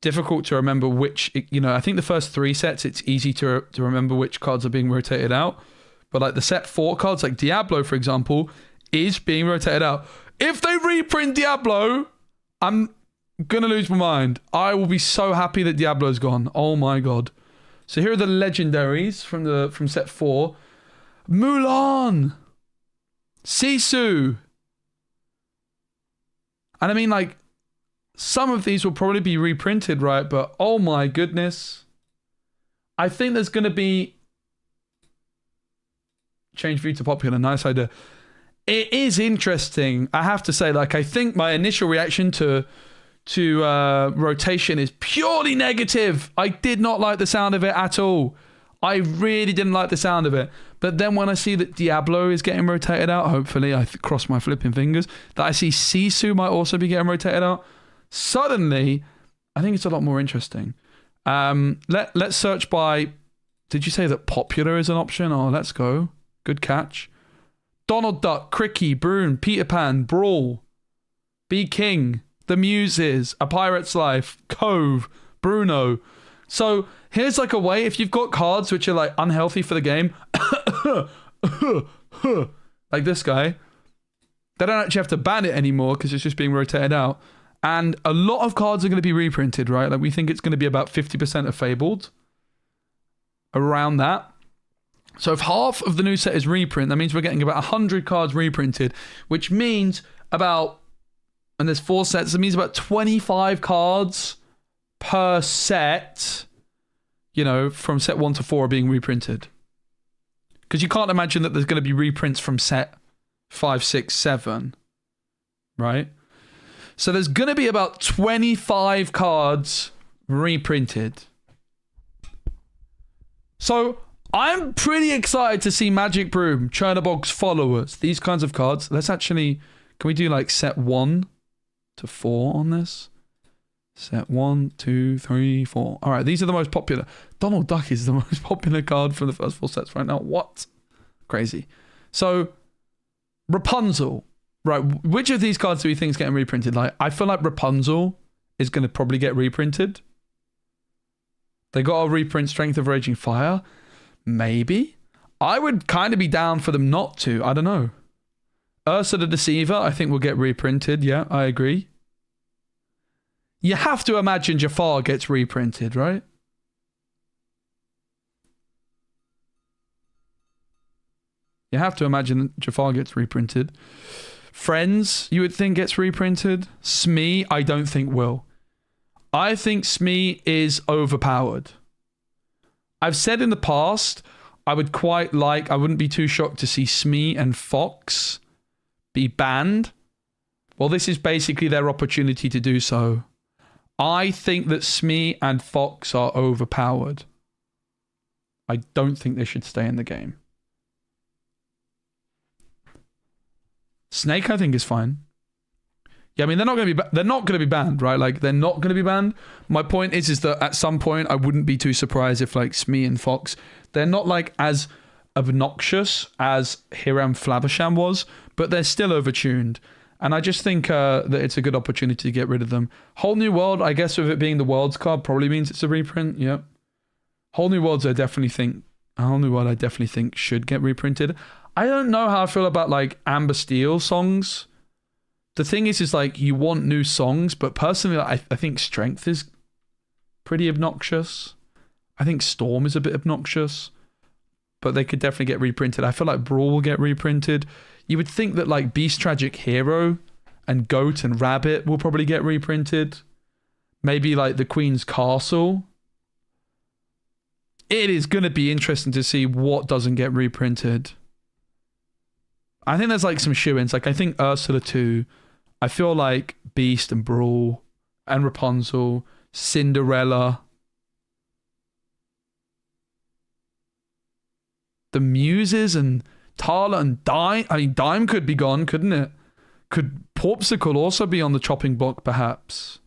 difficult to remember which, you know, I think the first 3 sets, it's easy to remember which cards are being rotated out. But like the set 4 cards, like Diablo, for example, is being rotated out. If they reprint Diablo, I'm going to lose my mind. I will be so happy that Diablo's gone. Oh my God. So here are the legendaries from set 4. Mulan. Sisu. And I mean, like, some of these will probably be reprinted, right? But oh my goodness. I think there's going to be... Change view to popular. Nice idea. It is interesting. I have to say, like, I think my initial reaction to rotation is purely negative. I did not like the sound of it at all. I really didn't like the sound of it. But then when I see that Diablo is getting rotated out, hopefully, I cross my flipping fingers, that I see Sisu might also be getting rotated out, suddenly, I think it's a lot more interesting. Let's search by... Did you say that popular is an option? Oh, let's go. Good catch. Donald Duck, Cricky, Brune, Peter Pan, Brawl, Be King, The Muses, A Pirate's Life, Cove, Bruno. So here's like a way, if you've got cards which are like unhealthy for the game, like this guy, they don't actually have to ban it anymore because it's just being rotated out. And a lot of cards are going to be reprinted, right? Like we think it's going to be about 50% of Fabled, around that. So if half of the new set is reprint, that means we're getting about 100 cards reprinted, which means about, and there's 4 sets, that means about 25 cards per set, you know, from set 1 to 4 are being reprinted. Because you can't imagine that there's going to be reprints from set 5, 6, 7, right? So there's going to be about 25 cards reprinted. So I'm pretty excited to see Magic Broom, Chernobog's Followers, these kinds of cards. Let's actually, can we do like set 1 to 4 on this? Set 1, 2, 3, 4. All right, these are the most popular. Donald Duck is the most popular card from the first 4 sets right now. What? Crazy. So, Rapunzel. Right, which of these cards do we think is getting reprinted? Like, I feel like Rapunzel is going to probably get reprinted. They got a reprint Strength of Raging Fire. Maybe. I would kind of be down for them not to. I don't know. Ursa the Deceiver, I think will get reprinted. Yeah, I agree. You have to imagine Jafar gets reprinted, right? You have to imagine Jafar gets reprinted. Friends, you would think gets reprinted. Smee, I don't think will. I think Smee is overpowered. I've said in the past, I wouldn't be too shocked to see Smee and Fox be banned. Well, this is basically their opportunity to do so. I think that Smee and Fox are overpowered. I don't think they should stay in the game. Snake, I think, is fine. Yeah, I mean, they're not going to be banned, right? Like, they're not going to be banned. My point is that at some point, I wouldn't be too surprised if, like, Smee and Fox, they're not, like, as obnoxious as Hiram Flaversham was, but they're still overtuned. And I just think that it's a good opportunity to get rid of them. Whole New World, I guess with it being the Worlds card, probably means it's a reprint. Yep. Whole New World, I definitely think should get reprinted. I don't know how I feel about like Amber Steel songs. The thing is like you want new songs, but personally, I think Strength is pretty obnoxious. I think Storm is a bit obnoxious, but they could definitely get reprinted. I feel like Brawl will get reprinted. You would think that like Beast Tragic Hero and Goat and Rabbit will probably get reprinted. Maybe like the Queen's Castle. It is going to be interesting to see what doesn't get reprinted. I think there's like some shoe-ins. Like I think Ursula 2. I feel like Beast and Brawl and Rapunzel, Cinderella. The Muses and Tala and Dime. I mean, Dime could be gone, couldn't it? Could Porpsicle also be on the chopping block, perhaps?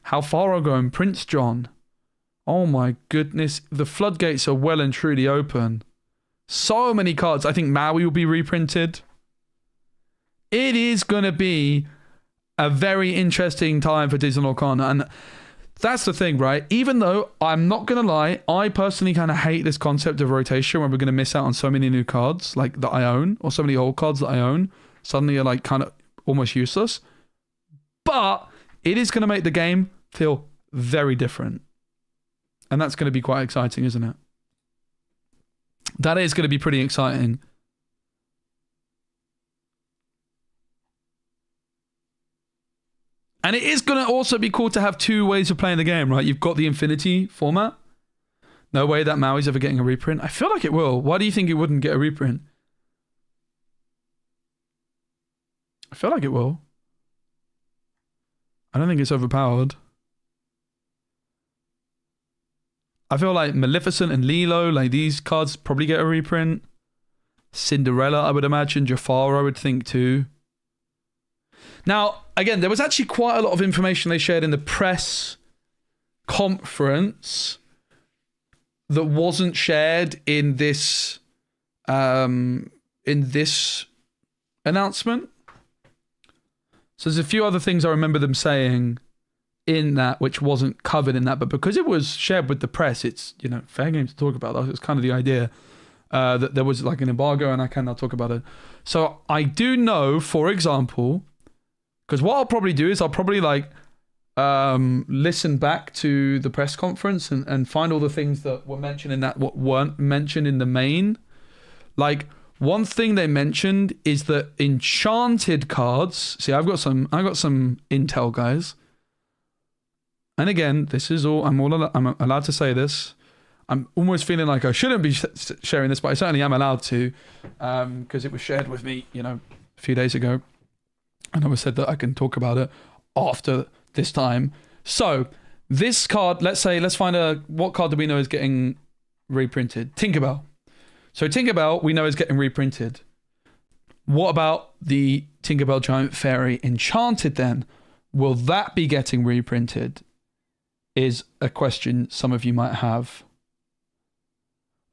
How far ago in Prince John? Oh my goodness. The floodgates are well and truly open. So many cards. I think Maui will be reprinted. It is going to be a very interesting time for Disney Lorcana. And that's the thing, right? Even though I'm not going to lie, I personally kind of hate this concept of rotation where we're going to miss out on so many new cards like that I own, or so many old cards that I own suddenly are like kind of almost useless. But it is going to make the game feel very different. And that's going to be quite exciting, isn't it? That is going to be pretty exciting. And it is going to also be cool to have two ways of playing the game, right? You've got the Infinity format. No way that Maui's ever getting a reprint. I feel like it will. Why do you think it wouldn't get a reprint? I feel like it will. I don't think it's overpowered. I feel like Maleficent and Lilo, like these cards probably get a reprint. Cinderella, I would imagine. Jafar, I would think too. Now, again, there was actually quite a lot of information they shared in the press conference that wasn't shared in this announcement. So there's a few other things I remember them saying in that which wasn't covered in that, but because it was shared with the press, it's, you know, fair game to talk about. That was kind of the idea, that there was like an embargo and I cannot talk about it. So I do know, for example, because what I'll probably do is I'll probably like listen back to the press conference and find all the things that were mentioned in that what weren't mentioned in the main. Like one thing they mentioned is that enchanted cards. See, I've got some intel, guys. And again, this is all I'm allowed to say this. I'm almost feeling like I shouldn't be sharing this, but I certainly am allowed to, because it was shared with me, a few days ago, and I was said that I can talk about it after this time. So this card, let's find what card do we know is getting reprinted? Tinkerbell. So Tinkerbell we know is getting reprinted. What about the Tinkerbell Giant Fairy Enchanted then? Will that be getting reprinted? Is a question some of you might have.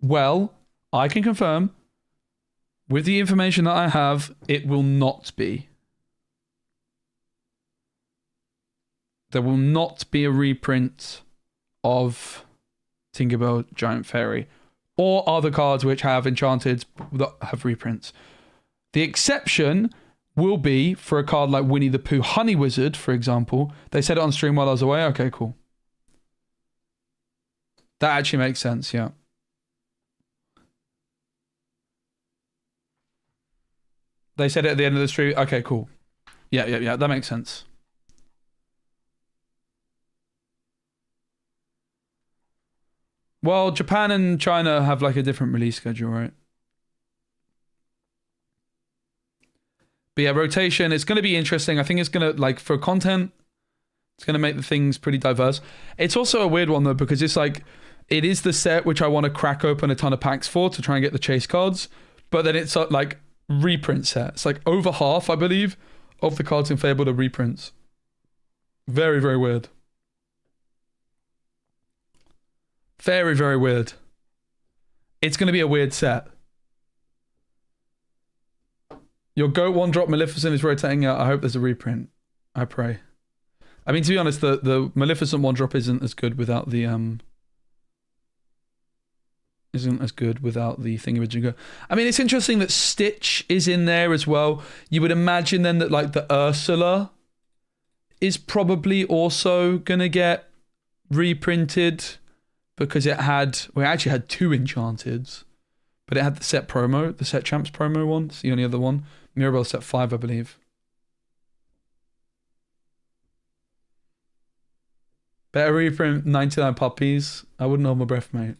Well, I can confirm, with the information that I have, it will not be. There will not be a reprint of Tinkerbell Giant Fairy or other cards which have Enchanted that have reprints. The exception will be for a card like Winnie the Pooh Honey Wizard, for example. They said it on stream while I was away. Okay, cool. That actually makes sense, yeah. They said it at the end of the stream. Okay, cool. Yeah. That makes sense. Well, Japan and China have like a different release schedule, right? But yeah, rotation, it's going to be interesting. I think it's going to, like, for content, it's going to make the things pretty diverse. It's also a weird one, though, because it's like, it is the set which I want to crack open a ton of packs for to try and get the chase cards. But then it's like reprint set. It's like over half, I believe, of the cards in Fable are reprints. Very, very weird. Very, very weird. It's going to be a weird set. Your GOAT 1-drop Maleficent is rotating out. I hope there's a reprint. I pray. I mean, to be honest, the Maleficent 1-drop isn't as good without the thingamajigger. I mean, it's interesting that Stitch is in there as well. You would imagine then that like the Ursula is probably also gonna get reprinted because it actually had 2 Enchanteds, but it had the set promo, the set champs promo one. It's the only other one. Mirabelle set 5, I believe. Better reprint 99 Puppies. I wouldn't hold my breath, mate.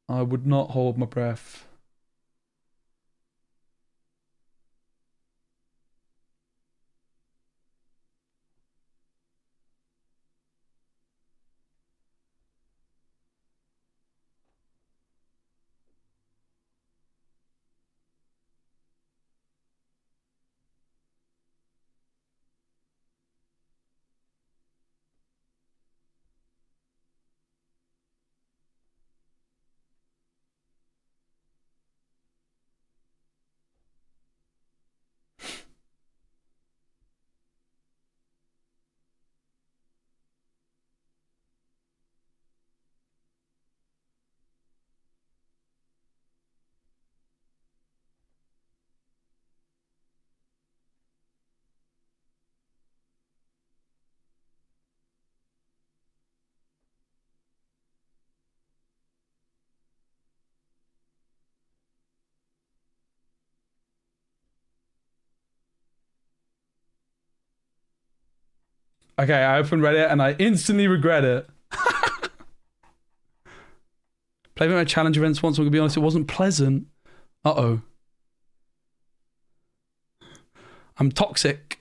I would not hold my breath. Okay, I opened Reddit and I instantly regret it. Played my challenge events once, I'm gonna be honest, it wasn't pleasant. Uh-oh. I'm toxic.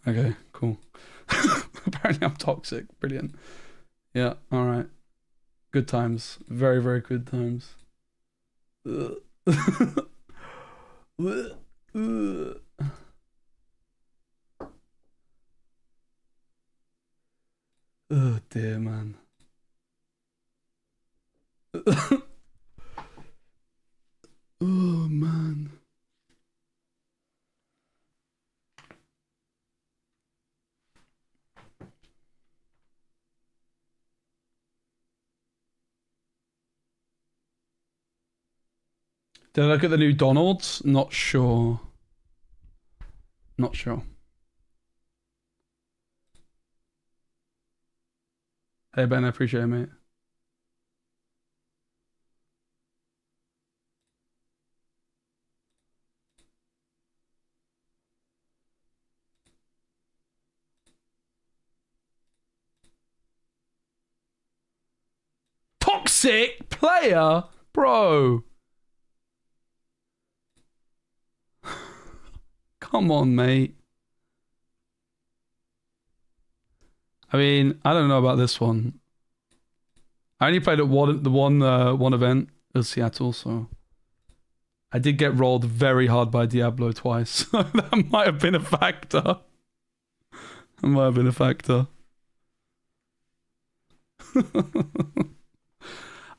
Okay, cool. Apparently I'm toxic. Brilliant. Yeah, alright. Good times. Very, very good times. Oh dear, man. Oh man. Did I look at the new Donald's? Not sure. Not sure. Hey Ben, I appreciate it, mate. toxic player, bro. Come on, mate. I mean, I don't know about this one. I only played at one event at Seattle, so I did get rolled very hard by Diablo twice. So that might have been a factor. That might have been a factor.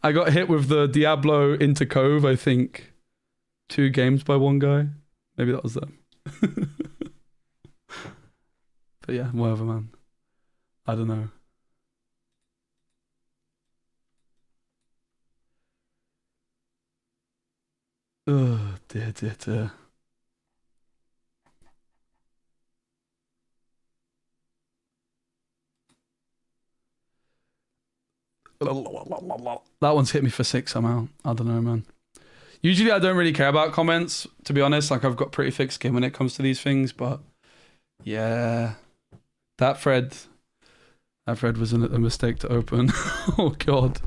I got hit with the Diablo into Cove, I think, 2 games by one guy. Maybe that was them. But yeah, whatever, man. I don't know. Oh, dear, dear, dear. That one's hit me for 6 somehow. I don't know, man. Usually I don't really care about comments, to be honest. Like, I've got pretty thick skin when it comes to these things, but yeah. That thread was a mistake to open. Oh, God.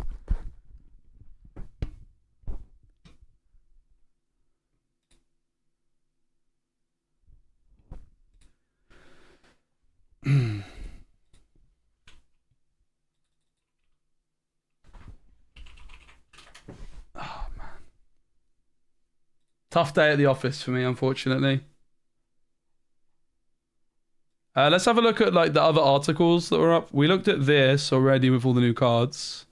Tough day at the office for me, unfortunately. Let's have a look at like the other articles that were up. We looked at this already with all the new cards.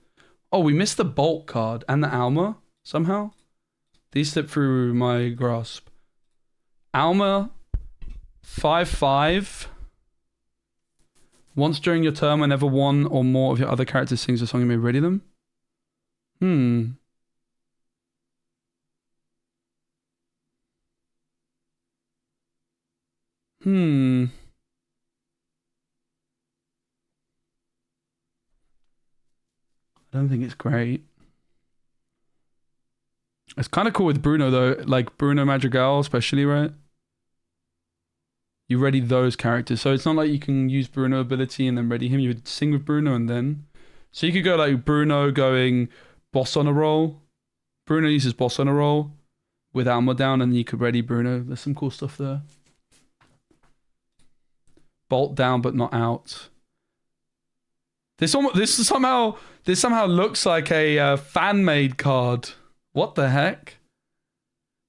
Oh, we missed the Bolt card and the Alma somehow. These slipped through my grasp. Alma 5/5. Once during your turn, whenever one or more of your other characters sings a song, you may ready them. I don't think it's great. It's kind of cool with Bruno though, like Bruno Madrigal especially, right? You ready those characters, so it's not like you can use Bruno ability and then ready him. You would sing with Bruno and then, so you could go like Bruno going boss on a roll. Bruno uses boss on a roll with Alma down, and you could ready Bruno. There's some cool stuff there. Bolt down but not out. This somehow looks like a fan-made card. What the heck?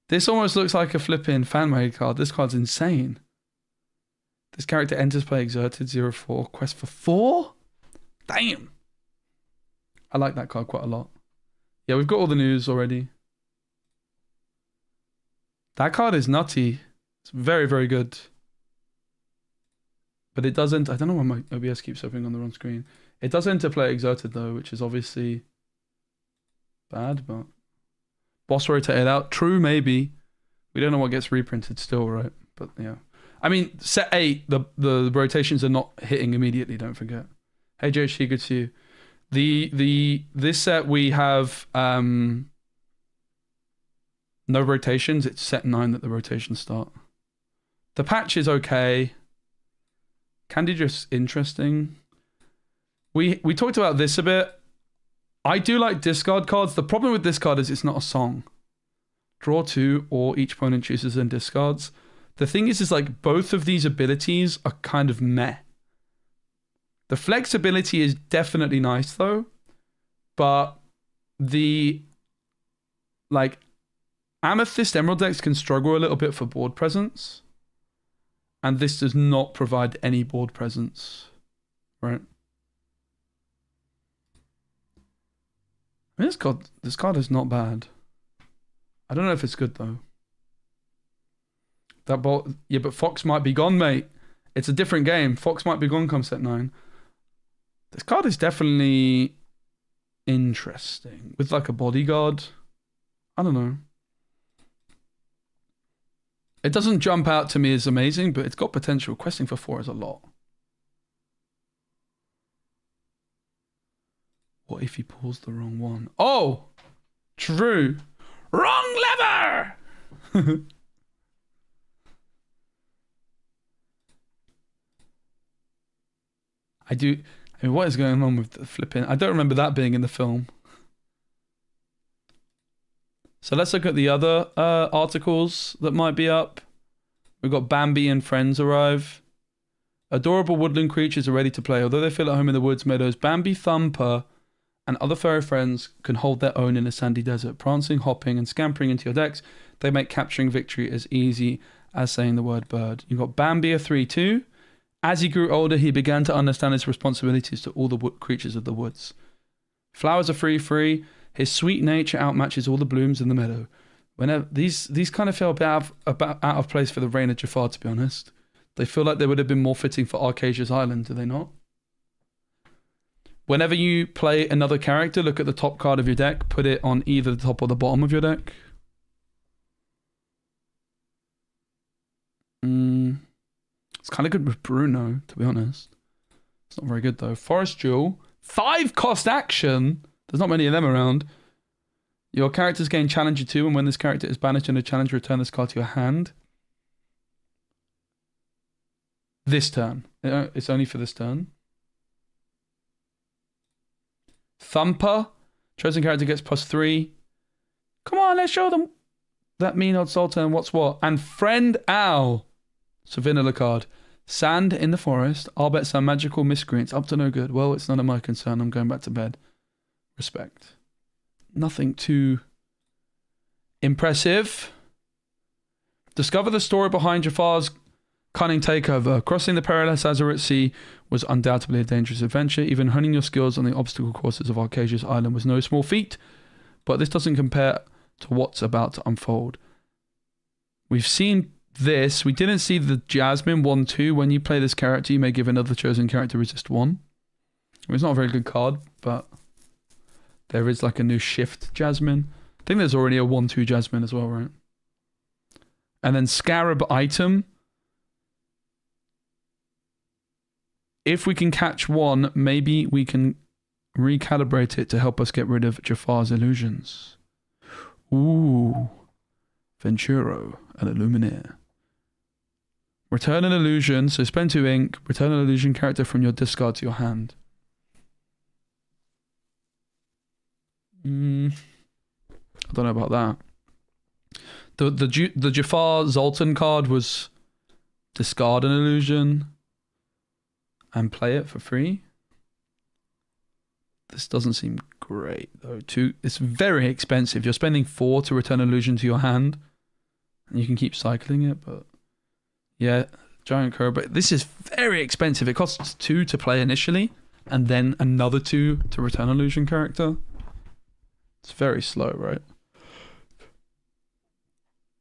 This almost looks like a flipping fan-made card. This card's insane. This character enters play exerted 0/4. Quest for 4? Damn. I like that card quite a lot. Yeah, we've got all the news already. That card is nutty. It's very, very good. But it doesn't... I don't know why my OBS keeps opening on the wrong screen. It does interplay exerted though, which is obviously bad, but boss rotated out. True, maybe. We don't know what gets reprinted still, right? But yeah. I mean, set 8, the rotations are not hitting immediately, don't forget. Hey JHT, good to see you. This set we have no rotations. It's set 9 that the rotations start. The patch is okay. Candy just interesting. We talked about this a bit. I do like discard cards. The problem with this card is it's not a song. Draw 2 or each opponent chooses and discards. The thing is like both of these abilities are kind of meh. The flexibility is definitely nice though, but the like Amethyst Emerald decks can struggle a little bit for board presence, and this does not provide any board presence, right? I mean, this card is not bad. I don't know if it's good though. That bolt, yeah, but Fox might be gone, mate. It's a different game. Fox might be gone come set 9. This card is definitely interesting with like a bodyguard. I don't know. It doesn't jump out to me as amazing, but it's got potential. Questing for 4 is a lot. What if he pulls the wrong one? Oh! True. Wrong lever! I mean, what is going on with the flipping? I don't remember that being in the film. So let's look at the other articles that might be up. We've got Bambi and friends arrive. Adorable woodland creatures are ready to play. Although they feel at home in the woods meadows, Bambi, Thumper, and other furry friends can hold their own in a sandy desert. Prancing, hopping, and scampering into your decks, they make capturing victory as easy as saying the word bird. You've got Bambi, a 3/2. As he grew older, he began to understand his responsibilities to all the creatures of the woods. Flowers are free. His sweet nature outmatches all the blooms in the meadow. Whenever these kind of feel out of place for the reign of Jafar, to be honest. They feel like they would have been more fitting for Arcasia's Island, do they not? Whenever you play another character, look at the top card of your deck, put it on either the top or the bottom of your deck. It's kind of good with Bruno, to be honest. It's not very good though. Forest Jewel, 5-cost action. There's not many of them around. Your characters gain Challenger 2, and when this character is banished in a challenge, return this card to your hand. This turn. It's only for this turn. Thumper. Chosen character gets +3. Come on, let's show them. That mean old Sultan, what's what? And Friend Owl. So vanilla card. Sand in the forest. I'll bet some magical miscreants up to no good. Well, it's none of my concern. I'm going back to bed. Respect. Nothing too impressive. Discover the story behind Jafar's cunning takeover. Crossing the perilous Azeroth Sea was undoubtedly a dangerous adventure. Even honing your skills on the obstacle courses of Arcasia's Island was no small feat. But this doesn't compare to what's about to unfold. We've seen this. We didn't see the Jasmine 1/2. When you play this character, you may give another chosen character resist 1. It's not a very good card, but there is like a new shift Jasmine. I think there's already a 1/2 Jasmine as well, right? And then Scarab item. If we can catch one, maybe we can recalibrate it to help us get rid of Jafar's illusions. Ooh. Venturo, an Illuminaire. Return an illusion. So spend 2 ink. Return an illusion character from your discard to your hand. I don't know about that. The Jafar Zoltan card was discard an illusion and play it for free. This doesn't seem great though. It's very expensive. You're spending 4 to return an illusion to your hand, and you can keep cycling it. But yeah, Giant Crow. But this is very expensive. It costs 2 to play initially, and then another 2 to return an illusion character. It's very slow, right?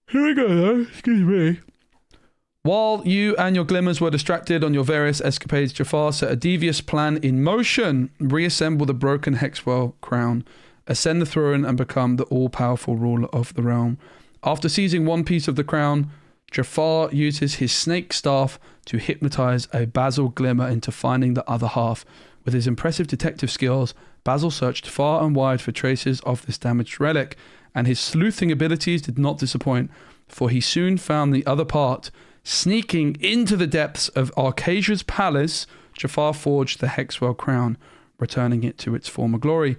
Here we go, though. Excuse me. While you and your glimmers were distracted on your various escapades, Jafar set a devious plan in motion. Reassemble the broken Hexwell crown, ascend the throne, and become the all-powerful ruler of the realm. After seizing one piece of the crown, Jafar uses his snake staff to hypnotize a Basil Glimmer into finding the other half. With his impressive detective skills, Basil searched far and wide for traces of this damaged relic, and his sleuthing abilities did not disappoint, for he soon found the other part. Sneaking into the depths of Arcasia's palace, Jafar forged the Hexwell crown, returning it to its former glory.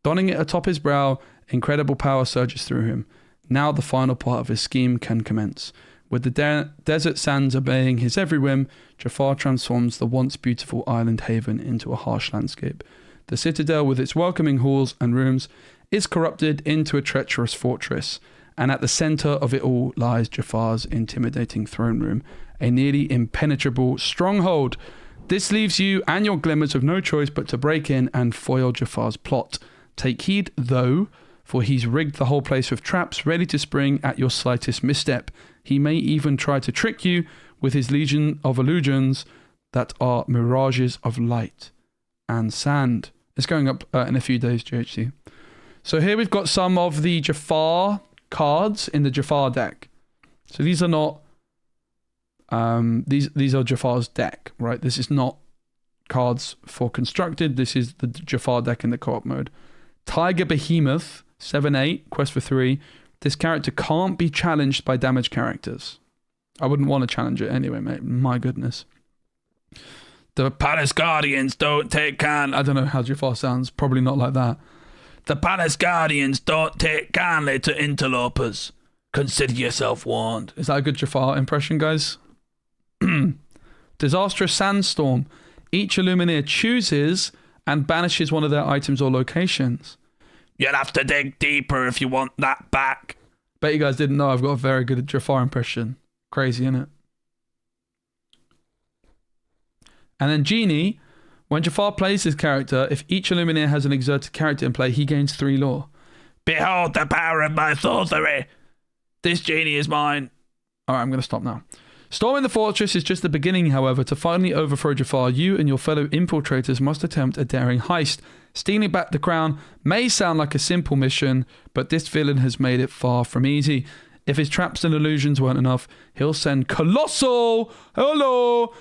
Donning it atop his brow, incredible power surges through him. Now the final part of his scheme can commence. With the desert sands obeying his every whim, Jafar transforms the once beautiful island haven into a harsh landscape. The citadel, with its welcoming halls and rooms, is corrupted into a treacherous fortress, and at the center of it all lies Jafar's intimidating throne room, a nearly impenetrable stronghold. This leaves you and your glimmers with no choice but to break in and foil Jafar's plot. Take heed, though, for he's rigged the whole place with traps ready to spring at your slightest misstep. He may even try to trick you with his legion of illusions that are mirages of light and sand. It's going up in a few days, GHC. So here we've got some of the Jafar cards in the Jafar deck. So these are not these are Jafar's deck, right? This is not cards for constructed. This is the Jafar deck in the co-op mode. Tiger Behemoth 7/8 quest for 3. This character can't be challenged by damaged characters. I wouldn't want to challenge it anyway, mate. My goodness. The Palace Guardians don't take can. I don't know how Jafar sounds. Probably not like that. The palace guardians don't take kindly to interlopers. Consider yourself warned. Is that a good Jafar impression, guys? Disastrous sandstorm. Each Illuminator chooses and banishes one of their items or locations. You'll have to dig deeper if you want that back. Bet you guys didn't know I've got a very good Jafar impression. Crazy, innit? And then Genie, when Jafar plays his character, if each Illuminator has an exerted character in play, he gains 3 lore. Behold the power of my sorcery. This genie is mine. Alright, I'm going to stop now. Storming the fortress is just the beginning, however. To finally overthrow Jafar, you and your fellow infiltrators must attempt a daring heist. Stealing back the crown may sound like a simple mission, but this villain has made it far from easy. If his traps and illusions weren't enough, he'll send colossal,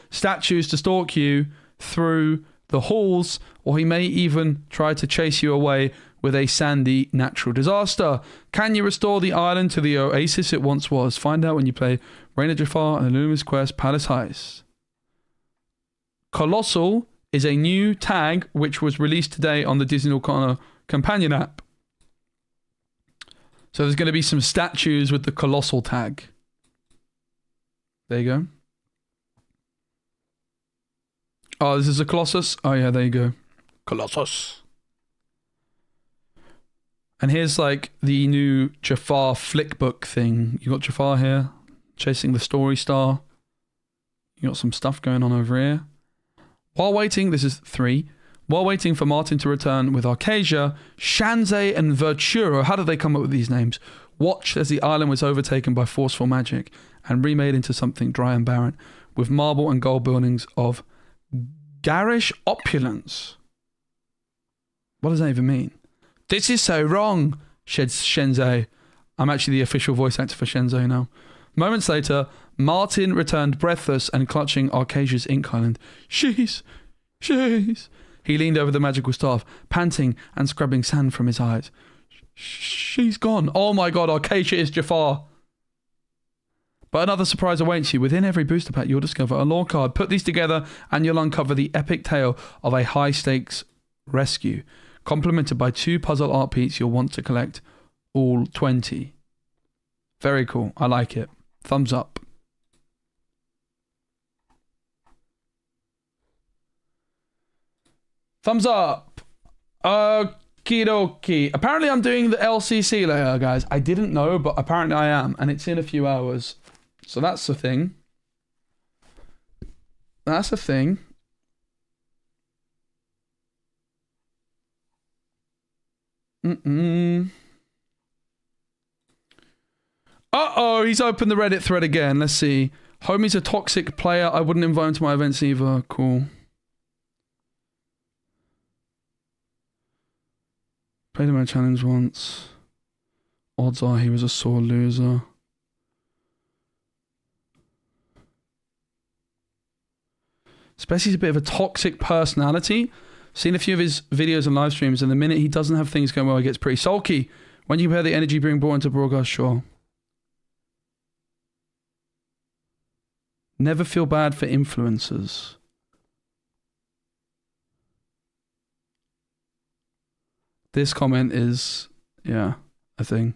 statues to stalk you through the halls, or he may even try to chase you away with a sandy natural disaster. Can you restore the island to the oasis it once was? Find out when you play Reign of Jafar and the Luminous Quest Palace Heist. Colossal is a new tag which was released today on the Disney Lorcana companion app. So there's going to be some statues with the Colossal tag. There you go. Oh, this is a Colossus? Oh yeah, there you go. Colossus. And here's like the new Jafar flickbook thing. You got Jafar here, chasing the story star. You got some stuff going on over here. While waiting, this is 3. While waiting for Martin to return with Arcasia, Shanzay and Verturo, how did they come up with these names? Watched as the island was overtaken by forceful magic and remade into something dry and barren, with marble and gold buildings of garish opulence. What does that even mean? This is so wrong, sheds Shenzai. I'm actually the official voice actor for Shenzai now. Moments later, Martin returned breathless and clutching Arcasia's ink island. She's. He leaned over the magical staff, panting and scrubbing sand from his eyes. She's gone. Oh my god, Arcasia is Jafar. But another surprise awaits you. Within every booster pack, you'll discover a lore card. Put these together and you'll uncover the epic tale of a high-stakes rescue, complemented by 2 puzzle art pieces you'll want to collect, all 20. Very cool. I like it. Thumbs up. Thumbs up. Okie dokie. Apparently I'm doing the LCC later, guys. I didn't know, but apparently I am. And it's in a few hours. So that's the thing. That's the thing. Uh-oh, he's opened the Reddit thread again. Let's see. Homie's a toxic player. I wouldn't invite him to my events either. Cool. Played him in a challenge once. Odds are he was a sore loser. Spessie's a bit of a toxic personality. Seen a few of his videos and live streams, and the minute he doesn't have things going well, he gets pretty sulky. When you compare the energy being brought into broadcast, sure. Never feel bad for influencers. This comment is, yeah, a thing.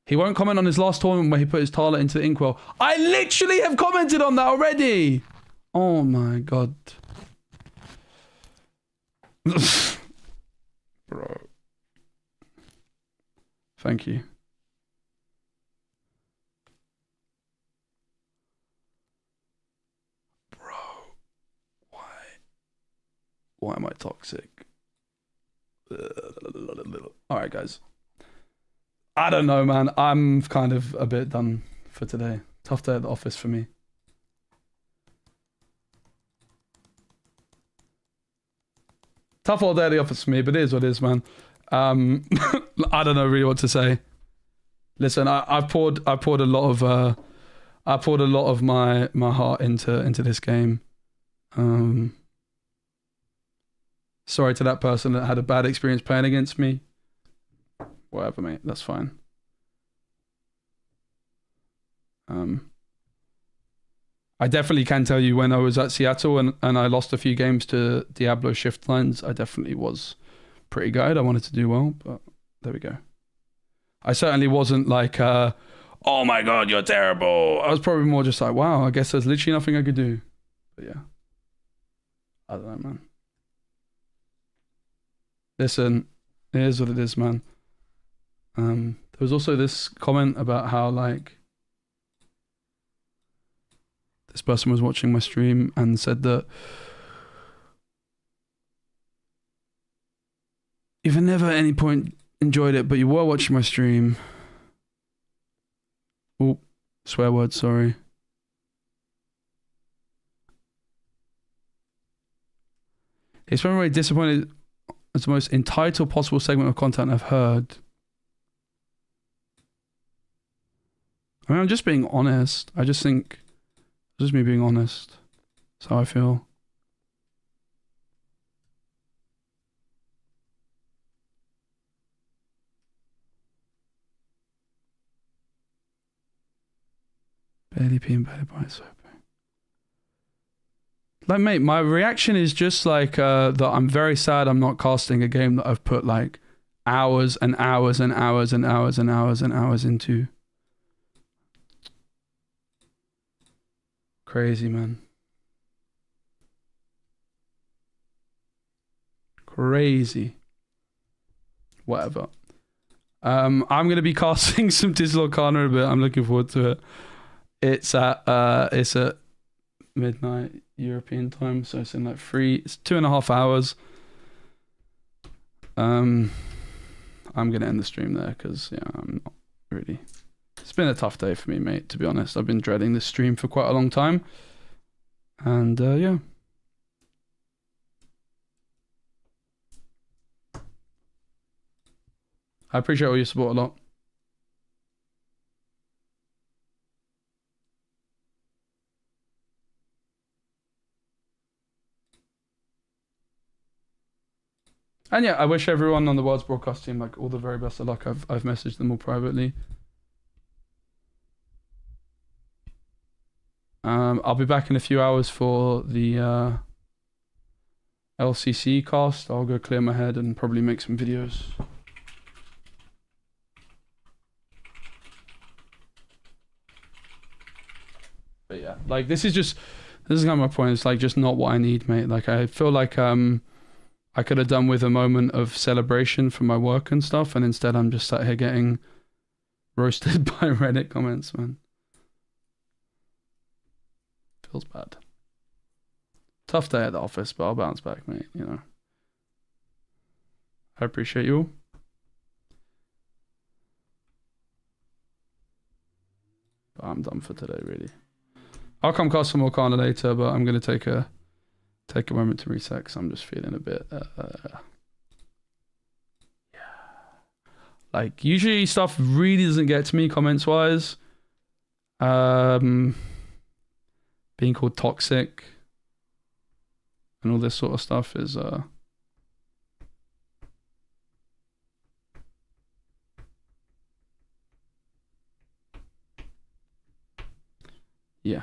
He won't comment on his last tournament where he put his Tala into the inkwell. I literally have commented on that already. Oh my god. Bro. Thank you. Bro. Why? Why am I toxic? Alright, guys. I don't know, man. I'm kind of a bit done for today. Tough day at the office for me. Tough all day at the office for me, but it is what it is, man. I don't know really what to say. Listen, I've poured a lot of my heart into this game. Sorry to that person that had a bad experience playing against me. Whatever, mate. That's fine. I definitely can tell you when I was at Seattle and I lost a few games to Diablo Shift Lines, I definitely was pretty good. I wanted to do well, but there we go. I certainly wasn't like, oh my God, you're terrible. I was probably more just like, wow, I guess there's literally nothing I could do. But yeah. I don't know, man. Listen, it is what it is, man. There was also this comment about how, like, this person was watching my stream and said that you've never at any point enjoyed it, but you were watching my stream. Oh, swear word, sorry. He's been very disappointed. It's the most entitled possible segment of content I've heard. I mean, I'm just being honest. I just think, just me being honest. That's how I feel. Barely peeing, barely by soap. Like, mate, my reaction is just like that I'm very sad I'm not casting a game that I've put like hours and hours and hours and hours and hours and hours into. Crazy, man. Crazy. Whatever. I'm going to be casting some Disney Lorcana in a bit. I'm looking forward to it. It's at midnight European time, so it's in like it's 2.5 hours. I'm gonna end the stream there because I'm not really. It's been a tough day for me, mate, to be honest. I've been dreading this stream for quite a long time, and yeah. I appreciate all your support a lot. And yeah, I wish everyone on the World's broadcast team like all the very best of luck. I've messaged them all privately. I'll be back in a few hours for the LCC cast. I'll go clear my head and probably make some videos. But yeah, like this is kind of my point. It's like just not what I need, mate. Like I feel like I could have done with a moment of celebration for my work and stuff, and instead I'm just sat here getting roasted by Reddit comments, man. Feels bad. Tough day at the office, but I'll bounce back, mate, you know. I appreciate you all. But I'm done for today, really. I'll come cast some more Lorcana later, but I'm going to take a moment to reset because I'm just feeling a bit yeah. Like usually stuff really doesn't get to me comments wise. Being called toxic and all this sort of stuff is yeah.